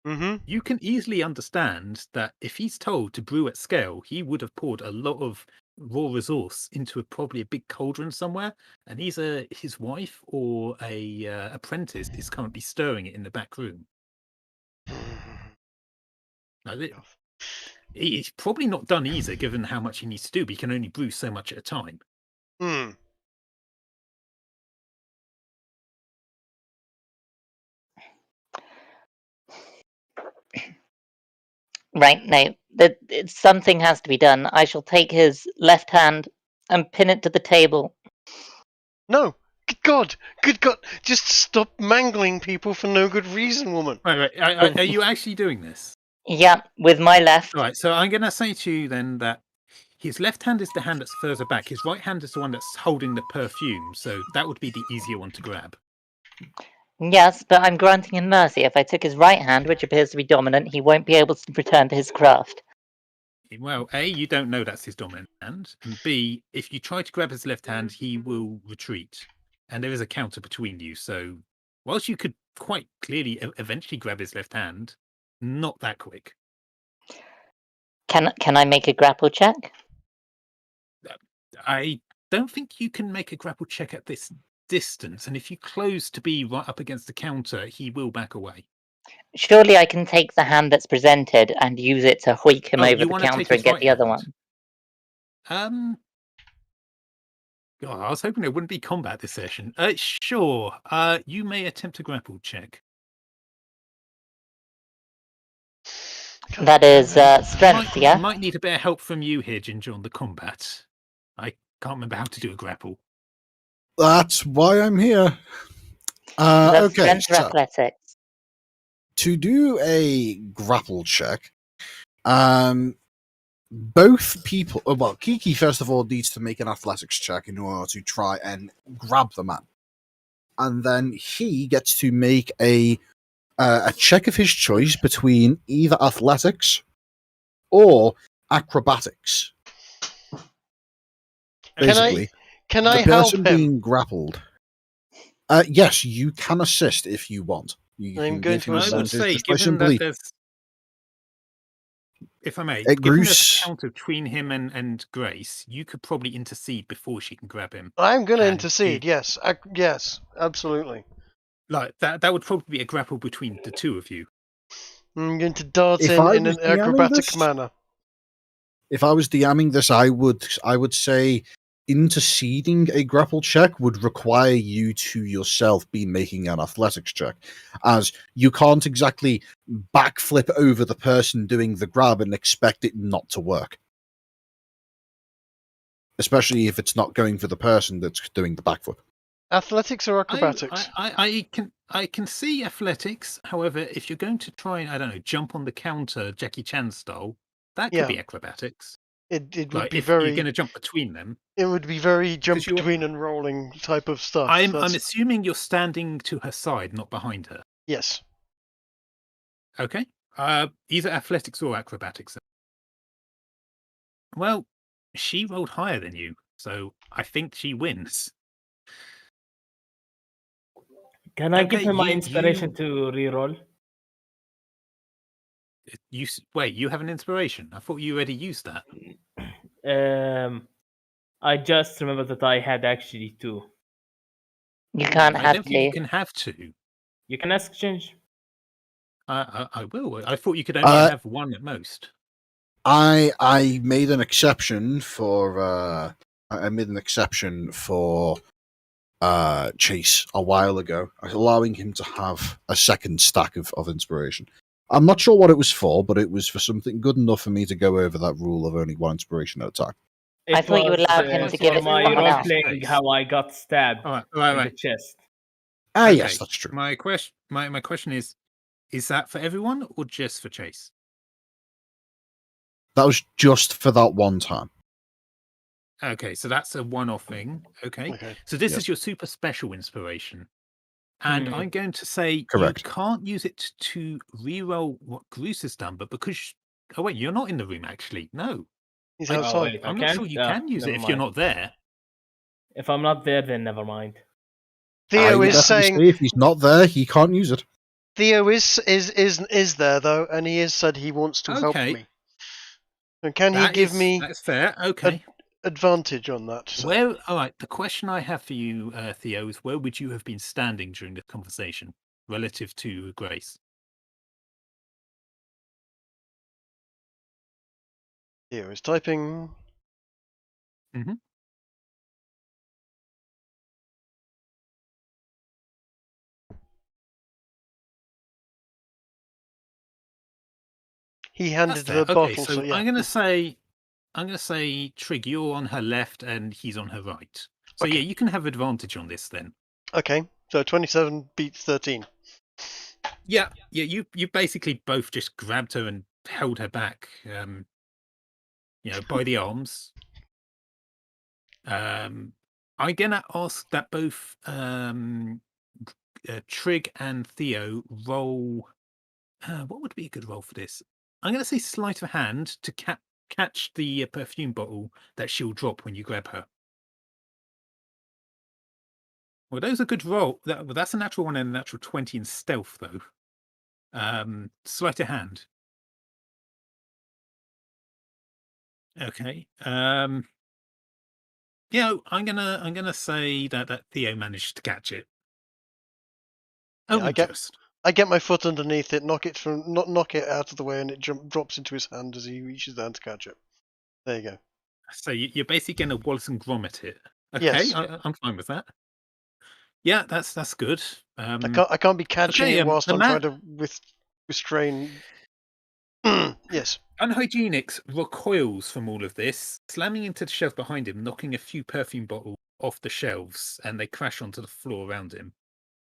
[SPEAKER 1] Mm-hmm.
[SPEAKER 4] you can easily understand that if he's told to brew at scale, he would have poured a lot of raw resource into probably a big cauldron somewhere, and his wife or a apprentice is currently stirring it in the back room. Now, he's probably not done either, given how much he needs to do, but he can only brew so much at a time.
[SPEAKER 1] Hmm.
[SPEAKER 5] Right, no, something has to be done. I shall take his left hand and pin it to the table.
[SPEAKER 1] No. Good God. Just stop mangling people for no good reason, woman.
[SPEAKER 4] Right. Are you actually doing this?
[SPEAKER 5] Yeah, with my left.
[SPEAKER 4] All right, so I'm going to say to you then that his left hand is the hand that's further back. His right hand is the one that's holding the perfume, so that would be the easier one to grab.
[SPEAKER 5] Yes, but I'm granting him mercy. If I took his right hand, which appears to be dominant, he won't be able to return to his craft.
[SPEAKER 4] Well, A, you don't know that's his dominant hand, and B, if you try to grab his left hand, he will retreat. And there is a counter between you, so whilst you could quite clearly eventually grab his left hand, not that quick.
[SPEAKER 5] Can I make a grapple check?
[SPEAKER 4] I don't think you can make a grapple check at this distance, and if you close to be right up against the counter, he will back away.
[SPEAKER 5] Surely I can take the hand that's presented and use it to hoik him over the counter and get the other one.
[SPEAKER 4] God, I was hoping there wouldn't be combat this session. Sure. You may attempt a grapple check.
[SPEAKER 5] That is strength, yeah?
[SPEAKER 4] I might need a bit of help from you here, Ginger, on the combat. I can't remember how to do a grapple.
[SPEAKER 3] That's why I'm here.
[SPEAKER 5] That's
[SPEAKER 3] Okay,
[SPEAKER 5] strength or
[SPEAKER 3] so
[SPEAKER 5] athletics.
[SPEAKER 3] to do a grapple check, both people. Well, Kiki first of all needs to make an athletics check in order to try and grab the man, and then he gets to make a check of his choice between either athletics or acrobatics. Basically,
[SPEAKER 1] Can I
[SPEAKER 3] the
[SPEAKER 1] help
[SPEAKER 3] person
[SPEAKER 1] him?
[SPEAKER 3] being grappled. Yes, you can assist if you want. You
[SPEAKER 1] I'm
[SPEAKER 3] can
[SPEAKER 1] going
[SPEAKER 3] give
[SPEAKER 1] to
[SPEAKER 3] him
[SPEAKER 1] assist.
[SPEAKER 4] I would
[SPEAKER 3] advantage
[SPEAKER 4] say,
[SPEAKER 3] just by
[SPEAKER 4] given that
[SPEAKER 3] simply-
[SPEAKER 4] there's, if I may,
[SPEAKER 3] Hey,
[SPEAKER 4] given there's
[SPEAKER 3] Bruce.
[SPEAKER 4] a counter between him and Grace, you could probably intercede before she can grab him.
[SPEAKER 1] I'm going to
[SPEAKER 4] And
[SPEAKER 1] intercede. Yes. Yes. Absolutely.
[SPEAKER 4] Like that would probably be a grapple between the two of you.
[SPEAKER 1] I'm going to dart
[SPEAKER 3] If
[SPEAKER 1] in
[SPEAKER 3] I
[SPEAKER 1] in
[SPEAKER 3] was
[SPEAKER 1] an
[SPEAKER 3] DMing
[SPEAKER 1] acrobatic
[SPEAKER 3] this-
[SPEAKER 1] manner.
[SPEAKER 3] If I was DMing this, I would say interceding a grapple check would require you to yourself be making an athletics check, as you can't exactly backflip over the person doing the grab and expect it not to work. Especially if it's not going for the person that's doing the backflip.
[SPEAKER 1] Athletics or acrobatics?
[SPEAKER 4] I can see athletics. However, if you're going to try and, I don't know, jump on the counter Jackie Chan style, that could
[SPEAKER 1] Yeah.
[SPEAKER 4] be acrobatics.
[SPEAKER 1] It would
[SPEAKER 4] Like
[SPEAKER 1] be
[SPEAKER 4] if you're
[SPEAKER 1] very.
[SPEAKER 4] going to jump between them.
[SPEAKER 1] It would be very jump
[SPEAKER 4] 'Cause you're-
[SPEAKER 1] between and rolling type of stuff.
[SPEAKER 4] I'm
[SPEAKER 1] That's-
[SPEAKER 4] assuming you're standing to her side, not behind her.
[SPEAKER 1] Yes.
[SPEAKER 4] Okay. Either athletics or acrobatics. Well, she rolled higher than you, so I think she wins.
[SPEAKER 6] Can I give
[SPEAKER 4] Okay,
[SPEAKER 6] him my
[SPEAKER 4] you-
[SPEAKER 6] inspiration to reroll?
[SPEAKER 4] Wait, you have an inspiration? I thought you already used that.
[SPEAKER 6] I just remember that I had actually two.
[SPEAKER 5] You can't
[SPEAKER 4] I
[SPEAKER 5] have
[SPEAKER 4] don't think you
[SPEAKER 5] to.
[SPEAKER 4] can have two.
[SPEAKER 6] You can ask change.
[SPEAKER 4] I will. I thought you could only have one at most.
[SPEAKER 3] I made an exception for Chase a while ago, allowing him to have a second stack of inspiration. I'm not sure what it was for, but it was for something good enough for me to go over that rule of only one inspiration at a time.
[SPEAKER 5] I thought you allowed him to give
[SPEAKER 6] for
[SPEAKER 5] it to
[SPEAKER 6] my
[SPEAKER 5] someone
[SPEAKER 6] role
[SPEAKER 5] else.
[SPEAKER 6] playing how I got stabbed
[SPEAKER 4] All
[SPEAKER 6] in
[SPEAKER 4] right.
[SPEAKER 6] the chest.
[SPEAKER 3] Yes, that's true.
[SPEAKER 4] My question is that for everyone or just for Chase?
[SPEAKER 3] That was just for that one time.
[SPEAKER 4] Okay, so that's a one-off thing. Okay.
[SPEAKER 1] Okay.
[SPEAKER 4] So this
[SPEAKER 3] Yes.
[SPEAKER 4] is your super special inspiration. And
[SPEAKER 6] Hmm.
[SPEAKER 4] I'm going to say
[SPEAKER 3] Correct.
[SPEAKER 4] you can't use it to reroll what Bruce has done, but because oh wait, you're not in the room actually. No.
[SPEAKER 1] He's
[SPEAKER 4] I-
[SPEAKER 6] Oh,
[SPEAKER 1] outside.
[SPEAKER 6] wait, I
[SPEAKER 4] I'm not sure
[SPEAKER 6] can't?
[SPEAKER 4] you can use it
[SPEAKER 6] Never
[SPEAKER 4] if you're
[SPEAKER 6] mind.
[SPEAKER 4] not there.
[SPEAKER 6] If I'm not there, then never mind.
[SPEAKER 3] I
[SPEAKER 1] Theo
[SPEAKER 3] would
[SPEAKER 1] is
[SPEAKER 3] definitely
[SPEAKER 1] saying
[SPEAKER 3] say if he's not there, he can't use it.
[SPEAKER 1] Theo is there though, and he has said he wants to help
[SPEAKER 4] Okay.
[SPEAKER 1] me. And can he give me
[SPEAKER 4] That's fair. Okay.
[SPEAKER 1] advantage on that? So,
[SPEAKER 4] Where all right, the question I have for you, Theo, is where would you have been standing during the conversation relative to Grace?
[SPEAKER 1] Theo is typing.
[SPEAKER 4] Mhm.
[SPEAKER 1] He
[SPEAKER 4] That's
[SPEAKER 1] handed
[SPEAKER 4] fair.
[SPEAKER 1] the
[SPEAKER 4] Okay,
[SPEAKER 1] bottle.
[SPEAKER 4] so
[SPEAKER 1] So yeah.
[SPEAKER 4] I'm gonna say Trig, you're on her left and he's on her right. So
[SPEAKER 1] Okay.
[SPEAKER 4] yeah, you can have advantage on this then.
[SPEAKER 1] Okay. So 27 beats 13.
[SPEAKER 4] Yeah, you basically both just grabbed her and held her back, by the arms. I'm gonna ask that both Trig and Theo roll. What would be a good roll for this? I'm gonna say sleight of hand to catch the perfume bottle that she'll drop when you grab her. Well, those are good roll. That's a natural one and a natural 20 in stealth, though. Sleight of hand. Okay. I'm gonna say that Theo managed to catch it.
[SPEAKER 1] Yeah,
[SPEAKER 4] Only just.
[SPEAKER 1] I get my foot underneath it, knock it out of the way, and it drops into his hand as he reaches down to catch it. There you go.
[SPEAKER 4] So you're basically gonna Wallace and Gromit it. Okay,
[SPEAKER 1] Yes.
[SPEAKER 4] I'm fine with that. Yeah, that's good.
[SPEAKER 1] I can't be catching
[SPEAKER 4] okay,
[SPEAKER 1] it whilst
[SPEAKER 4] the
[SPEAKER 1] I'm
[SPEAKER 4] man-
[SPEAKER 1] trying to restrain. Yes.
[SPEAKER 4] Unhygienics recoils from all of this, slamming into the shelf behind him, knocking a few perfume bottles off the shelves, and they crash onto the floor around him.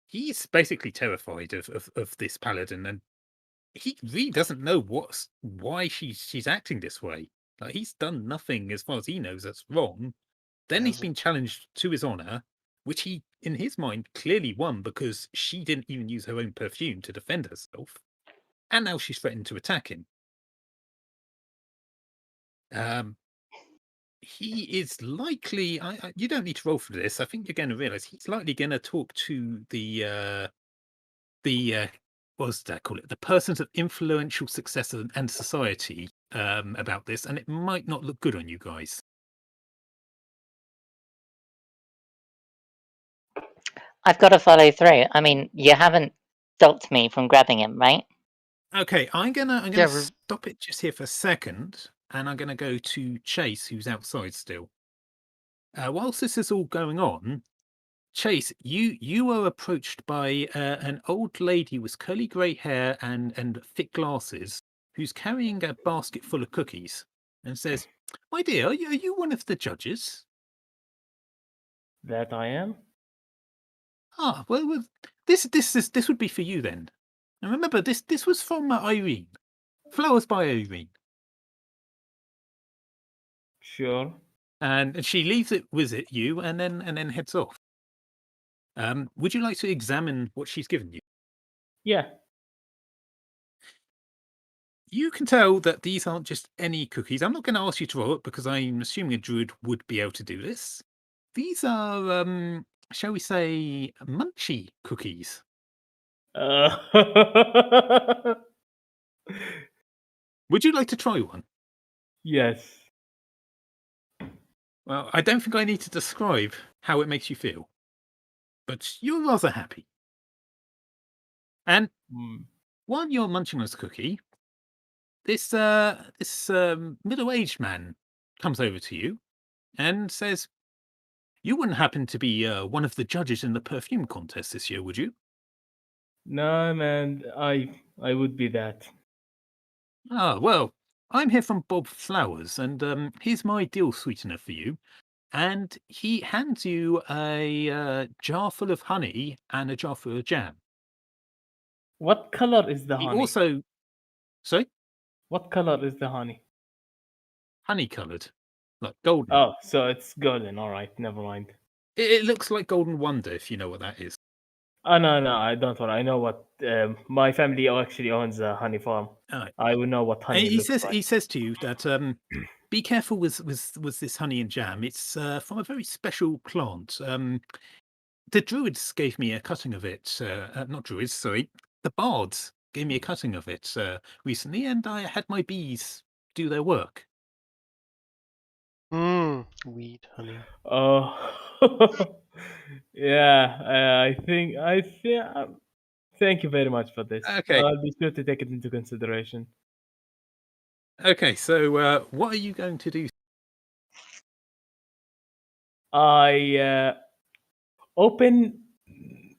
[SPEAKER 4] He's basically terrified of this paladin, and he really doesn't know why she's acting this way. Like, he's done nothing, as far as he knows, that's wrong. Then he's been challenged to his honor, which he, in his mind, clearly won because she didn't even use her own perfume to defend herself. And now she's threatened to attack him. He is likely. You don't need to roll for this. I think you're going to realize he's likely going to talk to the what's that call it? The persons of influential success and society about this, and it might not look good on you guys.
[SPEAKER 5] I've got to follow through. I mean, you haven't stopped me from grabbing him, right?
[SPEAKER 4] Okay, I'm gonna
[SPEAKER 1] Yeah,
[SPEAKER 4] stop it just here for a second, and I'm gonna go to Chase, who's outside still. Whilst this is all going on, Chase, you were approached by an old lady with curly grey hair and thick glasses, who's carrying a basket full of cookies, and says, "My dear, are you one of the judges?"
[SPEAKER 6] That I am.
[SPEAKER 4] Ah, well, this would be for you then. And remember, this was from Irene. Flowers by Irene.
[SPEAKER 6] Sure.
[SPEAKER 4] And she leaves it with you, and then heads off. Would you like to examine what she's given you?
[SPEAKER 6] Yeah.
[SPEAKER 4] You can tell that these aren't just any cookies. I'm not going to ask you to roll it because I'm assuming a druid would be able to do this. These are, shall we say, munchy cookies. Would you like to try one?
[SPEAKER 6] Yes.
[SPEAKER 4] Well, I don't think I need to describe how it makes you feel, but you're rather happy. And while you're munching on this cookie, this middle-aged man comes over to you and says, "You wouldn't happen to be one of the judges in the perfume contest this year, would you?"
[SPEAKER 6] No, man. I would be that.
[SPEAKER 4] Ah, well, I'm here from Bob Flowers, and here's my deal sweetener for you. and he hands you a jar full of honey and a jar full of jam.
[SPEAKER 6] What color is the
[SPEAKER 4] He
[SPEAKER 6] honey?
[SPEAKER 4] also, sorry,
[SPEAKER 6] What color is the honey?
[SPEAKER 4] honey coloured, like golden.
[SPEAKER 6] Oh, so it's golden. All right, never mind.
[SPEAKER 4] It looks like Golden Wonder, if you know what that is.
[SPEAKER 6] Oh no, I don't worry. I know what my family actually owns a honey farm.
[SPEAKER 4] Alright.
[SPEAKER 6] I would know what honey
[SPEAKER 4] And he
[SPEAKER 6] looks
[SPEAKER 4] says
[SPEAKER 6] like.
[SPEAKER 4] he says to you that be careful with this honey and jam. It's from a very special plant. The druids gave me a cutting of it. Not druids, sorry. The bards gave me a cutting of it recently, and I had my bees do their work.
[SPEAKER 1] Weed, honey.
[SPEAKER 6] Oh, yeah. I think. Thank you very much for this.
[SPEAKER 4] Okay.
[SPEAKER 6] I'll be sure to take it into consideration.
[SPEAKER 4] Okay, so what are you going to do?
[SPEAKER 6] I open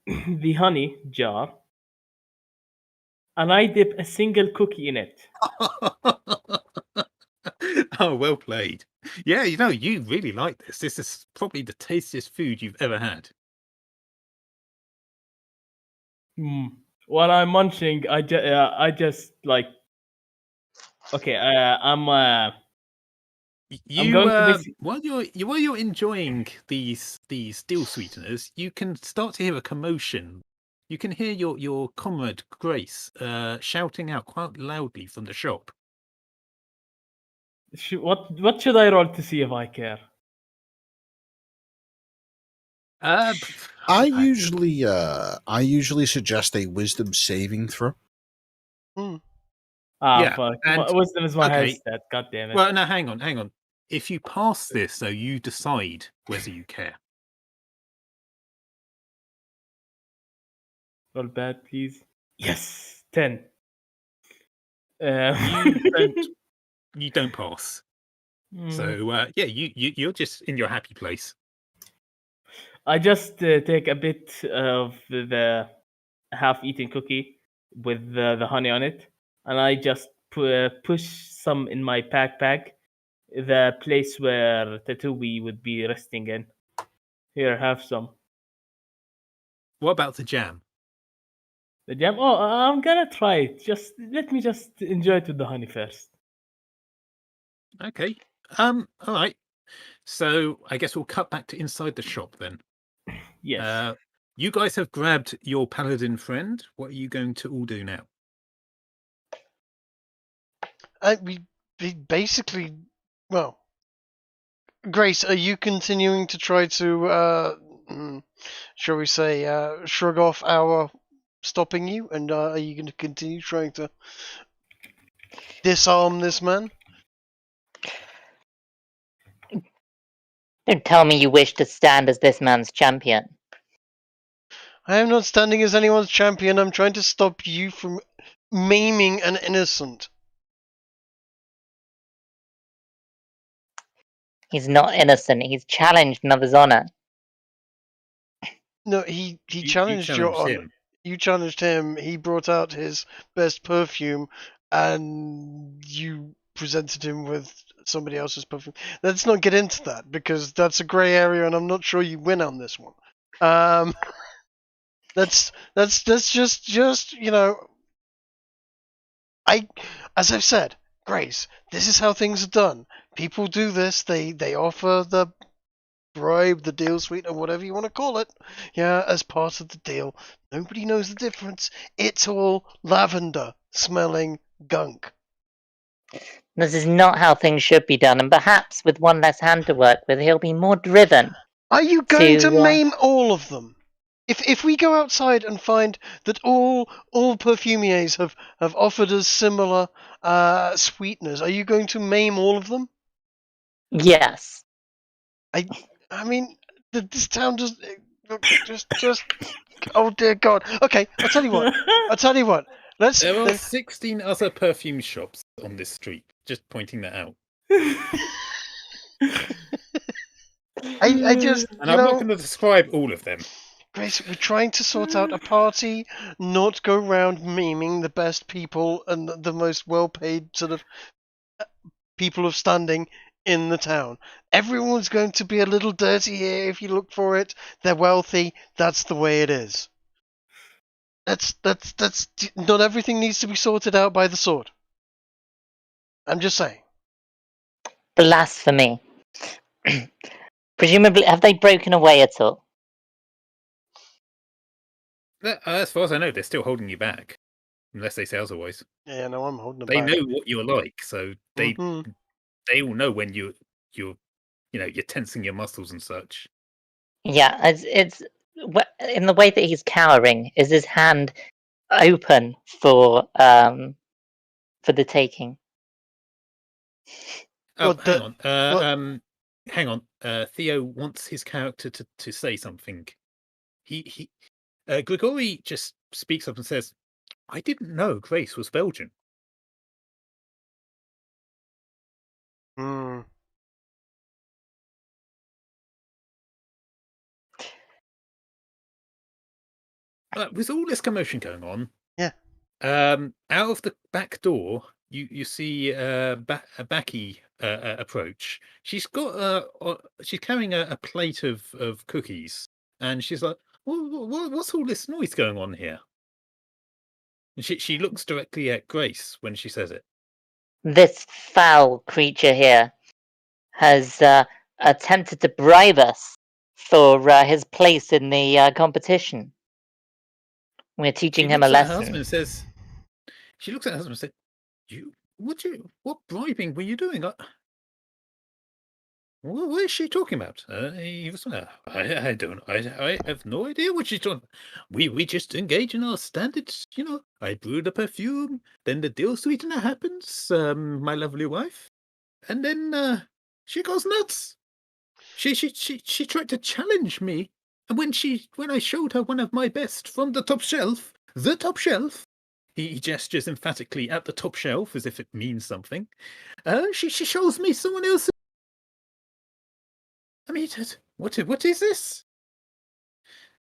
[SPEAKER 6] the honey jar and I dip a single cookie in it.
[SPEAKER 4] Oh, well played. Yeah, you really like this. This is probably the tastiest food you've ever had.
[SPEAKER 6] While I'm munching, I just like. Okay, I'm going to
[SPEAKER 4] while you're enjoying these steel sweeteners, you can start to hear a commotion. You can hear your comrade Grace shouting out quite loudly from the shop.
[SPEAKER 6] What should I roll to see if I care?
[SPEAKER 3] I usually suggest a wisdom saving throw.
[SPEAKER 4] Yeah,
[SPEAKER 6] fuck.
[SPEAKER 4] and-
[SPEAKER 6] Wisdom is my
[SPEAKER 4] okay.
[SPEAKER 6] head stat. God damn it.
[SPEAKER 4] Well, no, hang on. If you pass this, though, you decide whether you care.
[SPEAKER 6] Roll bad, please. Yes, 10.
[SPEAKER 4] You don't pass. So yeah, you're just in your happy place.
[SPEAKER 6] I just take a bit of the half-eaten cookie with the honey on it, and I just push some in my backpack, the place where Tatooine would be resting in. Here, have some.
[SPEAKER 4] What about the jam?
[SPEAKER 6] The jam? Oh, I'm gonna try it. Let me enjoy it with the honey first.
[SPEAKER 4] Okay. All right. So I guess we'll cut back to inside the shop then.
[SPEAKER 6] Yes.
[SPEAKER 4] You guys have grabbed your paladin friend. What are you going to all do now?
[SPEAKER 1] We basically, well, Grace, are you continuing to try to, shall we say, shrug off our stopping you, and are you going to continue trying to disarm this man?
[SPEAKER 5] Don't tell me you wish to stand as this man's champion.
[SPEAKER 1] I am not standing as anyone's champion. I'm trying to stop you from maiming an innocent.
[SPEAKER 5] He's not innocent. He's challenged another's honor.
[SPEAKER 1] No, he challenged your honor.
[SPEAKER 4] him.
[SPEAKER 1] You challenged him. He brought out his best perfume, and you presented him with somebody else's perfume. Let's not get into that because that's a grey area, and I'm not sure you win on this one. That's just as I've said, Grace, this is how things are done. People do this. They offer the bribe, the deal sweetener, whatever you want to call it, as part of the deal. Nobody knows the difference. It's all lavender smelling gunk.
[SPEAKER 5] This is not how things should be done, and perhaps with one less hand to work with, he'll be more driven.
[SPEAKER 1] Are you going to maim all of them? If we go outside and find that all perfumiers have offered us similar sweeteners, are you going to maim all of them?
[SPEAKER 5] Yes.
[SPEAKER 1] I mean, this town just. Oh dear God. Okay, I'll tell you what.
[SPEAKER 4] There are 16 other perfume shops on this street. Just pointing that out.
[SPEAKER 1] I just.
[SPEAKER 4] And I'm not going to describe all of them.
[SPEAKER 1] Grace, we're trying to sort out a party, not go around memeing the best people and the most well-paid sort of people of standing in the town. Everyone's going to be a little dirty here if you look for it. They're wealthy. That's the way it is. That's not everything needs to be sorted out by the sword. I'm just saying.
[SPEAKER 5] Blasphemy. Presumably, have they broken away at all?
[SPEAKER 4] As far as I know, they're still holding you back, unless they say otherwise.
[SPEAKER 1] Yeah, no, I'm holding them
[SPEAKER 4] They
[SPEAKER 1] back.
[SPEAKER 4] know what you're like, so they
[SPEAKER 1] Mhm.
[SPEAKER 4] they all know when you're tensing your muscles and such.
[SPEAKER 5] Yeah, it's in the way that he's cowering. Is his hand open for the taking?
[SPEAKER 4] Oh,
[SPEAKER 1] Well,
[SPEAKER 4] hang on.
[SPEAKER 1] well-
[SPEAKER 4] Hang on. Theo wants his character to say something. He Grigori just speaks up and says, "I didn't know Grace was Belgian."
[SPEAKER 1] Hmm.
[SPEAKER 4] With all this commotion going on,
[SPEAKER 1] Yeah.
[SPEAKER 4] out of the back door, you see Baki approach. She's got she's carrying a plate of cookies, and she's like, what's all this noise going on here?" And she looks directly at Grace when she says it.
[SPEAKER 5] This foul creature here has attempted to bribe us for his place in the competition. We're teaching him a
[SPEAKER 4] Her
[SPEAKER 5] lesson.
[SPEAKER 4] husband says, she looks at her husband and said, what bribing were you doing? What is she talking about? He was, I don't. I have no idea what she's talking about. We just engage in our standard. I brew the perfume, then the dill sweetener happens. My lovely wife, and then she goes nuts. She tried to challenge me, and when I showed her one of my best from the top shelf, he gestures emphatically at the top shelf as if it means something. She shows me someone else. I mean, what is this?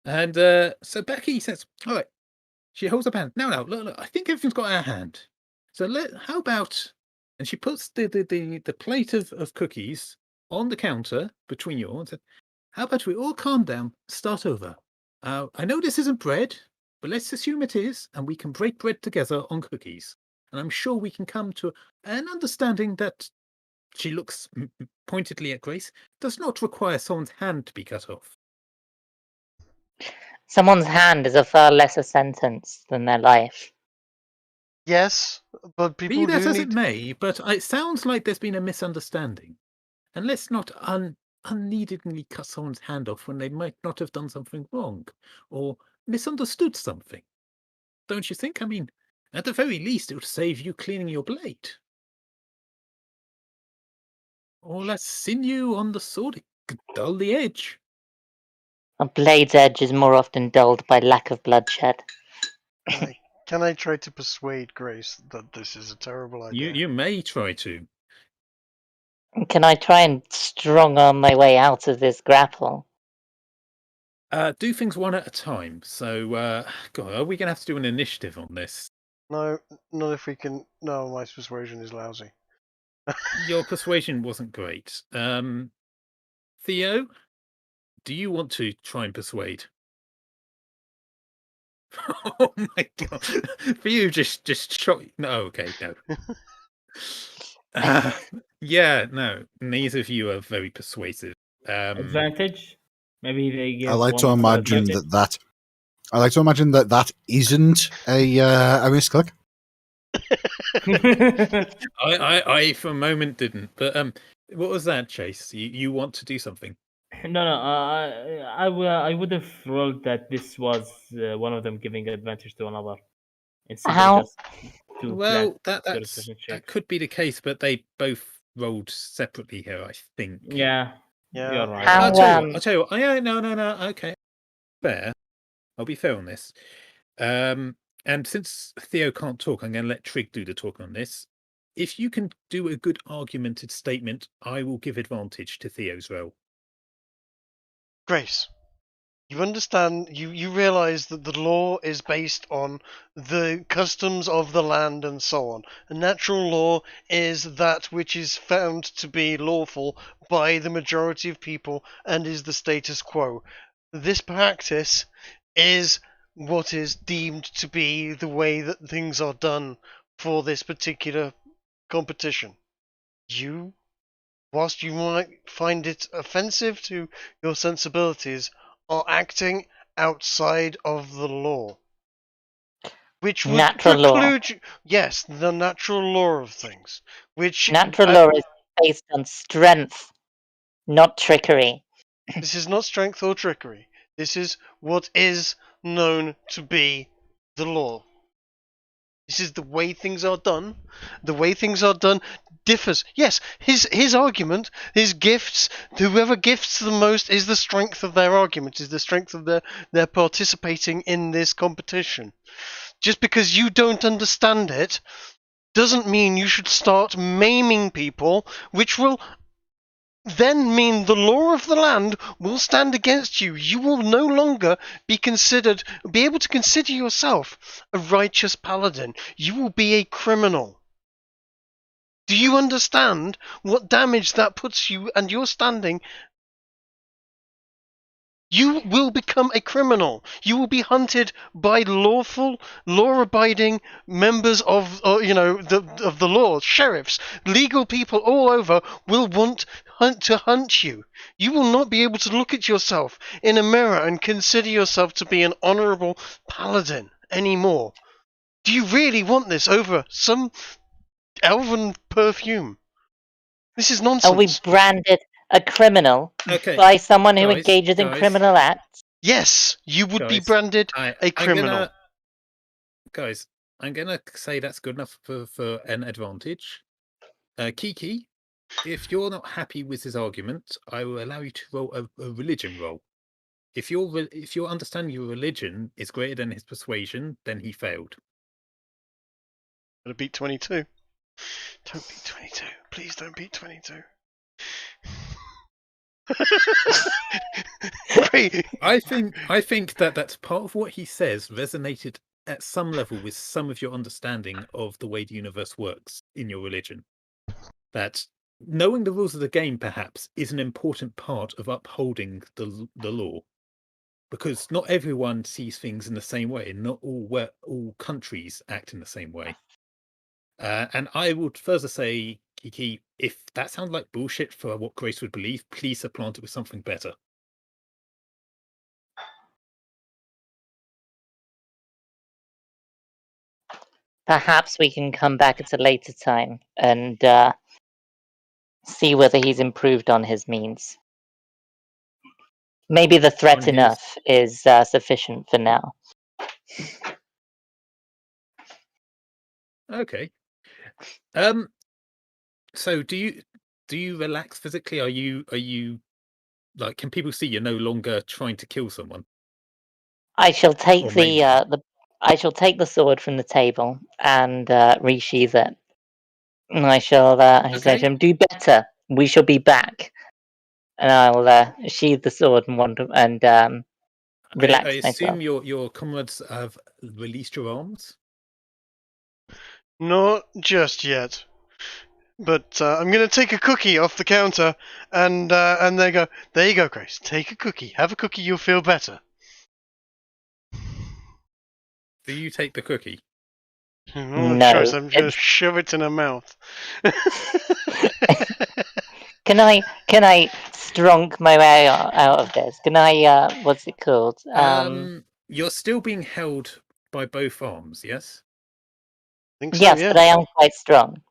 [SPEAKER 4] And so Becky says, "All right." She holds up a hand. Now, look. I think everything's got our hand. So how about? And she puts the plate of cookies on the counter between you all and said, "How about we all calm down, start over? I know this isn't bread, but let's assume it is, and we can break bread together on cookies. And I'm sure we can come to an understanding that." She looks pointedly at Grace. Does not require someone's hand to be cut off.
[SPEAKER 5] Someone's hand is a far lesser sentence than their life.
[SPEAKER 1] Yes, but people
[SPEAKER 4] Be that
[SPEAKER 1] do
[SPEAKER 4] as
[SPEAKER 1] need.
[SPEAKER 4] it may, but it sounds like there's been a misunderstanding. And let's not unneededly cut someone's hand off when they might not have done something wrong or misunderstood something. Don't you think? I mean, at the very least, it would save you cleaning your blade. Or less sinew on the sword, it could dull the edge.
[SPEAKER 5] A blade's edge is more often dulled by lack of bloodshed.
[SPEAKER 1] Can I try to persuade Grace that this is a terrible idea?
[SPEAKER 4] You may try to.
[SPEAKER 5] Can I try and strong arm my way out of this grapple?
[SPEAKER 4] Do things one at a time. So, God, are we going to have to do an initiative on this?
[SPEAKER 1] No, not if we can. No, my persuasion is lousy.
[SPEAKER 4] Your persuasion wasn't great. Theo, do you want to try and persuade? Oh my God! For you, just shot. No, okay, no. Yeah, no. Neither of you are very persuasive.
[SPEAKER 6] Advantage? Maybe they get
[SPEAKER 3] I like to
[SPEAKER 6] one for
[SPEAKER 3] imagine
[SPEAKER 6] advantage.
[SPEAKER 3] I like to imagine that isn't a misclick.
[SPEAKER 4] I for a moment didn't, but what was that, Chase? You want to do something?
[SPEAKER 6] No, I would have rolled that this was one of them giving advantage to another. Instead
[SPEAKER 5] How-
[SPEAKER 6] of just two
[SPEAKER 4] Well,
[SPEAKER 6] flat
[SPEAKER 4] that
[SPEAKER 6] jurisdiction checks.
[SPEAKER 4] could be the case, but they both rolled separately here, I think.
[SPEAKER 6] Yeah,
[SPEAKER 1] Yeah.
[SPEAKER 6] you're right.
[SPEAKER 5] How-
[SPEAKER 4] I'll tell you what. No. Okay, fair. I'll be fair on this. And since Theo can't talk, I'm going to let Trig do the talk on this. If you can do a good argumented statement, I will give advantage to Theo's roll.
[SPEAKER 1] Grace, You understand, you realize that the law is based on the customs of the land and so on. A natural law is that which is found to be lawful by the majority of people and is the status quo. This practice is what is deemed to be the way that things are done for this particular competition. You, whilst you might find it offensive to your sensibilities, are acting outside of the law, which would
[SPEAKER 5] Natural law.
[SPEAKER 1] preclude you. Yes, the natural law of things, which
[SPEAKER 5] Natural law is based on strength, not trickery.
[SPEAKER 1] This is not strength or trickery. This is what is known to be the law. This is the way things are done. The way things are done differs. Yes, his argument, his gifts, whoever gifts the most is the strength of their argument, is the strength of their participating in this competition. Just because you don't understand it doesn't mean you should start maiming people, which will then mean the law of the land will stand against you. You will no longer be able to consider yourself a righteous paladin. You will be a criminal. Do you understand what damage that puts you and your standing? You will become a criminal. You will be hunted by lawful, law-abiding members of, the law, sheriffs, legal people all over will want to hunt you. You will not be able to look at yourself in a mirror and consider yourself to be an honourable paladin anymore. Do you really want this over some elven perfume? This is nonsense.
[SPEAKER 5] Are we branded a criminal by someone who engages in criminal acts?
[SPEAKER 1] Yes, you would be branded a criminal.
[SPEAKER 4] I'm gonna say that's good enough for an advantage. Kiki, if you're not happy with his argument, I will allow you to roll a religion roll. If your understanding of your religion is greater than his persuasion, then he failed.
[SPEAKER 1] Gotta beat 22. Don't beat 22. Please don't beat 22. Great.
[SPEAKER 4] I think that's part of what he says resonated at some level with some of your understanding of the way the universe works in your religion. That knowing the rules of the game perhaps is an important part of upholding the law, because not everyone sees things in the same way, and not all countries act in the same way. And I would further say, Kiki, if that sounds like bullshit for what Grace would believe, please supplant it with something better.
[SPEAKER 5] Perhaps we can come back at a later time and see whether he's improved on his means. Maybe the threat enough is sufficient for now.
[SPEAKER 4] Okay. So do you relax physically? Are you like, can people see you're no longer trying to kill someone?
[SPEAKER 5] I shall take I shall take the sword from the table and resheath it. And I shall say to him, "Do better. We shall be back." And I'll sheathe the sword and relax
[SPEAKER 4] I
[SPEAKER 5] myself.
[SPEAKER 4] assume your comrades have released your arms?
[SPEAKER 1] Not just yet. But I'm going to take a cookie off the counter, and they go, "There you go, Grace. Take a cookie. Have a cookie. You'll feel better."
[SPEAKER 4] Do you take the cookie?
[SPEAKER 1] No choice. I'm going to shove it in her mouth.
[SPEAKER 5] Can I strunk my way out of this? Can I? What's it called?
[SPEAKER 4] You're still being held by both arms, yes?
[SPEAKER 1] Think so,
[SPEAKER 5] yes,
[SPEAKER 1] yeah.
[SPEAKER 5] but I am quite strong.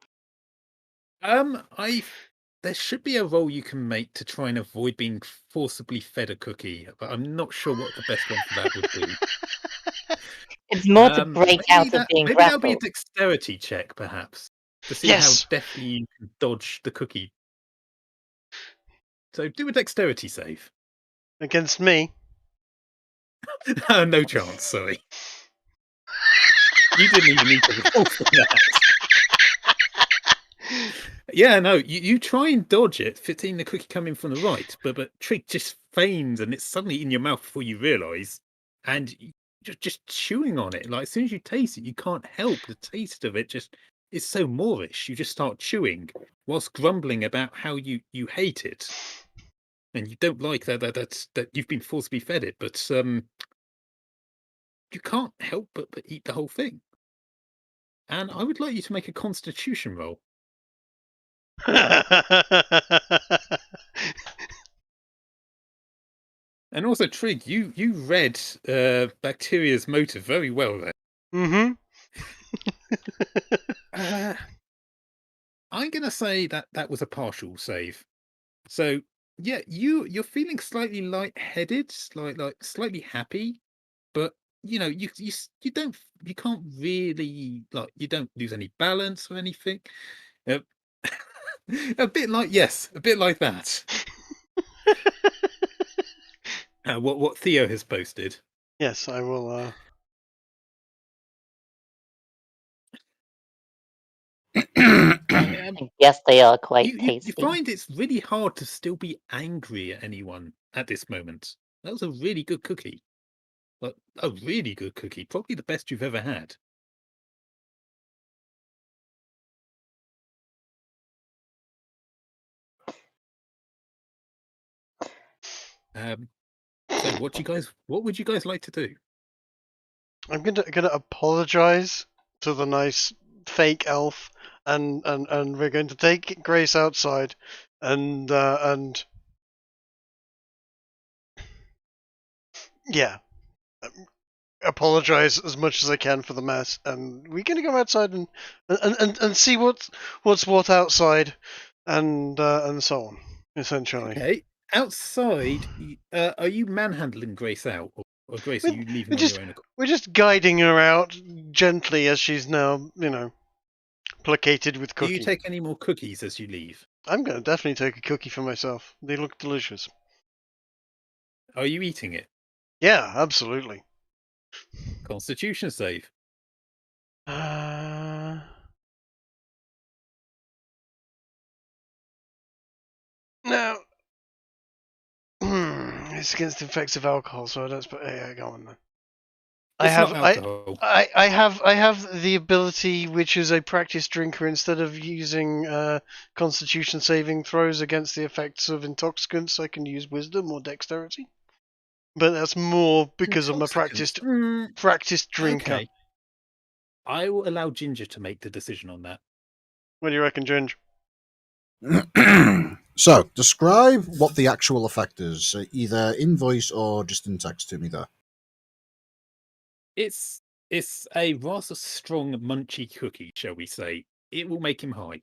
[SPEAKER 4] There should be a roll you can make to try and avoid being forcibly fed a cookie, but I'm not sure what the best one for that would be.
[SPEAKER 5] It's more to break out of being
[SPEAKER 4] maybe
[SPEAKER 5] grappled.
[SPEAKER 4] Maybe that'll be a dexterity check, perhaps, to see how deftly you can dodge the cookie. So do a dexterity save.
[SPEAKER 1] Against me?
[SPEAKER 4] No chance, sorry. You didn't even need to roll for that. Yeah, no, you try and dodge it, fitting the cookie coming from the right, but Trig just feigns and it's suddenly in your mouth before you realise, and you're just chewing on it. Like as soon as you taste it, you can't help the taste of it. Just it's so Moorish. You just start chewing whilst grumbling about how you hate it, and you don't like that you've been forced to be fed it. But you can't help but eat the whole thing. And I would like you to make a Constitution roll. And also, Trig, you read Bacteria's motive very well there.
[SPEAKER 1] Mm-hmm.
[SPEAKER 4] I'm going to say that was a partial save. So yeah, you're feeling slightly lightheaded, like slightly happy, but you know you can't really you don't lose any balance or anything. Uh, a bit like that. What Theo has posted.
[SPEAKER 1] Yes, I will.
[SPEAKER 5] Yes, they are quite
[SPEAKER 4] You
[SPEAKER 5] tasty.
[SPEAKER 4] find it's really hard to still be angry at anyone at this moment. That was a really good cookie. Like a really good cookie. Probably the best you've ever had. So what would you guys like to do?
[SPEAKER 1] I'm gonna apologize to the nice fake elf, and we're going to take Grace outside, and yeah, apologize as much as I can for the mess, and we're gonna go outside and see what's what outside, and so on. Essentially,
[SPEAKER 4] Okay. Outside, are you manhandling Grace out, or Grace, are you leaving on your own?
[SPEAKER 1] we're just guiding her out gently as she's now, placated with
[SPEAKER 4] Do you
[SPEAKER 1] cookie.
[SPEAKER 4] take any more cookies as you leave?
[SPEAKER 1] I'm gonna definitely take a cookie for myself. They look delicious.
[SPEAKER 4] Are you eating it?
[SPEAKER 1] Yeah, absolutely.
[SPEAKER 4] Constitution save.
[SPEAKER 1] Now, it's against the effects of alcohol, so I don't. Yeah, go on then.
[SPEAKER 4] It's not alcohol.
[SPEAKER 1] I have the ability, which is a practice drinker, instead of using Constitution saving throws against the effects of intoxicants, I can use Wisdom or Dexterity. But that's more because I'm a practiced drinker.
[SPEAKER 4] Okay. I will allow Ginger to make the decision on that.
[SPEAKER 1] What do you reckon, Ginger?
[SPEAKER 3] So, describe what the actual effect is, either in voice or just in text to me there.
[SPEAKER 4] It's a rather strong munchy cookie, shall we say. It will make him high.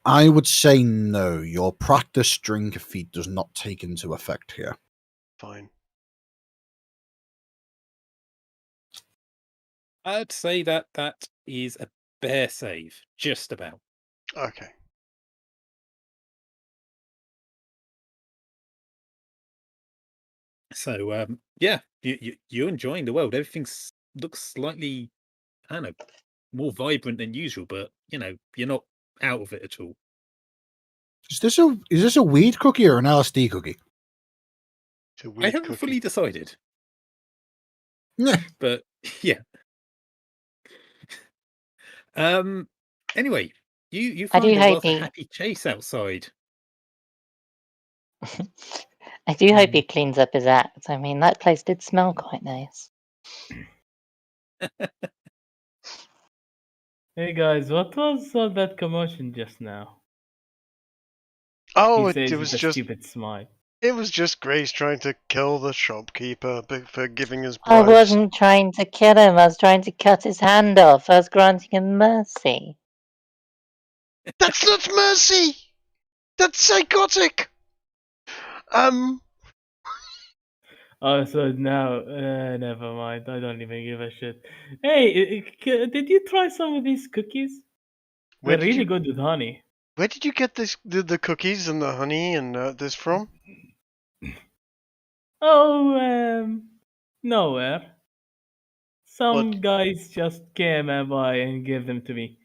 [SPEAKER 3] I would say no. Your practice drinker feat does not take into effect here.
[SPEAKER 1] Fine.
[SPEAKER 4] I'd say that is a bare save, just about.
[SPEAKER 1] Okay.
[SPEAKER 4] So yeah, you're enjoying the world. Everything looks slightly, I don't know, more vibrant than usual, but you're not out of it at all.
[SPEAKER 3] Is this a weed cookie or an LSD cookie?
[SPEAKER 1] It's a weed
[SPEAKER 4] I haven't
[SPEAKER 1] cookie.
[SPEAKER 4] fully decided.
[SPEAKER 3] Yeah.
[SPEAKER 4] But yeah. Anyway, you
[SPEAKER 5] I
[SPEAKER 4] find
[SPEAKER 5] do
[SPEAKER 4] a
[SPEAKER 5] hope
[SPEAKER 4] rather
[SPEAKER 5] he-
[SPEAKER 4] happy Chase outside.
[SPEAKER 5] I do hope he cleans up his act. I mean, that place did smell quite nice.
[SPEAKER 6] Hey guys, what was all that commotion just now?
[SPEAKER 1] Oh,
[SPEAKER 6] He
[SPEAKER 1] it
[SPEAKER 6] says
[SPEAKER 1] was
[SPEAKER 6] with a
[SPEAKER 1] just
[SPEAKER 6] stupid smile.
[SPEAKER 1] it was just Grace trying to kill the shopkeeper for giving us
[SPEAKER 5] I
[SPEAKER 1] bribes.
[SPEAKER 5] wasn't trying to kill him. I was trying to cut his hand off. I was granting him mercy.
[SPEAKER 1] That's not mercy. That's psychotic.
[SPEAKER 6] Oh, so now, never mind. I don't even give a shit. Hey, did you try some of these cookies? They're really good with honey.
[SPEAKER 1] Where did you get the cookies and the honey and this from?
[SPEAKER 6] Oh, nowhere. Some guys just came by and gave them to me.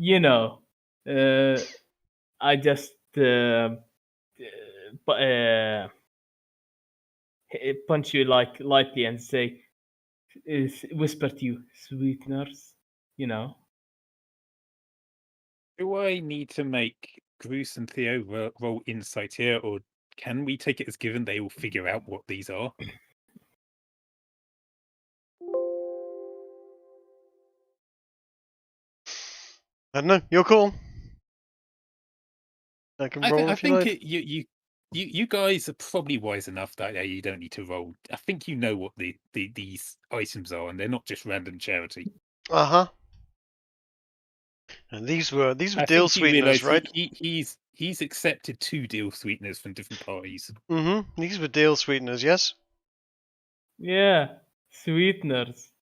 [SPEAKER 6] you know, I just punch you like lightly and say, whisper to you, sweeteners, you know.
[SPEAKER 4] Do I need to make Bruce and Theo roll insight here, or can we take it as given they will figure out what these are?
[SPEAKER 1] I don't know. Your call. I can roll
[SPEAKER 4] I
[SPEAKER 1] if you
[SPEAKER 4] think
[SPEAKER 1] like.
[SPEAKER 4] you guys are probably wise enough that you don't need to roll. I think you know what these items are, and they're not just random charity.
[SPEAKER 1] Uh huh. And these were
[SPEAKER 4] I
[SPEAKER 1] deal
[SPEAKER 4] think you
[SPEAKER 1] sweeteners,
[SPEAKER 4] realise
[SPEAKER 1] right?
[SPEAKER 4] he's accepted 2 deal sweeteners from different parties.
[SPEAKER 1] Mm-hmm. These were deal sweeteners, yes.
[SPEAKER 6] Yeah, sweeteners.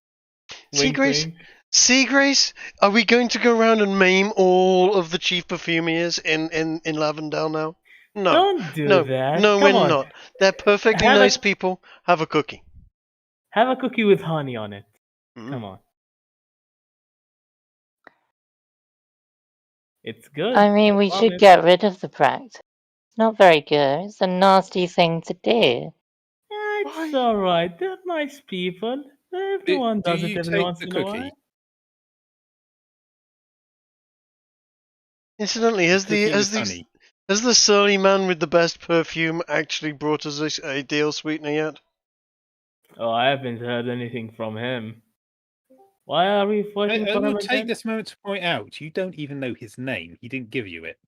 [SPEAKER 1] See,
[SPEAKER 6] Wink,
[SPEAKER 1] Grace.
[SPEAKER 6] wink.
[SPEAKER 1] See, Grace. Are we going to go around and maim all of the chief perfumiers in Lavendale now? No.
[SPEAKER 6] Don't do
[SPEAKER 1] No.
[SPEAKER 6] that.
[SPEAKER 1] No,
[SPEAKER 6] Come
[SPEAKER 1] we're
[SPEAKER 6] on.
[SPEAKER 1] not. They're perfectly
[SPEAKER 6] Have
[SPEAKER 1] nice
[SPEAKER 6] a
[SPEAKER 1] people. Have a cookie.
[SPEAKER 6] have a cookie with honey on it.
[SPEAKER 1] Mhm.
[SPEAKER 6] Come on. It's good.
[SPEAKER 5] I mean, we should
[SPEAKER 6] promise.
[SPEAKER 5] get rid of the practice. It's not very good. It's a nasty thing to do.
[SPEAKER 6] Yeah, it's
[SPEAKER 1] Why?
[SPEAKER 6] alright. They're nice people. Everyone
[SPEAKER 4] Do
[SPEAKER 6] does it
[SPEAKER 4] you
[SPEAKER 6] every
[SPEAKER 4] take
[SPEAKER 6] once
[SPEAKER 4] the
[SPEAKER 6] in a while.
[SPEAKER 4] cookie?
[SPEAKER 1] Incidentally,
[SPEAKER 4] The cookie with honey.
[SPEAKER 1] has the surly man with the best perfume actually brought us a deal sweetener yet?
[SPEAKER 6] Oh, I haven't heard anything from him. Why are we fighting
[SPEAKER 4] I
[SPEAKER 6] for him
[SPEAKER 4] will take
[SPEAKER 6] again?
[SPEAKER 4] this moment to point out you don't even know his name. He didn't give you it,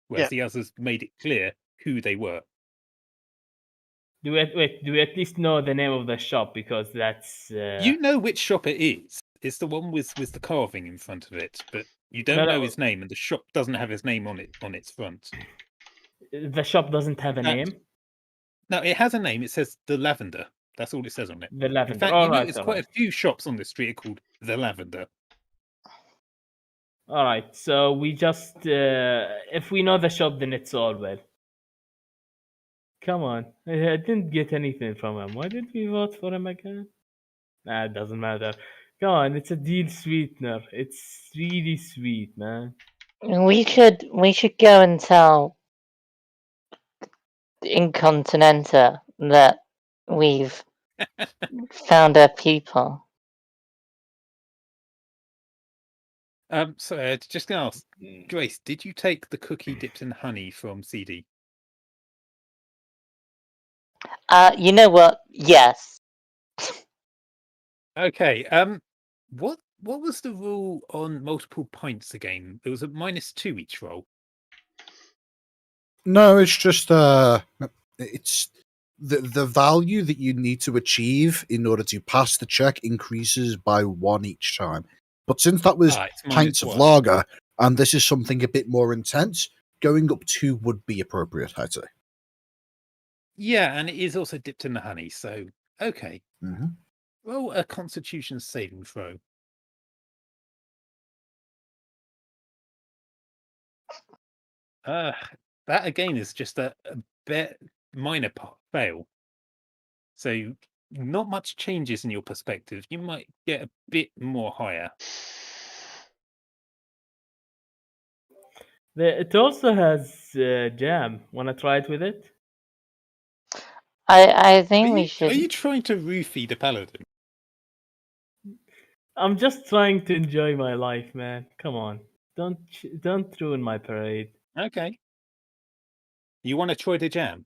[SPEAKER 4] whereas
[SPEAKER 1] Yeah.
[SPEAKER 4] the others made it clear who they were.
[SPEAKER 6] Do we at least know the name of the shop? Because that's
[SPEAKER 4] You know which shop it is. It's the one with the carving in front of it, but you don't know his name, and the shop doesn't have his name on its front.
[SPEAKER 6] the shop doesn't have a name.
[SPEAKER 4] No, it has a name. It says the Lavender. That's all it says on it.
[SPEAKER 6] The
[SPEAKER 4] In
[SPEAKER 6] Lavender.
[SPEAKER 4] fact,
[SPEAKER 6] All
[SPEAKER 4] there's
[SPEAKER 6] right.
[SPEAKER 4] quite a few shops on the street called the Lavender.
[SPEAKER 6] All right. So we just if we know the shop, then it's all well. Come on. I didn't get anything from him. Why did we vote for him again? Nah, it doesn't matter. Come on, it's a deal sweetener. It's really sweet, man.
[SPEAKER 5] We should go and tell Incontinenta that we've found our people.
[SPEAKER 4] So just gonna ask, Grace, did you take the cookie dipped in honey from CD?
[SPEAKER 5] You know what? Yes.
[SPEAKER 4] Okay. What was the rule on multiple pints again? There was a -2 each roll.
[SPEAKER 3] No, it's just it's the value that you need to achieve in order to pass the check increases by 1 each time. But since that was
[SPEAKER 4] It's
[SPEAKER 3] pints of
[SPEAKER 4] -1.
[SPEAKER 3] lager, and this is something a bit more intense, going up 2 would be appropriate, I'd say.
[SPEAKER 4] Yeah, and it is also dipped in the honey. So okay.
[SPEAKER 3] Mm-hmm.
[SPEAKER 4] Roll a Constitution saving throw. That again is just a bit minor fail. So not much changes in your perspective. You might get a bit more higher.
[SPEAKER 6] It also has jam. Wanna try it with it?
[SPEAKER 5] I think we should.
[SPEAKER 4] Are you trying to roofie the paladin?
[SPEAKER 6] I'm just trying to enjoy my life, man. Come on, don't ruin my parade.
[SPEAKER 4] Okay. You want to try the jam?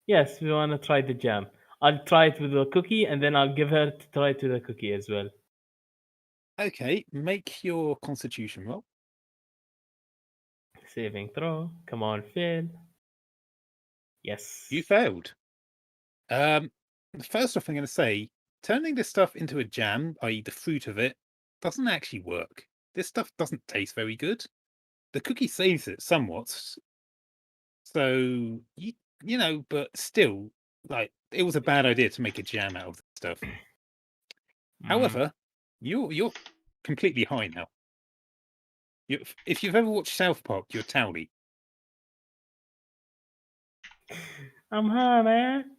[SPEAKER 6] Yes, we wanna try the jam. I'll try it with the cookie, and then I'll give her to try it with the cookie as well.
[SPEAKER 4] Okay, make your Constitution roll.
[SPEAKER 6] Saving throw. Come on, fail. Yes.
[SPEAKER 4] You failed. First off, I'm going to say, turning this stuff into a jam, i.e., the fruit of it, doesn't actually work. This stuff doesn't taste very good. The cookie saves it somewhat. So you know, but still, like, it was a bad idea to make a jam out of this stuff. However, you're completely high now. If you've ever watched South Park, you're Towley.
[SPEAKER 6] I'm high, man.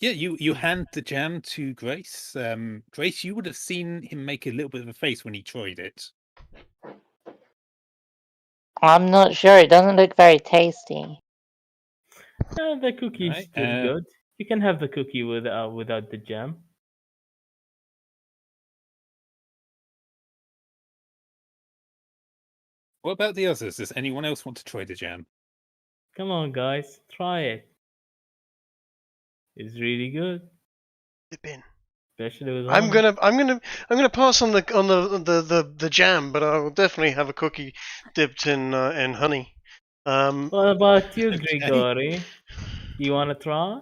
[SPEAKER 4] Yeah, you hand the jam to Grace. Grace, you would have seen him make a little bit of a face when he tried it.
[SPEAKER 5] I'm not sure. It doesn't look very tasty.
[SPEAKER 6] The cookie is
[SPEAKER 4] Right,
[SPEAKER 6] still good. You can have the cookie without the jam.
[SPEAKER 4] What about the others? Does anyone else want to try the jam?
[SPEAKER 6] Come on, guys, try it. It's really good,
[SPEAKER 1] Dip in.
[SPEAKER 6] especially with
[SPEAKER 1] I'm
[SPEAKER 6] honey.
[SPEAKER 1] gonna pass on the jam, but I will definitely have a cookie dipped in honey.
[SPEAKER 6] What about you,
[SPEAKER 4] Okay.
[SPEAKER 6] Grigori? You wanna try?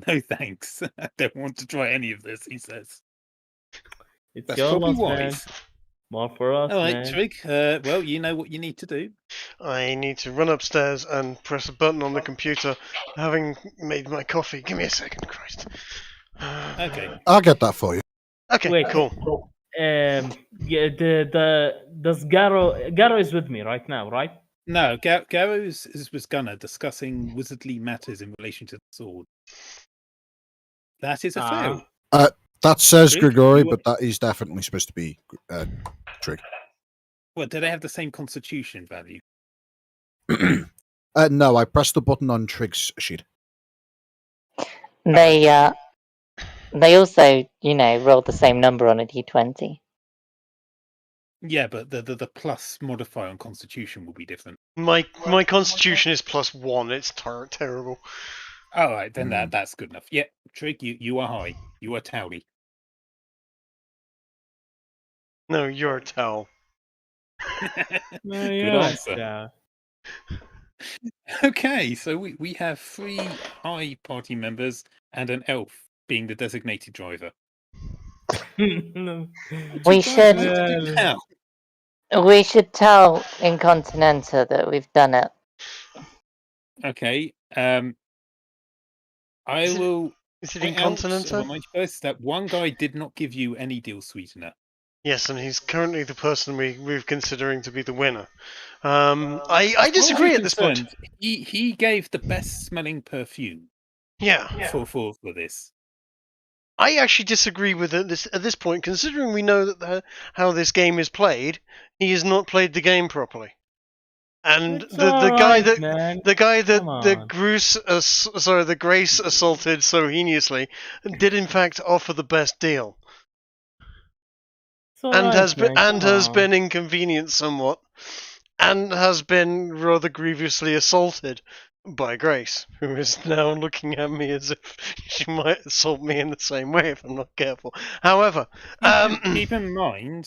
[SPEAKER 4] No thanks. I don't want to try any of this, he says.
[SPEAKER 6] It's
[SPEAKER 4] That's
[SPEAKER 6] your
[SPEAKER 4] probably
[SPEAKER 6] loss, man.
[SPEAKER 4] wise.
[SPEAKER 6] More for us,
[SPEAKER 4] All right,
[SPEAKER 6] man.
[SPEAKER 4] Trig. Well, you know what you need to do.
[SPEAKER 1] I need to run upstairs and press a button on the computer, having made my coffee. Give me a second, Christ.
[SPEAKER 4] Okay.
[SPEAKER 3] I'll get that for you.
[SPEAKER 1] Okay,
[SPEAKER 6] Wait.
[SPEAKER 1] cool.
[SPEAKER 6] Yeah, does Garo is with me right now, right?
[SPEAKER 4] No, Garo is with Gunnar discussing wizardly matters in relation to the sword. That is a fail.
[SPEAKER 3] That says
[SPEAKER 4] Trig,
[SPEAKER 3] Grigori,
[SPEAKER 4] you
[SPEAKER 3] but that is definitely supposed to be Trig.
[SPEAKER 4] Well, do they have the same constitution value?
[SPEAKER 3] No, I pressed the button on Trig's sheet.
[SPEAKER 5] They also, rolled the same number on a d20.
[SPEAKER 4] Yeah, but the plus modifier on constitution will be different.
[SPEAKER 1] My constitution is +1. It's terrible.
[SPEAKER 4] All right, then that's good enough. Yeah, Trig, you are high. You are Towley.
[SPEAKER 1] No, you're a towel.
[SPEAKER 6] No,
[SPEAKER 4] Good
[SPEAKER 6] yeah,
[SPEAKER 4] answer.
[SPEAKER 6] yeah.
[SPEAKER 4] Okay, so we have 3 high party members and an elf being the designated driver.
[SPEAKER 6] No.
[SPEAKER 5] We should
[SPEAKER 4] Now,
[SPEAKER 5] we should tell Incontinenta that we've done it.
[SPEAKER 4] okay, I
[SPEAKER 1] Is it-
[SPEAKER 4] will
[SPEAKER 1] Is it
[SPEAKER 4] point out and
[SPEAKER 1] Incontinenta?
[SPEAKER 4] remind you first that one guy did not give you any deal sweetener.
[SPEAKER 1] Yes, and he's currently the person we're considering to be the winner. I
[SPEAKER 4] As
[SPEAKER 1] disagree
[SPEAKER 4] far as I'm
[SPEAKER 1] at this point.
[SPEAKER 4] concerned, he gave the best smelling perfume
[SPEAKER 1] Yeah.
[SPEAKER 4] for this.
[SPEAKER 1] I actually disagree with it at this point, considering we know that how this game is played. He has not played the game properly, and
[SPEAKER 6] It's
[SPEAKER 1] the
[SPEAKER 6] all
[SPEAKER 1] guy
[SPEAKER 6] right,
[SPEAKER 1] that
[SPEAKER 6] man.
[SPEAKER 1] the guy that
[SPEAKER 6] Come
[SPEAKER 1] the
[SPEAKER 6] on.
[SPEAKER 1] the Grace assaulted so heinously did in fact offer the best deal,
[SPEAKER 6] It's all
[SPEAKER 1] and
[SPEAKER 6] right,
[SPEAKER 1] has been
[SPEAKER 6] man. Come on.
[SPEAKER 1] inconvenienced somewhat, and has been rather grievously assaulted by Grace, who is now looking at me as if she might assault me in the same way if I'm not careful. However,
[SPEAKER 4] Keep in mind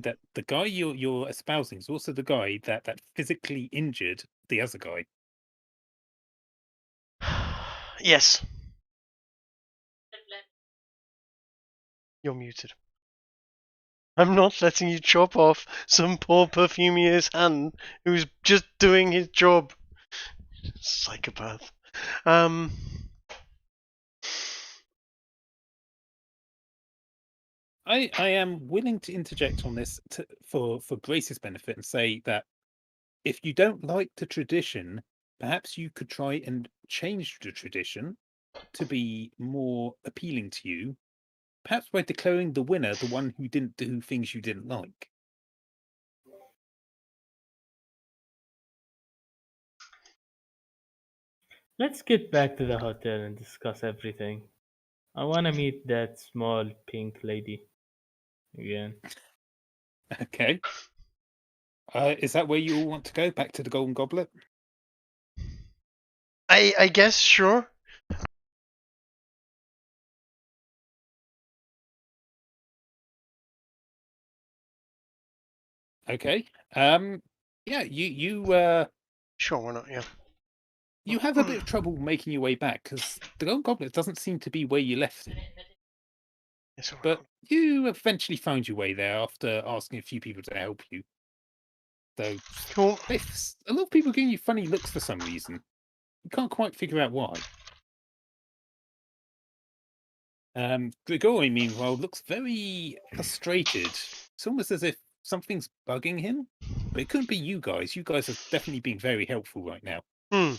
[SPEAKER 4] that the guy you're espousing is also the guy that physically injured the other guy.
[SPEAKER 1] yes, you're muted. I'm not letting you chop off some poor perfumier's hand who's just doing his job. Psychopath.
[SPEAKER 4] I am willing to interject on this for Grace's benefit and say that if you don't like the tradition, perhaps you could try and change the tradition to be more appealing to you, perhaps by declaring the winner the one who didn't do things you didn't like.
[SPEAKER 6] Let's get back to the hotel and discuss everything. I want to meet that small pink lady again.
[SPEAKER 4] Okay. Is that where you all want to go? Back to the Golden Goblet?
[SPEAKER 1] I guess, sure.
[SPEAKER 4] Okay. Yeah, you
[SPEAKER 1] Sure, why not? Yeah.
[SPEAKER 4] you have a bit of trouble making your way back because the Golden Goblet doesn't seem to be where you left it.
[SPEAKER 1] It's all right.
[SPEAKER 4] But you eventually found your way there after asking a few people to help you. Though
[SPEAKER 1] Cool.
[SPEAKER 4] a lot of people giving you funny looks for some reason. You can't quite figure out why. Grigori, meanwhile, looks very frustrated. It's almost as if something's bugging him, but it couldn't be you guys. You guys have definitely been very helpful right now.
[SPEAKER 1] Hmm.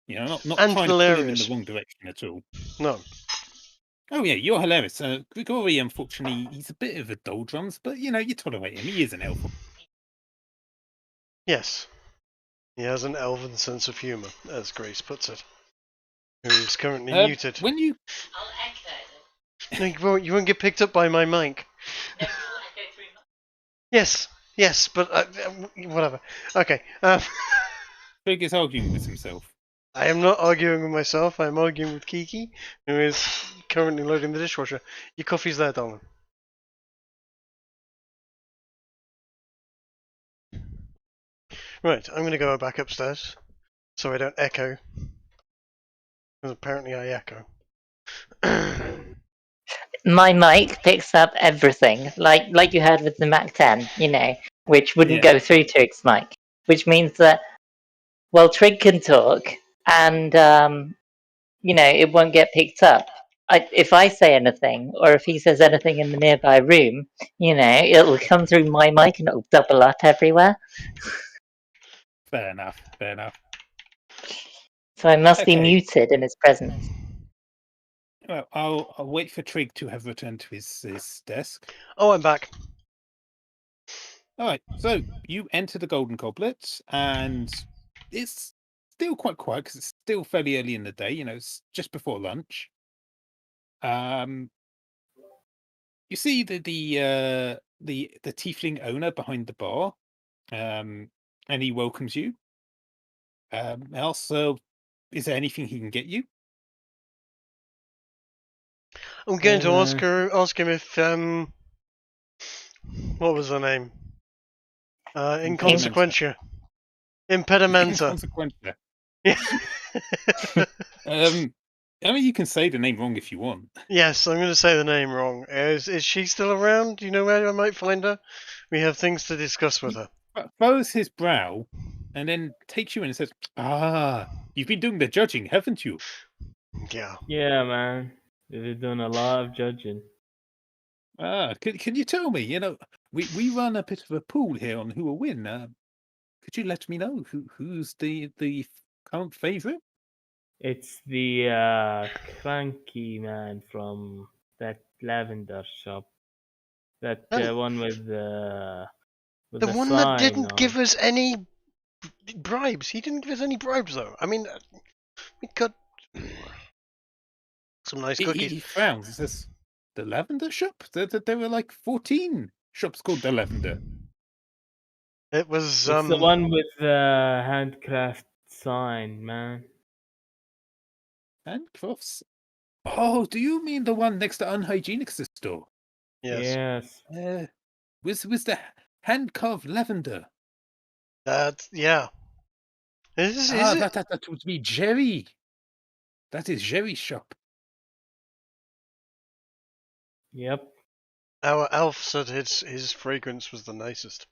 [SPEAKER 4] You know, not
[SPEAKER 1] And
[SPEAKER 4] trying to pull him in
[SPEAKER 1] hilarious.
[SPEAKER 4] the wrong direction at all.
[SPEAKER 1] No.
[SPEAKER 4] Oh yeah, you're hilarious. Grigori, unfortunately, he's a bit of a doldrums, but you know, you tolerate him. He is an elf.
[SPEAKER 1] Yes. He has an elven sense of humour, as Grace puts it. Who is currently muted.
[SPEAKER 4] When you
[SPEAKER 1] No, you won't get picked up by my mic. Yes, but whatever. Okay.
[SPEAKER 4] Trig is arguing with himself.
[SPEAKER 1] I am not arguing with myself. I am arguing with Kiki, who is currently loading the dishwasher. Your coffee's there, darling. Right, I'm going to go back upstairs so I don't echo. Because apparently I echo.
[SPEAKER 5] My mic picks up everything, like you heard with the Mac 10, you know, which wouldn't go through Trig's mic, which means that, well, Trig can talk, and you know, it won't get picked up. If I say anything, or if he says anything in the nearby room, you know, it'll come through my mic and it'll double up everywhere.
[SPEAKER 4] Fair enough.
[SPEAKER 5] So I must be
[SPEAKER 4] Okay.
[SPEAKER 5] muted in his presence.
[SPEAKER 4] Well, I'll wait for Trig to have returned to his desk.
[SPEAKER 1] Oh, I'm back.
[SPEAKER 4] All right, so you enter the Golden Goblet, and it's still quite quiet because it's still fairly early in the day. You know, it's just before lunch. You see the tiefling owner behind the bar, and he welcomes you. Also, is there anything he can get you?
[SPEAKER 1] I'm going to ask him if what was her name? Inconsequentia. Impedimenta.
[SPEAKER 4] Inconsequentia.
[SPEAKER 1] Yeah.
[SPEAKER 4] I mean, you can say the name wrong if you want.
[SPEAKER 1] Yes, I'm going to say the name wrong. Is she still around? Do you know where I might find her? We have things to discuss with her.
[SPEAKER 4] Furrows his brow, and then takes you in and says, you've been doing the judging, haven't you?
[SPEAKER 1] Yeah.
[SPEAKER 6] Yeah, man. We've done a lot of judging.
[SPEAKER 4] Can you tell me? You know, we run a bit of a pool here on who will win. Could you let me know who's the current favourite?
[SPEAKER 6] It's the cranky man from that lavender shop. That one with the
[SPEAKER 1] one
[SPEAKER 6] sign
[SPEAKER 1] that didn't
[SPEAKER 6] on.
[SPEAKER 1] give us any bribes. He didn't give us any bribes, though. I mean, we got some nice cookies.
[SPEAKER 4] He frowns. He says, "The lavender shop? There were like 14 shops called the lavender."
[SPEAKER 1] It was
[SPEAKER 6] It's the one with the handcraft sign, man.
[SPEAKER 4] Handcrafts? Oh, do you mean the one next to Unhygienics' store?
[SPEAKER 1] Yes.
[SPEAKER 4] Was the hand-carved lavender?
[SPEAKER 1] Yeah. Is it?
[SPEAKER 4] That would be Jerry. That is Jerry's shop.
[SPEAKER 6] Yep.
[SPEAKER 1] Our elf said his fragrance was the nicest.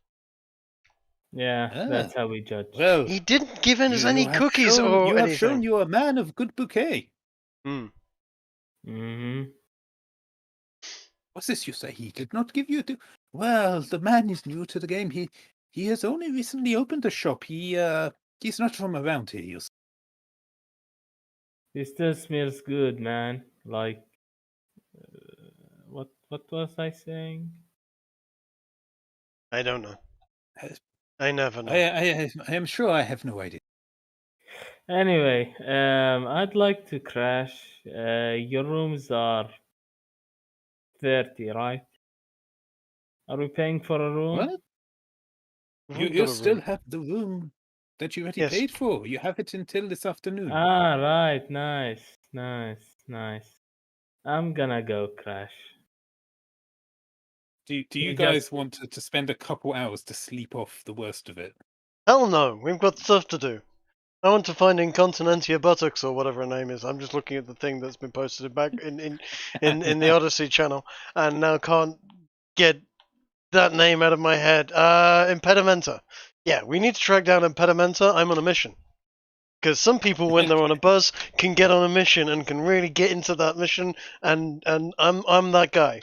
[SPEAKER 6] Yeah, that's how we judge.
[SPEAKER 4] Well,
[SPEAKER 1] he didn't give us any cookies
[SPEAKER 4] shown,
[SPEAKER 1] or
[SPEAKER 4] you
[SPEAKER 1] anything.
[SPEAKER 4] have shown you're a man of good bouquet. What's this you say? He did not give you Well, the man is new to the game. He has only recently opened a shop. He's not from around here.
[SPEAKER 6] This still smells good, man. Like, what was I saying?
[SPEAKER 1] I don't know. I never know.
[SPEAKER 4] I am sure I have no idea.
[SPEAKER 6] Anyway, I'd like to crash. Your rooms are 30, right? Are we paying for a room?
[SPEAKER 4] What? You still have the room that you already paid for. You have it until this afternoon.
[SPEAKER 6] Ah, right. Nice. I'm gonna go crash.
[SPEAKER 4] Do you guys want to spend a couple hours to sleep off the worst of it?
[SPEAKER 1] Hell no, we've got stuff to do. I want to find Incontinentia Buttocks or whatever her name is. I'm just looking at the thing that's been posted back in the Odyssey channel, and now can't get that name out of my head. Impedimenta. Yeah, we need to track down Impedimenta. I'm on a mission. Because some people, when they're on a buzz, can get on a mission and can really get into that mission, and I'm that guy.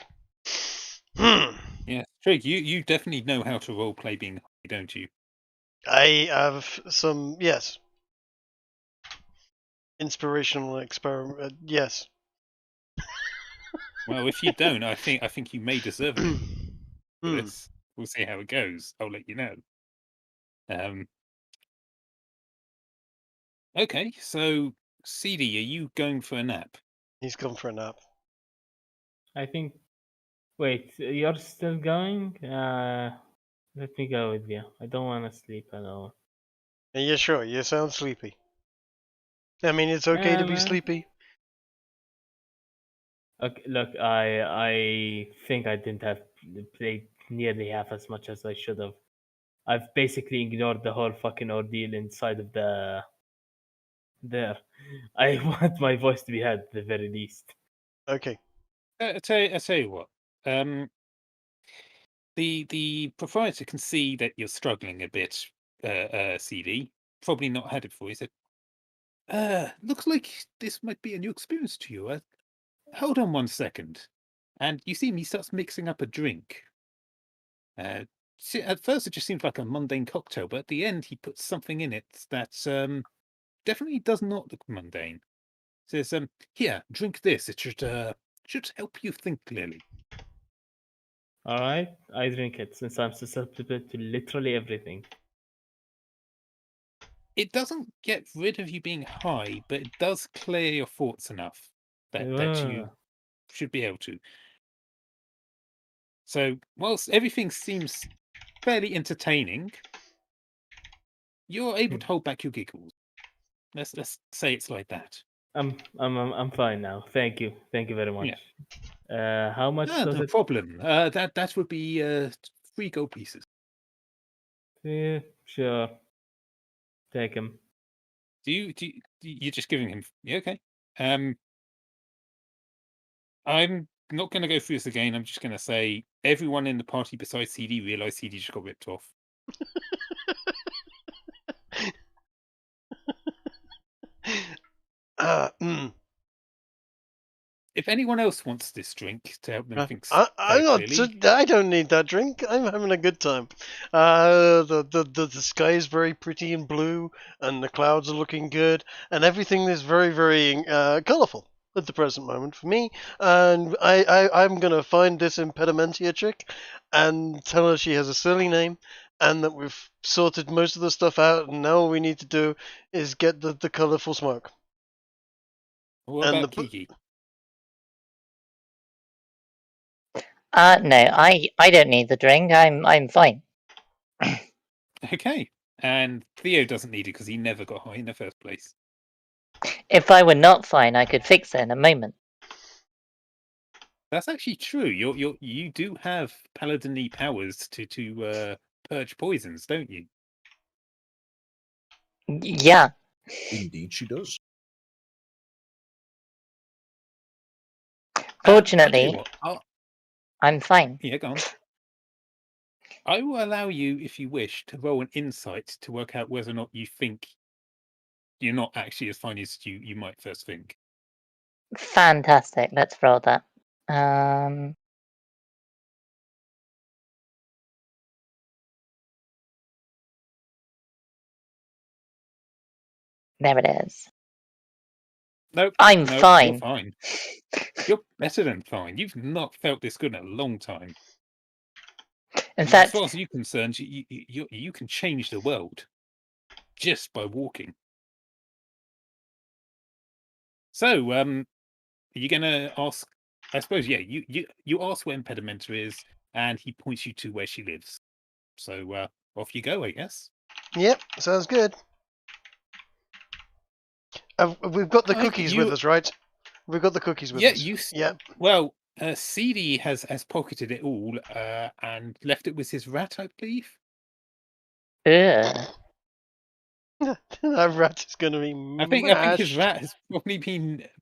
[SPEAKER 4] Yeah, Trig, you definitely know how to roleplay being high, don't you?
[SPEAKER 1] I have some, yes. Inspirational experiment, yes.
[SPEAKER 4] Well, if you don't, I think you may deserve it for
[SPEAKER 1] Hmm.
[SPEAKER 4] this. We'll see how it goes. I'll let you know. Okay, so CD, are you going for a nap?
[SPEAKER 1] He's gone for a nap.
[SPEAKER 6] I think. Wait, you're still going? Let me go with you. I don't want to sleep alone.
[SPEAKER 1] Yeah, sure, you sound sleepy. I mean, it's okay to be
[SPEAKER 6] Man.
[SPEAKER 1] sleepy.
[SPEAKER 6] Okay, look, I think I didn't have played nearly half as much as I should have. I've basically ignored the whole fucking ordeal inside of the there. I want my voice to be heard at the very least.
[SPEAKER 1] Okay.
[SPEAKER 4] I tell you what. The proprietor can see that you're struggling a bit. CD probably not had it before. He said, looks like this might be a new experience to you. Hold on 1 second." And you see him, he starts mixing up a drink. At first, it just seems like a mundane cocktail, but at the end, he puts something in it that definitely does not look mundane. Says, "Here, drink this. It should help you think clearly."
[SPEAKER 6] Alright, I drink it since I'm susceptible to literally everything.
[SPEAKER 4] It doesn't get rid of you being high, but it does clear your thoughts enough that you should be able to. So, whilst everything seems fairly entertaining, you're able to hold back your giggles. Let's say it's like that.
[SPEAKER 6] I'm fine now. Thank you very much. How much does
[SPEAKER 4] No
[SPEAKER 6] it?
[SPEAKER 4] problem. That would be 3 gold pieces.
[SPEAKER 6] Yeah, sure. Take him.
[SPEAKER 4] You're just giving him? Yeah, okay. I'm not going to go through this again. I'm just going to say everyone in the party besides CD realized CD just got ripped off.
[SPEAKER 1] Mm.
[SPEAKER 4] If anyone else wants this drink to help them think
[SPEAKER 1] I
[SPEAKER 4] clearly,
[SPEAKER 1] don't need that drink. I'm having a good time. The sky is very pretty and blue, and the clouds are looking good, and everything is very, very colourful at the present moment for me. And I'm gonna find this Impedimentia chick and tell her she has a silly name, and that we've sorted most of the stuff out, and now all we need to do is get the colourful smoke.
[SPEAKER 4] what
[SPEAKER 1] And
[SPEAKER 4] about Kiki?
[SPEAKER 5] No, I don't need the drink. I'm fine.
[SPEAKER 4] Okay. And Theo doesn't need it because he never got high in the first place.
[SPEAKER 5] If I were not fine, I could fix it in a moment.
[SPEAKER 4] That's actually true. You do have paladin-y powers to purge poisons, don't you?
[SPEAKER 5] Yeah.
[SPEAKER 3] Indeed, she does.
[SPEAKER 4] I'll tell you
[SPEAKER 5] Fortunately,
[SPEAKER 4] what,
[SPEAKER 5] I'm fine.
[SPEAKER 4] yeah, go on. I will allow you, if you wish, to roll an insight to work out whether or not you think you're not actually as fine as you might first think.
[SPEAKER 5] Fantastic. Let's roll that. There it is.
[SPEAKER 4] Nope.
[SPEAKER 5] I'm
[SPEAKER 4] Nope,
[SPEAKER 5] fine.
[SPEAKER 4] You're fine. You're better than fine. You've not felt this good in a long time.
[SPEAKER 5] In
[SPEAKER 4] As
[SPEAKER 5] fact,
[SPEAKER 4] far as you're concerned, you can change the world just by walking. So, are you going to ask? I suppose, yeah. You ask where Impedimenta is, and he points you to where she lives. So, off you go, I guess.
[SPEAKER 1] Yep, sounds good. We've got the cookies with us, right? We've got the cookies with us. Yeah.
[SPEAKER 4] Well, CD has pocketed it all and left it with his rat, I believe.
[SPEAKER 5] ugh.
[SPEAKER 1] That rat is going to be
[SPEAKER 4] I think his
[SPEAKER 1] mashed.
[SPEAKER 4] rat has probably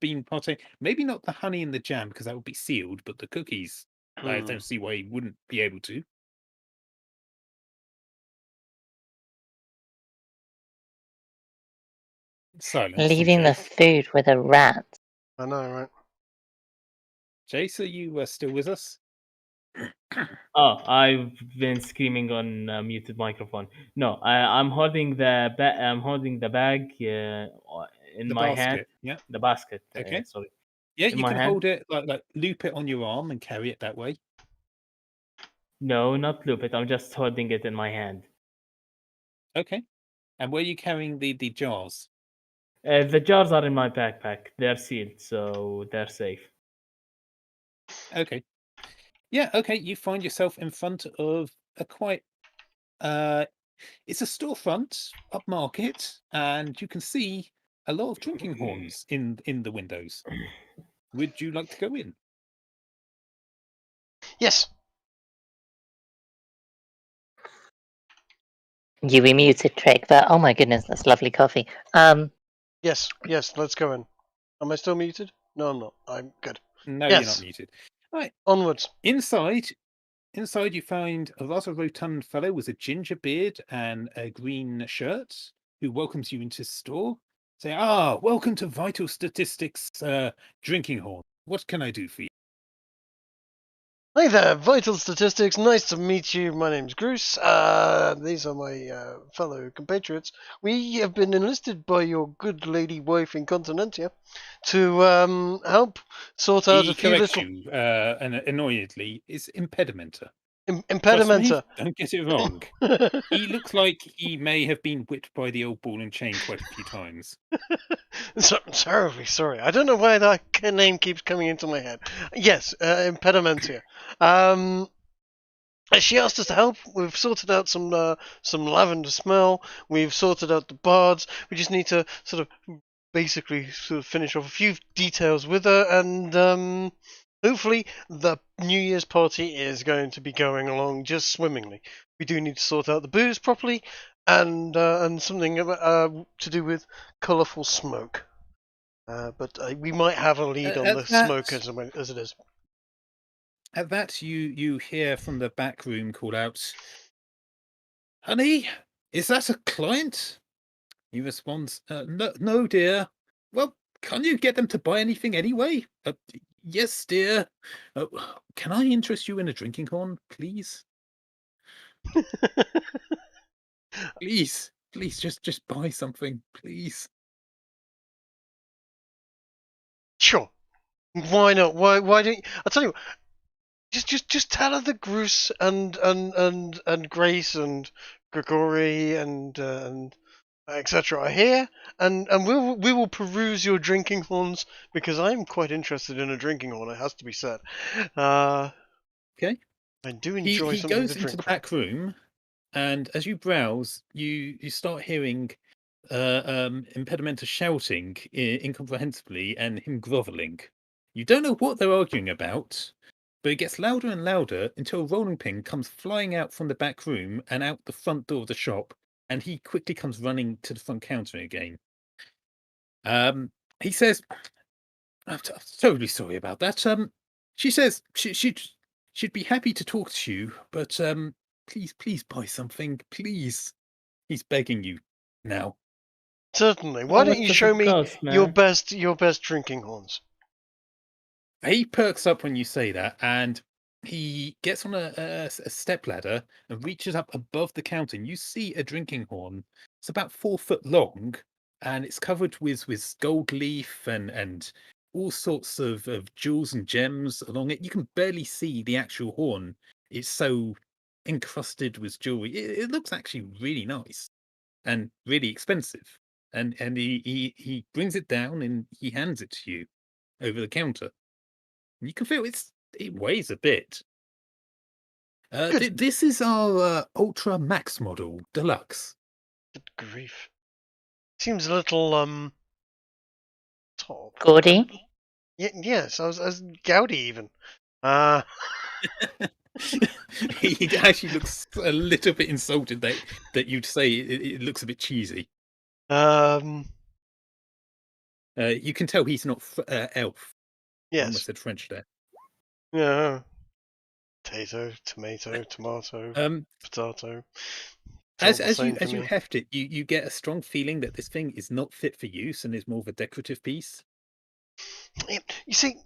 [SPEAKER 4] been partaking. Maybe not the honey and the jam because that would be sealed, but the cookies, I don't see why he wouldn't be able to. Silence.
[SPEAKER 5] Leaving the food with a rat.
[SPEAKER 1] I know, right?
[SPEAKER 4] Jace, are you still with us?
[SPEAKER 6] Oh, I've been screaming on muted microphone. No, I'm holding the I'm holding the bag in
[SPEAKER 4] The
[SPEAKER 6] my hand.
[SPEAKER 4] basket. Yeah.
[SPEAKER 6] The basket.
[SPEAKER 4] Okay.
[SPEAKER 6] Sorry,
[SPEAKER 4] Yeah,
[SPEAKER 6] in
[SPEAKER 4] you
[SPEAKER 6] my
[SPEAKER 4] can
[SPEAKER 6] hand.
[SPEAKER 4] hold it like loop it on your arm and carry it that way.
[SPEAKER 6] No, not loop it. I'm just holding it in my hand.
[SPEAKER 4] Okay. And where are you carrying the jars?
[SPEAKER 6] The jars are in my backpack. They're sealed, so they're safe.
[SPEAKER 4] Okay. Yeah, okay. You find yourself in front of a quite it's a storefront upmarket, and you can see a lot of drinking horns in the windows. Would you like to go in?
[SPEAKER 1] Yes.
[SPEAKER 5] You remuted Trick, but oh my goodness, that's lovely coffee.
[SPEAKER 1] Yes. Let's go in. Am I still muted? No, I'm not. I'm good.
[SPEAKER 4] No,
[SPEAKER 1] Yes.
[SPEAKER 4] you're not muted. Right.
[SPEAKER 1] Onwards.
[SPEAKER 4] Inside you find a rather rotund fellow with a ginger beard and a green shirt who welcomes you into his store. Say, welcome to Vital Statistics Drinking Horn. What can I do for you?
[SPEAKER 1] Hi there, Vital Statistics. Nice to meet you. My name's Bruce. These are my fellow compatriots. We have been enlisted by your good lady wife Incontinentia to help sort out
[SPEAKER 4] He
[SPEAKER 1] a few
[SPEAKER 4] corrects
[SPEAKER 1] little
[SPEAKER 4] you annoyedly. It's impedimenta. Trust me,
[SPEAKER 1] impedimenta.
[SPEAKER 4] don't get it wrong. He looks like he may have been whipped by the old ball and chain quite a few times.
[SPEAKER 1] Terribly sorry. I don't know why that name keeps coming into my head. Yes, impedimentia. She asked us to help. We've sorted out some lavender smell. We've sorted out the bards. We just need to sort of basically sort of finish off a few details with her, and hopefully the New Year's party is going to be going along just swimmingly. We do need to sort out the booze properly, and something to do with colourful smoke. But we might have a lead on the smoke as it is.
[SPEAKER 4] At that, you hear from the back room call out, "Honey, is that a client?" He responds, "No, dear." "Well, can't you get them to buy anything anyway?" "Yes, dear. Can I interest you in a drinking horn, please? Please, just buy something, please."
[SPEAKER 1] Sure. Why not? Why don't you? I'll tell you. Just tell her that Bruce and Grace and Gregory and etc. are here, and we will peruse your drinking horns because I am quite interested in a drinking horn. It has to be said.
[SPEAKER 4] Okay.
[SPEAKER 1] I do enjoy
[SPEAKER 4] He
[SPEAKER 1] something
[SPEAKER 4] goes
[SPEAKER 1] to
[SPEAKER 4] into
[SPEAKER 1] drink
[SPEAKER 4] the
[SPEAKER 1] from.
[SPEAKER 4] back room, and as you browse, you start hearing Impedimenta shouting incomprehensibly and him groveling. You don't know what they're arguing about, but it gets louder and louder until a rolling pin comes flying out from the back room and out the front door of the shop, and he quickly comes running to the front counter again. He says, "I'm terribly sorry about that. She says she'd be happy to talk to you, but please buy something, please." He's begging you now.
[SPEAKER 1] Certainly. Why don't you show me your best drinking horns?
[SPEAKER 4] He perks up when you say that, and he gets on a step ladder and reaches up above the counter. And you see a drinking horn. It's about 4 foot long, and it's covered with gold leaf and all sorts of jewels and gems along it. You can barely see the actual horn. It's so encrusted with jewelry. It looks actually really nice and really expensive. And he brings it down and he hands it to you over the counter. You can feel it weighs a bit. This is our Ultra Max model Deluxe.
[SPEAKER 1] Good grief. Seems a little top.
[SPEAKER 5] Gaudy?
[SPEAKER 1] Yes, I was gaudy even.
[SPEAKER 4] He actually looks a little bit insulted that you'd say it looks a bit cheesy. You can tell he's not elf.
[SPEAKER 1] Yes.
[SPEAKER 4] I almost said French there.
[SPEAKER 1] Yeah. Potato, tomato, tomato, potato.
[SPEAKER 4] As you heft it, you get a strong feeling that this thing is not fit for use and is more of a decorative piece.
[SPEAKER 1] You see,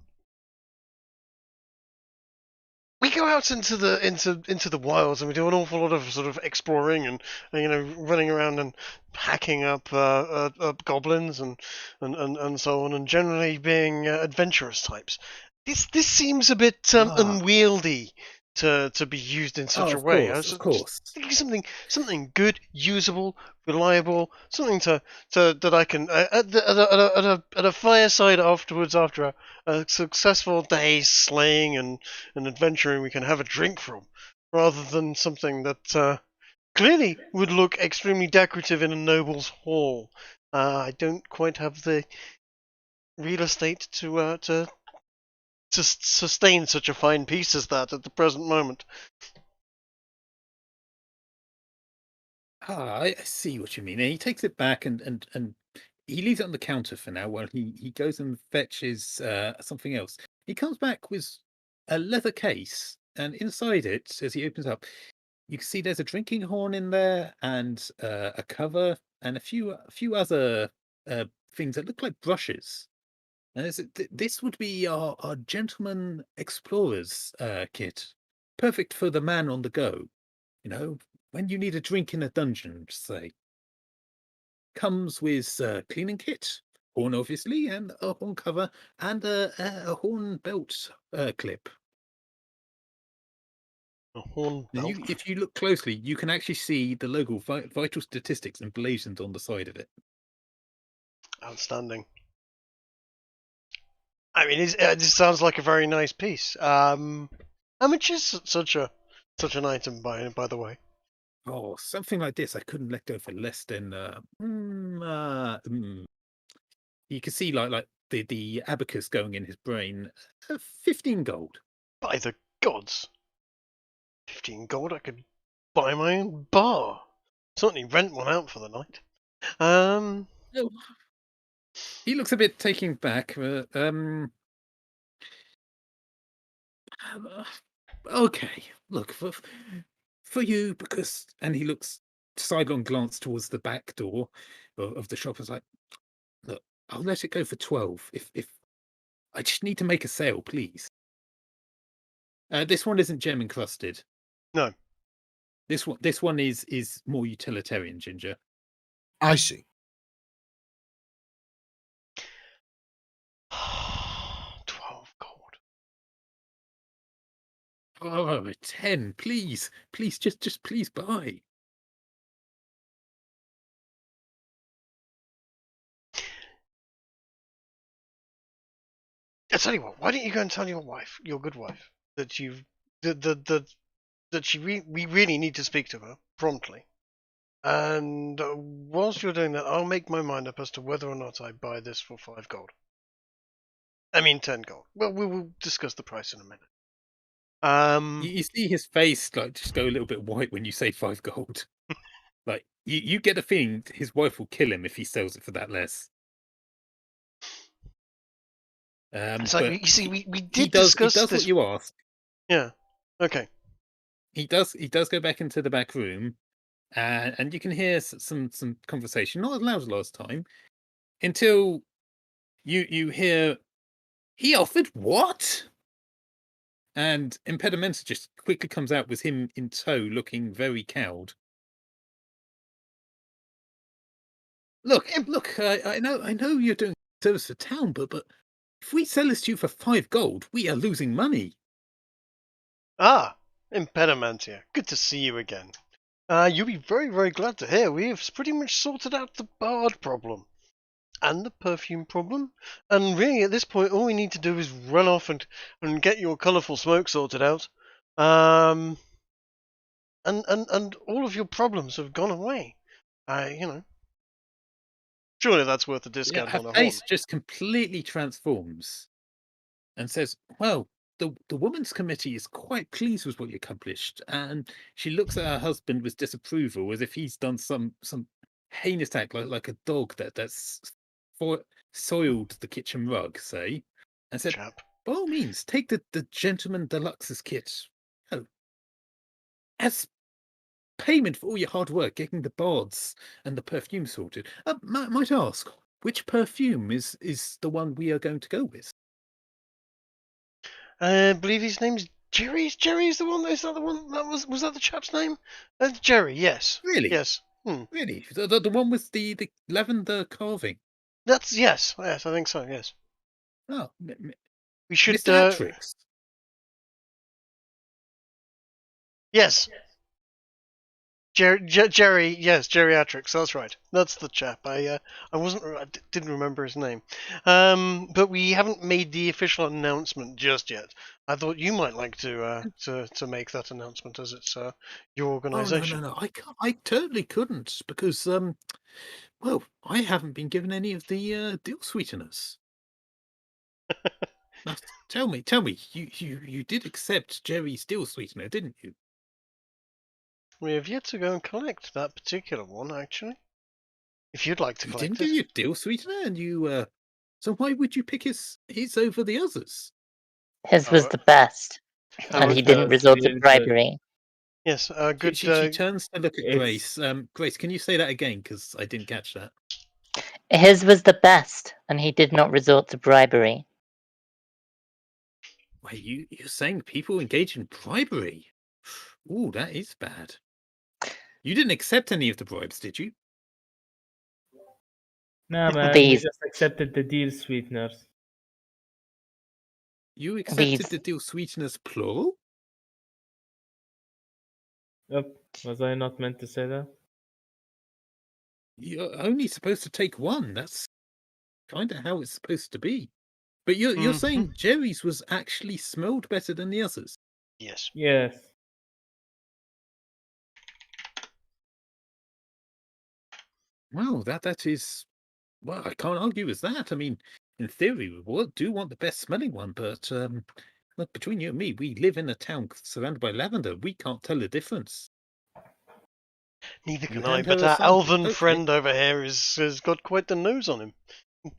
[SPEAKER 1] we go out into the wilds and we do an awful lot of sort of exploring and running around and hacking up goblins and so on, and generally being adventurous types. This seems a bit unwieldy to be used in such a way. I was
[SPEAKER 4] Of course.
[SPEAKER 1] just thinking something good, usable, reliable, something that I can at a fireside afterwards, after a successful day's slaying and adventuring, we can have a drink from, rather than something that clearly would look extremely decorative in a noble's hall. I don't quite have the real estate to sustain such a fine piece as that at the present moment.
[SPEAKER 4] I see what you mean. And he takes it back and he leaves it on the counter for now while he goes and fetches something else. He comes back with a leather case, and inside it, as he opens up, you can see there's a drinking horn in there and a cover and a few other things that look like brushes. And this would be our gentleman explorer's kit, perfect for the man on the go. You know, when you need a drink in a dungeon, say. Comes with cleaning kit, horn obviously, and a horn cover, and a horn belt clip.
[SPEAKER 1] A horn belt.
[SPEAKER 4] If you look closely, you can actually see the logo vital statistics emblazoned on the side of it.
[SPEAKER 1] Outstanding. I mean, this sounds like a very nice piece. How much is such an item, by the way?
[SPEAKER 4] Oh, something like this I couldn't let go for less than you can see like the abacus going in his brain. 15 gold.
[SPEAKER 1] By the gods, 15 gold, I could buy my own bar. Certainly rent one out for the night.
[SPEAKER 4] Oh, he looks a bit taken back. Okay, look for you, because, and he looks sidelong glance towards the back door of the shop. Is like, look, I'll let it go for 12 if I just need to make a sale, please. This one isn't gem encrusted.
[SPEAKER 1] No.
[SPEAKER 4] This one is more utilitarian, Ginger.
[SPEAKER 3] I see.
[SPEAKER 1] 12 gold.
[SPEAKER 4] Oh, 10, please, just please buy.
[SPEAKER 1] I tell you what. Why don't you go and tell your wife, your good wife, that we really need to speak to her promptly. And whilst you're doing that, I'll make my mind up as to whether or not I buy this for 5 gold. I mean 10 gold. Well, we will discuss the price in a minute.
[SPEAKER 4] You see his face like just go a little bit white when you say 5 gold. Like you get a feeling his wife will kill him if he sells it for that less.
[SPEAKER 1] So you see, we did discuss
[SPEAKER 4] he does
[SPEAKER 1] this.
[SPEAKER 4] what you ask.
[SPEAKER 1] Yeah. Okay.
[SPEAKER 4] He does go back into the back room, and you can hear some conversation, not as loud as last time, until you hear, he offered what? And Impedimenta just quickly comes out with him in tow, looking very cowed. Look! I know you're doing service for town, but if we sell this to you for 5 gold, we are losing money.
[SPEAKER 1] Ah, Impedimenta. Good to see you again. You'll be very, very glad to hear we have pretty much sorted out the bard problem and the perfume problem. And really, at this point, all we need to do is run off and get your colourful smoke sorted out. And all of your problems have gone away. Surely that's worth a discount on a
[SPEAKER 4] Her face
[SPEAKER 1] horn.
[SPEAKER 4] just completely transforms and says, well, the women's committee is quite pleased with what you accomplished. And she looks at her husband with disapproval, as if he's done some heinous act, like a dog that's soiled the kitchen rug, say, and said, by all means, take the gentleman deluxe's kit. Oh, as payment for all your hard work getting the bards and the perfume sorted. Might ask, which perfume is the one we are going to go with?
[SPEAKER 1] I believe his name's Jerry's the one. Is that the one? Was that the chap's name? Jerry. Yes.
[SPEAKER 4] Really?
[SPEAKER 1] Yes.
[SPEAKER 4] Really? The one with the lavender carving?
[SPEAKER 1] That's yes. Yes, I think so. Yes.
[SPEAKER 4] Oh,
[SPEAKER 1] We should.
[SPEAKER 4] Mr. Atrix.
[SPEAKER 1] Yes. Jerry, yes, geriatrics. That's right. That's the chap. I didn't remember his name. But we haven't made the official announcement just yet. I thought you might like to make that announcement as it's your organisation.
[SPEAKER 4] Oh, no. I can't. I totally couldn't because well, I haven't been given any of the deal sweeteners. Now, tell me, you did accept Jerry's deal sweetener, didn't you?
[SPEAKER 1] We have yet to go and collect that particular one, actually. If you'd like to
[SPEAKER 4] He
[SPEAKER 1] collect
[SPEAKER 4] didn't give
[SPEAKER 1] it.
[SPEAKER 4] you deal sweetener, and you. So why would you pick his over the others?
[SPEAKER 5] His was the best, and he didn't
[SPEAKER 6] Because
[SPEAKER 5] resort
[SPEAKER 6] he
[SPEAKER 5] to
[SPEAKER 6] is good.
[SPEAKER 5] bribery.
[SPEAKER 1] Yes, good.
[SPEAKER 4] She turns to look at
[SPEAKER 6] it's-
[SPEAKER 4] Grace. Grace, can you say that again? Because I didn't catch that.
[SPEAKER 5] His was the best, and he did not resort to bribery.
[SPEAKER 4] Wait, you're saying people engage in bribery? Ooh, that is bad. You didn't accept any of the bribes, did you?
[SPEAKER 6] Nah, man,
[SPEAKER 5] These-
[SPEAKER 6] he just accepted the deal sweeteners.
[SPEAKER 4] You accepted
[SPEAKER 5] These-
[SPEAKER 4] the deal sweeteners plural?
[SPEAKER 6] Yep. Was I not meant to say that?
[SPEAKER 4] You're only supposed to take one. That's kind of how it's supposed to be. But you're saying Jerry's was actually smelled better than the others?
[SPEAKER 1] Yes.
[SPEAKER 6] Yes.
[SPEAKER 4] Wow, that is. Well, I can't argue with that. I mean, in theory, we do want the best smelling one, but look, between you and me, we live in a town surrounded by lavender. We can't tell the difference.
[SPEAKER 1] Neither
[SPEAKER 4] You
[SPEAKER 1] can I,
[SPEAKER 4] hand her
[SPEAKER 1] but
[SPEAKER 4] a
[SPEAKER 1] our
[SPEAKER 4] sample,
[SPEAKER 1] elven
[SPEAKER 4] okay.
[SPEAKER 1] friend over here has got quite the nose on him.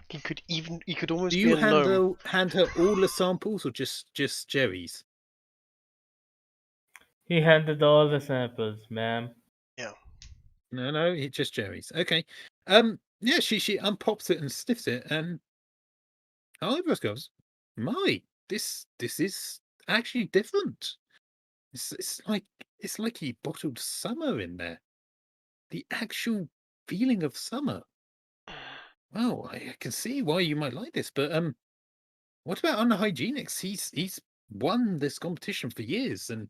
[SPEAKER 1] He could almost
[SPEAKER 4] Do
[SPEAKER 1] be
[SPEAKER 4] you
[SPEAKER 1] a gnome.
[SPEAKER 4] hand her all the samples or just Jerry's?
[SPEAKER 6] He handed all the samples, ma'am.
[SPEAKER 4] No, it's just Jerry's. Okay. Yeah, she unpops it and sniffs it, and her eyebrows goes, "My, this is actually different. It's like he bottled summer in there. The actual feeling of summer. Well, I can see why you might like this, but what about unhygienics? He's won this competition for years, and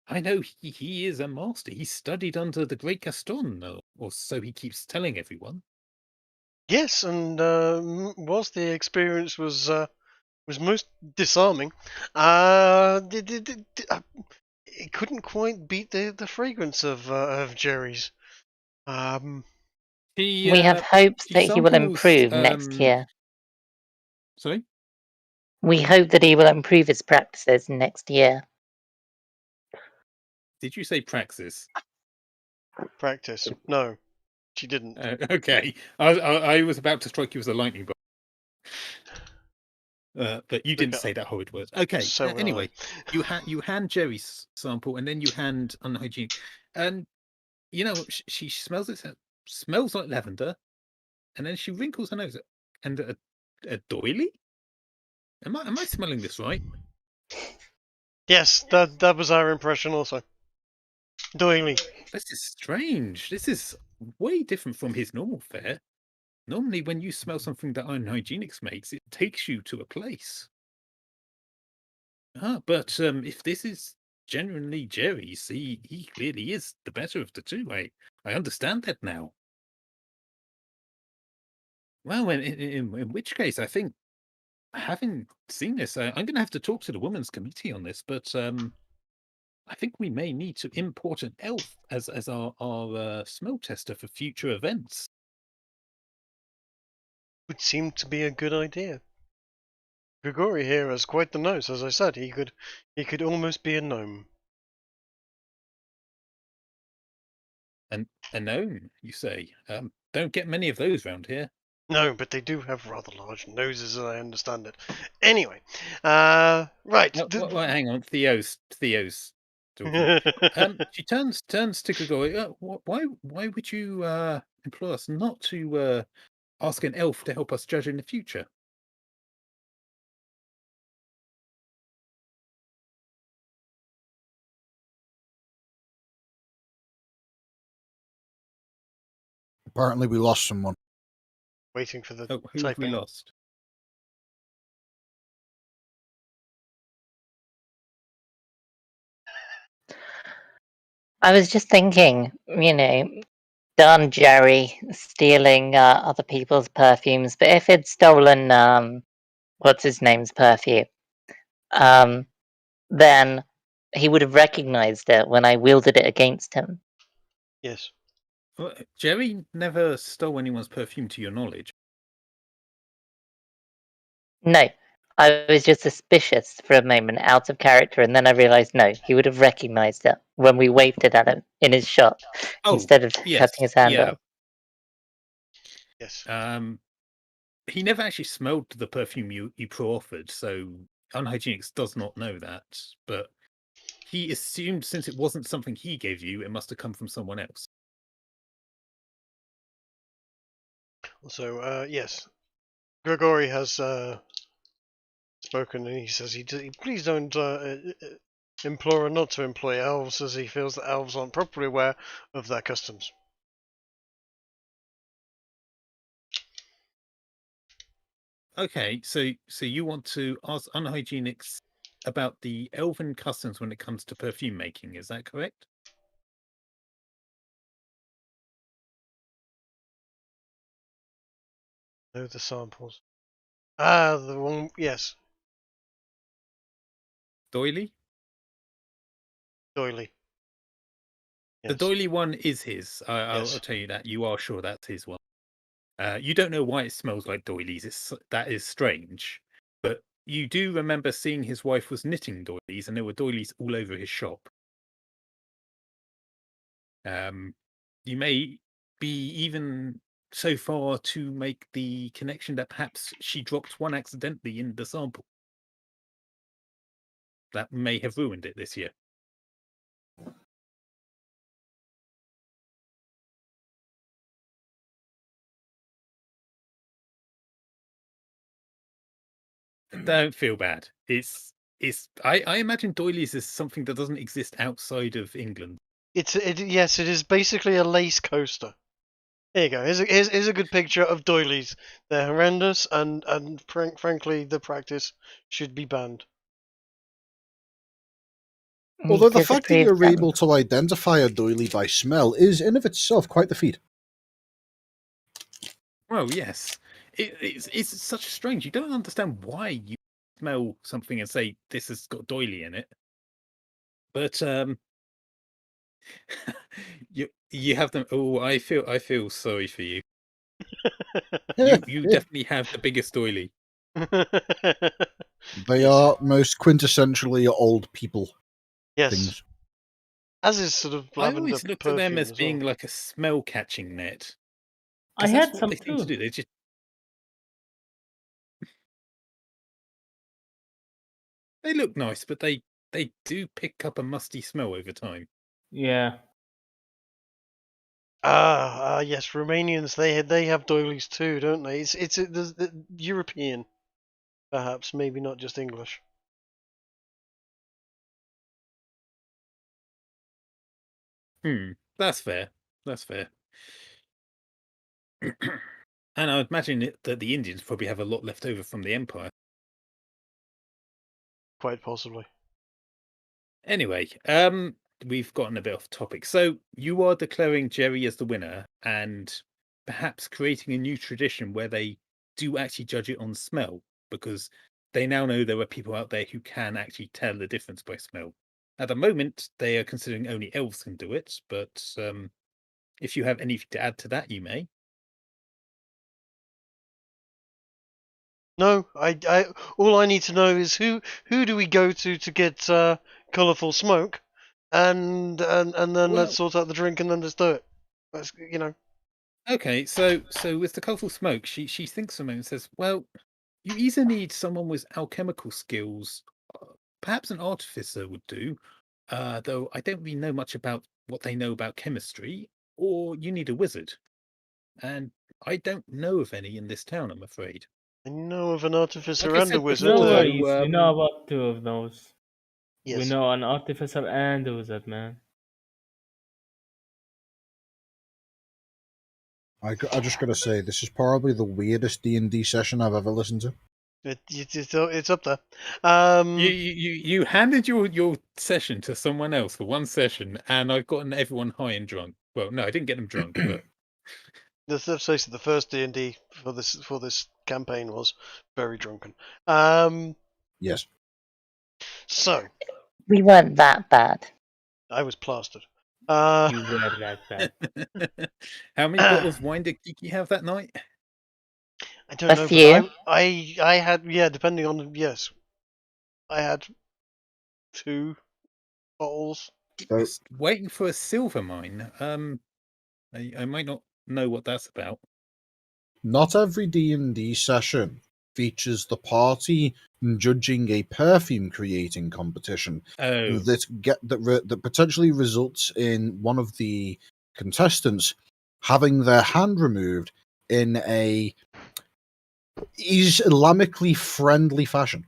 [SPEAKER 4] I know he is a master. He studied under the great Gaston, or so he keeps telling everyone.
[SPEAKER 1] Yes, and whilst the experience was most disarming, it couldn't quite beat the fragrance of Jerry's.
[SPEAKER 5] We have hopes that he will improve next year.
[SPEAKER 4] Sorry?
[SPEAKER 5] We hope that he will improve his practices next year.
[SPEAKER 4] Did you say praxis?
[SPEAKER 1] Practice? No, she didn't.
[SPEAKER 4] Okay, I was about to strike you as a lightning bolt, but you didn't say that horrid word. Okay.
[SPEAKER 1] So will
[SPEAKER 4] Anyway, you hand Jerry's sample, and then you hand unhygienic, and you know she smells it. Smells like lavender, and then she wrinkles her nose. And a doily? Am I smelling this right?
[SPEAKER 1] Yes, that was our impression also. Doily.
[SPEAKER 4] This is strange. This is way different from his normal fare. Normally, when you smell something that unhygienics makes, it takes you to a place. But if this is genuinely Jerry's, he clearly is the better of the two. I understand that now. Well, in which case, I think, having seen this, I'm going to have to talk to the women's committee on this. But I think we may need to import an elf as our smell tester for future events.
[SPEAKER 1] Would seem to be a good idea. Grigori here has quite the nose, as I said. He could almost be a gnome.
[SPEAKER 4] And a gnome, you say? Don't get many of those round here.
[SPEAKER 1] No, but they do have rather large noses, as I understand it. Anyway, right.
[SPEAKER 4] Well, hang on, Theo's talking. She turns to Grigori. Why would you implore us not to ask an elf to help us judge in the future?
[SPEAKER 3] Apparently, we lost someone.
[SPEAKER 1] Waiting for the
[SPEAKER 4] Oh, who have we
[SPEAKER 1] typing.
[SPEAKER 4] lost?
[SPEAKER 5] I was just thinking, darn Jerry stealing other people's perfumes, but if he'd stolen what's his name's perfume, then he would have recognized it when I wielded it against him.
[SPEAKER 1] Yes.
[SPEAKER 4] Well, Jerry never stole anyone's perfume to your knowledge.
[SPEAKER 5] No, I was just suspicious for a moment, out of character, and then I realized no, he would have recognized it when we waved it at him in his shop instead of cutting his hand off.
[SPEAKER 1] Yes.
[SPEAKER 4] He never actually smelled the perfume you proffered, so Unhygienics does not know that. But he assumed since it wasn't something he gave you, it must have come from someone else.
[SPEAKER 1] So, yes. Gregory has spoken, and he says he please don't implore her not to employ elves, as he feels that elves aren't properly aware of their customs.
[SPEAKER 4] Okay, so you want to ask Unhygienics about the elven customs when it comes to perfume making, is that correct?
[SPEAKER 1] Know the samples. Ah, the one, yes.
[SPEAKER 4] Doily?
[SPEAKER 1] Doily. Yes.
[SPEAKER 4] The doily one is his. I'll
[SPEAKER 1] Yes.
[SPEAKER 4] tell you that. You are sure that's his one. You don't know why it smells like doilies. That is strange. But you do remember seeing his wife was knitting doilies, and there were doilies all over his shop. You may be even so far to make the connection that perhaps she dropped one accidentally in the sample. That may have ruined it this year. Don't feel bad. I imagine doilies is something that doesn't exist outside of England.
[SPEAKER 1] Yes, it is basically a lace coaster. Here you go. Here's a good picture of doilies. They're horrendous, and frankly, the practice should be banned.
[SPEAKER 3] Although the fact that
[SPEAKER 5] Disapproved
[SPEAKER 3] you're
[SPEAKER 5] them.
[SPEAKER 3] able to identify a doily by smell is in of itself quite the feat.
[SPEAKER 4] Well, yes. It's such strange. You don't understand why you smell something and say this has got doily in it. But you have them. Oh, I feel sorry for you. You definitely have the biggest doily.
[SPEAKER 3] They are most quintessentially old people
[SPEAKER 1] Yes.
[SPEAKER 3] things.
[SPEAKER 1] As is sort of
[SPEAKER 4] I
[SPEAKER 1] lavender
[SPEAKER 4] always looked at them
[SPEAKER 1] perfume
[SPEAKER 4] as
[SPEAKER 1] as
[SPEAKER 4] being
[SPEAKER 1] well.
[SPEAKER 4] like a smell catching net.
[SPEAKER 6] I
[SPEAKER 4] 'Cause
[SPEAKER 6] had
[SPEAKER 4] that's what
[SPEAKER 6] some
[SPEAKER 4] they seem to
[SPEAKER 6] too.
[SPEAKER 4] do. They just they look nice, but they do pick up a musty smell over time.
[SPEAKER 6] Yeah.
[SPEAKER 1] Yes, Romanians they have doilies too, don't they? It's the European, perhaps, maybe not just English.
[SPEAKER 4] That's fair. That's fair. And I would imagine that the Indians probably have a lot left over from the Empire.
[SPEAKER 1] Quite possibly.
[SPEAKER 4] Anyway, we've gotten a bit off topic. So you are declaring Jerry as the winner and perhaps creating a new tradition where they do actually judge it on smell, because they now know there are people out there who can actually tell the difference by smell. At the moment, they are considering only elves can do it, but if you have anything to add to that, you may.
[SPEAKER 1] No, all I need to know is who do we go to get colourful smoke, and then
[SPEAKER 4] Well,
[SPEAKER 1] let's sort out the drink and then let's do it. That's
[SPEAKER 4] Okay, so with the colourful smoke, she thinks for a moment and says, "Well, you either need someone with alchemical skills, perhaps an artificer would do, though I don't really know much about what they know about chemistry, or you need a wizard. And I don't know of any in this town, I'm afraid."
[SPEAKER 1] I know of an artificer
[SPEAKER 4] Like I
[SPEAKER 1] and a
[SPEAKER 4] said
[SPEAKER 1] wizard.
[SPEAKER 6] No
[SPEAKER 4] before,
[SPEAKER 6] worries.
[SPEAKER 4] though,
[SPEAKER 6] We know about two of those.
[SPEAKER 1] Yes.
[SPEAKER 6] We know an artificer and a wizard, man.
[SPEAKER 3] I just gotta say, this is probably the weirdest D&D session I've ever listened to.
[SPEAKER 1] It's up there.
[SPEAKER 4] You handed your session to someone else for one session, and I've gotten everyone high and drunk. Well, no, I didn't get them drunk, but
[SPEAKER 1] Let's face it, the first D&D for this campaign was very drunken.
[SPEAKER 3] Yes.
[SPEAKER 1] So
[SPEAKER 5] We weren't that bad.
[SPEAKER 1] I was plastered.
[SPEAKER 6] You were that bad.
[SPEAKER 4] how many bottles of wine did Kiki have that night?
[SPEAKER 1] I don't
[SPEAKER 5] A
[SPEAKER 1] know,
[SPEAKER 5] few.
[SPEAKER 1] but I had, depending on, yes, I had 2 bottles.
[SPEAKER 4] Just waiting for a silver mine. I might not know what that's about.
[SPEAKER 3] Not every D&D session features the party judging a perfume creating competition
[SPEAKER 4] Oh,
[SPEAKER 3] that potentially results in one of the contestants having their hand removed in a Islamically friendly fashion.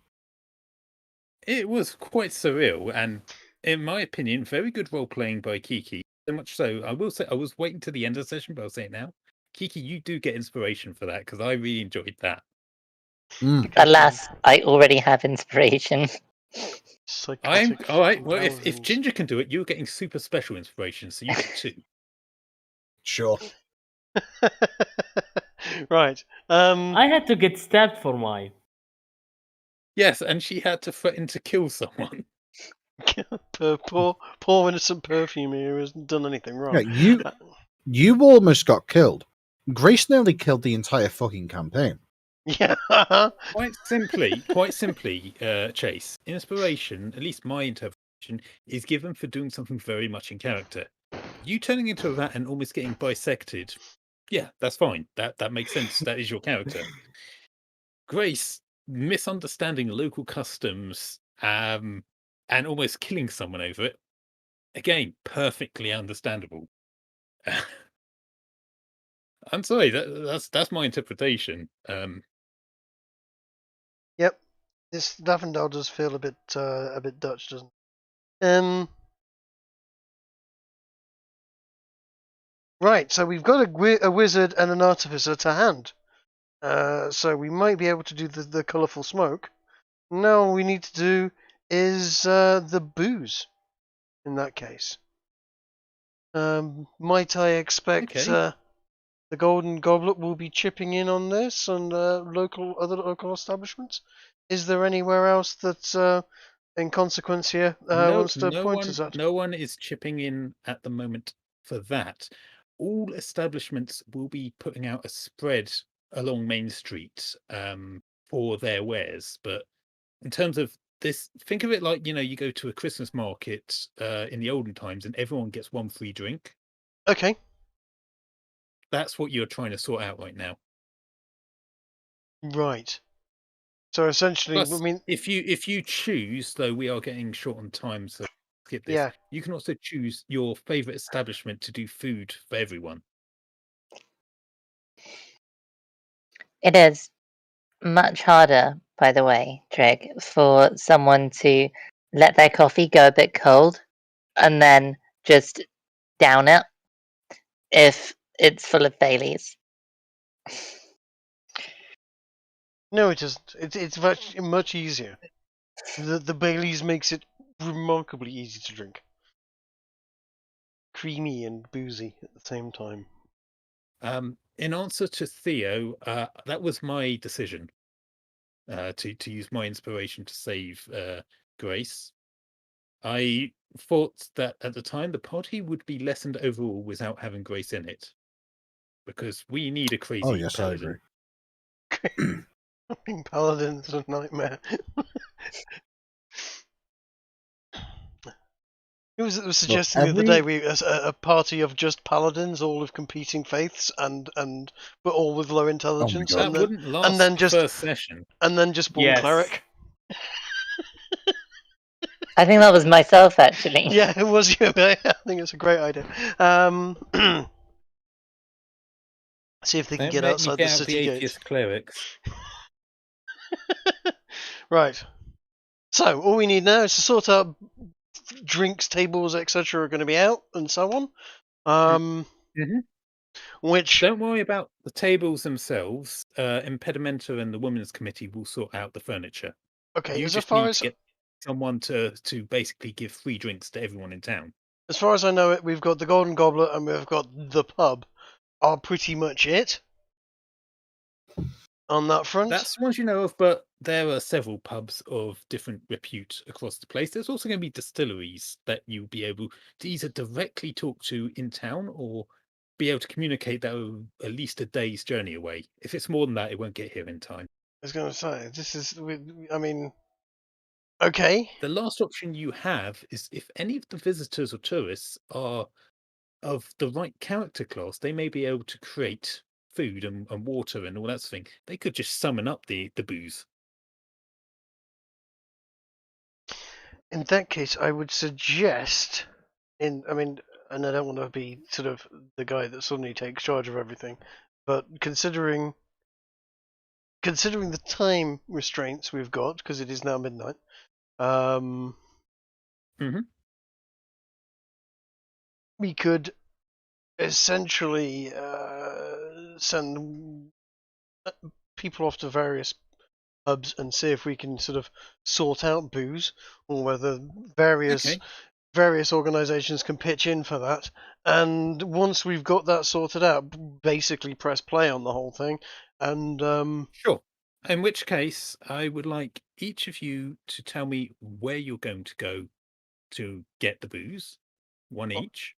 [SPEAKER 4] it was quite surreal, and in my opinion, very good role playing by Kiki. So much so, I will say, I was waiting to the end of the session, but I'll say it now. Kiki, you do get inspiration for that because I really enjoyed that.
[SPEAKER 5] Alas, I already have inspiration.
[SPEAKER 1] Psychotic
[SPEAKER 4] All right. Well, if
[SPEAKER 1] paladins.
[SPEAKER 4] Ginger can do it, you're getting super special inspiration, so you get 2.
[SPEAKER 3] Sure.
[SPEAKER 1] Right.
[SPEAKER 6] I had to get stabbed for mine.
[SPEAKER 4] Yes, and she had to threaten to kill someone.
[SPEAKER 1] poor innocent perfume who hasn't done anything wrong.
[SPEAKER 3] Yeah, you almost got killed. Grace nearly killed the entire fucking campaign.
[SPEAKER 1] Yeah.
[SPEAKER 4] Quite simply, Chase, inspiration, at least my interpretation, is given for doing something very much in character. You turning into a rat and almost getting bisected, yeah, that's fine. That makes sense. That is your character. Grace misunderstanding local customs, and almost killing someone over it. Again, perfectly understandable. I'm sorry, that's my interpretation.
[SPEAKER 1] Yep. This Daffodil does feel a bit Dutch, doesn't it? Right, so we've got a wizard and an artificer to hand. So we might be able to do the colourful smoke. Now all we need to do is the booze, in that case. Might I expect
[SPEAKER 4] Okay.
[SPEAKER 1] the Golden Goblet will be chipping in on this and other local establishments? Is there anywhere else that, in consequence here, wants to point us at?
[SPEAKER 4] No one is chipping in at the moment for that. All establishments will be putting out a spread along Main Street for their wares. But in terms of this, think of it like, you go to a Christmas market in the olden times and everyone gets 1 free drink.
[SPEAKER 1] Okay.
[SPEAKER 4] That's what you're trying to sort out right now.
[SPEAKER 1] Right. So essentially,
[SPEAKER 4] Plus,
[SPEAKER 1] I mean,
[SPEAKER 4] if you choose, though we are getting short on time, so skip this.
[SPEAKER 1] Yeah.
[SPEAKER 4] You can also choose your favorite establishment to do food for everyone.
[SPEAKER 5] It is much harder, by the way, Trig, for someone to let their coffee go a bit cold and then just down it if it's full of Baileys.
[SPEAKER 1] No, it isn't. It's much easier. The Baileys makes it remarkably easy to drink. Creamy and boozy at the same time.
[SPEAKER 4] In answer to Theo, that was my decision to use my inspiration to save Grace. I thought that at the time the party would be lessened overall without having Grace in it, because we need a crazy.
[SPEAKER 3] Oh yes,
[SPEAKER 4] paladin.
[SPEAKER 3] I agree.
[SPEAKER 1] Fucking paladin's a nightmare. Who was it that was suggesting the other day a party of just paladins, all of competing faiths, and but all with low intelligence,
[SPEAKER 3] God.
[SPEAKER 4] That wouldn't last
[SPEAKER 1] and then
[SPEAKER 4] the
[SPEAKER 1] just
[SPEAKER 4] first session.
[SPEAKER 1] and then just one
[SPEAKER 6] Yes.
[SPEAKER 1] cleric.
[SPEAKER 5] I think that was myself, actually.
[SPEAKER 1] Yeah, it was you. I think it's a great idea. See if they can
[SPEAKER 4] Don't
[SPEAKER 1] get
[SPEAKER 4] make me
[SPEAKER 1] outside
[SPEAKER 4] get
[SPEAKER 1] the
[SPEAKER 4] out
[SPEAKER 1] city
[SPEAKER 4] the
[SPEAKER 1] gates.
[SPEAKER 4] atheist clerics.
[SPEAKER 1] Right. So all we need now is to sort out drinks, tables, etc. are going to be out, and so on.
[SPEAKER 4] Mhm.
[SPEAKER 1] which
[SPEAKER 4] Don't worry about the tables themselves. Impedimenta and the Women's Committee will sort out the furniture.
[SPEAKER 1] okay,
[SPEAKER 4] You
[SPEAKER 1] as
[SPEAKER 4] just
[SPEAKER 1] far
[SPEAKER 4] need
[SPEAKER 1] as
[SPEAKER 4] to get someone to basically give free drinks to everyone in town.
[SPEAKER 1] as far as I know it, we've got the Golden Goblet and we've got the pub. Are pretty much it on that front.
[SPEAKER 4] That's the ones you know of, but there are several pubs of different repute across the place. There's also going to be distilleries that you'll be able to either directly talk to in town or be able to communicate that are at least a day's journey away. If it's more than that, it won't get here in time.
[SPEAKER 1] I was going to say this is. I mean, okay.
[SPEAKER 4] The last option you have is if any of the visitors or tourists are of the right character class, they may be able to create food and water and all that sort of thing. They could just summon up the booze.
[SPEAKER 1] In that case, I would suggest. I mean, and I don't want to be sort of the guy that suddenly takes charge of everything, but considering the time restraints we've got, because it is now midnight, we could essentially send people off to various pubs and see if we can sort of sort out booze, or whether various organisations can pitch in for that. And once we've got that sorted out, basically press play on the whole thing. And
[SPEAKER 4] Sure. In which case, I would like each of you to tell me where you're going to go to get the booze, one each.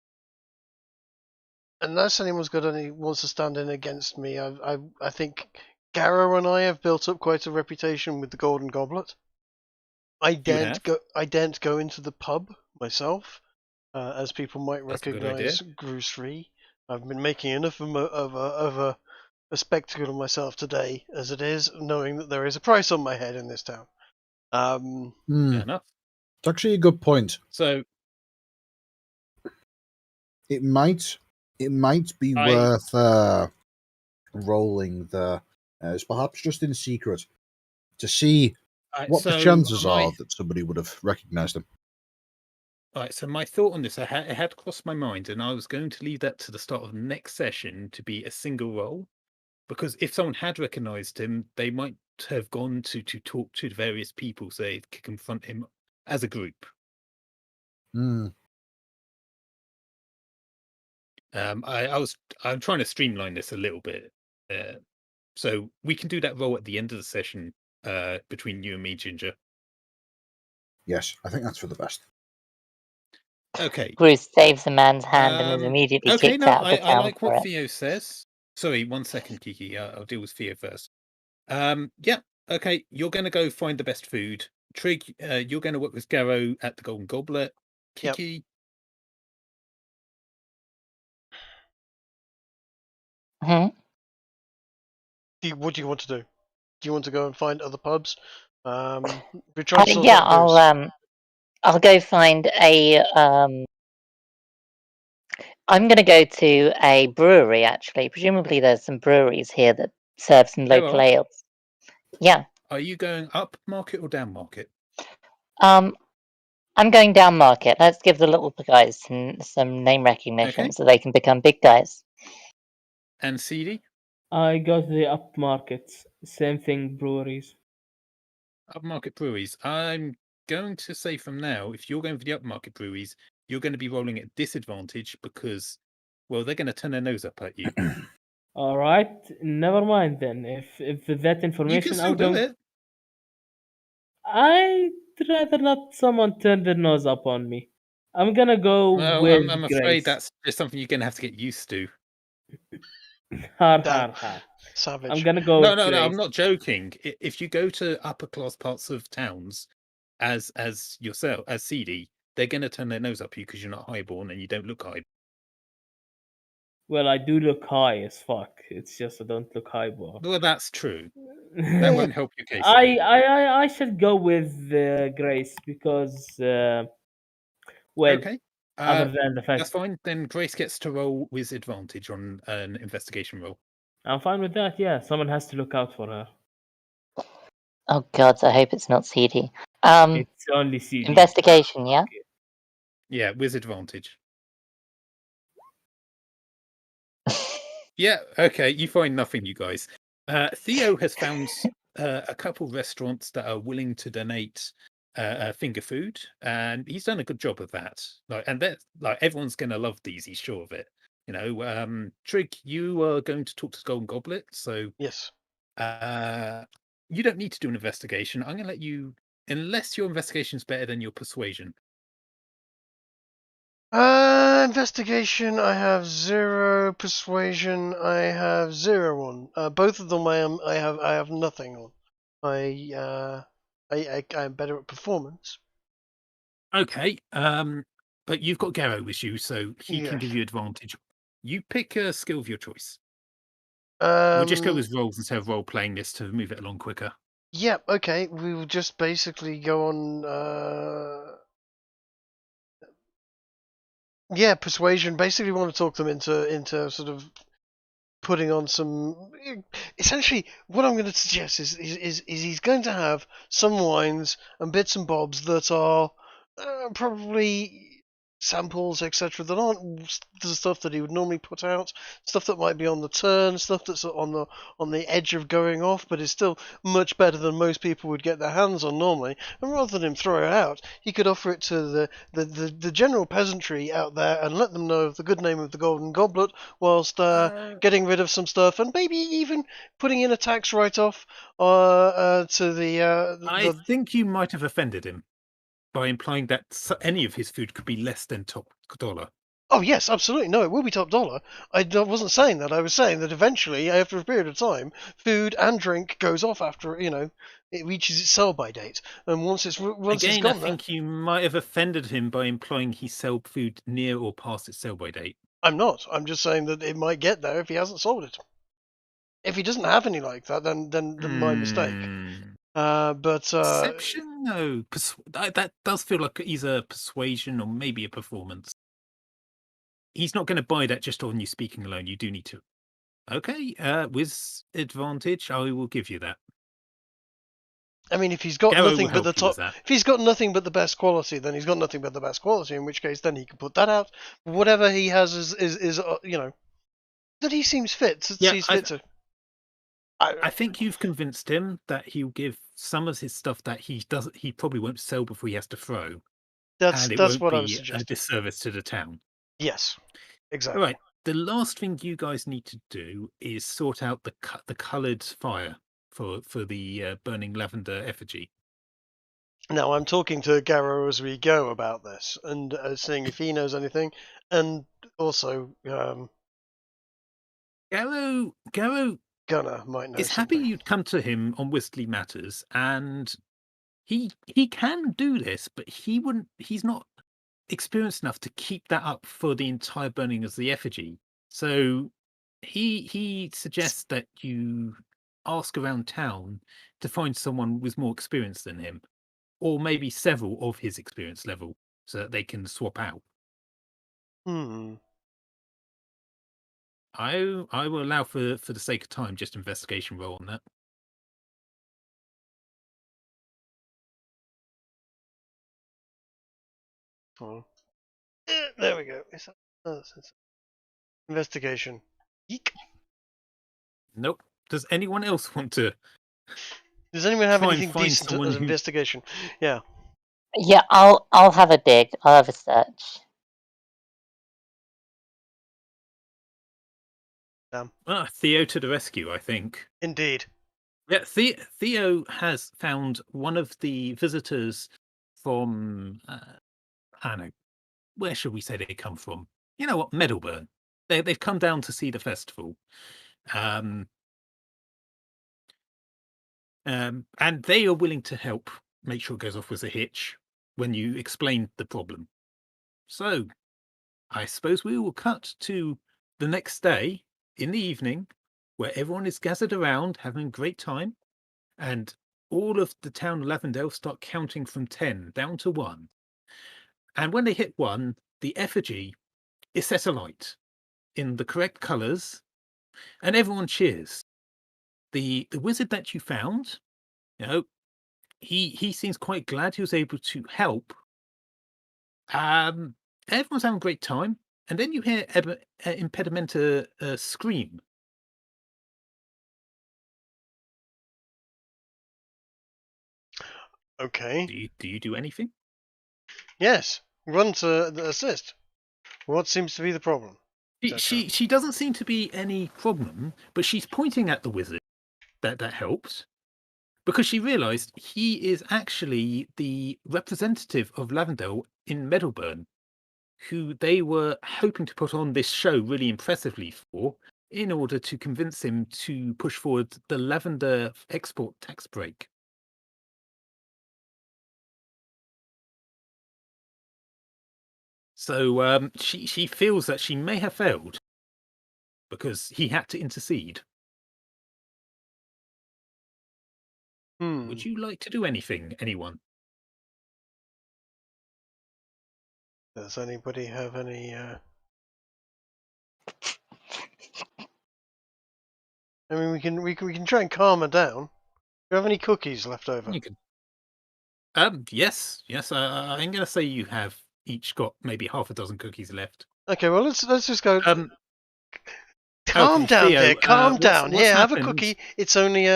[SPEAKER 1] Unless anyone's got wants to stand in against me, I think Garrow and I have built up quite a reputation with the Golden Goblet. I daren't go into the pub myself, as people might recognise Gru's free. I've been making enough of a spectacle of myself today as it is, knowing that there is a price on my head in this town.
[SPEAKER 4] Fair enough.
[SPEAKER 3] It's actually a good point.
[SPEAKER 4] So
[SPEAKER 3] it might be worth rolling the perhaps just in secret to see what the chances are that somebody would have recognised him.
[SPEAKER 4] All right, so my thought on this, it had crossed my mind, and I was going to leave that to the start of the next session to be a single roll, because if someone had recognised him, they might have gone to talk to the various people so they could confront him as a group. I'm trying to streamline this a little bit, so we can do that roll at the end of the session between you and me, Ginger.
[SPEAKER 3] Yes, I think that's for the best.
[SPEAKER 4] Okay.
[SPEAKER 5] Bruce saves a man's hand and is immediately kicked out of the town.
[SPEAKER 4] I like what Theo says. Sorry, 1 second, Kiki. I'll deal with Theo first. Yeah. Okay. You're going to go find the best food. Trig, you're going to work with Garrow at the Golden Goblet. Kiki.
[SPEAKER 5] Yep.
[SPEAKER 1] What do you want to do? Do you want to go and find other pubs?
[SPEAKER 5] I'll go find a. I'm going to go to a brewery. Actually, presumably there's some breweries here that serve some local ales. Yeah.
[SPEAKER 4] Are you going up market or down market?
[SPEAKER 5] I'm going down market. Let's give the little guys some name recognition so they can become big guys.
[SPEAKER 4] And CD?
[SPEAKER 6] I go to the up markets. Same thing, breweries.
[SPEAKER 4] Upmarket breweries. I'm going to say from now, if you're going for the upmarket breweries, you're going to be rolling at disadvantage because, well, they're going to turn their nose up at you.
[SPEAKER 6] All right, never mind then. If that information,
[SPEAKER 4] you can still do it.
[SPEAKER 6] I'd rather not someone turn their nose up on me. I'm gonna go with
[SPEAKER 4] I'm afraid that's just something you're going to have to get used to.
[SPEAKER 1] Savage.
[SPEAKER 6] I'm gonna go.
[SPEAKER 4] No, I'm not joking. If you go to upper class parts of towns, as yourself, as CD, they're going to turn their nose up at you because you're not highborn and you don't look high.
[SPEAKER 6] Well, I do look high as fuck. It's just I don't look highborn.
[SPEAKER 4] Well, that's true. That won't help your case.
[SPEAKER 6] I should go with Grace because
[SPEAKER 4] okay.
[SPEAKER 6] Other than the fact
[SPEAKER 4] that's fine. Then Grace gets to roll with advantage on an investigation roll.
[SPEAKER 6] I'm fine with that. Yeah, someone has to look out for her.
[SPEAKER 5] Oh God, I hope it's not CD.
[SPEAKER 6] It's only CD.
[SPEAKER 5] Investigation, yeah.
[SPEAKER 4] Yeah, with advantage. Yeah, okay, you find nothing, you guys. Theo has found a couple restaurants that are willing to donate finger food, and he's done a good job of that. And that, everyone's going to love these. He's sure of it. Trig, you are going to talk to Golden Goblet, so
[SPEAKER 1] Yes.
[SPEAKER 4] you don't need to do an investigation. I'm going to let you, unless your investigation's better than your persuasion.
[SPEAKER 1] Investigation. I have 0. Persuasion. I have 0 on. Both of them. I have nothing on. I'm better at performance.
[SPEAKER 4] Okay. But you've got Garrow with you, so he can give
[SPEAKER 1] Yes.
[SPEAKER 4] you advantage. You pick a skill of your choice. We'll just go with roles instead of role playing this to move it along quicker.
[SPEAKER 1] Yep. Okay. We will just basically go on. Yeah, persuasion. Basically, want to talk them into sort of putting on some. Essentially, what I'm going to suggest is he's going to have some wines and bits and bobs that are probably samples, etc. That aren't the stuff that he would normally put out. Stuff that might be on the turn, stuff that's on the edge of going off, but is still much better than most people would get their hands on normally. And rather than him throw it out, he could offer it to the general peasantry out there and let them know of the good name of the Golden Goblet, whilst getting rid of some stuff and maybe even putting in a tax write-off to the.
[SPEAKER 4] I think you might have offended him by implying that any of his food could be less than top dollar.
[SPEAKER 1] Oh yes, absolutely. No, it will be top dollar. I wasn't saying that. I was saying that eventually, after a period of time, food and drink goes off after it reaches its sell-by date, and once it's
[SPEAKER 4] Again,
[SPEAKER 1] gone
[SPEAKER 4] I think you might have offended him by implying he sold food near or past its sell-by date.
[SPEAKER 1] I'm not. I'm just saying that it might get there if he hasn't sold it. If he doesn't have any like that, then my mistake. But
[SPEAKER 4] Perception, no. That does feel like either persuasion or maybe a performance. He's not going to buy that just on you speaking alone. You do need to. Okay, with advantage, I will give you that.
[SPEAKER 1] I mean, if he's got
[SPEAKER 4] Garrow
[SPEAKER 1] nothing
[SPEAKER 4] will
[SPEAKER 1] but the
[SPEAKER 4] help you with
[SPEAKER 1] top,
[SPEAKER 4] that.
[SPEAKER 1] if he's got nothing but the best quality, then he's got nothing but the best quality. In which case, then he can put that out. Whatever he has is that he seems fit. Sees fit to.
[SPEAKER 4] I think you've convinced him that he'll give some of his stuff that he probably won't sell before he has to throw.
[SPEAKER 1] That's
[SPEAKER 4] won't
[SPEAKER 1] what I was
[SPEAKER 4] be
[SPEAKER 1] suggesting.
[SPEAKER 4] a disservice to the town.
[SPEAKER 1] Yes, exactly.
[SPEAKER 4] All right. The last thing you guys need to do is sort out the coloured fire for the burning lavender effigy.
[SPEAKER 1] Now I'm talking to Garrow as we go about this and seeing if he knows anything, and also
[SPEAKER 4] Garrow
[SPEAKER 1] Gunner might know
[SPEAKER 4] is
[SPEAKER 1] something.
[SPEAKER 4] happy you'd come to him on Whistly Matters, and he can do this, but he's not experienced enough to keep that up for the entire burning of the effigy. So he suggests that you ask around town to find someone with more experience than him, or maybe several of his experience level, so that they can swap out. I will allow for the sake of time just investigation roll on that.
[SPEAKER 1] Oh. There we go. Investigation. Eek.
[SPEAKER 4] Nope. Does anyone else want to?
[SPEAKER 1] Does anyone have
[SPEAKER 4] try and
[SPEAKER 1] anything
[SPEAKER 4] find
[SPEAKER 1] decent
[SPEAKER 4] someone
[SPEAKER 1] as
[SPEAKER 4] who-
[SPEAKER 1] investigation? Yeah.
[SPEAKER 5] Yeah, I'll have a dig. I'll have a search.
[SPEAKER 4] Theo to the rescue, I think.
[SPEAKER 1] Indeed.
[SPEAKER 4] Yeah, Theo has found one of the visitors from, I don't know, where should we say they come from? You know what, Meadowburn. They've come down to see the festival. And they are willing to help make sure it goes off with a hitch when you explain the problem. So, I suppose we will cut to the next day in the evening, where everyone is gathered around having a great time, and all of the town of Lavendale start counting from 10 down to 1. And when they hit 1, the effigy is set alight in the correct colours, and everyone cheers. The wizard that you found, he seems quite glad he was able to help. Everyone's having a great time, and then you hear Impedimenta scream
[SPEAKER 1] Okay.
[SPEAKER 4] Do you do anything?
[SPEAKER 1] Yes. Run to assist. What seems to be the problem?
[SPEAKER 4] She doesn't seem to be any problem, but she's pointing at the wizard. That helps. Because she realised he is actually the representative of Lavendale in Meadowburn, who they were hoping to put on this show really impressively for, in order to convince him to push forward the lavender export tax break. So she feels that she may have failed because he had to intercede. Would you like to do anything, anyone?
[SPEAKER 1] Does anybody have any? I mean, we can try and calm her down. Do you have any cookies left over?
[SPEAKER 4] You can. Yes. I'm going to say you have each got maybe half a dozen cookies left.
[SPEAKER 1] Okay, well let's just go. Calm
[SPEAKER 4] Okay,
[SPEAKER 1] down,
[SPEAKER 4] Theo,
[SPEAKER 1] dear. Calm
[SPEAKER 4] what's
[SPEAKER 1] down. Here, have a
[SPEAKER 4] happened-
[SPEAKER 1] cookie. It's only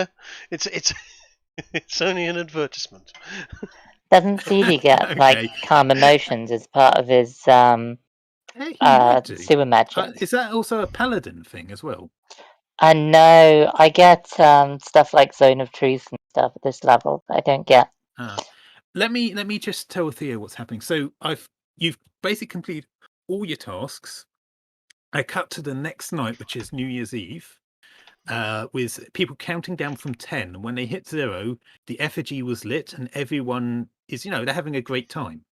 [SPEAKER 1] it's only an advertisement.
[SPEAKER 5] Doesn't Seedy get like
[SPEAKER 4] Okay.
[SPEAKER 5] calm emotions as part of his
[SPEAKER 4] Yeah, he might do.
[SPEAKER 5] sewer magic?
[SPEAKER 4] Is that also a paladin thing as well?
[SPEAKER 5] No, I get stuff like Zone of Truth and stuff at this level. I don't get.
[SPEAKER 4] Let me just tell Theo what's happening. So you've basically completed all your tasks. I cut to the next night, which is New Year's Eve, with people counting down from 10. And when they hit 0, the effigy was lit, and everyone is, they're having a great time.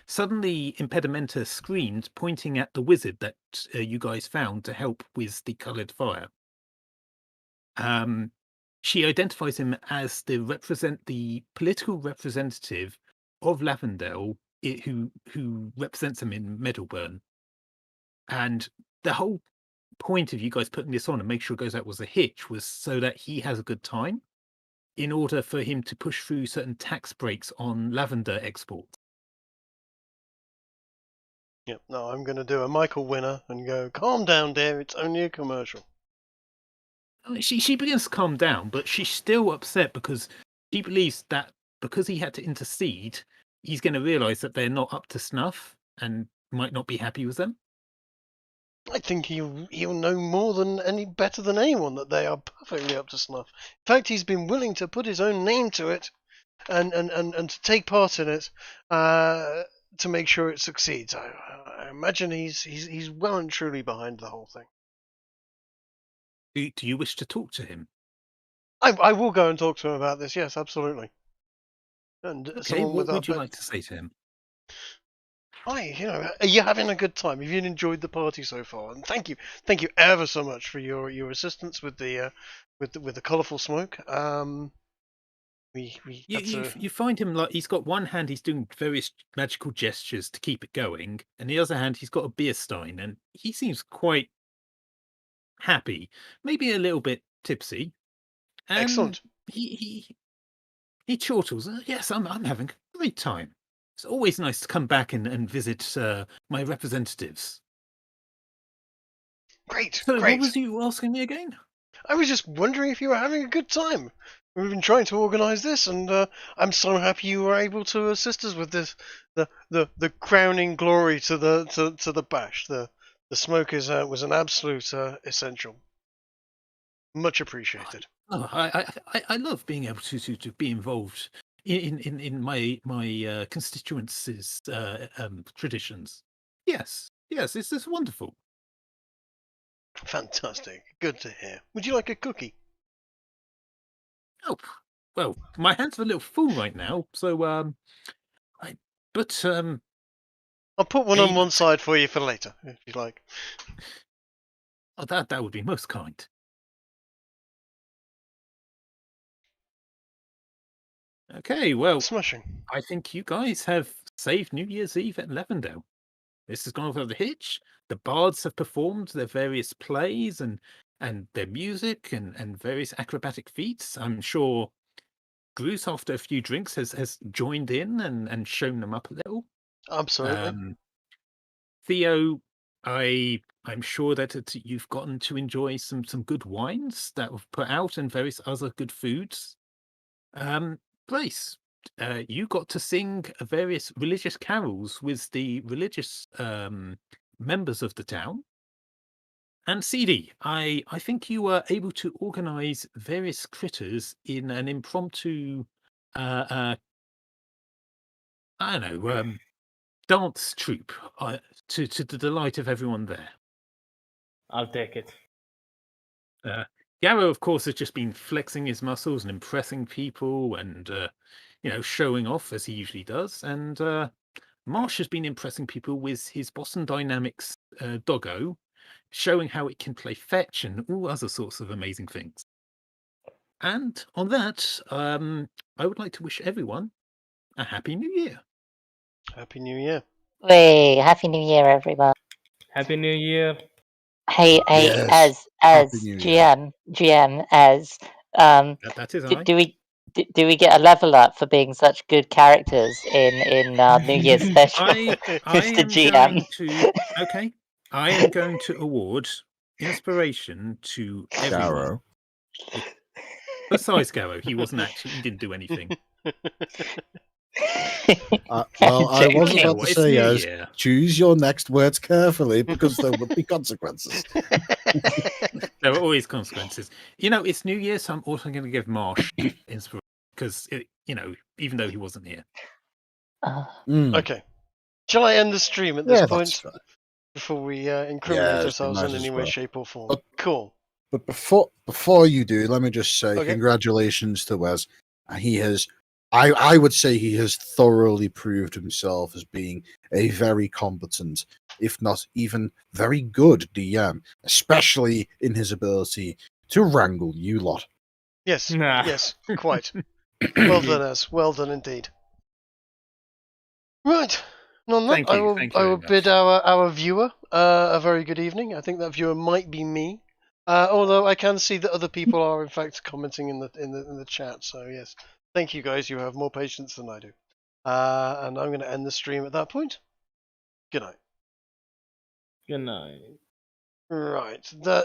[SPEAKER 4] Suddenly, Impedimenta screamed, pointing at the wizard that you guys found to help with the coloured fire. She identifies him as the political representative of Lavendale, who represents him in Meadowburn. And the whole point of you guys putting this on and make sure it goes out was a hitch was so that he has a good time, in order for him to push through certain tax breaks on lavender exports.
[SPEAKER 1] Yep. No, I'm going to do a Michael Winner and go. Calm down, dear. It's only a commercial.
[SPEAKER 4] She begins to calm down, but she's still upset because she believes that because he had to intercede, he's going to realise that they're not up to snuff and might not be happy with them.
[SPEAKER 1] I think he'll know more than better than anyone that they are perfectly up to snuff. In fact, he's been willing to put his own name to it, and to take part in it, to make sure it succeeds. I imagine he's well and truly behind the whole thing.
[SPEAKER 4] Do you wish to talk to him?
[SPEAKER 1] I will go and talk to him about this. Yes, absolutely. And
[SPEAKER 4] Okay, what would you like to say to him?
[SPEAKER 1] Hi, are you having a good time? Have you enjoyed the party so far? And thank you ever so much for your assistance with the colourful smoke.
[SPEAKER 4] You find him like he's got one hand, he's doing various magical gestures to keep it going, and the other hand he's got a beer stein, and he seems quite happy, maybe a little bit tipsy. And
[SPEAKER 1] Excellent.
[SPEAKER 4] He chortles. Yes, I'm having a great time. It's always nice to come back and visit my representatives.
[SPEAKER 1] Great,
[SPEAKER 4] So
[SPEAKER 1] great.
[SPEAKER 4] what was you asking me again?
[SPEAKER 1] I was just wondering if you were having a good time. We've been trying to organise this, and I'm so happy you were able to assist us with this. The crowning glory to the bash. The smoke was an absolute essential. Much appreciated.
[SPEAKER 4] Oh, I love being able to be involved in my constituencies' traditions. Yes, this is wonderful.
[SPEAKER 1] Fantastic. Good to hear. Would you like a cookie?
[SPEAKER 4] Oh, well, my hands are a little full right now, so I'll
[SPEAKER 1] put one on one side for you for later, if you like.
[SPEAKER 4] Oh, that would be most kind. Okay, well,
[SPEAKER 1] smashing.
[SPEAKER 4] I think you guys have saved New Year's Eve at Lavendale. This has gone without a hitch. The bards have performed their various plays and their music and various acrobatic feats. I'm sure Bruce, after a few drinks, has joined in and shown them up a little.
[SPEAKER 1] Absolutely.
[SPEAKER 4] Theo, I'm sure that you've gotten to enjoy some good wines that were put out and various other good foods. Grace, you got to sing various religious carols with the religious members of the town. And CD, I think you were able to organise various critters in an impromptu, I don't know, dance troupe to the delight of everyone there.
[SPEAKER 6] I'll take it.
[SPEAKER 4] Yarrow, of course, has just been flexing his muscles and impressing people and, showing off as he usually does. And Marsh has been impressing people with his Boston Dynamics doggo, showing how it can play fetch and all other sorts of amazing things. And on that, I would like to wish everyone a Happy New Year.
[SPEAKER 1] Happy New Year.
[SPEAKER 5] Hey, Happy New Year, everyone.
[SPEAKER 6] Happy New Year.
[SPEAKER 5] Hey,
[SPEAKER 3] Yes.
[SPEAKER 5] as
[SPEAKER 3] Happy New Year.
[SPEAKER 5] GM, as
[SPEAKER 4] That is
[SPEAKER 5] do we get a level up for being such good characters in New Year's special,
[SPEAKER 4] I
[SPEAKER 5] Mr.
[SPEAKER 4] am
[SPEAKER 5] GM?
[SPEAKER 4] going to I am going to award inspiration to everyone.
[SPEAKER 3] Garrow.
[SPEAKER 4] Besides Garrow, he didn't do anything.
[SPEAKER 3] Well, I was
[SPEAKER 5] Joking.
[SPEAKER 3] about to
[SPEAKER 4] It's
[SPEAKER 3] say,
[SPEAKER 4] New
[SPEAKER 3] as
[SPEAKER 4] Year.
[SPEAKER 3] choose your next words carefully because there would be consequences.
[SPEAKER 4] There are always consequences. It's New Year, so I'm also going to give Marsh inspiration because, even though he wasn't here.
[SPEAKER 3] Mm.
[SPEAKER 1] Okay. Shall I end the stream at this
[SPEAKER 3] Yeah,
[SPEAKER 1] point
[SPEAKER 3] that's fair.
[SPEAKER 1] before we incriminate
[SPEAKER 3] Yes, we
[SPEAKER 1] ourselves
[SPEAKER 3] might
[SPEAKER 1] in
[SPEAKER 3] as
[SPEAKER 1] any way,
[SPEAKER 3] well.
[SPEAKER 1] shape, or form?
[SPEAKER 3] But-
[SPEAKER 1] Cool.
[SPEAKER 3] But before you do, let me just say
[SPEAKER 1] Okay.
[SPEAKER 3] congratulations to Wes. He has, I would say, he has thoroughly proved himself as being a very competent, if not even very good DM, especially in his ability to wrangle you lot.
[SPEAKER 1] Yes.
[SPEAKER 6] Nah.
[SPEAKER 1] Yes. Quite. Well done, Az. Well done indeed. Right. And on that,
[SPEAKER 4] Thank you. Thank you
[SPEAKER 1] I
[SPEAKER 4] very
[SPEAKER 1] will bid
[SPEAKER 4] much.
[SPEAKER 1] our viewer a very good evening. I think that viewer might be me. Although I can see that other people are in fact commenting in the chat. So yes, thank you guys. You have more patience than I do. And I'm going to end the stream at that point. Good night.
[SPEAKER 6] Good night.
[SPEAKER 1] Right. That